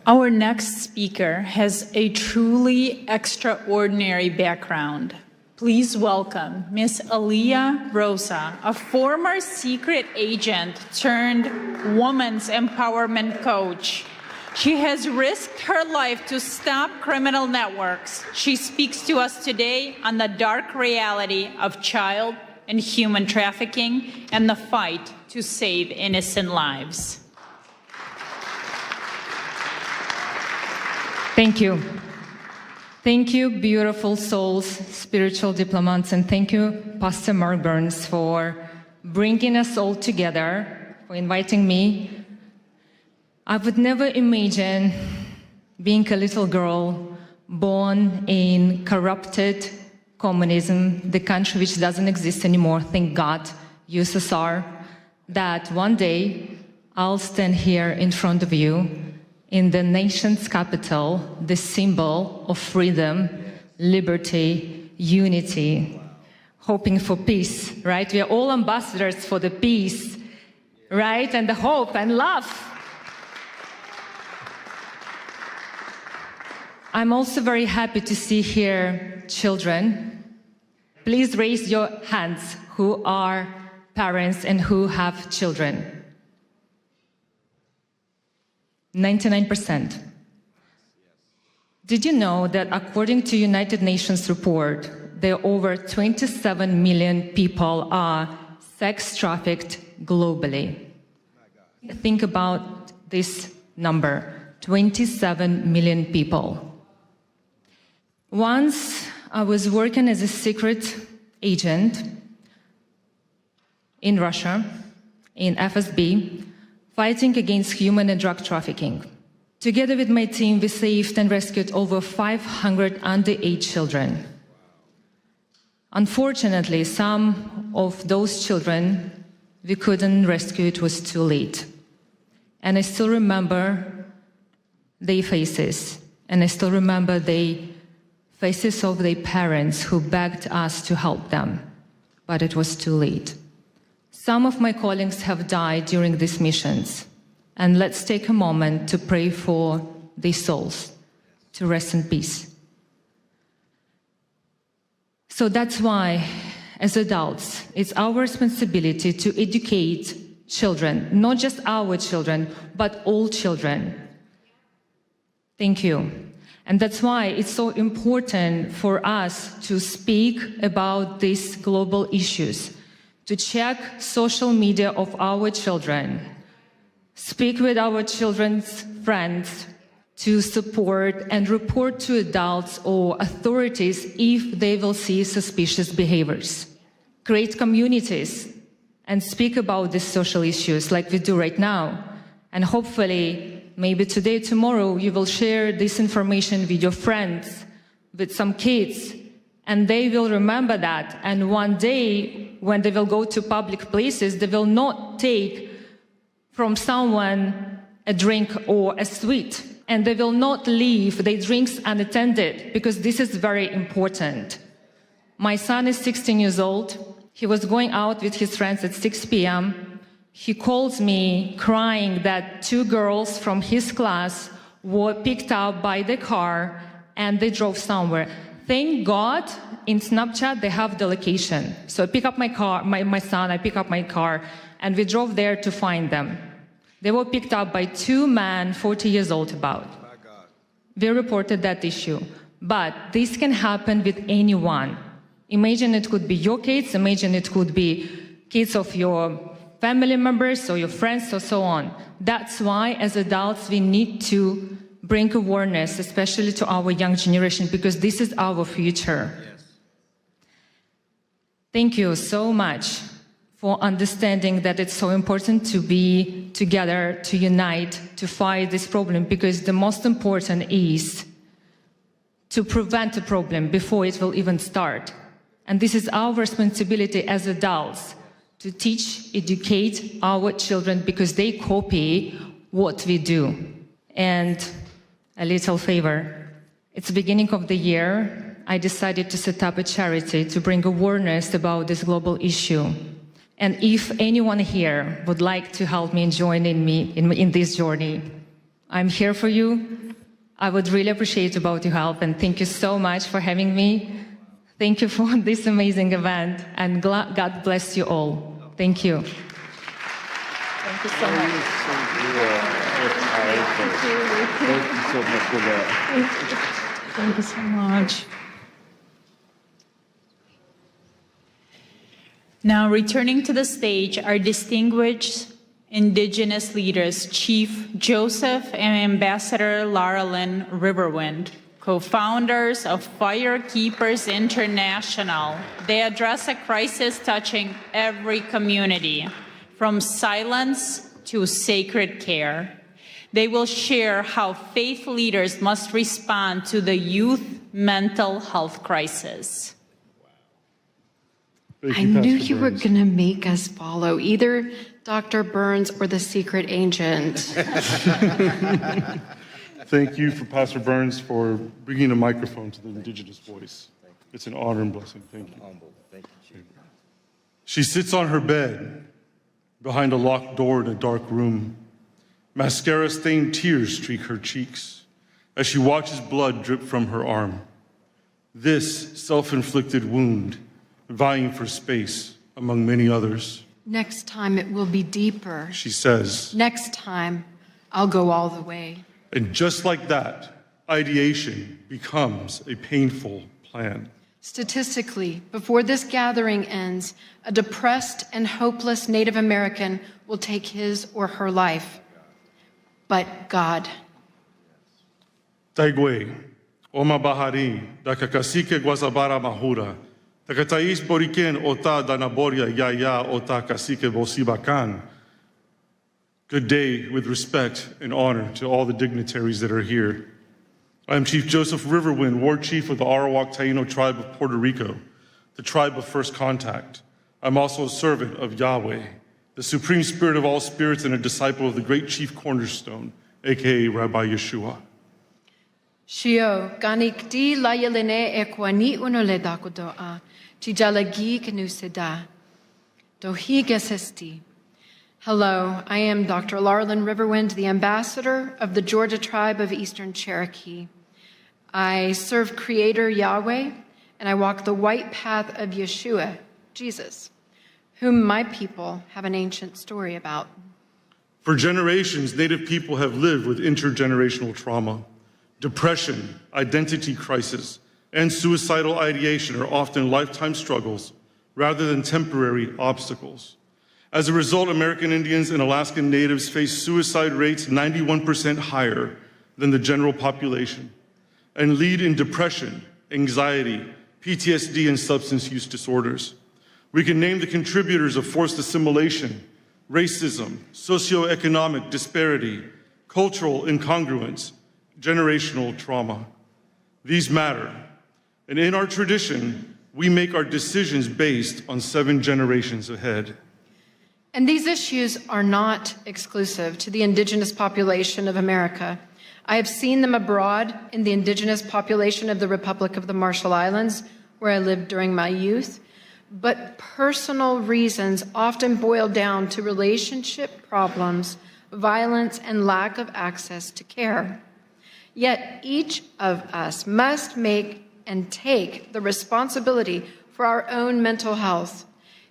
Our next speaker has a truly extraordinary background. Please welcome Miss Aliyah Rosa, a former secret agent turned women's empowerment coach. She has risked her life to stop criminal networks. She speaks to us today on the dark reality of child and human trafficking and the fight to save innocent lives. Thank you. Thank you, beautiful souls, spiritual diplomats, and thank you, Pastor Mark Burns, for bringing us all together, for inviting me. I would never imagine being a little girl born in corrupted communism, the country which doesn't exist anymore, thank God, USSR, that one day I'll stand here in front of you in the nation's capital, the symbol of freedom, liberty, unity, hoping for peace, right? We are all ambassadors for the peace, right? And the hope and love. I'm also very happy to see here children. Please raise your hands who are parents and who have children. 99%. Did you know that according to United Nations report, there are over 27 million people are sex trafficked globally? Think about this number, 27 million people. Once I was working as a secret agent in Russia, in FSB, fighting against human and drug trafficking. Together with my team, we saved and rescued over 500 underage children. Unfortunately, some of those children we couldn't rescue, it was too late. And I still remember their faces, and I still remember the faces of their parents who begged us to help them, but it was too late. Some of my colleagues have died during these missions, and let's take a moment to pray for their souls to rest in peace. So that's why, as adults, it's our responsibility to educate children, not just our children, but all children. Thank you. And that's why it's so important for us to speak about these global issues, to check social media of our children, speak with our children's friends, to support and report to adults or authorities if they will see suspicious behaviors. Create communities and speak about these social issues like we do right now. And hopefully, maybe today, tomorrow, you will share this information with your friends, with some kids, and they will remember that. And one day, when they will go to public places, they will not take from someone a drink or a sweet. And they will not leave their drinks unattended, because this is very important. My son is 16 years old. He was going out with his friends at 6 p.m. He calls me crying that 2 girls from his class were picked up by the car and they drove somewhere. Thank God in Snapchat they have the location. So I pick up my car, my son, I pick up my car, and we drove there to find them. They were picked up by 2 men, 40 years old about. We reported that issue. But this can happen with anyone. Imagine it could be your kids, imagine it could be kids of your family members or your friends or so on. That's why, as adults, we need to bring awareness, especially to our young generation, because this is our future. Yes. Thank you so much for understanding that it's so important to be together, to unite, to fight this problem, because the most important is to prevent a problem before it will even start. And this is our responsibility as adults, to teach, educate our children, because they copy what we do. And a little favor. It's the beginning of the year. I decided to set up a charity to bring awareness about this global issue. And if anyone here would like to help me and join me in this journey, I'm here for you. I would really appreciate about your help, and thank you so much for having me. Thank you for this amazing event, and God bless you all. Thank you. Thank you so much. Thank you so much for that. Thank you so much. Now, returning to the stage, our distinguished Indigenous leaders, Chief Joseph and Ambassador Lara Lynn Riverwind, co-founders of Firekeepers International. They address a crisis touching every community, from silence to sacred care. They will share how faith leaders must respond to the youth mental health crisis. I knew you were going to make us follow either Dr. Burns or the secret agent. Thank you for Pastor Burns for bringing a microphone to the Indigenous voice. It's an honor and blessing. Thank you. She sits on her bed behind a locked door in a dark room. Mascara-stained tears streak her cheeks as she watches blood drip from her arm. This self-inflicted wound, vying for space among many others. Next time it will be deeper. She says. Next time I'll go all the way. And just like that, ideation becomes a painful plan. Statistically, before this gathering ends, a depressed and hopeless Native American will take his or her life. But God. Taigwe, Oma Bahari, da Kakasike Guasabara Mahura, Takatais Boriken Ota Danaboria Yaya Ota Kasike Bosibakan. Good day with respect and honor to all the dignitaries that are here. I am Chief Joseph Riverwind, Ward Chief of the Arawak Taino tribe of Puerto Rico, the tribe of first contact. I'm also a servant of Yahweh, the supreme spirit of all spirits and a disciple of the great chief cornerstone, aka Rabbi Yeshua. Shio, ganik di layelene ekwani unole dakudoa, tijalagi kenuseda, dohi gesesti. Hello, I am Dr. Larlin Riverwind, the ambassador of the Georgia tribe of Eastern Cherokee. I serve Creator Yahweh, and I walk the white path of Yeshua, Jesus, whom my people have an ancient story about. For generations, Native people have lived with intergenerational trauma. Depression, identity crisis, and suicidal ideation are often lifetime struggles rather than temporary obstacles. As a result, American Indians and Alaskan Natives face suicide rates 91% higher than the general population and lead in depression, anxiety, PTSD, and substance use disorders. We can name the contributors of forced assimilation, racism, socioeconomic disparity, cultural incongruence, generational trauma. These matter. And in our tradition, we make our decisions based on 7 generations ahead. And these issues are not exclusive to the indigenous population of America. I have seen them abroad in the indigenous population of the Republic of the Marshall Islands, where I lived during my youth. But personal reasons often boil down to relationship problems, violence, and lack of access to care. Yet each of us must make and take the responsibility for our own mental health.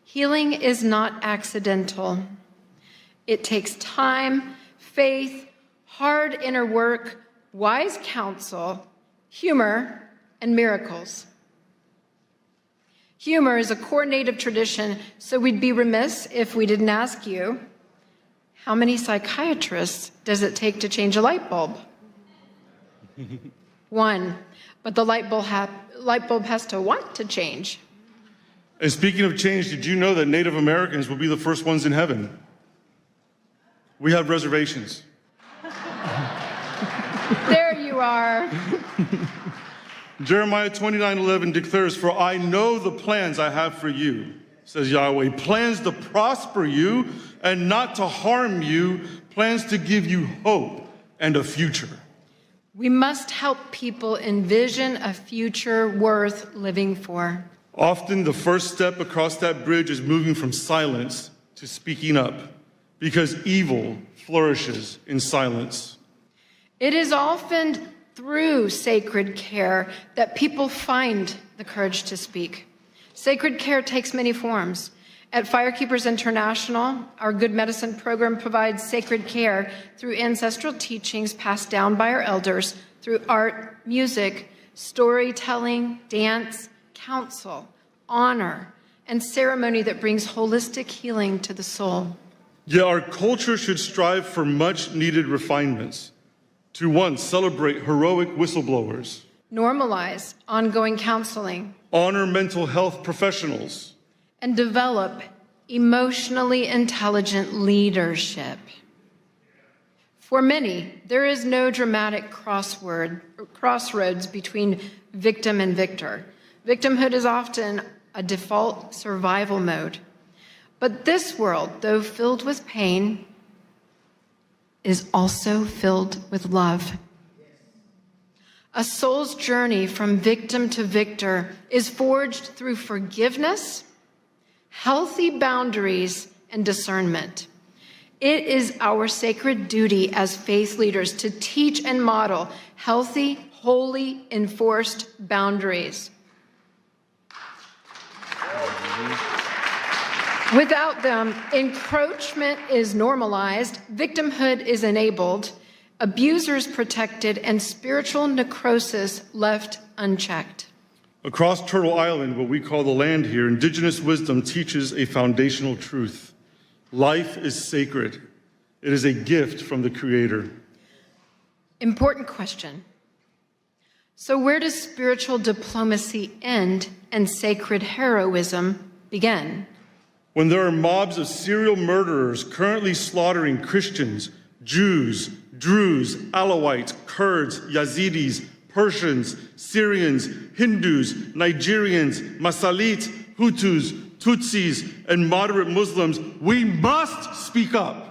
Healing is not accidental. It takes time, faith, hard inner work, wise counsel, humor, and miracles. Humor is a core Native tradition, so we'd be remiss if we didn't ask you, how many psychiatrists does it take to change a light bulb? 1, but the light bulb has to want to change. And speaking of change, did you know that Native Americans will be the first ones in heaven? We have reservations. There you are. Jeremiah 29:11 declares, "For I know the plans I have for you," says Yahweh, "plans to prosper you and not to harm you, plans to give you hope and a future." We must help people envision a future worth living for. Often the first step across that bridge is moving from silence to speaking up, because evil flourishes in silence. It is often through sacred care that people find the courage to speak. Sacred care takes many forms. At Firekeepers International, our Good Medicine program provides sacred care through ancestral teachings passed down by our elders, through art, music, storytelling, dance, counsel, honor, and ceremony that brings holistic healing to the soul. Yet our culture should strive for much needed refinements. To 1, celebrate heroic whistleblowers. Normalize ongoing counseling. Honor mental health professionals. And develop emotionally intelligent leadership. For many, there is no dramatic crossroads between victim and victor. Victimhood is often a default survival mode. But this world, though filled with pain, is also filled with love. A soul's journey from victim to victor is forged through forgiveness, healthy boundaries, and discernment. It is our sacred duty as faith leaders to teach and model healthy, wholly enforced boundaries. Without them, encroachment is normalized, victimhood is enabled, abusers protected, and spiritual necrosis left unchecked. Across Turtle Island, what we call the land here, indigenous wisdom teaches a foundational truth. Life is sacred. It is a gift from the Creator. Important question. So where does spiritual diplomacy end and sacred heroism begin? When there are mobs of serial murderers currently slaughtering Christians, Jews, Druze, Alawites, Kurds, Yazidis, Persians, Syrians, Hindus, Nigerians, Masalit, Hutus, Tutsis, and moderate Muslims, we must speak up.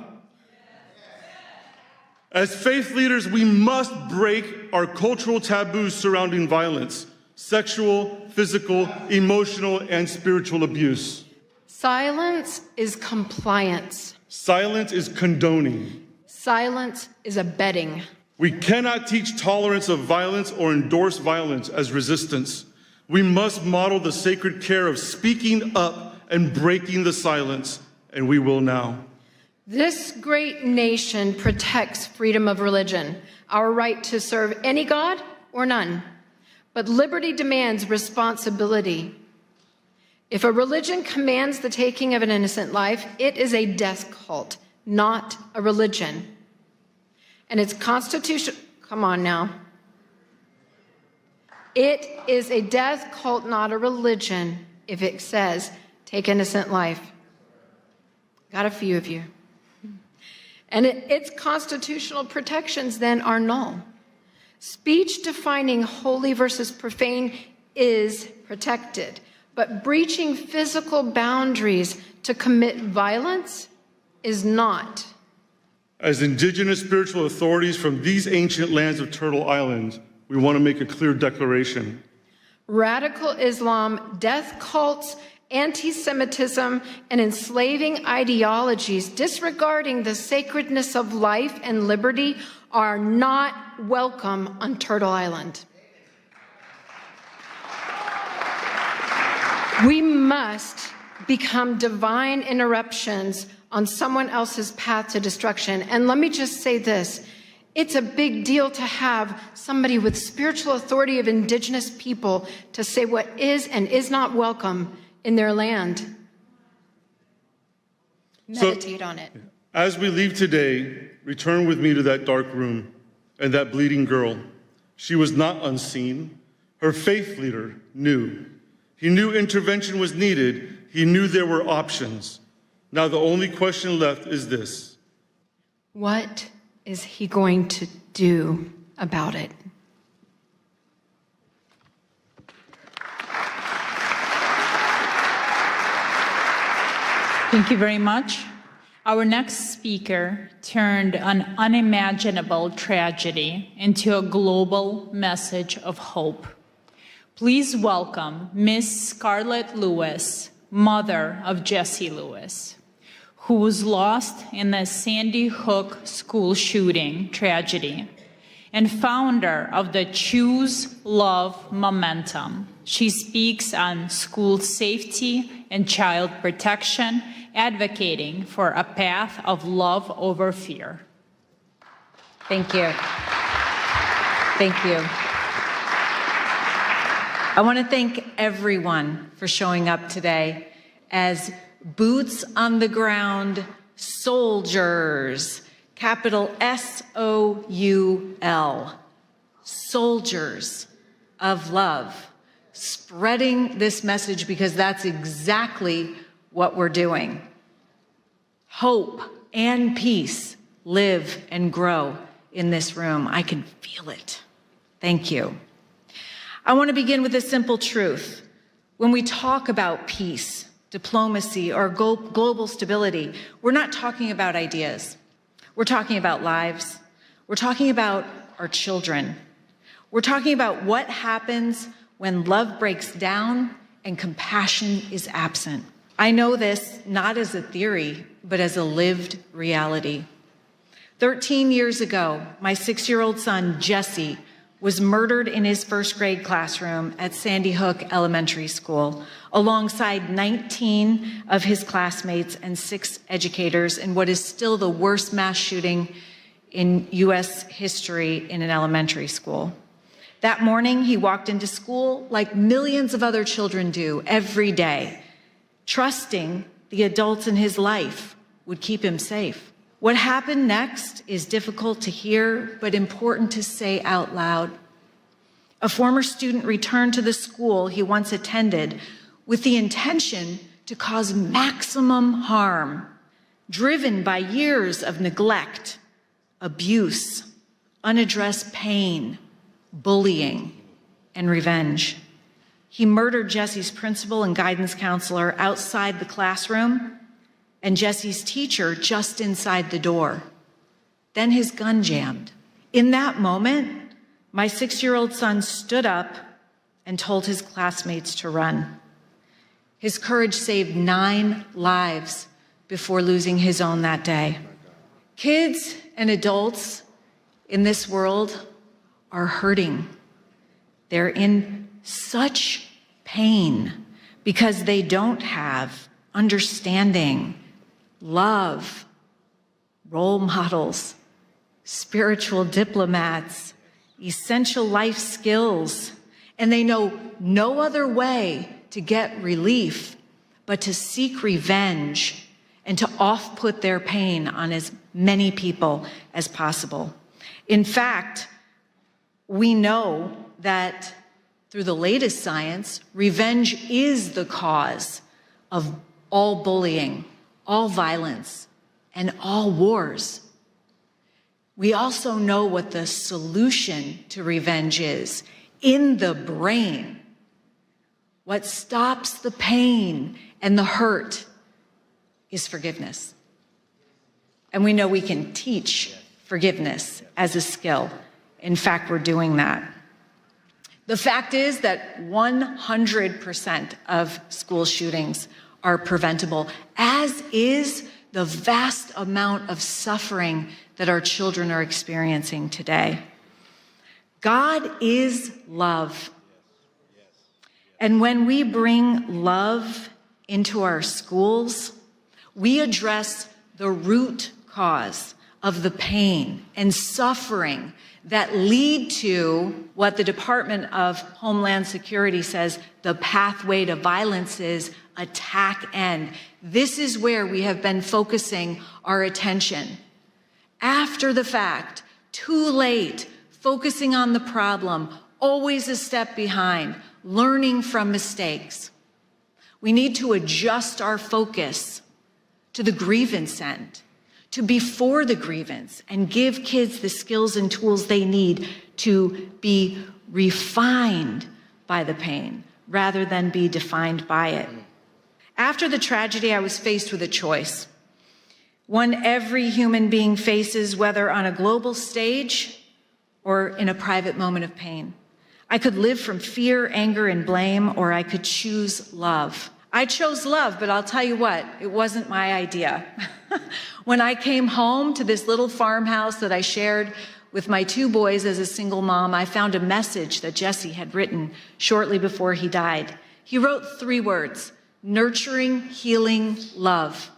As faith leaders, we must break our cultural taboos surrounding violence, sexual, physical, emotional, and spiritual abuse. Silence is compliance. Silence is condoning. Silence is abetting. We cannot teach tolerance of violence or endorse violence as resistance. We must model the sacred care of speaking up and breaking the silence, and we will now. This great nation protects freedom of religion, our right to serve any God or none. But liberty demands responsibility. If a religion commands the taking of an innocent life, it is a death cult, not a religion. And its constitution, come on now. It is a death cult, not a religion, if it says, take innocent life. Got a few of you. And its constitutional protections then are null. Speech defining holy versus profane is protected, but breaching physical boundaries to commit violence is not. As indigenous spiritual authorities from these ancient lands of Turtle Island, we want to make a clear declaration. Radical Islam, death cults, anti-Semitism, and enslaving ideologies disregarding the sacredness of life and liberty are not welcome on Turtle Island. We must become divine interruptions on someone else's path to destruction. And let me just say this. It's a big deal to have somebody with spiritual authority of indigenous people to say what is and is not welcome in their land. Meditate on it. As we leave today, return with me to that dark room and that bleeding girl. She was not unseen. Her faith leader knew. He knew intervention was needed. He knew there were options. Now the only question left is this. What is he going to do about it? Thank you very much. Our next speaker turned an unimaginable tragedy into a global message of hope. Please welcome Miss Scarlett Lewis, mother of Jesse Lewis, who was lost in the Sandy Hook school shooting tragedy, and founder of the Choose Love Momentum. She speaks on school safety and child protection, advocating for a path of love over fear. Thank you. Thank you. I want to thank everyone for showing up today as boots on the ground soldiers, capital S-O-U-L, soldiers of love, spreading this message because that's exactly what we're doing. Hope and peace live and grow in this room. I can feel it. Thank you. I want to begin with a simple truth. When we talk about peace, diplomacy, or global stability, we're not talking about ideas. We're talking about lives. We're talking about our children. We're talking about what happens when love breaks down and compassion is absent. I know this not as a theory, but as a lived reality. 13 years ago, my 6-year-old son, Jesse, was murdered in his first grade classroom at Sandy Hook Elementary School, alongside 19 of his classmates and 6 educators in what is still the worst mass shooting in U.S. history in an elementary school. That morning, he walked into school like millions of other children do every day, trusting the adults in his life would keep him safe. What happened next is difficult to hear, but important to say out loud. A former student returned to the school he once attended with the intention to cause maximum harm, driven by years of neglect, abuse, unaddressed pain, bullying, and revenge. He murdered Jesse's principal and guidance counselor outside the classroom and Jesse's teacher just inside the door. Then his gun jammed. In that moment, my 6-year-old son stood up and told his classmates to run. His courage saved 9 lives before losing his own that day. Kids and adults in this world are hurting. They're in such pain because they don't have understanding, love, role models, spiritual diplomats, essential life skills, and they know no other way to get relief but to seek revenge and to off-put their pain on as many people as possible. In fact, we know that through the latest science, revenge is the cause of all bullying, all violence, and all wars. We also know what the solution to revenge is in the brain. What stops the pain and the hurt is forgiveness. And we know we can teach forgiveness as a skill. In fact, we're doing that. The fact is that 100% of school shootings are preventable, as is the vast amount of suffering that our children are experiencing today. God is love. And when we bring love into our schools, we address the root cause of the pain and suffering that lead to what the Department of Homeland Security says the pathway to violence is: attack end. This is where we have been focusing our attention. After the fact, too late, focusing on the problem, always a step behind, learning from mistakes. We need to adjust our focus to the grievance end, to before the grievance, and give kids the skills and tools they need to be refined by the pain rather than be defined by it. After the tragedy, I was faced with a choice, one every human being faces, whether on a global stage or in a private moment of pain. I could live from fear, anger, and blame, or I could choose love. I chose love, but I'll tell you what, it wasn't my idea. When I came home to this little farmhouse that I shared with my 2 boys as a single mom, I found a message that Jesse had written shortly before he died. He wrote 3 words: nurturing, healing, love.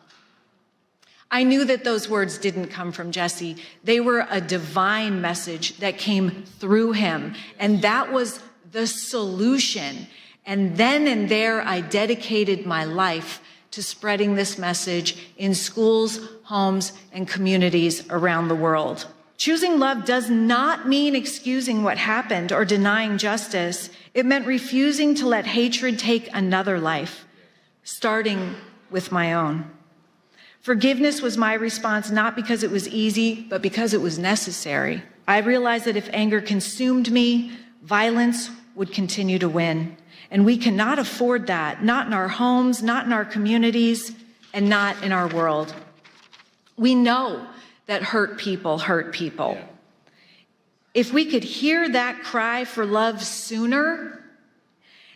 I knew that those words didn't come from Jesse. They were a divine message that came through him, and that was the solution. And then and there, I dedicated my life to spreading this message in schools, homes, and communities around the world. Choosing love does not mean excusing what happened or denying justice. It meant refusing to let hatred take another life, starting with my own. Forgiveness was my response, not because it was easy, but because it was necessary. I realized that if anger consumed me, violence would continue to win. And we cannot afford that, not in our homes, not in our communities, and not in our world. We know that hurt people hurt people. Yeah. If we could hear that cry for love sooner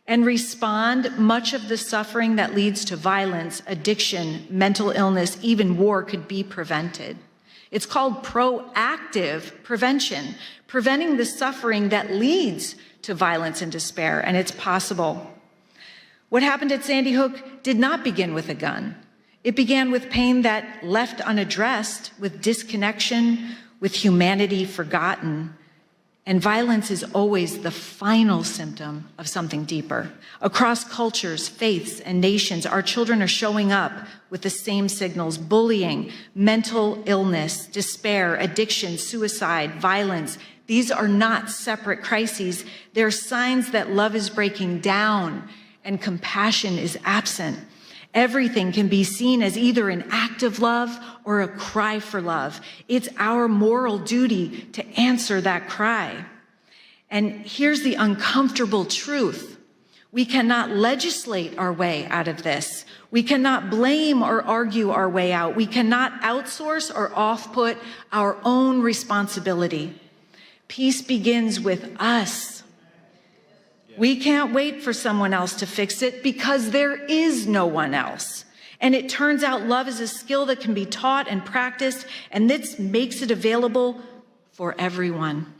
and respond, much of the suffering that leads to violence, addiction, mental illness, even war could be prevented. It's called proactive prevention, preventing the suffering that leads to violence and despair, and it's possible. What happened at Sandy Hook did not begin with a gun. It began with pain that left unaddressed, with disconnection, with humanity forgotten. And violence is always the final symptom of something deeper. Across cultures, faiths, and nations, our children are showing up with the same signals: bullying, mental illness, despair, addiction, suicide, violence. These are not separate crises. They're signs that love is breaking down and compassion is absent. Everything can be seen as either an act of love or a cry for love. It's our moral duty to answer that cry. And here's the uncomfortable truth. We cannot legislate our way out of this. We cannot blame or argue our way out. We cannot outsource or off-put our own responsibility. Peace begins with us. We can't wait for someone else to fix it because there is no one else. And it turns out love is a skill that can be taught and practiced, and this makes it available for everyone.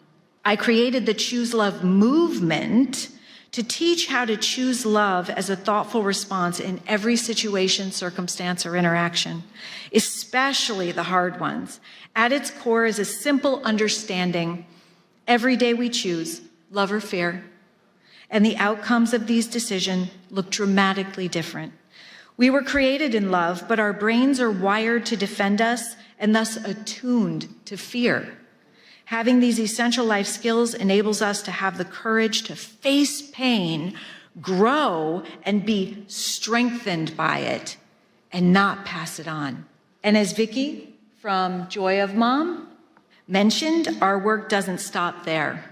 I created the Choose Love movement to teach how to choose love as a thoughtful response in every situation, circumstance, or interaction, especially the hard ones. At its core is a simple understanding. Every day we choose love or fear, and the outcomes of these decisions look dramatically different. We were created in love, but our brains are wired to defend us and thus attuned to fear. Having these essential life skills enables us to have the courage to face pain, grow, and be strengthened by it, and not pass it on. And as Vicki from Joy of Mom mentioned, our work doesn't stop there.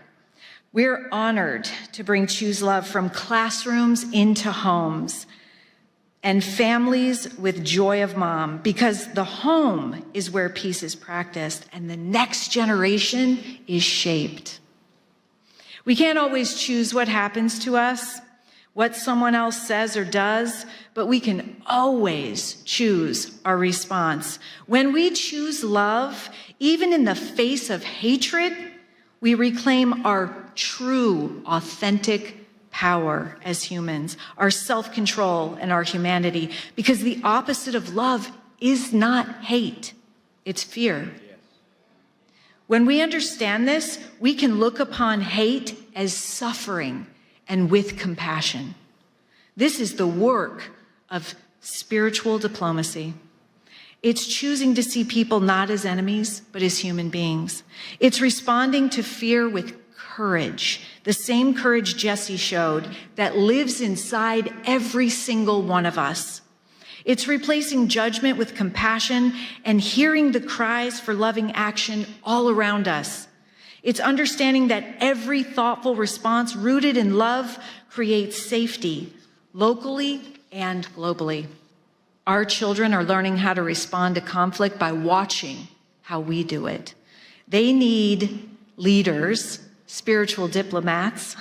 We're honored to bring Choose Love from classrooms into homes and families with Joy of Mom, because the home is where peace is practiced and the next generation is shaped. We can't always choose what happens to us, what someone else says or does, but we can always choose our response. When we choose love, even in the face of hatred, we reclaim our true, authentic power as humans, our self-control and our humanity, because the opposite of love is not hate, it's fear. When we understand this, we can look upon hate as suffering and with compassion. This is the work of spiritual diplomacy. It's choosing to see people not as enemies, but as human beings. It's responding to fear with courage, the same courage Jesse showed that lives inside every single one of us. It's replacing judgment with compassion and hearing the cries for loving action all around us. It's understanding that every thoughtful response rooted in love creates safety, locally and globally. Our children are learning how to respond to conflict by watching how we do it. They need leaders, spiritual diplomats,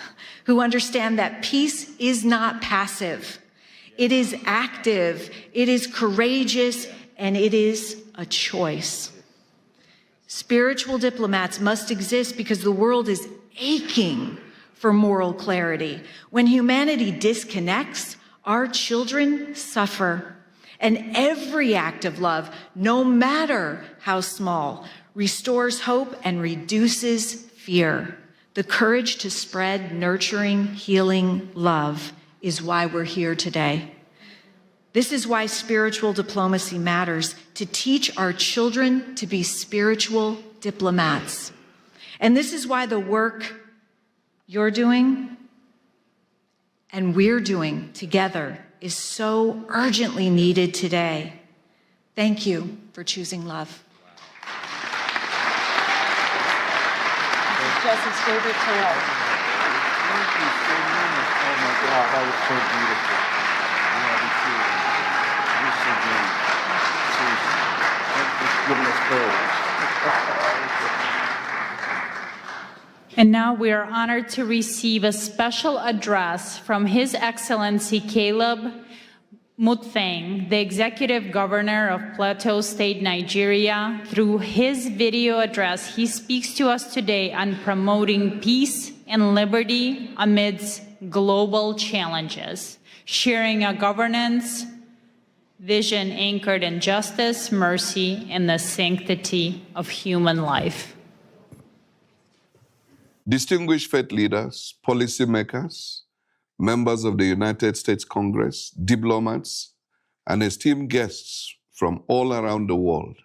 who understand that peace is not passive. It is active, it is courageous, and it is a choice. Spiritual diplomats must exist because the world is aching for moral clarity. When humanity disconnects, our children suffer. And every act of love, no matter how small, restores hope and reduces fear. The courage to spread nurturing, healing love is why we're here today. This is why spiritual diplomacy matters, to teach our children to be spiritual diplomats. And this is why the work you're doing and we're doing together is so urgently needed today. Thank you for choosing love. This is Jesse's favorite tale. Thank you so much. Oh my God, that was so beautiful. You're so good. Thanks for giving us courage. And now we are honored to receive a special address from His Excellency Caleb Mutfeng, the Executive Governor of Plateau State, Nigeria. Through his video address, he speaks to us today on promoting peace and liberty amidst global challenges, sharing a governance vision anchored in justice, mercy, and the sanctity of human life. Distinguished faith leaders, policymakers, members of the United States Congress, diplomats, and esteemed guests from all around the world,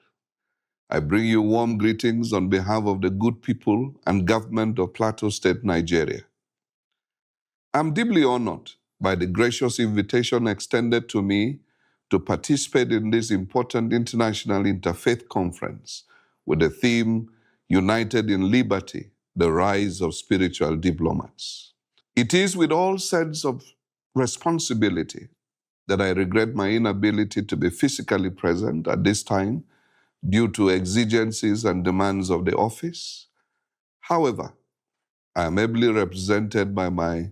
I bring you warm greetings on behalf of the good people and government of Plateau State, Nigeria. I'm deeply honored by the gracious invitation extended to me to participate in this important International Interfaith Conference with the theme, United in Liberty, the Rise of Spiritual Diplomats. It is with all sense of responsibility that I regret my inability to be physically present at this time due to exigencies and demands of the office. However, I am ably represented by my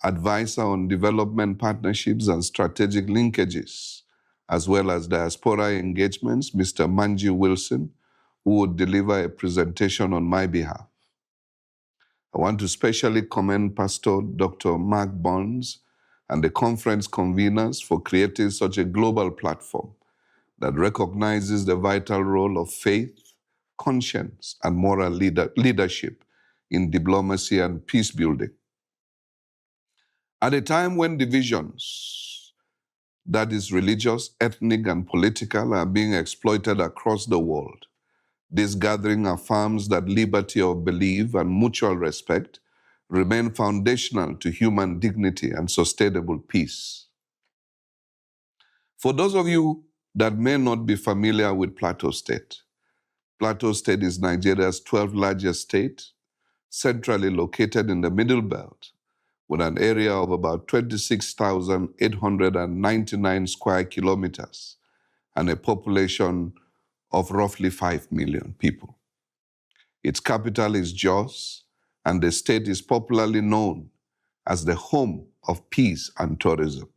advisor on development partnerships and strategic linkages, as well as diaspora engagements, Mr. Manji Wilson, who would deliver a presentation on my behalf. I want to specially commend Pastor Dr. Mark Burns and the conference conveners for creating such a global platform that recognizes the vital role of faith, conscience, and moral leadership in diplomacy and peace building. At a time when divisions, that is religious, ethnic, and political, are being exploited across the world, this gathering affirms that liberty of belief and mutual respect remain foundational to human dignity and sustainable peace. For those of you that may not be familiar with Plateau State is Nigeria's 12th largest state, centrally located in the Middle Belt, with an area of about 26,899 square kilometers and a population of roughly 5 million people. Its capital is Jos, and the state is popularly known as the home of peace and tourism.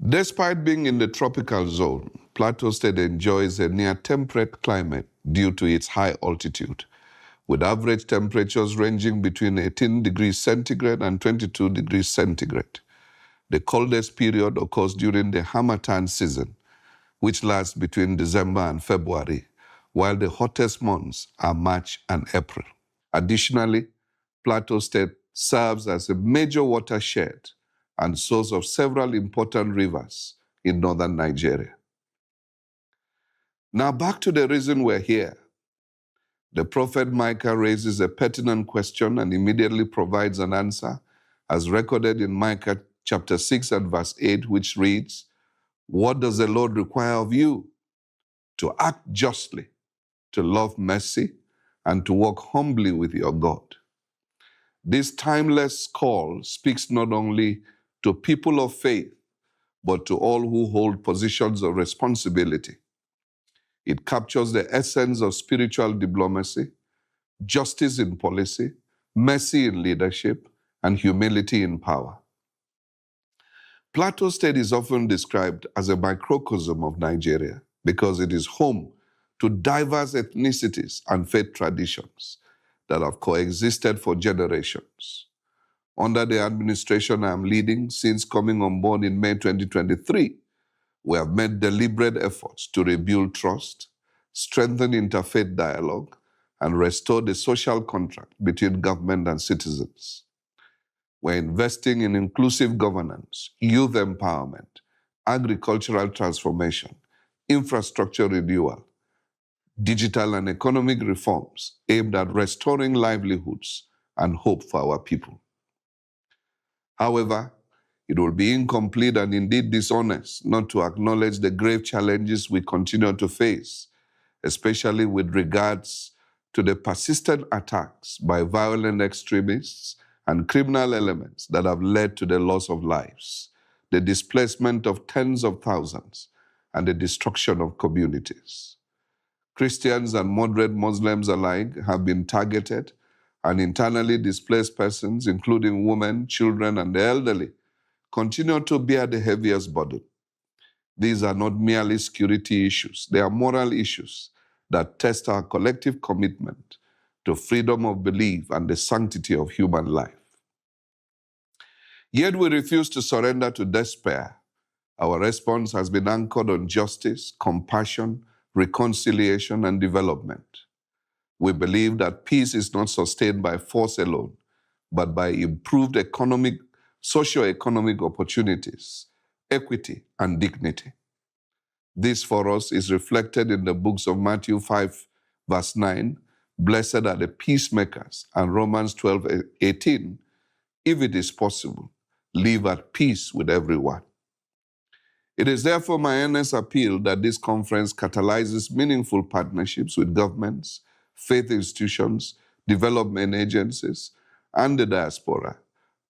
Despite being in the tropical zone, Plateau State enjoys a near-temperate climate due to its high altitude, with average temperatures ranging between 18 degrees centigrade and 22 degrees centigrade. The coldest period occurs during the Harmattan season, which lasts between December and February, while the hottest months are March and April. Additionally, Plateau State serves as a major watershed and source of several important rivers in northern Nigeria. Now back to the reason we're here. The prophet Micah raises a pertinent question and immediately provides an answer, as recorded in Micah chapter 6 and verse 8, which reads, "What does the Lord require of you? To act justly, to love mercy, and to walk humbly with your God." This timeless call speaks not only to people of faith, but to all who hold positions of responsibility. It captures the essence of spiritual diplomacy, justice in policy, mercy in leadership, and humility in power. Plateau State is often described as a microcosm of Nigeria because it is home to diverse ethnicities and faith traditions that have coexisted for generations. Under the administration I am leading since coming on board in May 2023, we have made deliberate efforts to rebuild trust, strengthen interfaith dialogue, and restore the social contract between government and citizens. We're investing in inclusive governance, youth empowerment, agricultural transformation, infrastructure renewal, digital and economic reforms aimed at restoring livelihoods and hope for our people. However, it will be incomplete and indeed dishonest not to acknowledge the grave challenges we continue to face, especially with regards to the persistent attacks by violent extremists and criminal elements that have led to the loss of lives, the displacement of tens of thousands, and the destruction of communities. Christians and moderate Muslims alike have been targeted, and internally displaced persons, including women, children, and the elderly, continue to bear the heaviest burden. These are not merely security issues, they are moral issues that test our collective commitment to freedom of belief and the sanctity of human life. Yet we refuse to surrender to despair Our response has been anchored on justice, compassion, reconciliation, and development. We believe that peace is not sustained by force alone, but by improved socio-economic opportunities, equity, and dignity. This for us is reflected in the books of Matthew 5, verse 9, "Blessed are the peacemakers," and Romans 12:18, "If it is possible, live at peace with everyone." It is therefore my earnest appeal that this conference catalyzes meaningful partnerships with governments, faith institutions, development agencies, and the diaspora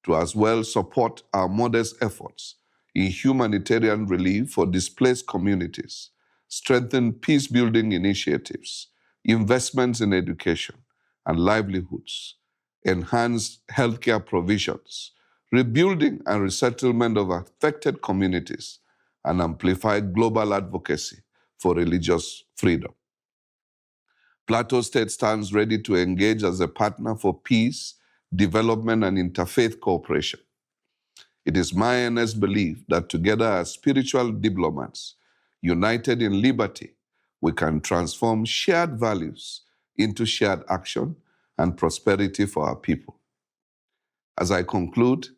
to as well support our modest efforts in humanitarian relief for displaced communities, strengthen peace-building initiatives, investments in education and livelihoods, enhance healthcare provisions, rebuilding and resettlement of affected communities, and amplify global advocacy for religious freedom. Plateau State stands ready to engage as a partner for peace, development, and interfaith cooperation. It is my earnest belief that together as spiritual diplomats, united in liberty, we can transform shared values into shared action and prosperity for our people. As I conclude,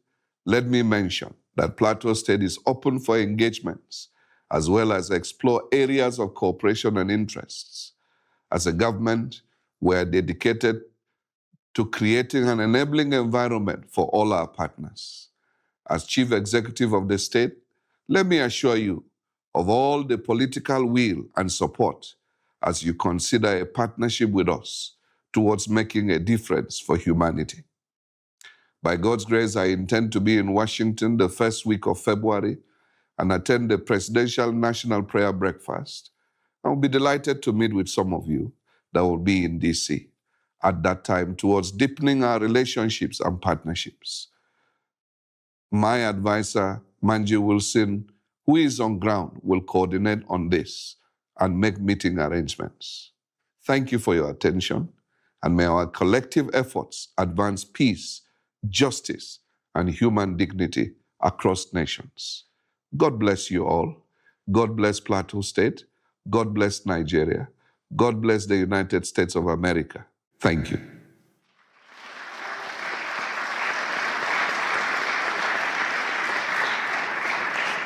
let me mention that Plateau State is open for engagements, as well as explore areas of cooperation and interests. As a government, we are dedicated to creating an enabling environment for all our partners. As Chief Executive of the state, let me assure you of all the political will and support as you consider a partnership with us towards making a difference for humanity. By God's grace, I intend to be in Washington the first week of February and attend the Presidential National Prayer Breakfast. I will be delighted to meet with some of you that will be in DC at that time towards deepening our relationships and partnerships. My advisor, Manji Wilson, who is on ground, will coordinate on this and make meeting arrangements. Thank you for your attention, and may our collective efforts advance peace, justice, and human dignity across nations. God bless you all. God bless Plateau State. God bless Nigeria. God bless the United States of America. Thank you.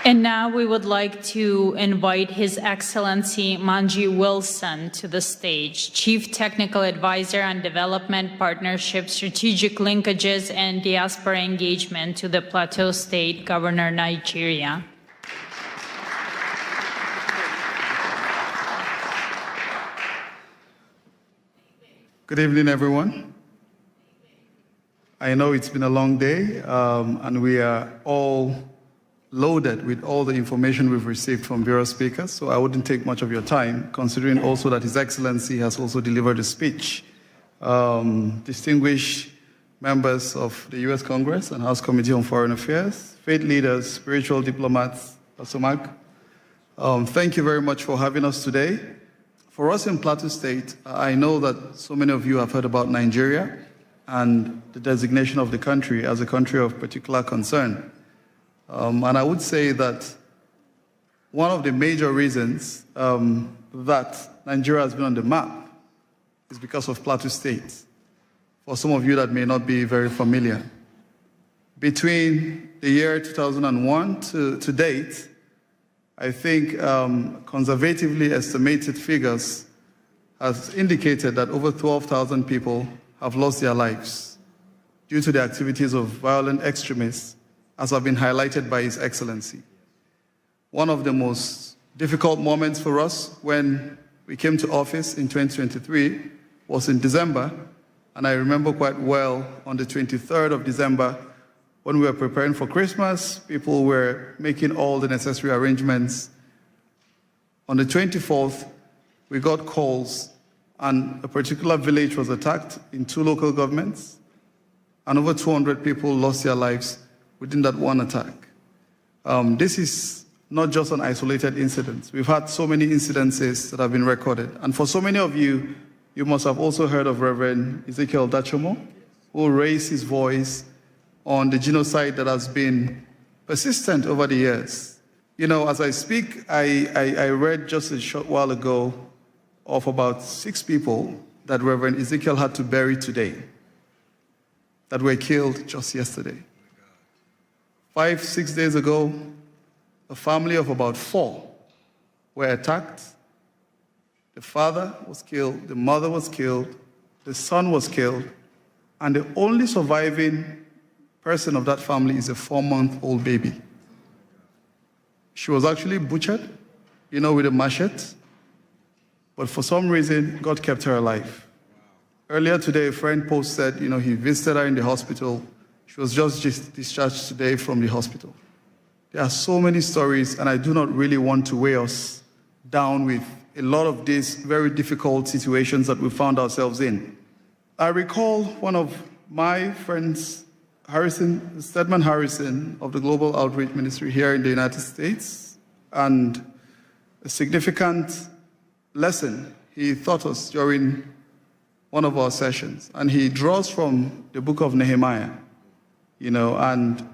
And now we would like to invite His Excellency Manji Wilson to the stage, Chief Technical Advisor on Development Partnership, Strategic Linkages, and Diaspora Engagement to the Plateau State Governor, Nigeria. Good evening, everyone. I know it's been a long day, and we are all loaded with all the information we've received from various speakers, so I wouldn't take much of your time, considering also that His Excellency has also delivered a speech. Distinguished members of the U.S. Congress and House Committee on Foreign Affairs, faith leaders, spiritual diplomats, Pastor Mark, thank you very much for having us today. For us in Plateau State, I know that so many of you have heard about Nigeria and the designation of the country as a country of particular concern. And I would say that one of the major reasons that Nigeria has been on the map is because of Plateau State. For some of you that may not be very familiar, between the year 2001 to date, I think conservatively estimated figures has indicated that over 12,000 people have lost their lives due to the activities of violent extremists, as have been highlighted by His Excellency. One of the most difficult moments for us when we came to office in 2023 was in December, and I remember quite well on the 23rd of December when we were preparing for Christmas, people were making all the necessary arrangements. On the 24th, we got calls, and a particular village was attacked in 2 local governments, and over 200 people lost their lives within that one attack. This is not just an isolated incident. We've had so many incidences that have been recorded. And for so many of you, you must have also heard of Reverend Ezekiel Dachomo, who raised his voice on the genocide that has been persistent over the years. You know, as I speak, I read just a short while ago of about 6 people that Reverend Ezekiel had to bury today that were killed just yesterday. 5, 6 days ago, a family of about 4 were attacked. The father was killed, the mother was killed, the son was killed, and the only surviving person of that family is a 4-month-old baby. She was actually butchered, you know, with a machete, but for some reason, God kept her alive. Earlier today, a friend posted, you know, he visited her in the hospital. She was just discharged today from the hospital. There are so many stories, and I do not really want to weigh us down with a lot of these very difficult situations that we found ourselves in. I recall one of my friends, Stedman Harrison of the Global Outreach Ministry here in the United States, and a significant lesson he taught us during one of our sessions. And he draws from the book of Nehemiah, you know, and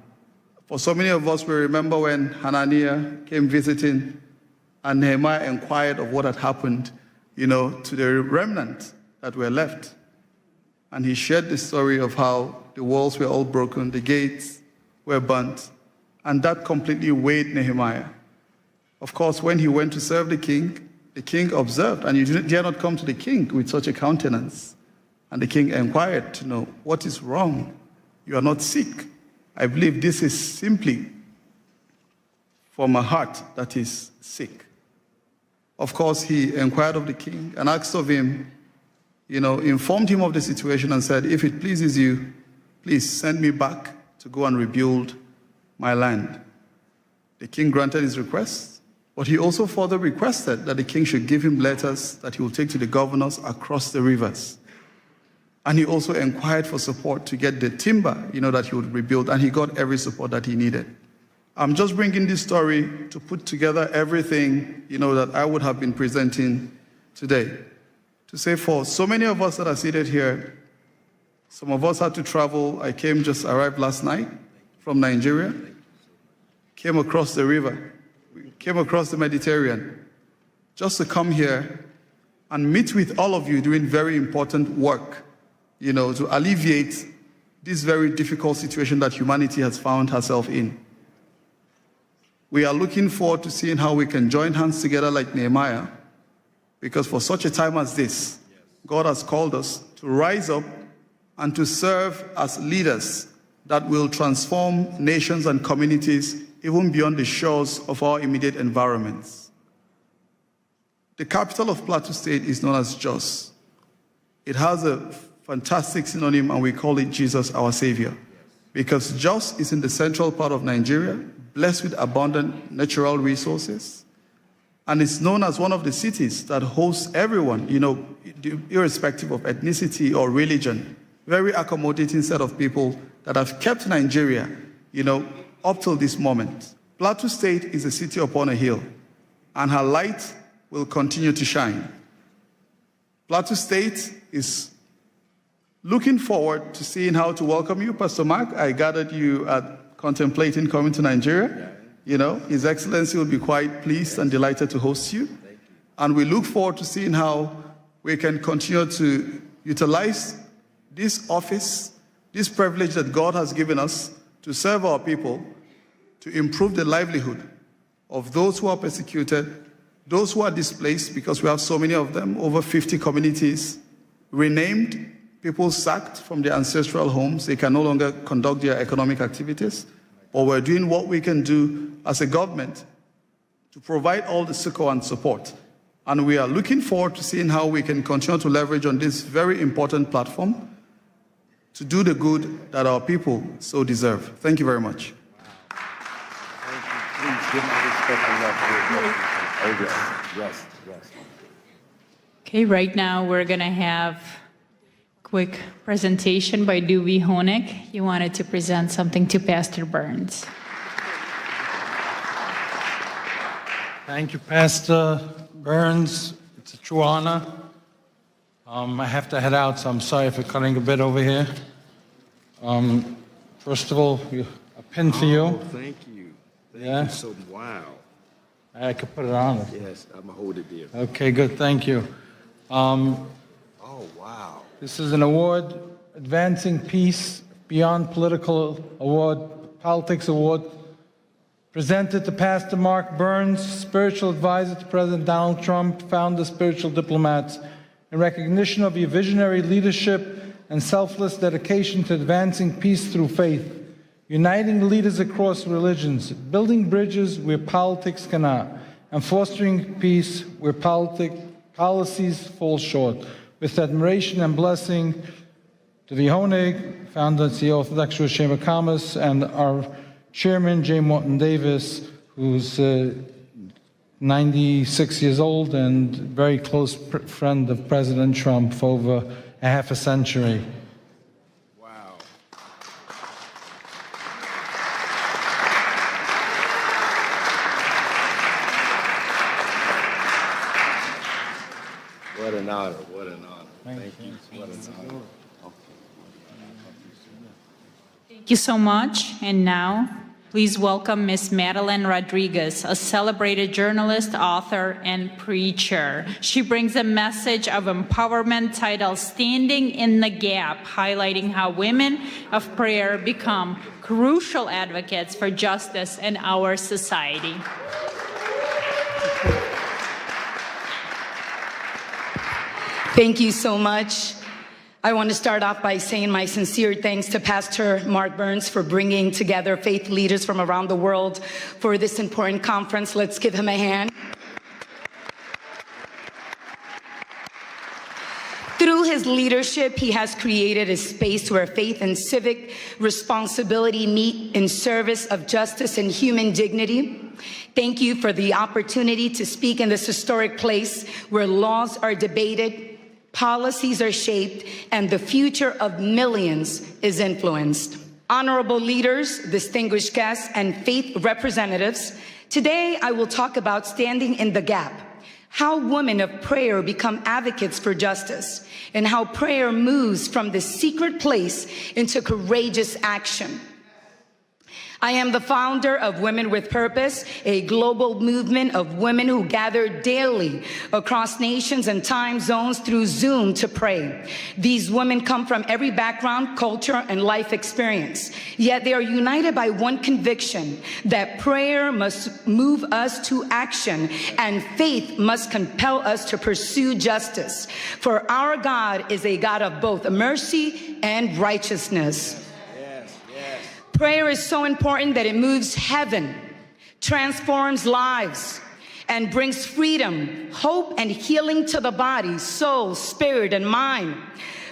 for so many of us, we remember when Hananiah came visiting and Nehemiah inquired of what had happened, you know, to the remnant that were left. And he shared the story of how the walls were all broken, the gates were burnt, and that completely weighed Nehemiah. Of course, when he went to serve the king observed, and you dare not come to the king with such a countenance. And the king inquired to know, what is wrong? You are not sick. I believe this is simply from a heart that is sick. Of course, he inquired of the king and asked of him, you know, informed him of the situation and said, if it pleases you, please send me back to go and rebuild my land. The king granted his request, but he also further requested that the king should give him letters that he will take to the governors across the rivers. And he also inquired for support to get the timber, you know, that he would rebuild, and he got every support that he needed. I'm just bringing this story to put together everything, you know, that I would have been presenting today. To say for so many of us that are seated here, some of us had to travel. I just arrived last night from Nigeria, came across the river, came across the Mediterranean, just to come here and meet with all of you doing very important work, you know, to alleviate this very difficult situation that humanity has found herself in. We are looking forward to seeing how we can join hands together like Nehemiah, because for such a time as this, God has called us to rise up and to serve as leaders that will transform nations and communities even beyond the shores of our immediate environments. The capital of Plateau State is known as Jos. It has a fantastic synonym, and we call it Jesus, our Savior, because Jos is in the central part of Nigeria, blessed with abundant natural resources, and it's known as one of the cities that hosts everyone, you know, irrespective of ethnicity or religion. Very accommodating set of people that have kept Nigeria, you know, up till this moment. Plateau State is a city upon a hill, and her light will continue to shine. Plateau State is looking forward to seeing how to welcome you. Pastor Mark, I gathered you at contemplating coming to Nigeria. You know, His Excellency will be quite pleased and delighted to host you. And we look forward to seeing how we can continue to utilize this office, this privilege that God has given us to serve our people, to improve the livelihood of those who are persecuted, those who are displaced, because we have so many of them, over 50 communities, renamed, people sacked from their ancestral homes. They can no longer conduct their economic activities. But we're doing what we can do as a government to provide all the succor and support. And we are looking forward to seeing how we can continue to leverage on this very important platform to do the good that our people so deserve. Thank you very much. Okay, right now we're going to have a quick presentation by Dewey Honig. He wanted to present something to Pastor Burns. Thank you, Pastor Burns. It's a true honor. I have to head out, so I'm sorry for cutting a bit over here. First of all, a pin for you. Oh, thank you. Thank you so wow. I could put it on. Yes, I'm going to hold it there. Okay, good, thank you. Oh, wow. This is an award, Advancing Peace Beyond Political Award, Politics Award, presented to Pastor Mark Burns, spiritual advisor to President Donald Trump, founder of Spiritual Diplomats, in recognition of your visionary leadership and selfless dedication to advancing peace through faith, uniting leaders across religions, building bridges where politics cannot, and fostering peace where policies fall short. With admiration and blessing to the Honig, founder and CEO of the Orthodox Jewish Chamber of Commerce, and our chairman, J. Morton Davis, who's 96 years old and very close friend of President Trump for over a half a century. Wow. What an honor, what an honor. Thank you. What an honor. Thank you so much. And now, please welcome Ms. Madeline Rodriguez, a celebrated journalist, author, and preacher. She brings a message of empowerment titled Standing in the Gap, highlighting how women of prayer become crucial advocates for justice in our society. Thank you so much. I want to start off by saying my sincere thanks to Pastor Mark Burns for bringing together faith leaders from around the world for this important conference. Let's give him a hand. Through his leadership, he has created a space where faith and civic responsibility meet in service of justice and human dignity. Thank you for the opportunity to speak in this historic place where laws are debated, policies are shaped, and the future of millions is influenced. Honorable leaders, distinguished guests, and faith representatives, today I will talk about standing in the gap, how women of prayer become advocates for justice, and how prayer moves from the secret place into courageous action. I am the founder of Women with Purpose, a global movement of women who gather daily across nations and time zones through Zoom to pray. These women come from every background, culture, and life experience. Yet they are united by one conviction, that prayer must move us to action and faith must compel us to pursue justice. For our God is a God of both mercy and righteousness. Prayer is so important that it moves heaven, transforms lives, and brings freedom, hope, and healing to the body, soul, spirit, and mind.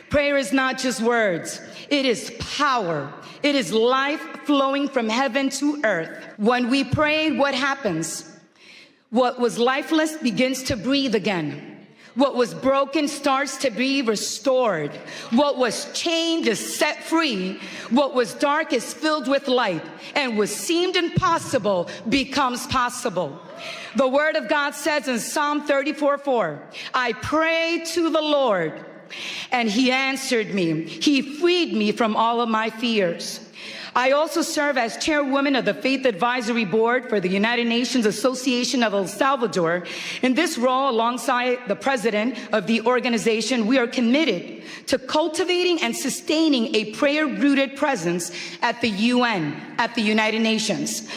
Prayer is not just words. It is power. It is life flowing from heaven to earth. When we pray, what happens? What was lifeless begins to breathe again. What was broken starts to be restored. What was chained is set free. What was dark is filled with light. And what seemed impossible becomes possible. The word of God says in Psalm 34:4, I prayed to the Lord, and he answered me. He freed me from all of my fears. I also serve as chairwoman of the Faith Advisory Board for the United Nations Association of El Salvador. In this role, alongside the president of the organization, we are committed to cultivating and sustaining a prayer-rooted presence at the UN, at the United Nations.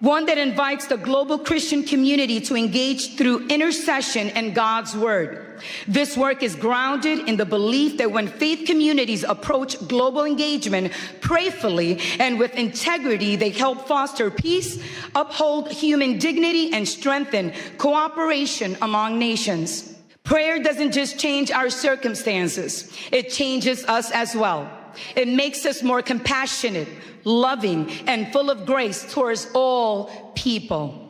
One that invites the global Christian community to engage through intercession and God's word. This work is grounded in the belief that when faith communities approach global engagement prayerfully and with integrity, they help foster peace, uphold human dignity, and strengthen cooperation among nations. Prayer doesn't just change our circumstances, it changes us as well. It makes us more compassionate, loving, and full of grace towards all people.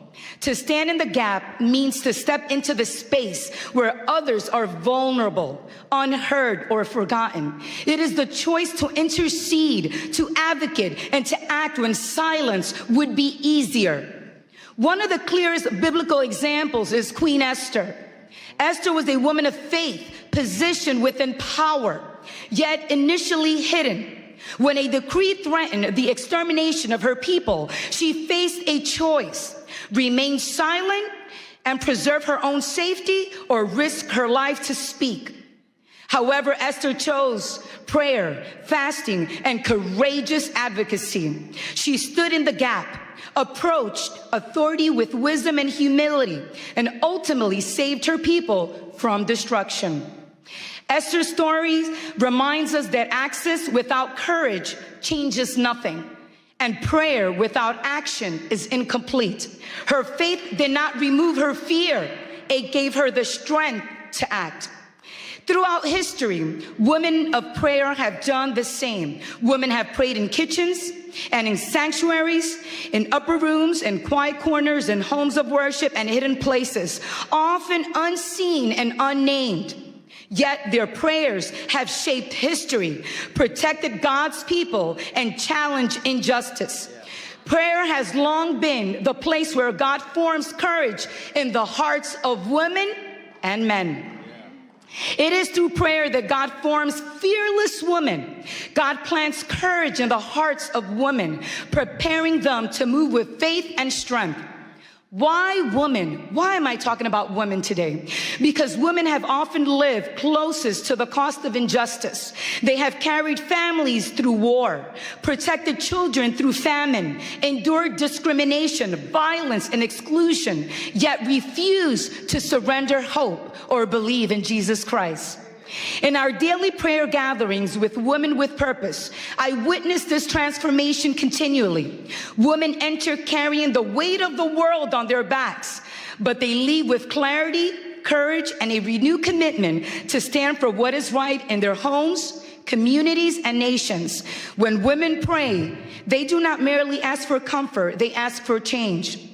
To stand in the gap means to step into the space where others are vulnerable, unheard, or forgotten. It is the choice to intercede, to advocate, and to act when silence would be easier. One of the clearest biblical examples is Queen Esther. Esther was a woman of faith, positioned within power, yet initially hidden. When a decree threatened the extermination of her people, she faced a choice: remain silent and preserve her own safety, or risk her life to speak. However, Esther chose prayer, fasting, and courageous advocacy. She stood in the gap, approached authority with wisdom and humility, and ultimately saved her people from destruction. Esther's story reminds us that access without courage changes nothing, and prayer without action is incomplete. Her faith did not remove her fear. It gave her the strength to act. Throughout history, women of prayer have done the same. Women have prayed in kitchens and in sanctuaries, in upper rooms, in quiet corners, in homes of worship and hidden places, often unseen and unnamed. Yet their prayers have shaped history, protected God's people, and challenged injustice. Prayer has long been the place where God forms courage in the hearts of women and men. It is through prayer that God forms fearless women. God plants courage in the hearts of women, preparing them to move with faith and strength. Why women? Why am I talking about women today? Because women have often lived closest to the cost of injustice. They have carried families through war, protected children through famine, endured discrimination, violence, and exclusion, yet refused to surrender hope or believe in Jesus Christ. In our daily prayer gatherings with Women with Purpose, I witness this transformation continually. Women enter carrying the weight of the world on their backs, but they leave with clarity, courage, and a renewed commitment to stand for what is right in their homes, communities, and nations. When women pray, they do not merely ask for comfort, they ask for change.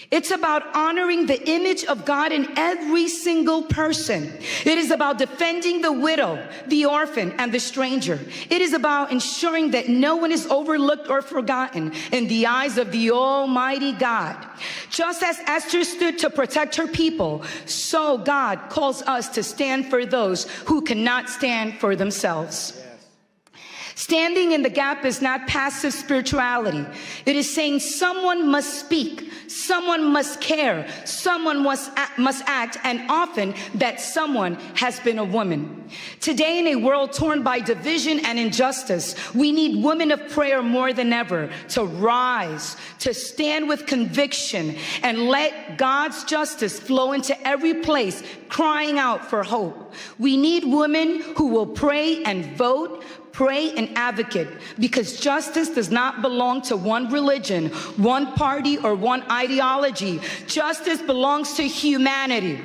It's about honoring the image of God in every single person. It is about defending the widow, the orphan, and the stranger. It is about ensuring that no one is overlooked or forgotten in the eyes of the Almighty God. Just as Esther stood to protect her people, so God calls us to stand for those who cannot stand for themselves. Standing in the gap is not passive spirituality. It is saying someone must speak, someone must care, someone must act, and often that someone has been a woman. Today, in a world torn by division and injustice, we need women of prayer more than ever to rise, to stand with conviction, and let God's justice flow into every place, crying out for hope. We need women who will pray and vote, pray and advocate, because justice does not belong to one religion, one party, or one ideology. Justice belongs to humanity.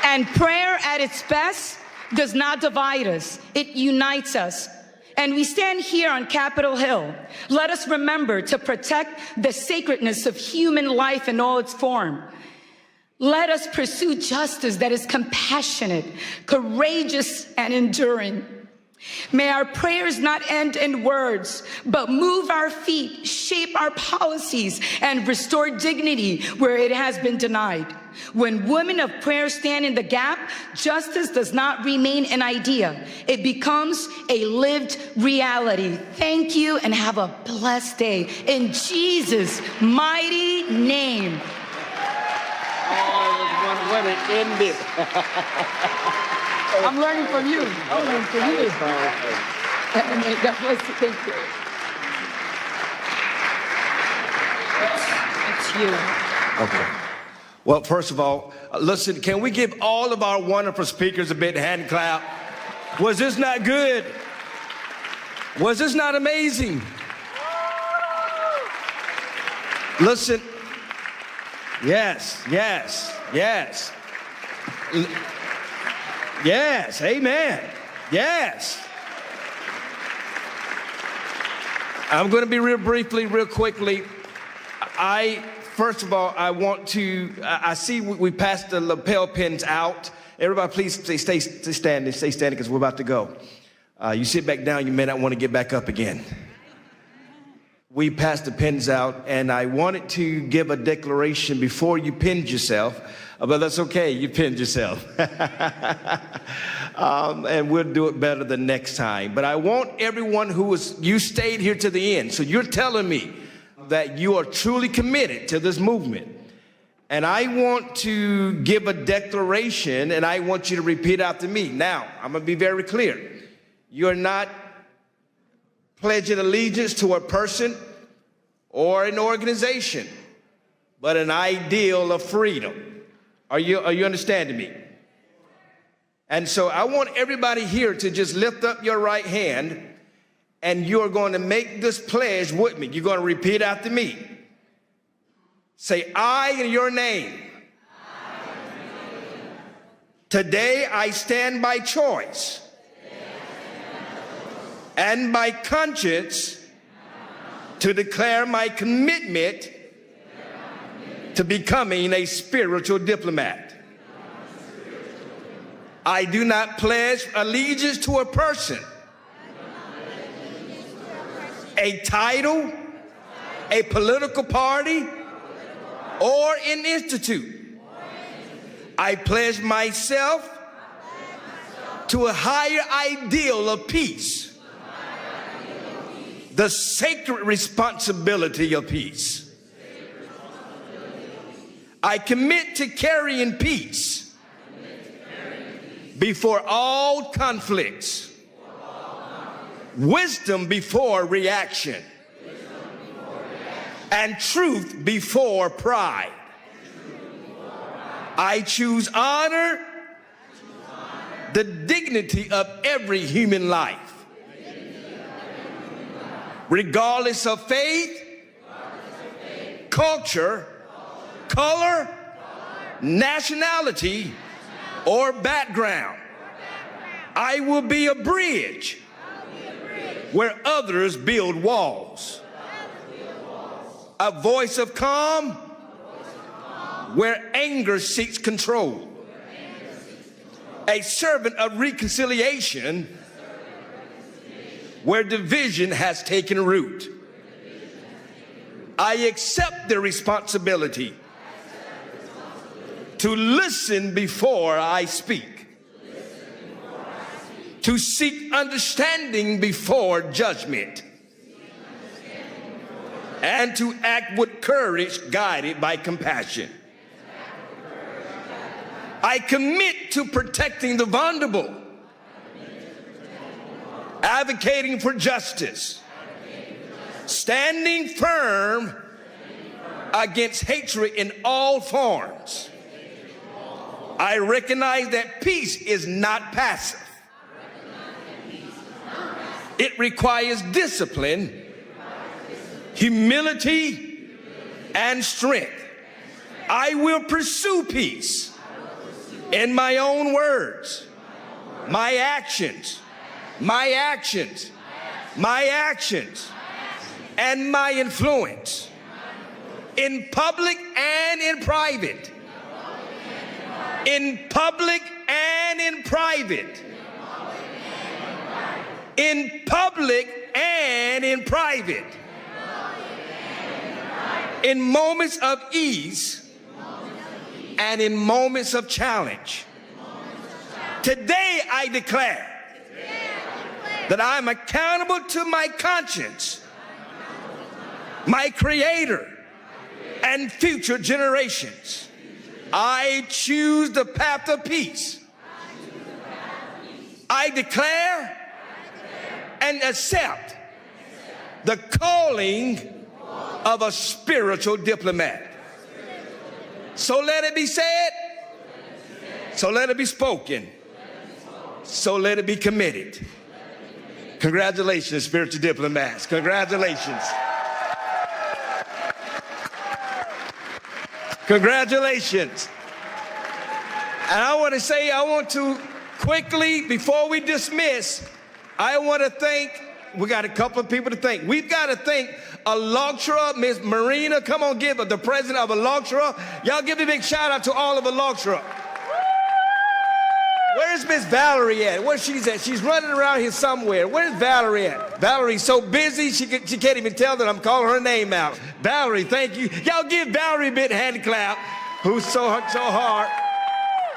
And prayer at its best does not divide us, it unites us. And we stand here on Capitol Hill. Let us remember to protect the sacredness of human life in all its form. Let us pursue justice that is compassionate, courageous, and enduring. May our prayers not end in words, but move our feet, shape our policies, and restore dignity where it has been denied. When women of prayer stand in the gap, justice does not remain an idea. It becomes a lived reality. Thank you and have a blessed day. In Jesus' mighty name. I'm learning from you. I'm learning from you. God bless you. Thank you. It's you. Okay. Well, first of all, listen, can we give all of our wonderful speakers a big hand clap? Was this not good? Was this not amazing? Listen. Yes, yes, yes. Yes, amen. Yes. I'm going to be real quickly. First of all, I want to, I see we passed the lapel pins out. Everybody, please stay standing because we're about to go. You sit back down, you may not want to get back up again. We passed the pins out, and I wanted to give a declaration before you pinned yourself, but that's okay, you pinned yourself. And we'll do it better the next time. But I want everyone you stayed here to the end, so you're telling me that you are truly committed to this movement. And I want to give a declaration, and I want you to repeat after me. Now, I'm going to be very clear. You're not pledging allegiance to a person or an organization, but an ideal of freedom. Are you understanding me? And so I want everybody here to just lift up your right hand, and you're going to make this pledge with me. You're going to repeat after me. Say, I in your name. Today I stand by choice and by conscience to declare my commitment to becoming a spiritual diplomat. I do not pledge allegiance to a person, a title, a political party, or an institute. I pledge myself to a higher ideal of peace, the sacred responsibility of peace. I commit to carrying peace before all conflicts, wisdom before reaction, and truth before pride. I choose honor, the dignity of every human life, regardless of faith, culture, color, nationality, or background. I will be a bridge where others build walls. A voice of calm where anger seeks control. A servant of reconciliation where division has taken root. I accept the responsibility to listen before I speak, to seek understanding before judgment, and to act with courage guided by compassion. I commit to protecting the vulnerable, advocating for justice, standing firm against hatred in all forms. I recognize that peace is not passive. It requires discipline, humility, and strength. I will pursue peace in my own words, my actions, and my influence, in public and in private. In public and in private. In public and in private. In moments of ease and in moments of challenge. Today I declare that I am accountable to my conscience, my Creator, and future generations. I choose the path of peace. I declare and accept the calling of a spiritual diplomat. So let it be said, so let it be spoken, so let it be committed. Congratulations, spiritual diplomats. Congratulations. Congratulations. And I want to quickly, before we dismiss, I want to thank, we got a couple of people to thank. We've got to thank ALLATRA, Ms. Marina. Come on, give her, the president of ALLATRA. Y'all give a big shout out to all of ALLATRA. Where's Miss Valerie at? Where's she at? She's running around here somewhere. Where's Valerie at? Valerie's so busy, she can't even tell that I'm calling her name out. Valerie, thank you. Y'all give Valerie a big hand clap, who's so hard.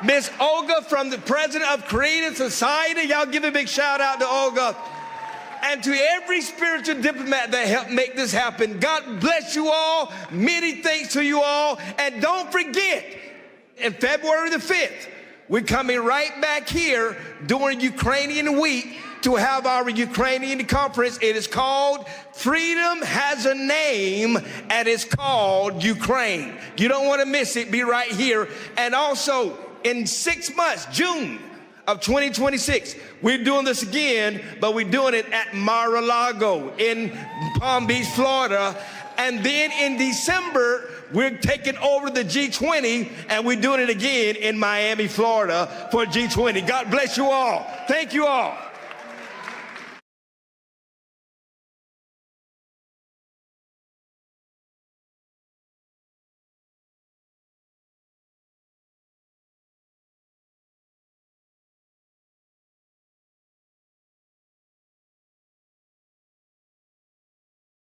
Miss Olga from the president of Creative Society. Y'all give a big shout out to Olga. and to every spiritual diplomat that helped make this happen. God bless you all. Many thanks to you all. And don't forget, in February the 5th, we're coming right back here during Ukrainian Week to have our Ukrainian conference. It is called Freedom Has a Name, and it's called Ukraine. You don't want to miss it. Be right here. And also, in 6 months, June of 2026, we're doing this again, but we're doing it at Mar-a-Lago in Palm Beach, Florida. And then in December, we're taking over the G20, and we're doing it again in Miami, Florida for G20. God bless you all. Thank you all.